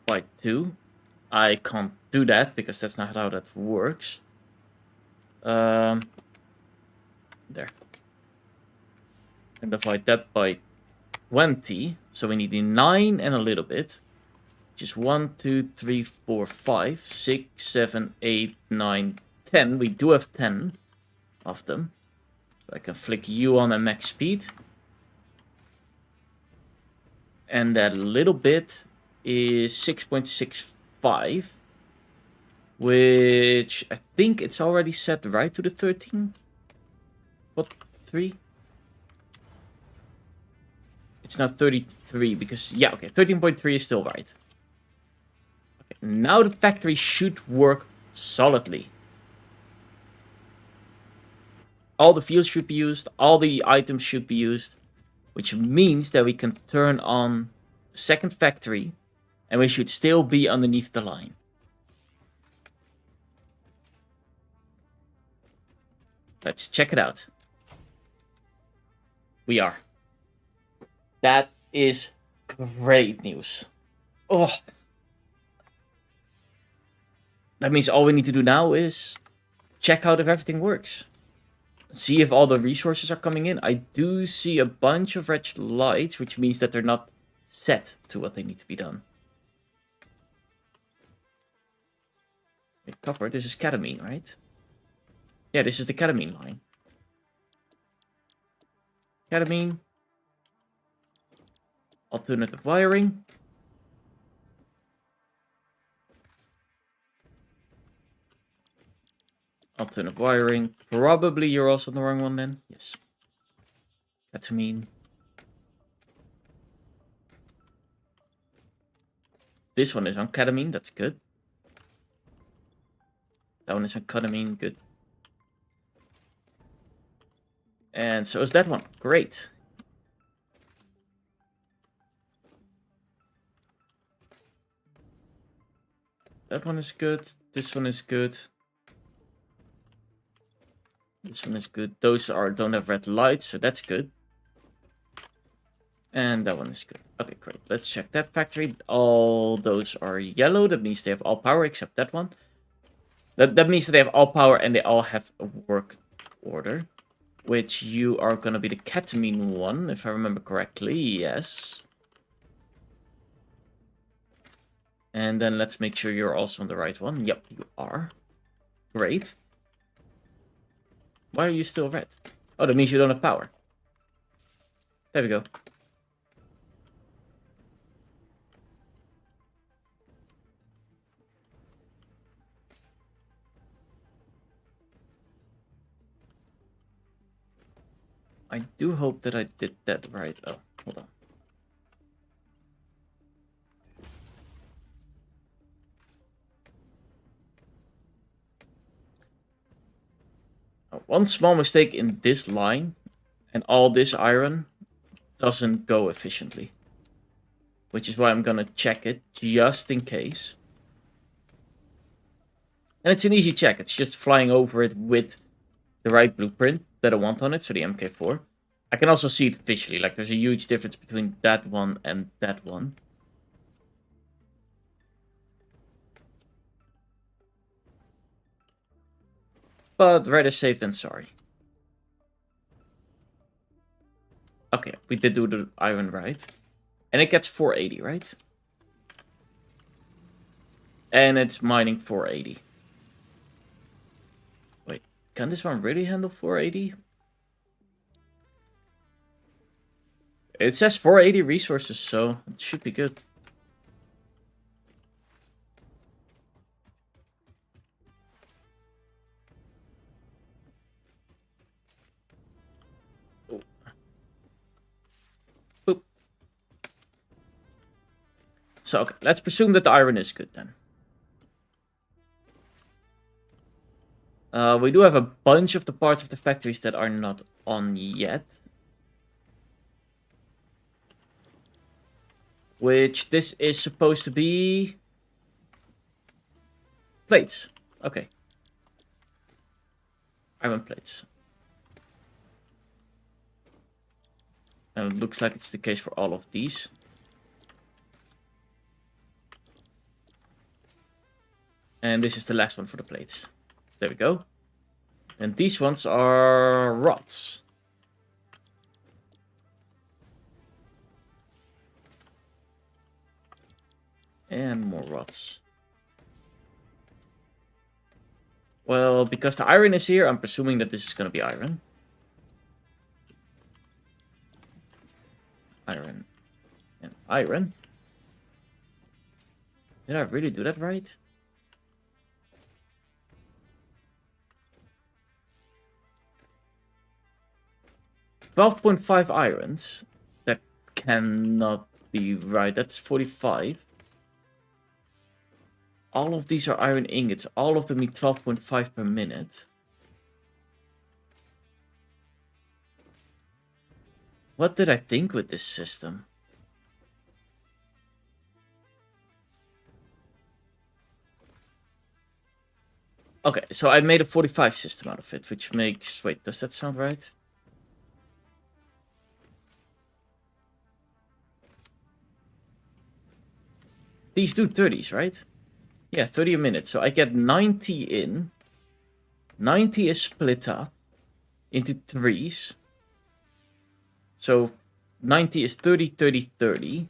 by 2. I can't do that because that's not how that works. There. And divide that by 20. So we need 9 and a little bit. Which is 1, 2, 3, 4, 5, 6, 7, 8, 9, 10. We do have 10 of them. So I can flick U on at max speed. And that little bit is 6.65. Which I think it's already set right to the 13. What? 3? It's not 33 because, yeah, okay, 13.3 is still right. Okay, now the factory should work solidly. All the fuels should be used, all the items should be used, which means that we can turn on the second factory and we should still be underneath the line. Let's check it out. We are. That is great news. Oh. That means all we need to do now is check out if everything works. See if all the resources are coming in. I do see a bunch of red lights, which means that they're not set to what they need to be done. Wait, copper, this is ketamine, right? Yeah, this is the ketamine line. Ketamine. Alternative wiring. Alternative wiring. Probably you're also on the wrong one then. Yes. Ketamine. This one is on ketamine. That's good. That one is on ketamine. Good. And so is that one. Great. That one is good. This one is good. This one is good. Those don't have red lights, so that's good. And that one is good. Okay, great. Let's check that factory. All those are yellow. That means they have all power except that one. That means that they have all power and they all have a work order. Which you are going to be the ketamine one, if I remember correctly. Yes. And then let's make sure you're also on the right one. Yep, you are. Great. Why are you still red? Oh, that means you don't have power. There we go. I do hope that I did that right. Oh, hold on. One small mistake in this line and all this iron doesn't go efficiently. Which is why I'm gonna check it just in case. And it's an easy check. It's just flying over it with the right blueprint that I want on it, so the MK4. I can also see it visually, like there's a huge difference between that one and that one. But rather safe than sorry. Okay, we did do the iron right. And it gets 480, right? And it's mining 480. Wait, can this one really handle 480? It says 480 resources, so it should be good. Oh. Boop. So, okay, let's presume that the iron is good then. We do have a bunch of the parts of the factories that are not on yet. Which this is supposed to be... plates. Okay. Iron plates. And it looks like it's the case for all of these. And this is the last one for the plates. There we go. And these ones are rods. And more rods. Well, because the iron is here, I'm presuming that this is going to be iron. Iron. And iron. Did I really do that right? $12.5 irons. That cannot be right. That's 45. All of these are iron ingots. All of them need 12.5 per minute. What did I think with this system? Okay, so I made a 45 system out of it, which makes... Wait, does that sound right? These do 30s, right? Yeah, 30 a minute. So I get 90 in. 90 is split up into 3s. So 90 is 30, 30, 30.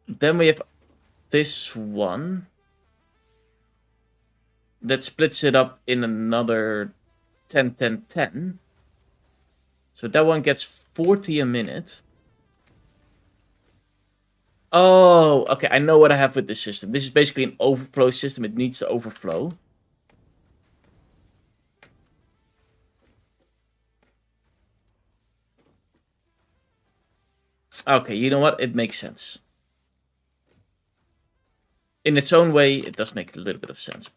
Then we have this one. That splits it up in another 10, 10, 10. So that one gets 40 a minute. Oh, okay, I know what I have with this system. This is basically an overflow system. It needs to overflow. Okay, you know what? It makes sense. In its own way, it does make a little bit of sense.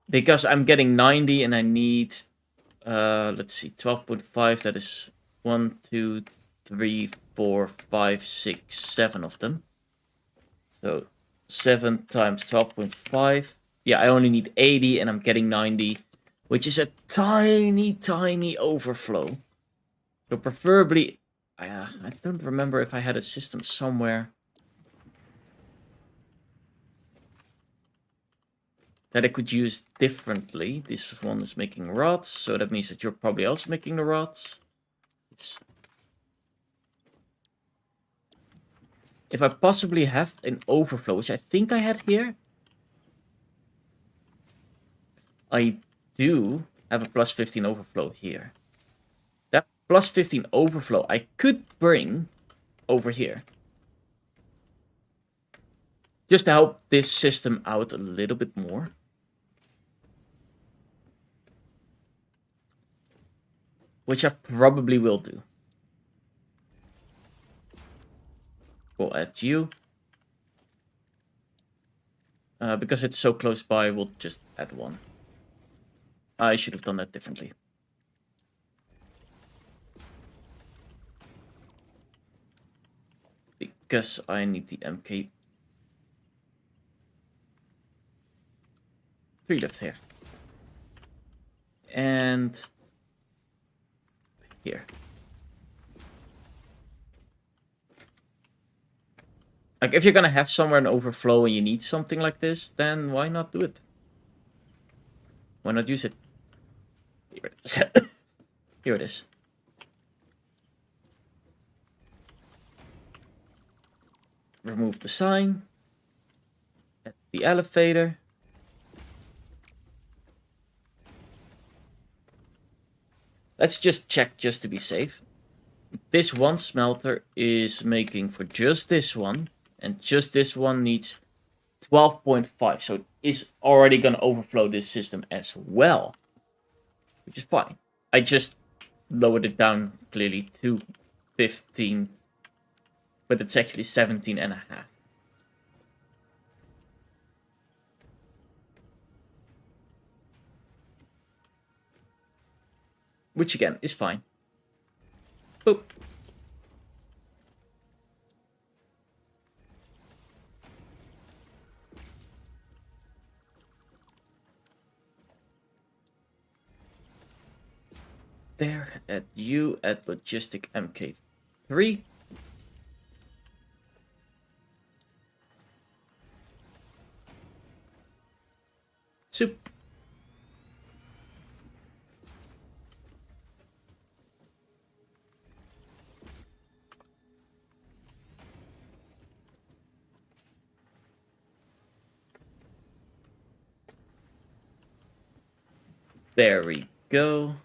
Because I'm getting 90 and I need, let's see, 12.5. That is 1, 2, 3, 4, 5, 6, 7 of them. So 7 times 12.5. Yeah, I only need 80 and I'm getting 90, which is a tiny, tiny overflow. So preferably, I don't remember if I had a system somewhere that I could use differently. This one is making rods, so that means that you're probably also making the rods. If I possibly have an overflow, which I think I had here. I do have a plus 15 overflow here. That plus 15 overflow I could bring over here. Just to help this system out a little bit more. Which I probably will do. We'll add you. Because it's so close by, we'll just add one. I should have done that differently. Because I need the MK. 3 left here. And here. Like, if you're gonna have somewhere an overflow and you need something like this, then why not do it? Why not use it? Here it is. Here it is. Remove the sign. At the elevator. Let's just check just to be safe. This one smelter is making for just this one. And just this one needs 12.5. So it is already going to overflow this system as well. Which is fine. I just lowered it down clearly to 15. But it's actually 17.5. Which again is fine. Boop. There at you at Logistic MK3. Soup. There we go.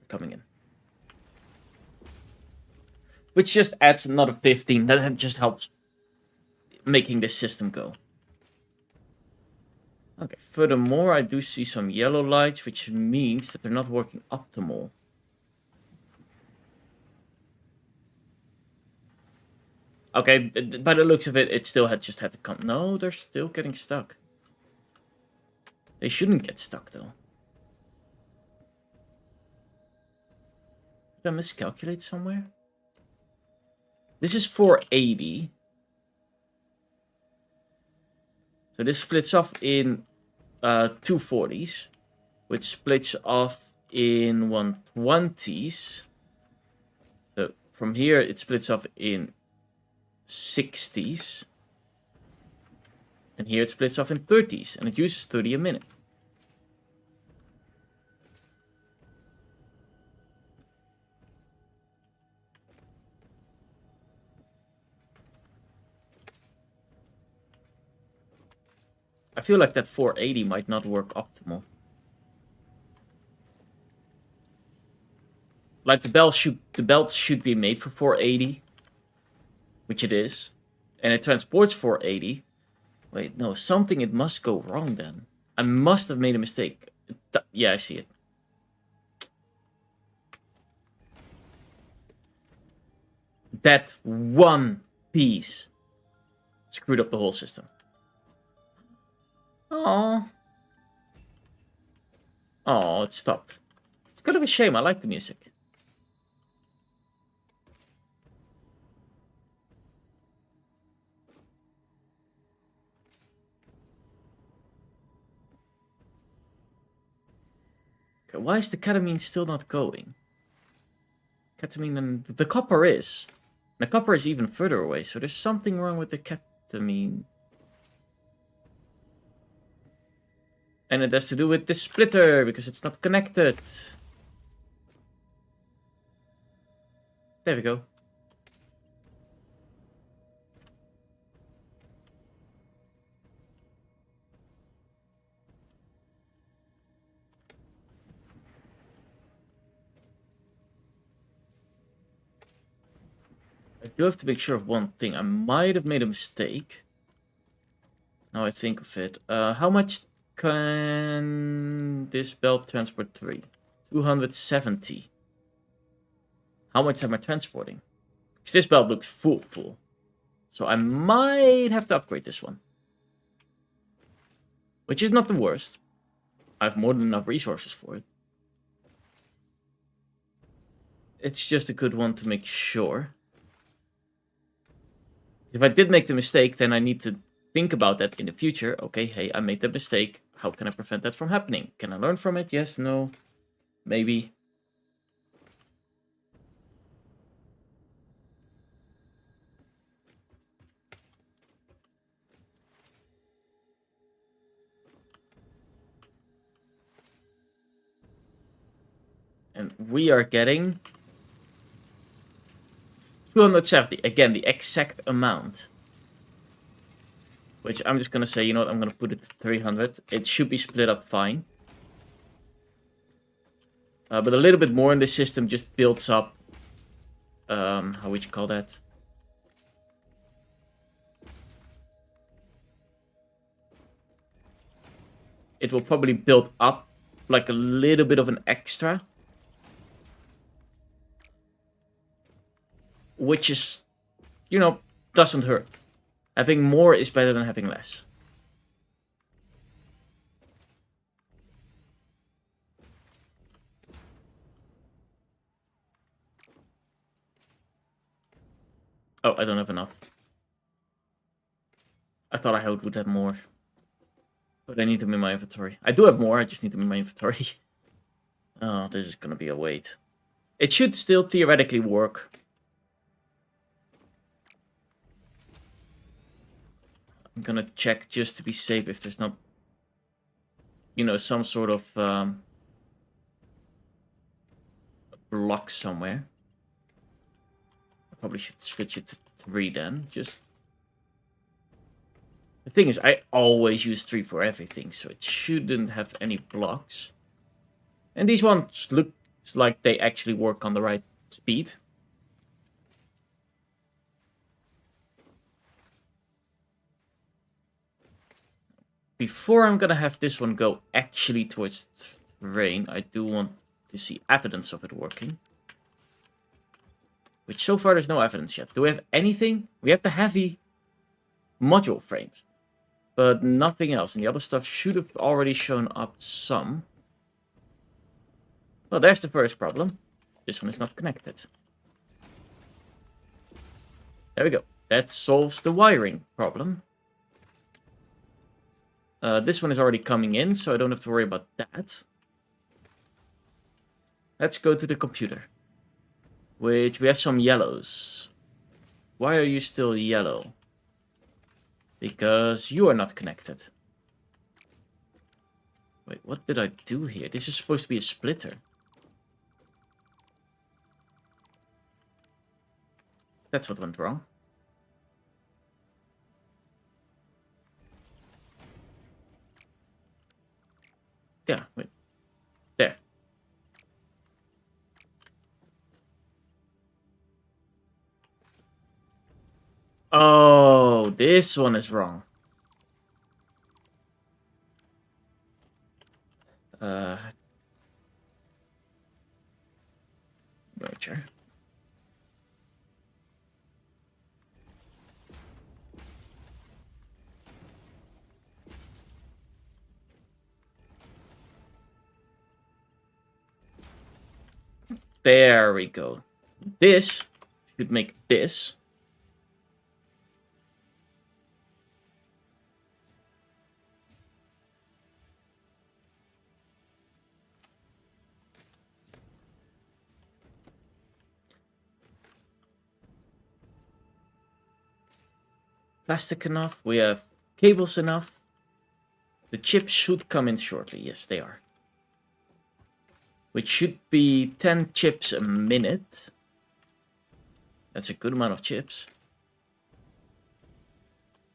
Coming in. Which just adds another 15. That just helps making this system go. Okay, furthermore, I do see some yellow lights, which means that they're not working optimal. Okay, by the looks of it, it still just had to come. No, they're still getting stuck. They shouldn't get stuck, though. Did I miscalculate somewhere? This is 480. So this splits off in 240s, which splits off in 120s. So from here, it splits off in 60s. And here it splits off in 30s, and it uses 30 a minute. I feel like that 480 might not work optimal. Like the belt should be made for 480, which it is, and it transports 480. Wait, no, it must go wrong then. I must have made a mistake. Yeah, I see it. That one piece screwed up the whole system. Oh, oh, it stopped. It's kind of a shame. I like the music. Okay, why is the ketamine still not going? Ketamine and the copper is. The copper is even further away, so there's something wrong with the ketamine. And it has to do with the splitter, because it's not connected. There we go. I do have to make sure of one thing. I might have made a mistake. Now I think of it. How much can this belt transport 3? 270. How much am I transporting? Because this belt looks full. So I might have to upgrade this one. Which is not the worst. I have more than enough resources for it. It's just a good one to make sure. If I did make the mistake, then I need to think about that in the future. Okay, hey, I made the mistake. How can I prevent that from happening? Can I learn from it? Yes, no, maybe. And we are getting 270. Again, the exact amount. Which I'm just going to say, you know what, I'm going to put it to 300. It should be split up fine. But a little bit more in the system just builds up... how would you call that? It will probably build up like a little bit of an extra. Which is, you know, doesn't hurt. Having more is better than having less. Oh, I don't have enough. I thought I would have more. But I need them in my inventory. I do have more, I just need them in my inventory. Oh, this is gonna be a wait. It should still theoretically work. I'm gonna check just to be safe if there's not, you know, some sort of block somewhere. I probably should switch it to 3 then. Just the thing is, I always use 3 for everything, so it shouldn't have any blocks. And these ones look like they actually work on the right speed. Before I'm gonna have this one go actually towards terrain, I do want to see evidence of it working. Which so far there's no evidence yet. Do we have anything? We have the heavy module frames. But nothing else. And the other stuff should have already shown up some. Well, there's the first problem. This one is not connected. There we go. That solves the wiring problem. This one is already coming in, so I don't have to worry about that. Let's go to the computer. Which we have some yellows. Why are you still yellow? Because you are not connected. Wait, what did I do here? This is supposed to be a splitter. That's what went wrong. Yeah, wait. There. Oh, this one is wrong. Merger. There we go. This should make this. Plastic enough. We have cables enough. The chips should come in shortly. Yes, they are. Which should be 10 chips a minute. That's a good amount of chips.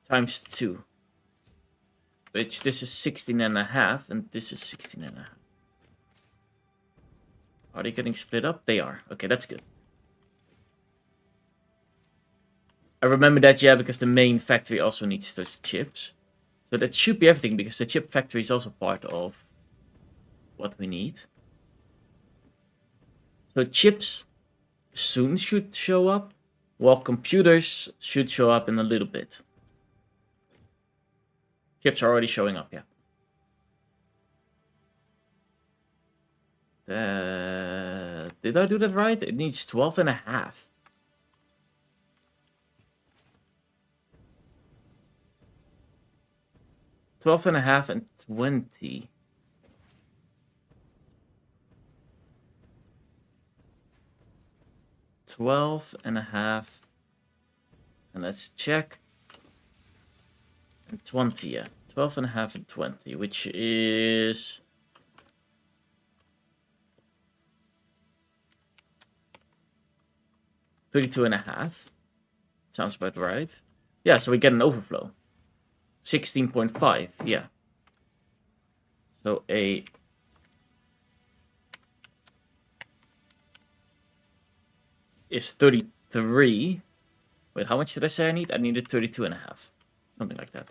Times 2. Which this is 16.5 and this is 16.5. Are they getting split up? They are. Okay, that's good. I remember that, yeah, because the main factory also needs those chips. So that should be everything, because the chip factory is also part of what we need. So chips soon should show up, while computers should show up in a little bit. Chips are already showing up, yeah. Did I do that right? It needs 12.5. 12.5 and 20. $12.5. And let's check. And 20, yeah. 12.5 and 20, which is 32.5. Sounds about right. Yeah, so we get an overflow. 16.5, yeah. So a is 33. Wait, how much did I say I need? I needed 32.5. Something like that.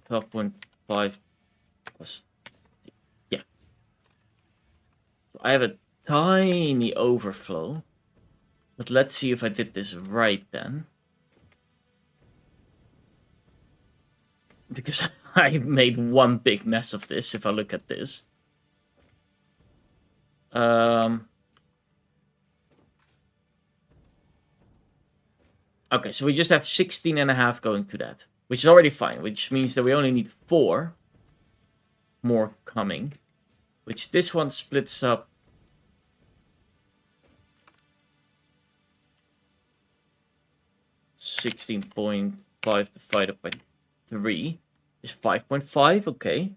12.5 plus... Yeah. So I have a tiny overflow. But let's see if I did this right then. Because I made one big mess of this, if I look at this. Okay, so we just have 16.5 going to that. Which is already fine, which means that we only need 4 more coming. Which this one splits up. $16.5 divided by 3 is 5.5, okay.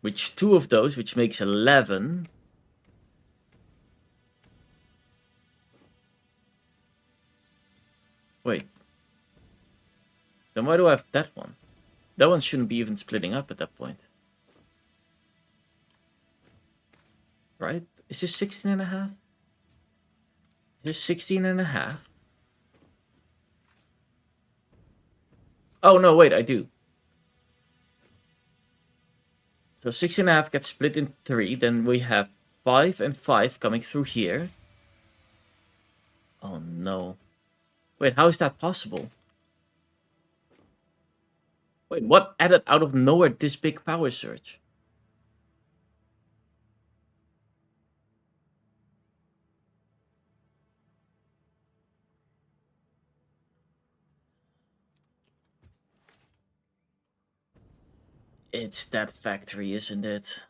Which 2 of those, which makes 11. Wait. Then why do I have that one? That one shouldn't be even splitting up at that point. Right? Is this 16.5? Is this 16.5? Oh, no, wait, I do. So 16.5 gets split in 3. Then we have 5 and 5 coming through here. Oh, no. Wait, how is that possible? Wait, what added out of nowhere this big power surge? It's that factory, isn't it?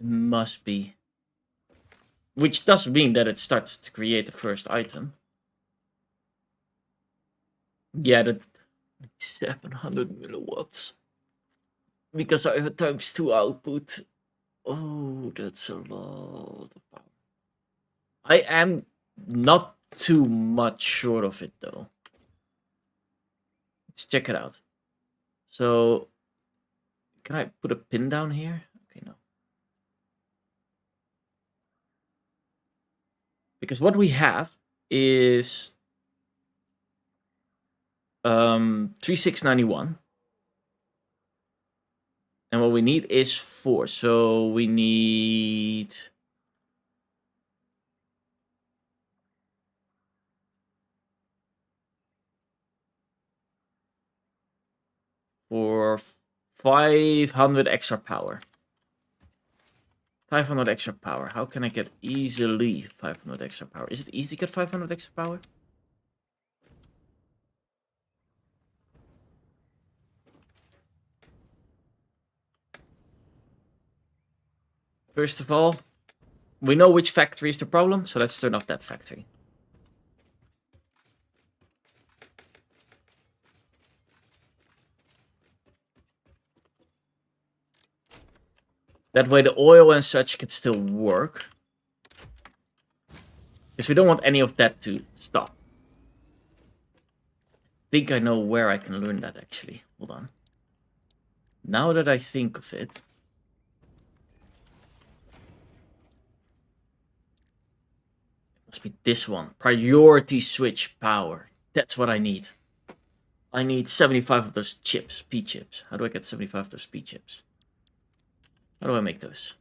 It must be. Which does mean that it starts to create the first item. Yeah, that 700 milliwatts. Because I have times 2 output. Oh, that's a lot of power. I am not too much short of it, though. Let's check it out. So, can I put a pin down here? Okay, no. Because what we have is 3691. And what we need is 4. So we need... for 500 extra power. 500 extra power. How can I get easily 500 extra power? Is it easy to get 500 extra power? First of all, we know which factory is the problem, so let's turn off that factory. That way the oil and such can still work. Because we don't want any of that to stop. I think I know where I can learn that, actually. Hold on. Now that I think of it... must be this one. Priority switch power. That's what I need. I need 75 of those chips. P-chips. How do I get 75 of those P-chips? How do I make those?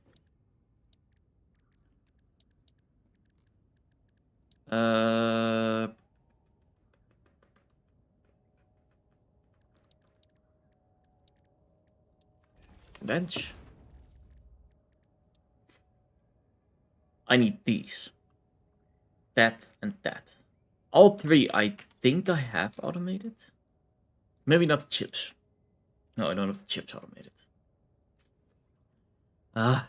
Bench. I need these. That and that. All 3 I think I have automated. Maybe not the chips. No, I don't have the chips automated. Not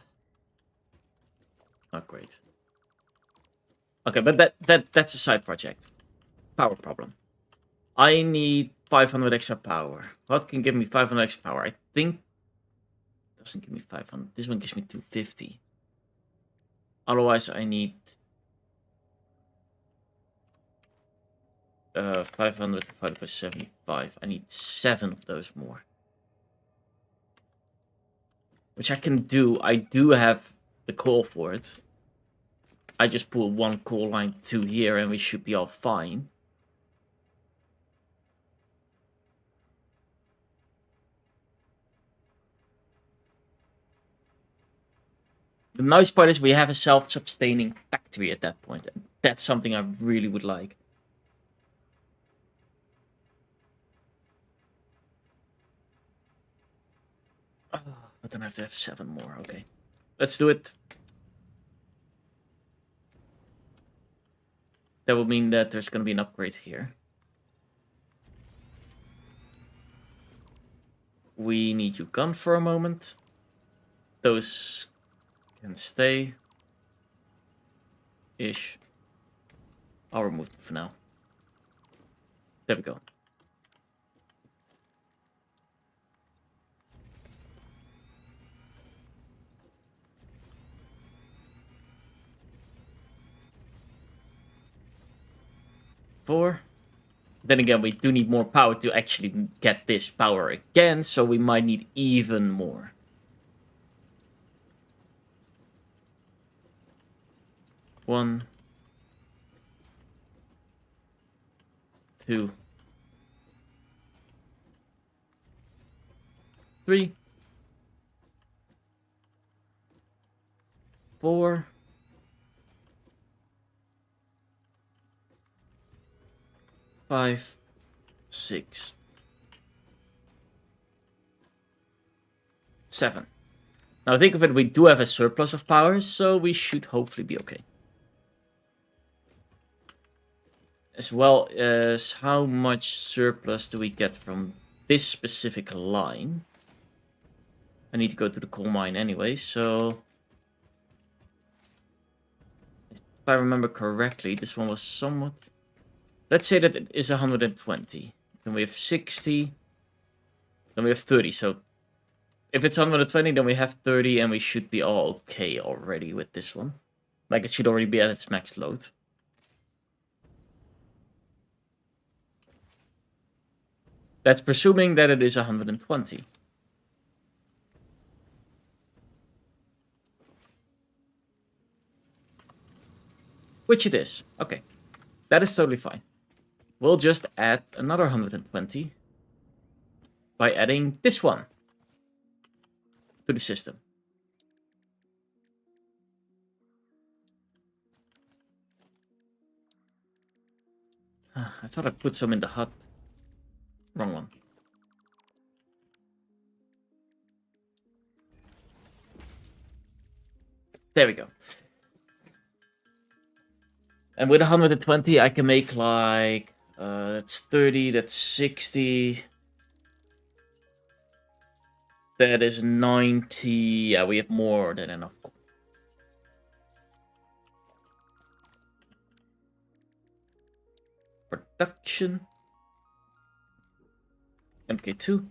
great. Okay, but that's a side project. Power problem. I need 500 extra power. What can give me 500 extra power? I think doesn't give me 500. This one gives me 250. Otherwise, I need 500 divided by 75. I need 7 of those more. Which I can do. I do have the coal for it. I just pull one coal line to here and we should be all fine. The nice part is we have a self-sustaining factory at that point. And that's something I really would like. But then I have to have 7 more. Okay. Let's do it. That would mean that there's going to be an upgrade here. We need you gone for a moment. Those can stay. Ish. I'll remove them for now. There we go. Four. Then again, we do need more power to actually get this power again, so we might need even more. One. 2. 3. 4. 5, 6, 7. Now think of it, we do have a surplus of power, so we should hopefully be okay. As well as how much surplus do we get from this specific line? I need to go to the coal mine anyway, so... If I remember correctly, this one was somewhat... Let's say that it is 120. Then we have 60. Then we have 30. So if it's 120, then we have 30 and we should be all okay already with this one. Like it should already be at its max load. That's presuming that it is 120. Which it is. Okay. That is totally fine. We'll just add another 120 by adding this one to the system. I thought I put some in the hut. Wrong one. There we go. And with 120, I can make like... that's 30, that's 60. That is 90. Yeah, we have more than enough. Production. MK2.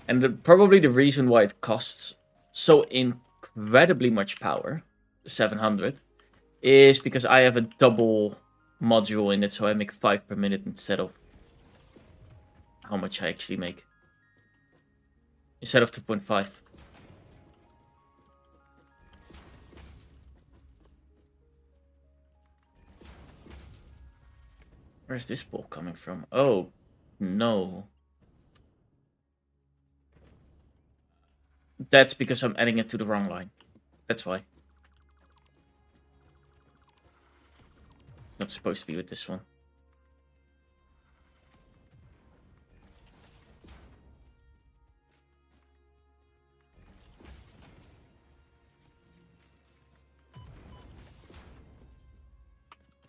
And probably the reason why it costs so incredibly much power, 700, is because I have a double module in it, so I make 5 per minute instead of how much I actually make. Instead of 2.5. Where's this ball coming from? Oh, no. That's because I'm adding it to the wrong line. That's why. Not supposed to be with this one.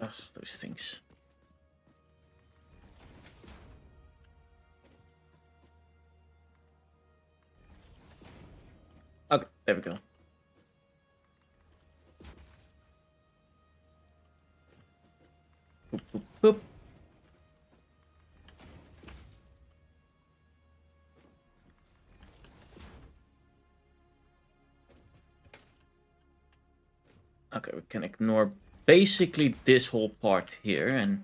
Ugh, those things. Okay, there we go. Boop, boop, boop. Okay, we can ignore basically this whole part here and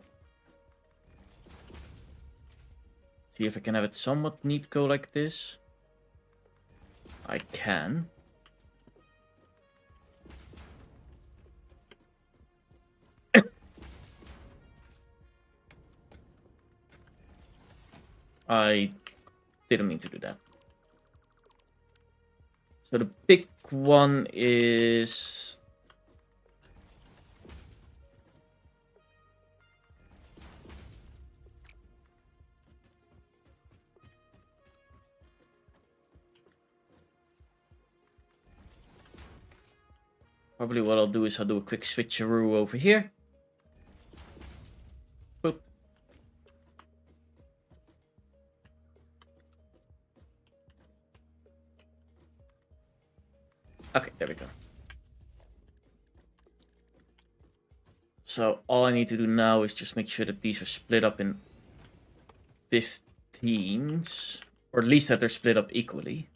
see if I can have it somewhat neat go like this. I can. I didn't mean to do that. So the big one is... Probably what I'll do is I'll do a quick switcheroo over here. Boop. Okay, there we go. So all I need to do now is just make sure that these are split up in 15s. Or at least that they're split up equally.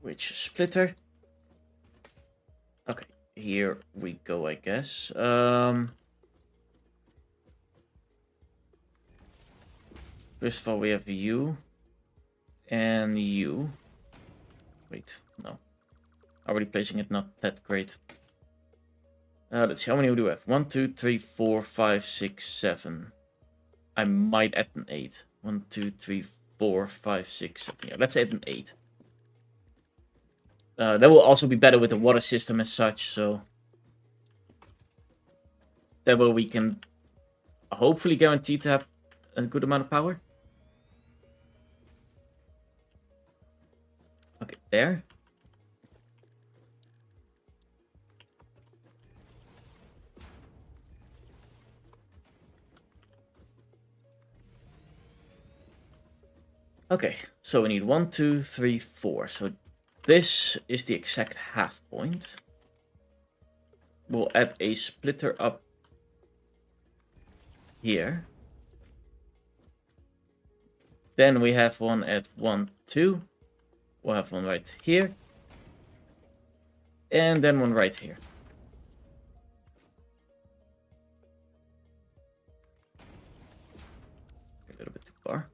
Which splitter? Okay, here we go, I guess. First of all, we have you. And you. Wait, no. Already placing it not that great. Let's see, how many do we have? 1, 2, 3, 4, 5, 6, 7. I might add an 8. 1, 2, 3, 4, 5, 6, 7. Yeah, let's add an 8. That will also be better with the water system as such, so... That way we can hopefully guarantee to have a good amount of power. Okay, there. Okay, so we need 1, 2, 3, 4. So this is the exact half point. We'll add a splitter up here. Then we have one at 1, 2. We'll have one right here. And then one right here. A little bit too far.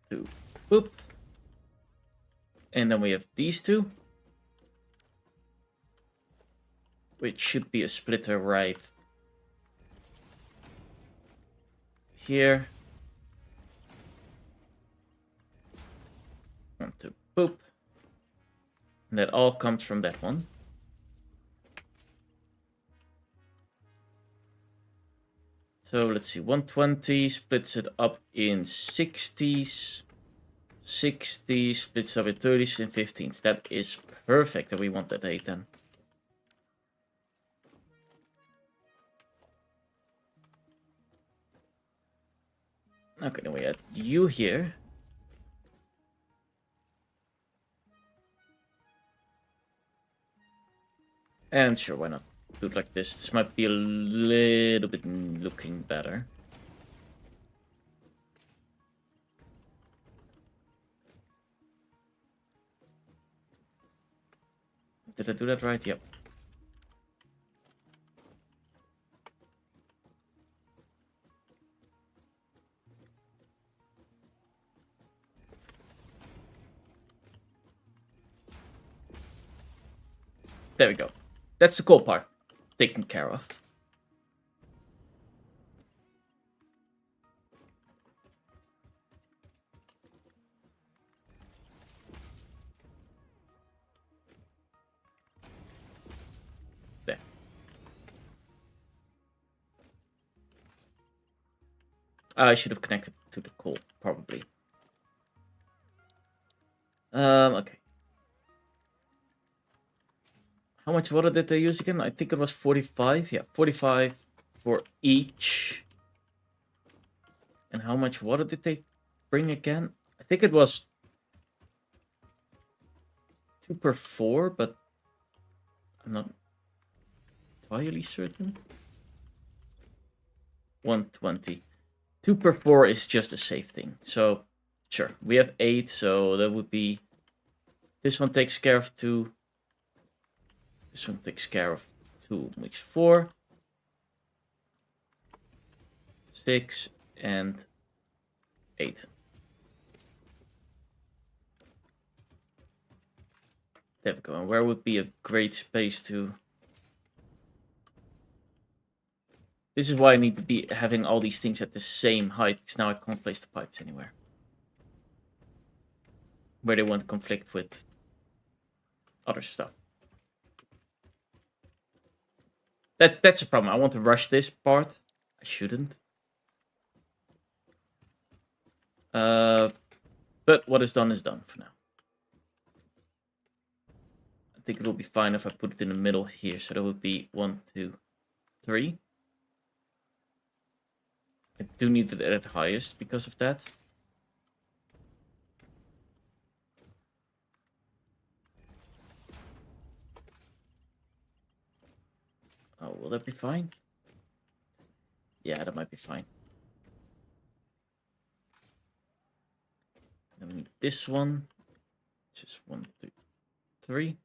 Two. Boop. And then we have these two. Which should be a splitter right here. 1, 2, boop. And that all comes from that one. So let's see, 120 splits it up in 60s. 60 splits up in 30s and 15s. That is perfect that we want that 8 then. Okay, then we add you here. And sure, why not? Do it like this. This might be a little bit looking better. Did I do that right? Yep. There we go. That's the cool part. Taken care of. There. I should have connected to the coal, probably. Okay. How much water did they use again? I think it was 45. Yeah, 45 for each. And how much water did they bring again? I think it was 2 per 4, but I'm not entirely certain. 120. 2 per 4 is just a safe thing. So, sure. We have 8, so that would be... This one takes care of 2. This one takes care of 2, makes 4. 6 and 8. There we go. And where would be a great space to... This is why I need to be having all these things at the same height, because now I can't place the pipes anywhere. Where they won't conflict with other stuff. That's a problem. I want to rush this part. I shouldn't. But what is done for now. I think it will be fine if I put it in the middle here. So that would be 1, 2, 3. I do need it at highest because of that. Oh, will that be fine? Yeah, that might be fine. Then we need this one. Just 1, 2, 3.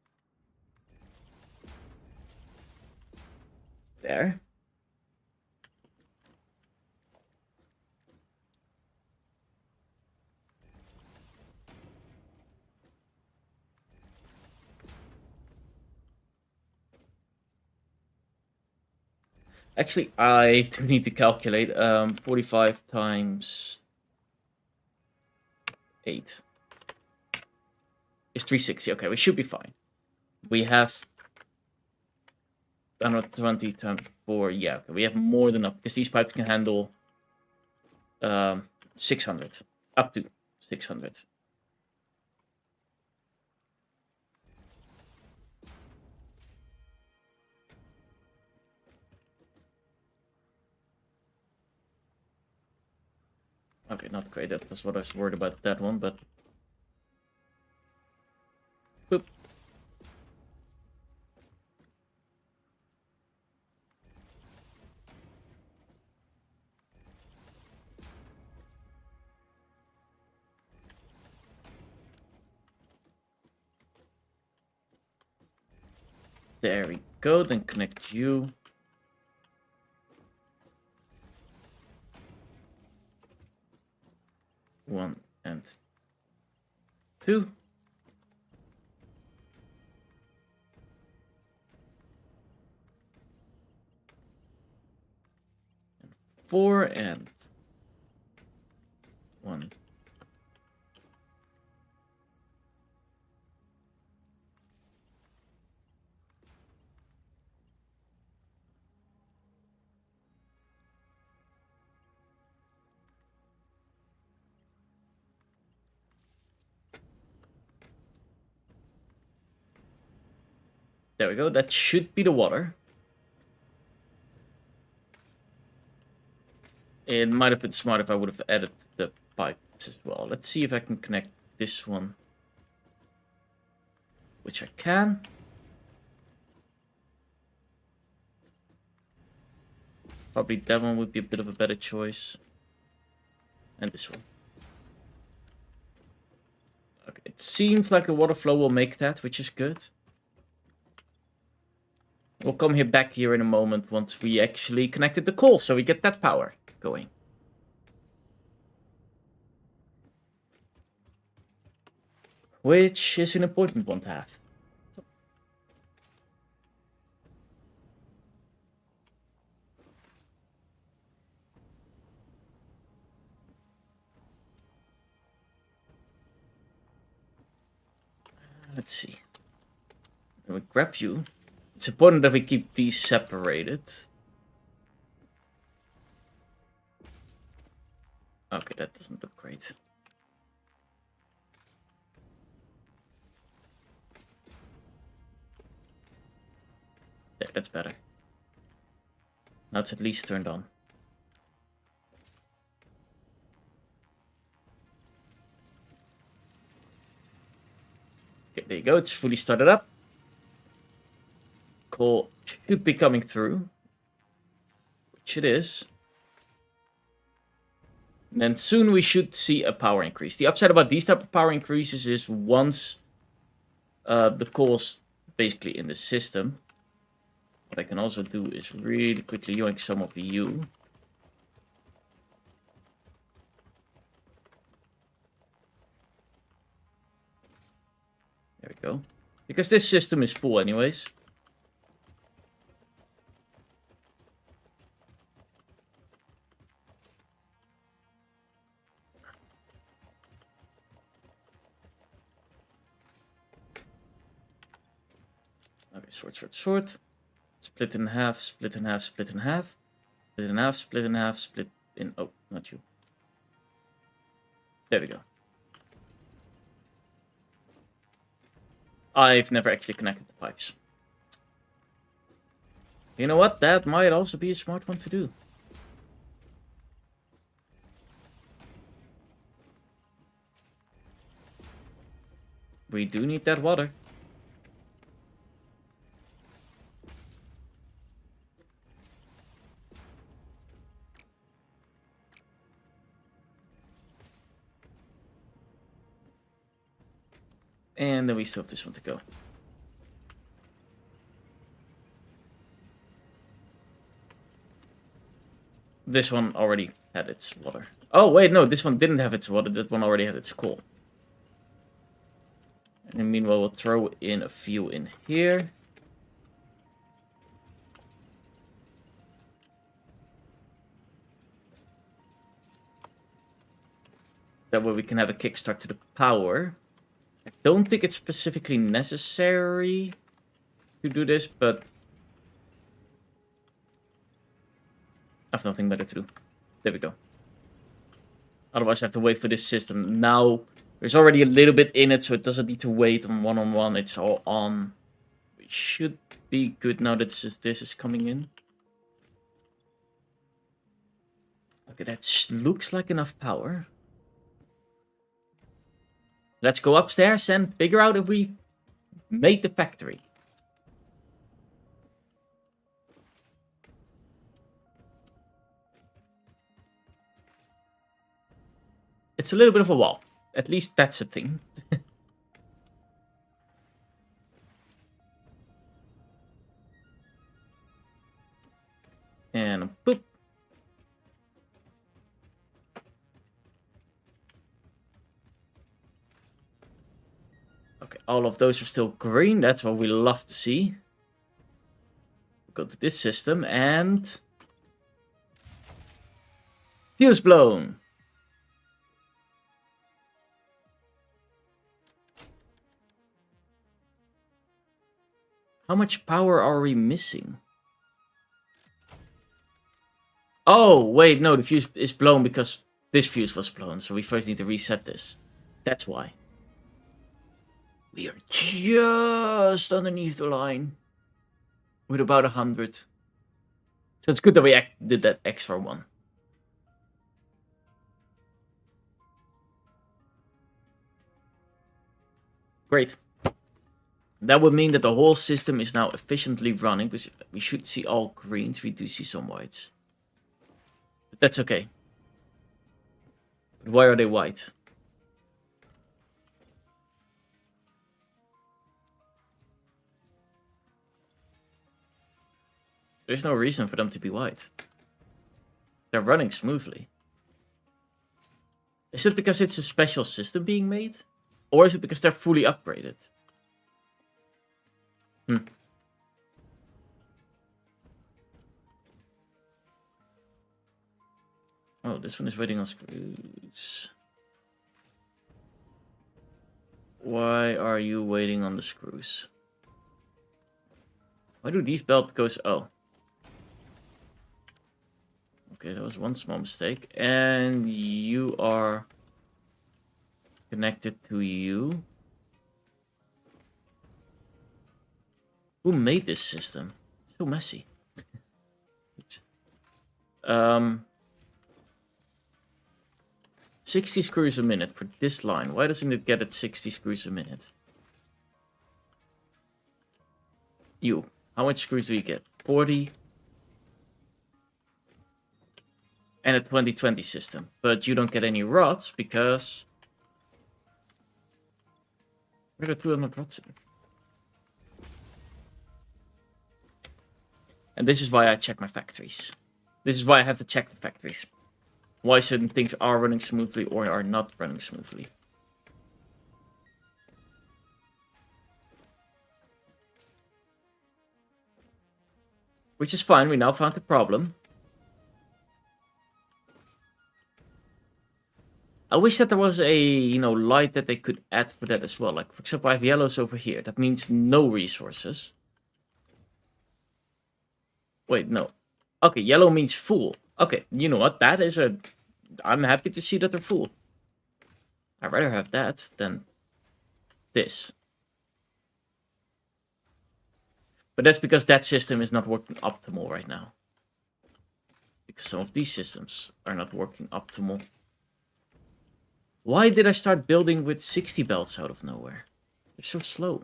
There. Actually, I do need to calculate. 45 times 8 is 360. Okay, we should be fine. We have 120 times 4. Yeah, okay, we have more than enough because these pipes can handle 600. Up to 600. Okay, not great. That was what I was worried about that one, but... Boop. There we go, then connect you. One and 2. And 4 and 1. There we go. That should be the water. It might have been smart if I would have added the pipes as well. Let's see if I can connect this one. Which I can. Probably that one would be a bit of a better choice. And this one. Okay, it seems like the water flow will make that, which is good. We'll come here back here in a moment once we actually connected the coal, so we get that power going. Which is an important one to have. Let's see. Then we grab you. It's important that we keep these separated. Okay, that doesn't look great. There, that's better. Now it's at least turned on. Okay, there you go. It's fully started up. Coal should be coming through. Which it is. And then soon we should see a power increase. The upside about these type of power increases is once the coal's basically in the system. What I can also do is really quickly yoink some of you. There we go. Because this system is full anyways. Okay, sort. Split in half, split in half, split in half. Split in half, split in half, split in... Oh, not you. There we go. I've never actually connected the pipes. You know what? That might also be a smart one to do. We do need that water. And then we still have this one to go. This one already had its water. Oh, wait, no, this one didn't have its water. That one already had its coal. And meanwhile, we'll throw in a few in here. That way we can have a kickstart to the power. I don't think it's specifically necessary to do this, but I have nothing better to do. There we go. Otherwise, I have to wait for this system. Now, there's already a little bit in it, so it doesn't need to wait on one-on-one. It's all on. We should be good now that this is coming in. Okay, that looks like enough power. Let's go upstairs and figure out if we made the factory. It's a little bit of a wall. At least that's a thing. And boop. Okay, all of those are still green. That's what we love to see. Go to this system and... Fuse blown. How much power are we missing? Oh, wait, no, the fuse is blown because this fuse was blown. So we first need to reset this. That's why. We are just underneath the line. With about 100. So it's good that we did that extra one. Great. That would mean that the whole system is now efficiently running, because we should see all greens. We do see some whites. But that's okay. But why are they white? There's no reason for them to be white. They're running smoothly. Is it because it's a special system being made? Or is it because they're fully upgraded? Oh, this one is waiting on screws. Why are you waiting on the screws? Why do these belt goes... Oh. Okay, that was one small mistake. And you are connected to you. Who made this system? So messy. 60 screws a minute for this line. Why doesn't it get at 60 screws a minute? You. How much screws do you get? 40. And a 2020 system. But you don't get any rods because... Where are the 200 rods in? And this is why I check my factories. This is why I have to check the factories. Why certain things are running smoothly or are not running smoothly. Which is fine, we now found the problem. I wish that there was a, light that they could add for that as well. Like, for example, I have yellows over here. That means no resources. Wait, no. Okay, yellow means full. Okay, you know what? That is a... I'm happy to see that they're full. I'd rather have that than this. But that's because that system is not working optimal right now. Because some of these systems are not working optimal. Why did I start building with 60 belts out of nowhere? They're so slow.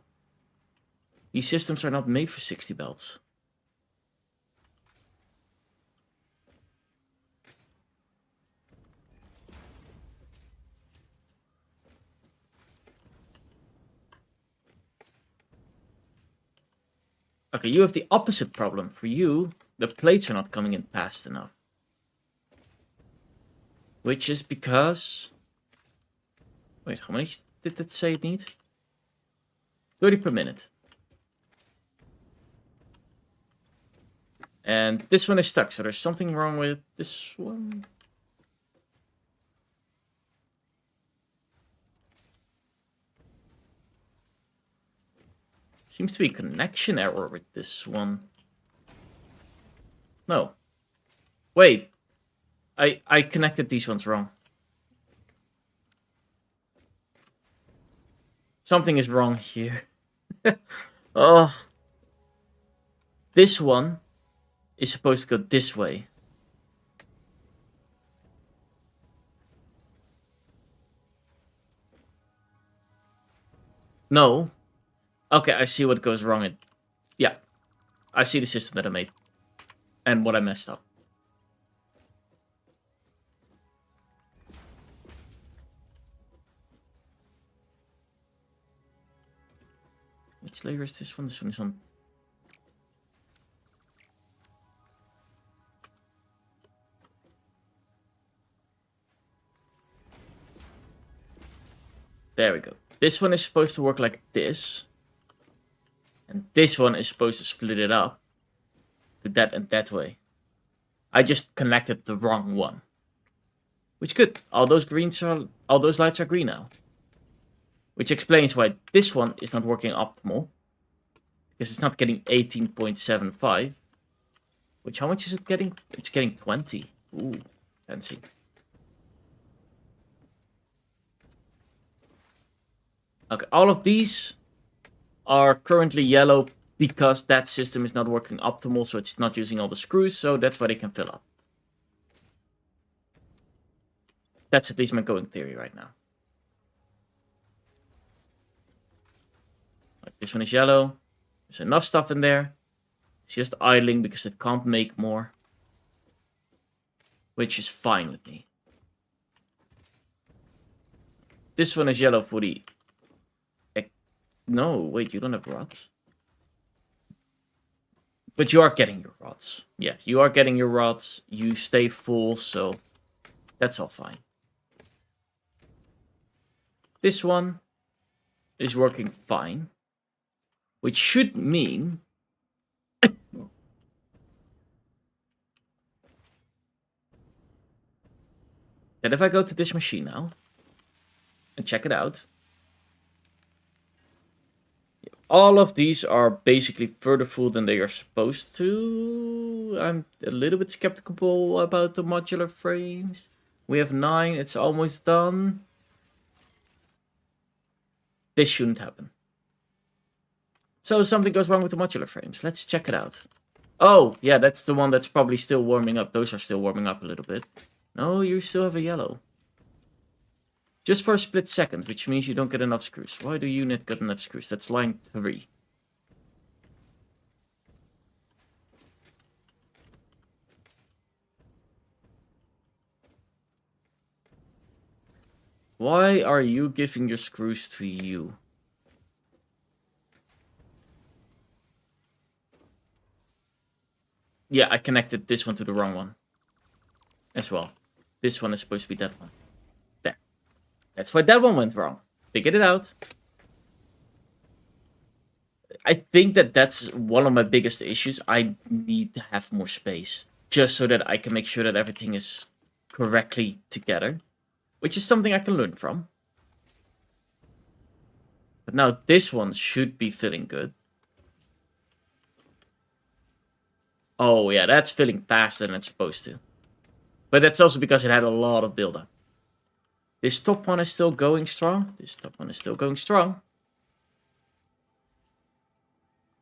These systems are not made for 60 belts. Okay, you have the opposite problem. For you, the plates are not coming in fast enough. Which is because... Wait, how many did it say it need? 30 per minute. And this one is stuck, so there's something wrong with this one. Seems to be a connection error with this one. No. Wait. I connected these ones wrong. Something is wrong here. Oh. This one is supposed to go this way. No. Okay, I see what goes wrong. Yeah. I see the system that I made. And what I messed up. Which layer is this one? This one is on... There we go. This one is supposed to work like this. And this one is supposed to split it up to that and that way. I just connected the wrong one. Which good. All those lights are green now. Which explains why this one is not working optimal. Because it's not getting 18.75. Which, how much is it getting? It's getting 20. Ooh, fancy. Okay, all of these are currently yellow because that system is not working optimal, so it's not using all the screws, so that's why they can fill up. That's at least my going theory right now. Like this one is yellow. There's enough stuff in there. It's just idling because it can't make more. Which is fine with me. This one is yellow for the... No, wait, you don't have rods. But you are getting your rods. Yeah, you are getting your rods. You stay full, so that's all fine. This one is working fine. Which should mean... that if I go to this machine now and check it out, all of these are basically further full than they are supposed to. I'm a little bit skeptical about the modular frames. We have 9, it's almost done. This shouldn't happen. So something goes wrong with the modular frames. Let's check it out. Oh, yeah, that's the one that's probably still warming up. Those are still warming up a little bit. No, you still have a yellow. Just for a split second, which means you don't get enough screws. Why do you not get enough screws? That's line 3. Why are you giving your screws to you? Yeah, I connected this one to the wrong one. As well. This one is supposed to be that one. There. That's why that one went wrong. Figured it out. I think that that's one of my biggest issues. I need to have more space. Just so that I can make sure that everything is correctly together. Which is something I can learn from. But now this one should be filling good. Oh yeah, that's filling faster than it's supposed to. But that's also because it had a lot of buildup. This top one is still going strong. This top one is still going strong.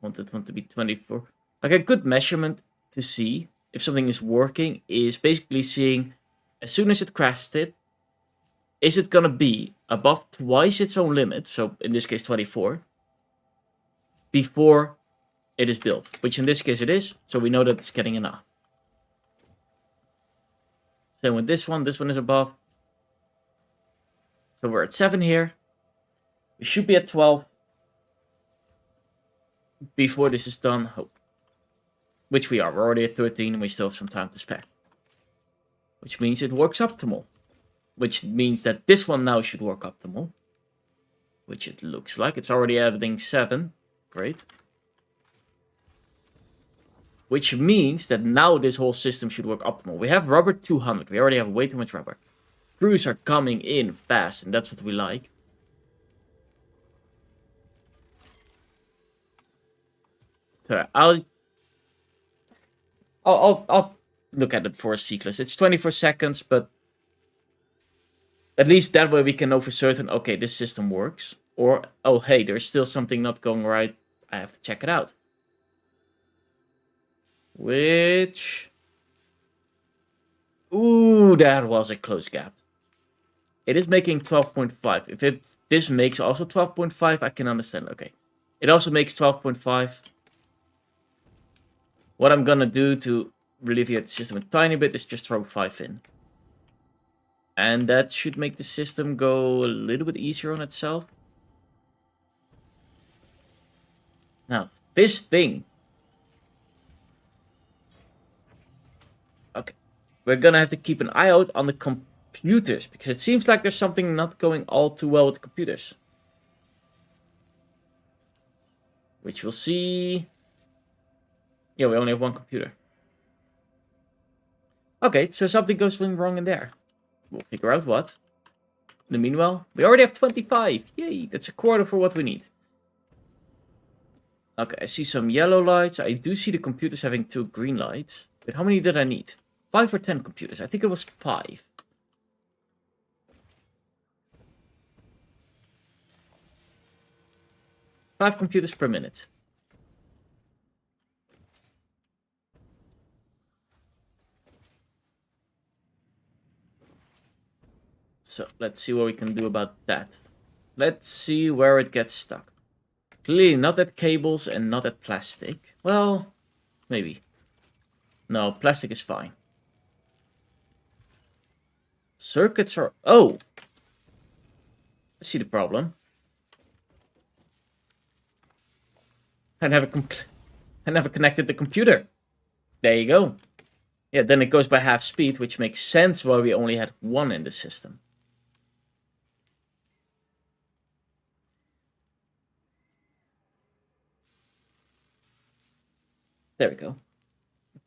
Want that one to be 24. Like a good measurement to see if something is working is basically seeing as soon as it crafts it, is it gonna be above twice its own limit, so in this case 24, before it is built, which in this case it is, so we know that it's getting enough. Same with this one is above. So we're at 7 here. We should be at 12 before this is done, hope. Which we are. We're already at 13 and we still have some time to spare. Which means it works optimal. Which means that this one now should work optimal. Which it looks like. It's already adding 7. Great. Which means that now this whole system should work optimal. We have rubber 200. We already have way too much rubber. Screws are coming in fast, and that's what we like. So I'll look at it for a cyclist. It's 24 seconds, but at least that way we can know for certain, okay, this system works. Or, oh, hey, there's still something not going right. I have to check it out. Which... Ooh, that was a close gap. It is making 12.5. If this makes also 12.5, I can understand. Okay. It also makes 12.5. What I'm gonna do to alleviate the system a tiny bit is just throw 5 in. And that should make the system go a little bit easier on itself. Now, this thing. Okay. We're gonna have to keep an eye out on the computers, because it seems like there's something not going all too well with the computers. Which we'll see. Yeah, we only have one computer. Okay, so something goes wrong in there. We'll figure out what. In the meanwhile, we already have 25. Yay, that's a quarter for what we need. Okay, I see some yellow lights. I do see the computers having 2 green lights. But how many did I need? 5 or 10 computers? I think it was 5. Five computers per minute. So, let's see what we can do about that. Let's see where it gets stuck. Clearly not at cables and not at plastic. Well, maybe. No, plastic is fine. Circuits are... Oh! I see the problem. I never connected the computer. There you go. Yeah, then it goes by half speed, which makes sense why we only had 1 in the system. There we go.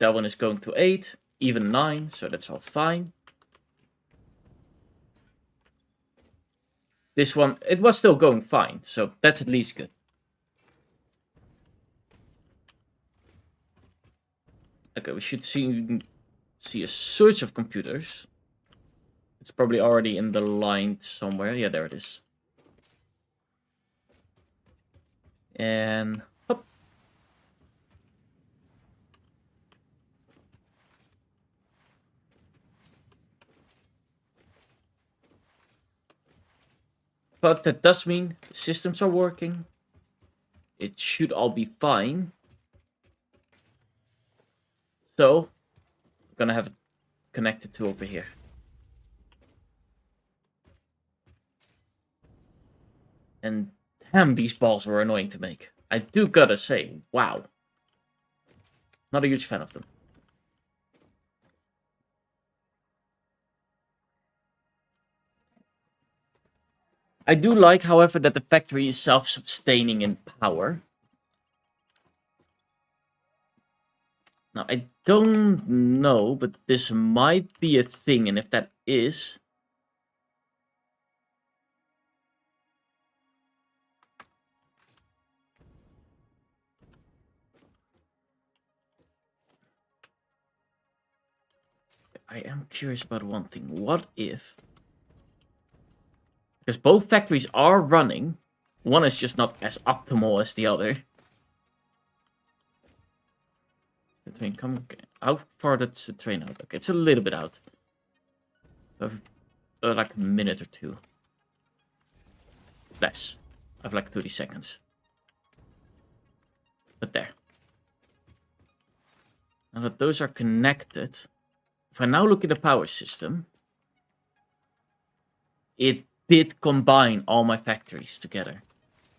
That one is going to 8, even 9, so that's all fine. This one, it was still going fine, so that's at least good. Okay, we should see a surge of computers. It's probably already in the line somewhere. Yeah, there it is. And hop. But that does mean the systems are working. It should all be fine. So, we're gonna have it connected to over here. And damn, these balls were annoying to make. I do gotta say, wow. Not a huge fan of them. I do like, however, that the factory is self-sustaining in power. Now, I don't know, but this might be a thing, and if that is... I am curious about one thing. What if... Because both factories are running. One is just not as optimal as the other. The train come... How far does the train out? Okay, it's a little bit out. Like a minute or two. Less. I have like 30 seconds. But there. Now that those are connected... If I now look at the power system... It did combine all my factories together.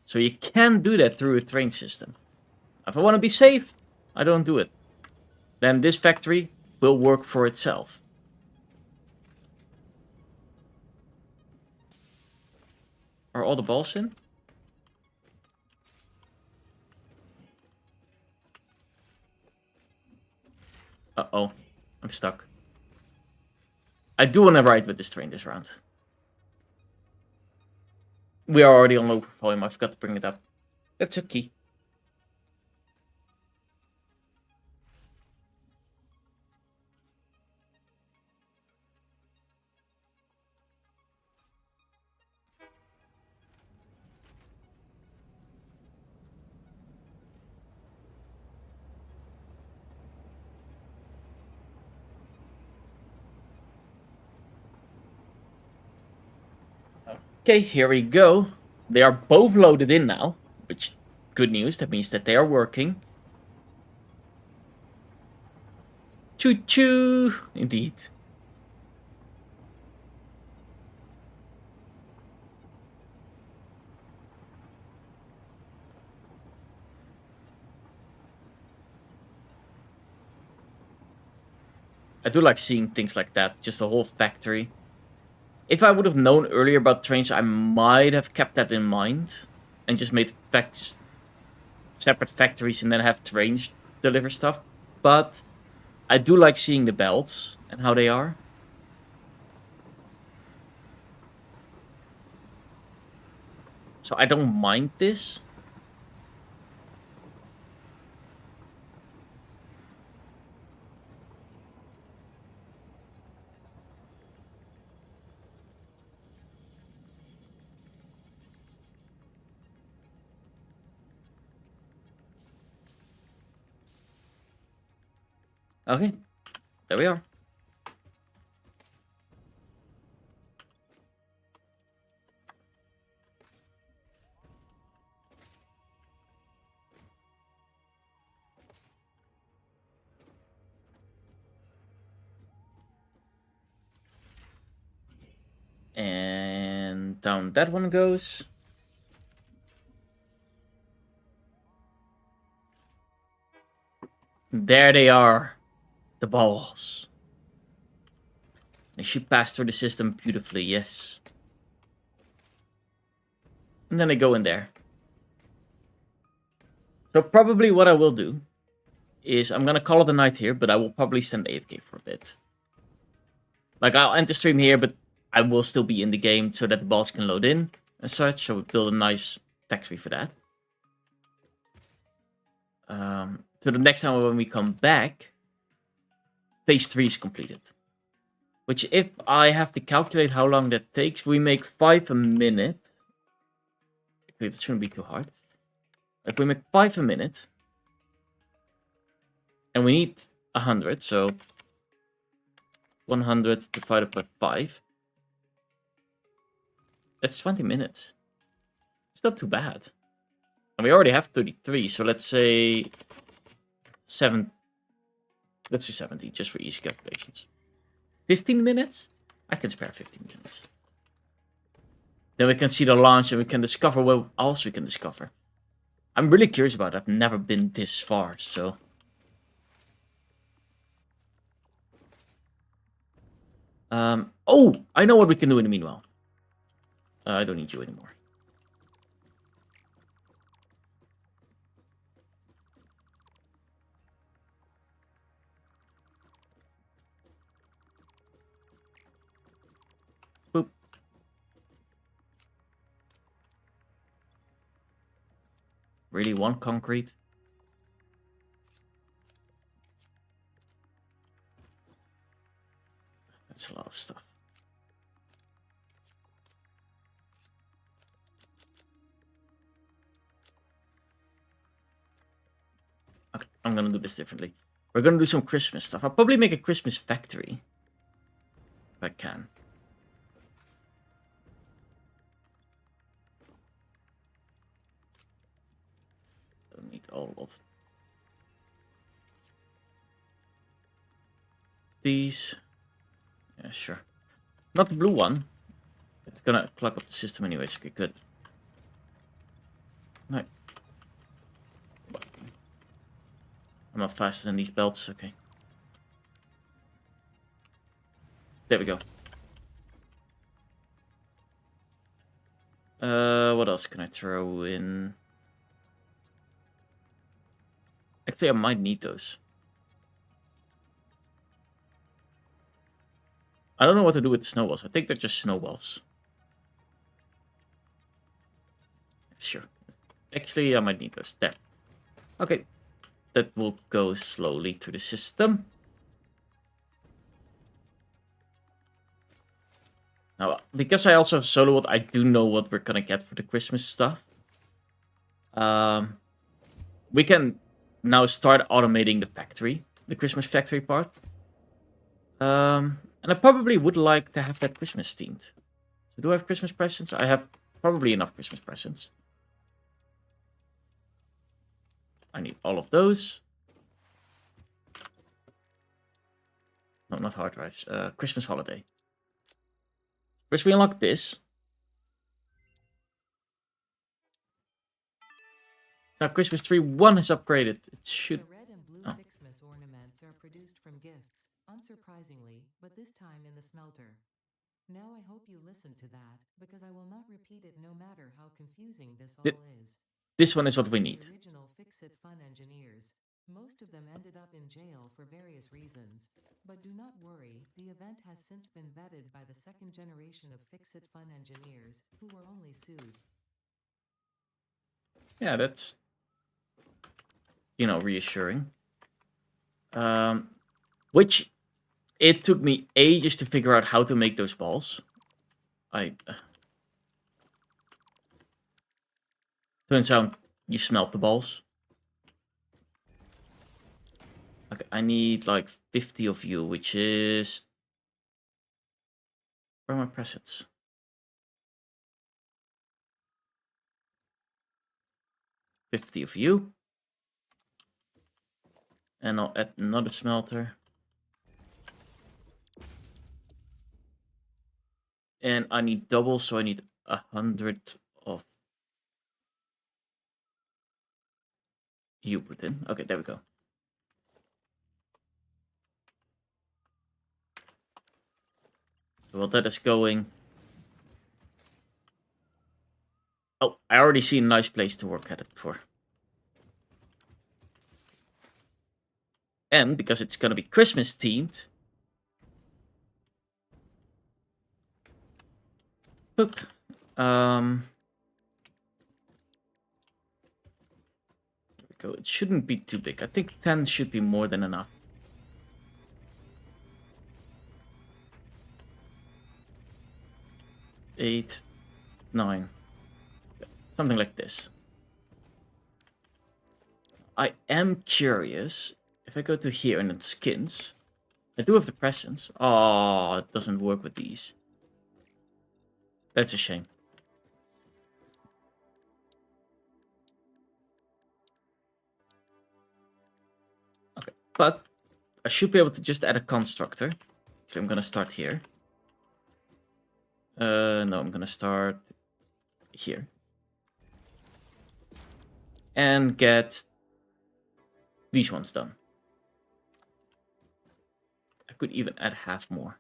So you can do that through a train system. If I want to be safe, I don't do it. Then this factory will work for itself. Are all the balls in? Uh-oh. I'm stuck. I do want to ride with this train this round. We are already on low volume. I forgot to bring it up. That's a key. Okay, here we go. They are both loaded in now, which good news. That means that they are working. Choo-choo! Indeed. I do like seeing things like that, just a whole factory. If I would have known earlier about trains, I might have kept that in mind. And just made separate factories and then have trains deliver stuff. But I do like seeing the belts and how they are. So I don't mind this. Okay, there we are. And down that one goes. There they are. The balls. They should pass through the system beautifully, yes. And then they go in there. So probably what I will do is I'm gonna call it a night here, but I will probably stand AFK for a bit. Like, I'll end the stream here, but I will still be in the game so that the balls can load in and such. So we build a nice factory for that. So the next time when we come back, phase 3 is completed. Which, if I have to calculate how long that takes, we make 5 a minute. Actually, that shouldn't be too hard. Like, we make 5 a minute. And we need 100, so 100 divided by 5. That's 20 minutes. It's not too bad. And we already have 33, so let's say 7. Let's do 70, just for easy calculations. 15 minutes? I can spare 15 minutes. Then we can see the launch and we can discover what else we can discover. I'm really curious about it. I've never been this far, so... oh! I know what we can do in the meanwhile. I don't need you anymore. Boop. Really want concrete? That's a lot of stuff. Okay, I'm gonna do this differently. We're gonna do some Christmas stuff. I'll probably make a Christmas factory. If I can. Don't need all of these. Yeah, sure. Not the blue one. It's gonna clog up the system anyways. Okay, good. Right. I'm not faster than these belts. Okay. There we go. What else can I throw in? Actually, I might need those. I don't know what to do with the snowballs. I think they're just snowballs. Sure. Actually, I might need those. There. Okay. That will go slowly through the system. Now, because I also have solo world, I do know what we're gonna get for the Christmas stuff. We can now start automating the factory, the Christmas factory part. And I probably would like to have that Christmas themed. So do I have Christmas presents? I have probably enough Christmas presents. I need all of those. No, not hard drives. Christmas holiday. First we unlock this. Now Christmas tree 1 is upgraded. It should... The red and blue Fixmas ornaments are produced from gifts, unsurprisingly, but this time in the smelter. Now I hope you listen to that, because I will not repeat it no matter how confusing this all is. This one is what we need. The original Fix-It Fun engineers. Most of them ended up in jail for various reasons. But do not worry, the event has since been vetted by the second generation of Fix-It Fun engineers, who were only sued. Yeah, that's... you know, reassuring. Which... it took me ages to figure out how to make those balls. Turns out you smelt the balls. Okay, I need like 50 of you, which is... where are my presets? $50 of you. And I'll add another smelter. And I need double, so I need 100 of you put in. Okay, there we go. So while that is going... oh, I already see a nice place to work at it for. And because it's gonna be Christmas themed... boop. There we go. It shouldn't be too big. I think 10 should be more than enough. 8, 9. Something like this. I am curious. If I go to here and then skins, I do have the presents. Oh, it doesn't work with these. That's a shame. Okay, but I should be able to just add a constructor. So I'm gonna start here. No, I'm gonna start here. And get these ones done. I could even add half more.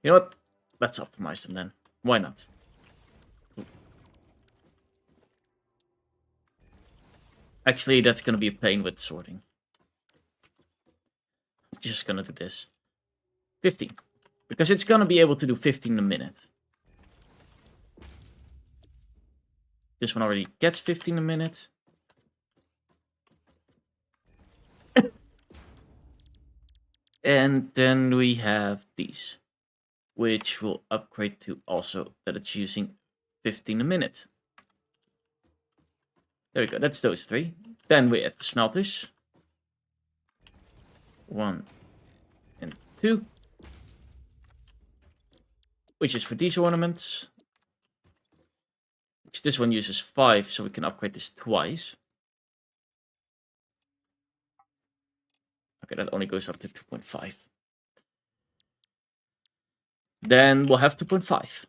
You know what? Let's optimize them then. Why not? Actually, that's going to be a pain with sorting. I'm just going to do this. 15. Because it's going to be able to do 15 a minute. This one already gets 15 a minute. And then we have these, which will upgrade to also that it's using 15 a minute. There we go, that's those 3. Then we add the smelters. 1 and 2. Which is for these ornaments. Which this one uses 5, so we can upgrade this twice. Okay, that only goes up to 2.5. Then we'll have 2.5.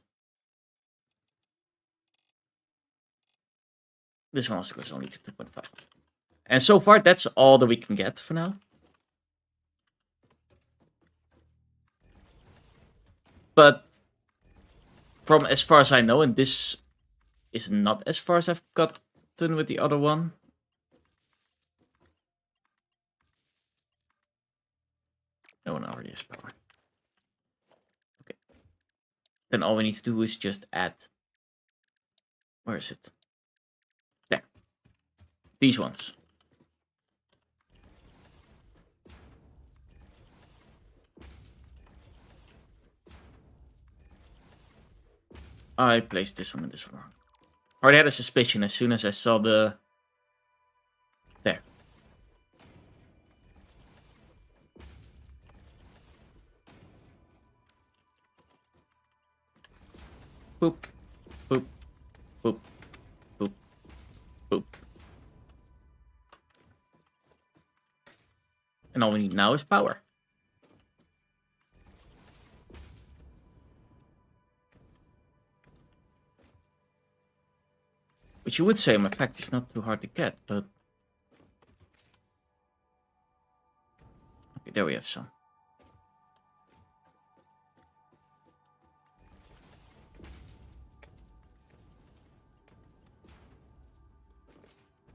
This one also goes only to 2.5. And so far, that's all that we can get for now. But from as far as I know, and this is not as far as I've gotten with the other one. No one already has power. Okay. Then all we need to do is just add. Where is it? There. These ones. I placed this one and this one wrong. I already had a suspicion as soon as I saw the... There. Boop. Boop. Boop. Boop. Boop. And all we need now is power. Which you would say my pack is not too hard to get, but... Okay, there we have some.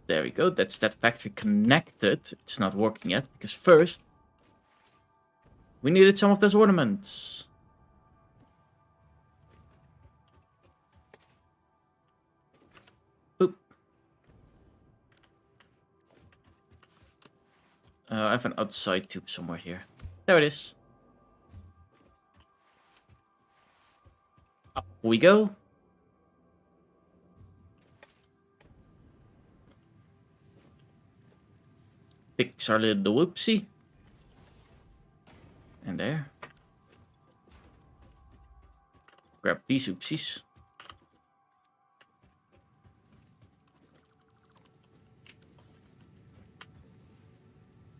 There we go, that's that factory connected. It's not working yet, because first... we needed some of those ornaments. Boop. I have an outside tube somewhere here. There it is. Up we go. Fix our little whoopsie. And there. Grab these oopsies.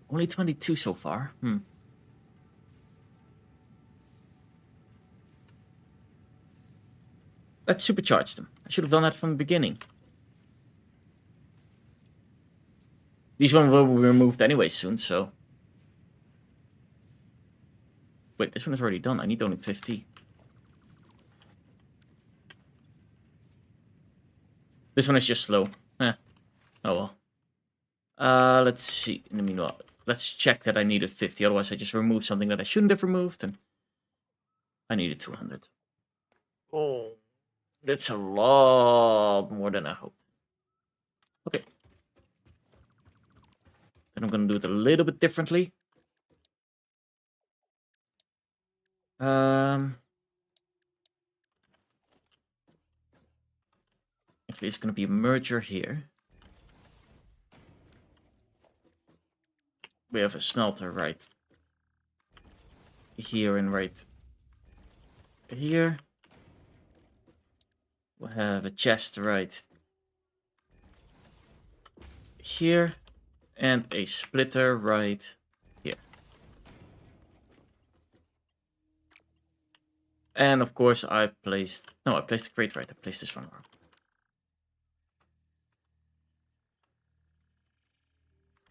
Only 22 so far. Let's supercharge them. I should have done that from the beginning. These ones will be removed anyway soon, so... Wait, this one is already done. I need only 50. This one is just slow. Oh well. Let's see. In the meanwhile, let's check that I needed 50. Otherwise, I just removed something that I shouldn't have removed. And I needed 200. Oh, that's a lot more than I hoped. Okay. Then I'm going to do it a little bit differently. Actually, it's going to be a merger here. We have a smelter right here and right here. We'll have a chest right here and a splitter right here. And of course I placed a crate right. I placed this one wrong.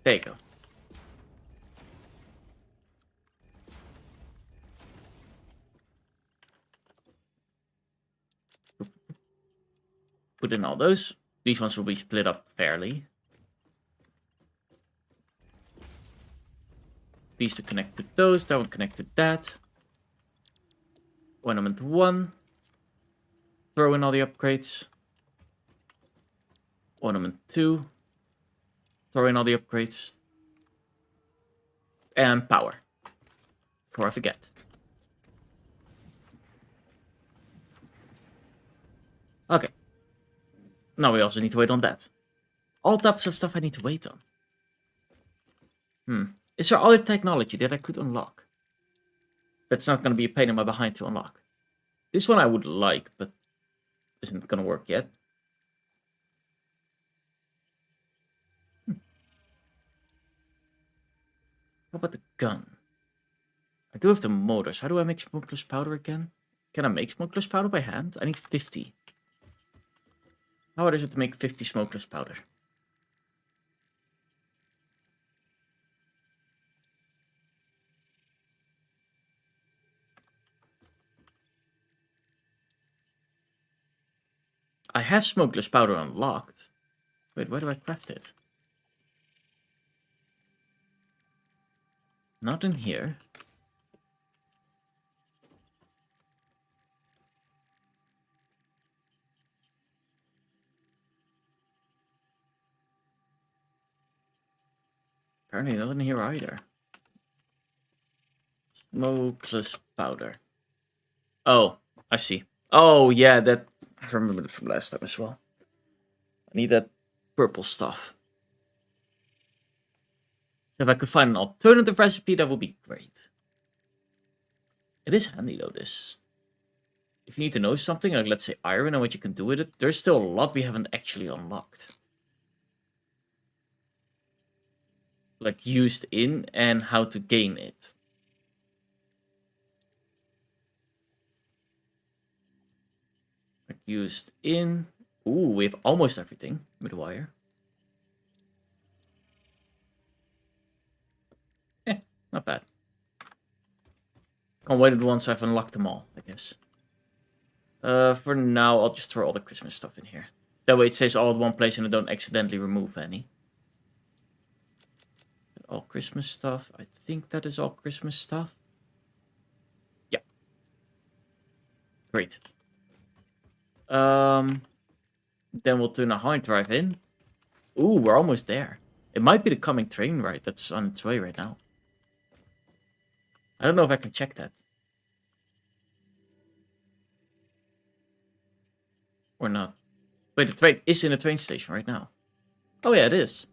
There you go. Put in all those. These ones will be split up fairly. These to connect to those, that one connect to that. Ornament 1. Throw in all the upgrades. Ornament 2. Throw in all the upgrades. And power. Before I forget. Okay. Now we also need to wait on that. All types of stuff I need to wait on. Is there other technology that I could unlock? That's not going to be a pain in my behind to unlock. This one I would like, but isn't going to work yet. How about the gun? I do have the motors. How do I make smokeless powder again? Can I make smokeless powder by hand? I need 50. How hard is it to make 50 smokeless powder? I have smokeless powder unlocked. Wait, where do I craft it? Not in here. Apparently not in here either. Smokeless powder. Oh, I see. Oh, yeah, that... I remember it from last time as well. I need that purple stuff. So if I could find an alternative recipe, that would be great. It is handy though, this. If you need to know something, like let's say iron and what you can do with it, there's still a lot we haven't actually unlocked. Like used in and how to gain it. Like used in. Ooh, we have almost everything with wire. Not bad. Can't wait once I've unlocked them all, I guess. For now, I'll just throw all the Christmas stuff in here. That way it stays all at one place and I don't accidentally remove any. All Christmas stuff. I think that is all Christmas stuff. Yeah. Great. Then we'll turn a hard drive in. Ooh, we're almost there. It might be the coming train ride that's on its way right now. I don't know if I can check that. Or not. Wait, the train is in the train station right now. Oh yeah, it is.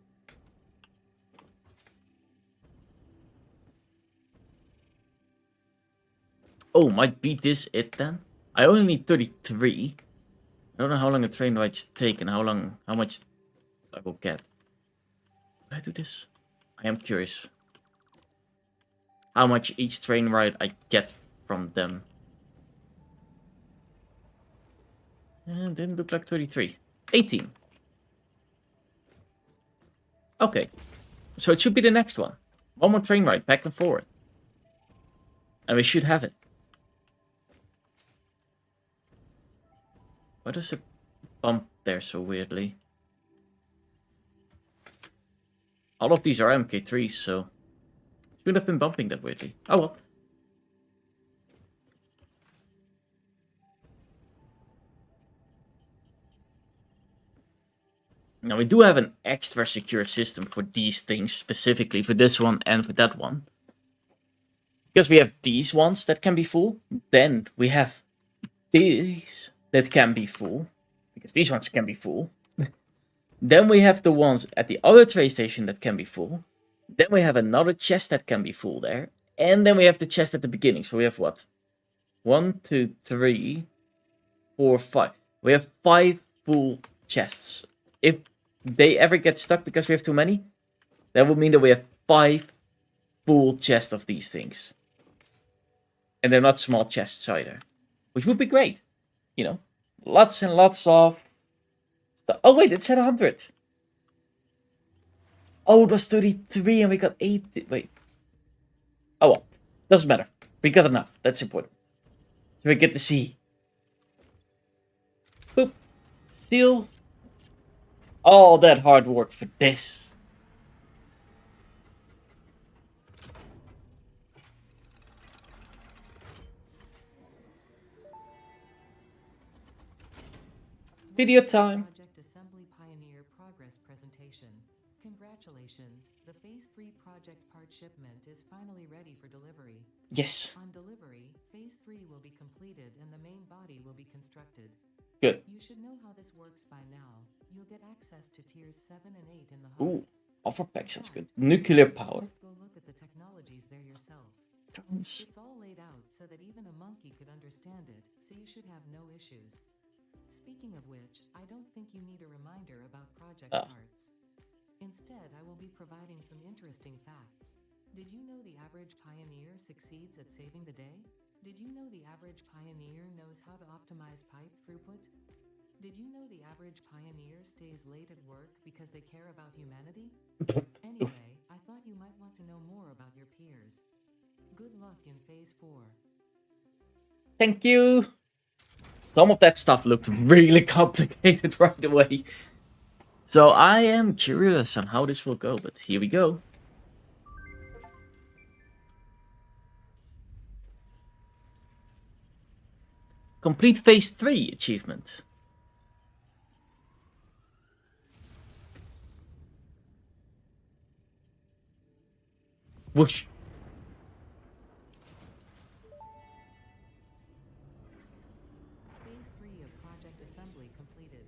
Oh, might be this it then? I only need 33. I don't know how long a train ride should take and how much I will get. Did I do this? I am curious. How much each train ride I get from them. And didn't look like 33. 18. Okay. So it should be the next one. One more train ride, back and forward. And we should have it. Why does it bump there so weirdly? All of these are MK3s, so... Should have been bumping that weirdly. Oh well. Now we do have an extra secure system for these things, specifically for this one and for that one. Because we have these ones that can be full, then we have these that can be full, because these ones can be full. Then we have the ones at the other train station that can be full. Then we have another chest that can be full there. And then we have the chest at the beginning. So we have what? 1, 2, 3, 4, 5. We have 5 full chests. If they ever get stuck because we have too many, that would mean that we have 5 full chests of these things. And they're not small chests either. Which would be great. You know, lots and lots of... Oh wait, it's at 100. Oh, it was 33 and we got 80. Wait. Oh well. Doesn't matter. We got enough. That's important. So we get to see. Boop. Steal. All that hard work for this. Video time. Project Assembly Pioneer Progress Presentation. Congratulations, the Phase 3 project part shipment is finally ready for delivery. Yes. On delivery, Phase 3 will be completed and the main body will be constructed. Good. You should know how this works by now. You'll get access to tiers 7 and 8 in the hub. Ooh. Offer packs, that's good. Nuclear power. Just go look at the technologies there yourself. Drones. It's all laid out so that even a monkey could understand it, so you should have no issues. Speaking of which, I don't think you need a reminder about project parts. Instead, I will be providing some interesting facts. Did you know the average pioneer succeeds at saving the day? Did you know the average pioneer knows how to optimize pipe throughput? Did you know the average pioneer stays late at work because they care about humanity? Anyway, I thought you might want to know more about your peers. Good luck in Phase 4. Thank you. Some of that stuff looked really complicated right away. So I am curious on how this will go, but here we go. Complete Phase 3 achievement. Whoosh. Phase 3 of Project Assembly completed.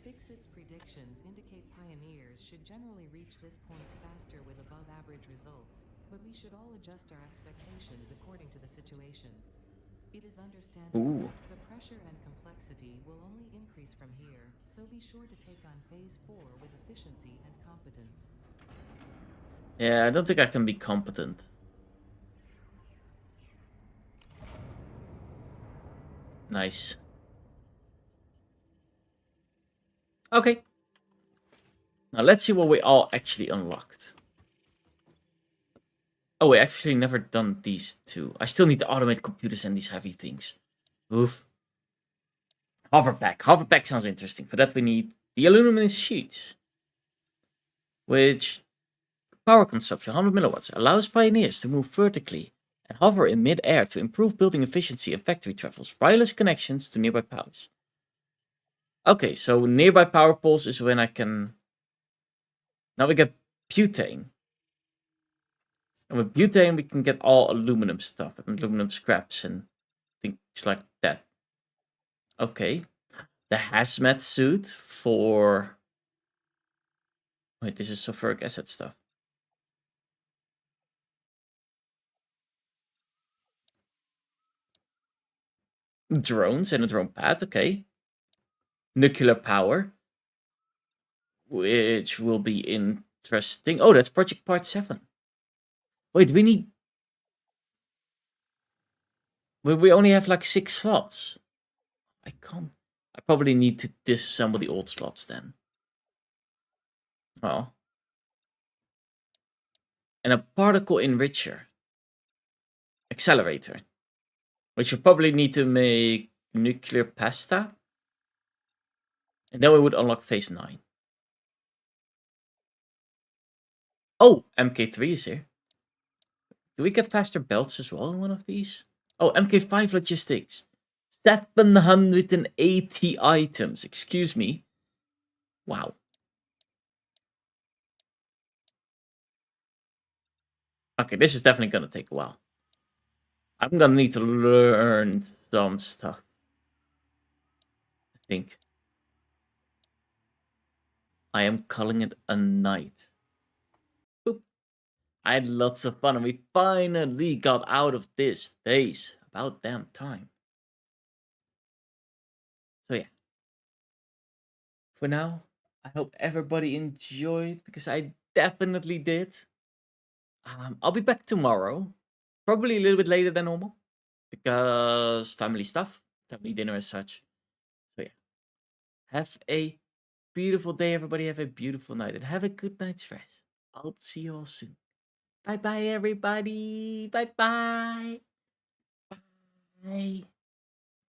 Fixit's predictions indicate pioneers should generally reach this point faster with above average results, but we should all adjust our expectations according to the situation. It is understandable. Ooh. The pressure and complexity will only increase from here, so be sure to take on Phase 4 with efficiency and competence. Yeah, I don't think I can be competent. Nice. Okay. Now let's see what we all actually unlocked. Oh, we actually never done these two. I still need to automate computers and these heavy things. Oof. Hoverpack. Hoverpack sounds interesting. For that we need the aluminum sheets. Which power consumption, 100 milliwatts, allows pioneers to move vertically and hover in mid-air to improve building efficiency and factory travels. Wireless connections to nearby powers. Okay, so nearby power poles is when I can... Now we get butane. And with butane we can get all aluminum stuff, and aluminum scraps and things like that. Okay. The hazmat suit for... Wait, this is sulfuric acid stuff. Drones and a drone pad, okay. Nuclear power. Which will be interesting. Oh, that's Project Part 7. Wait, we need... We only have like 6 slots. I can't... I probably need to disassemble the old slots then. Well. And a particle enricher. Accelerator. Which you probably need to make nuclear pasta. And then we would unlock Phase 9. Oh, MK3 is here. Do we get faster belts as well in one of these? Oh, MK5 logistics. 780 items. Excuse me. Wow. Okay, this is definitely going to take a while. I'm going to need to learn some stuff. I think. I am calling it a night. Boop. I had lots of fun and we finally got out of this phase. About damn time. So yeah. For now, I hope everybody enjoyed because I definitely did. I'll be back tomorrow. Probably a little bit later than normal. Because family stuff. Family dinner as such. So yeah. Have a beautiful day, everybody. Have a beautiful night. And have a good night's rest. I hope to see you all soon. Bye bye, everybody. Bye bye. Bye.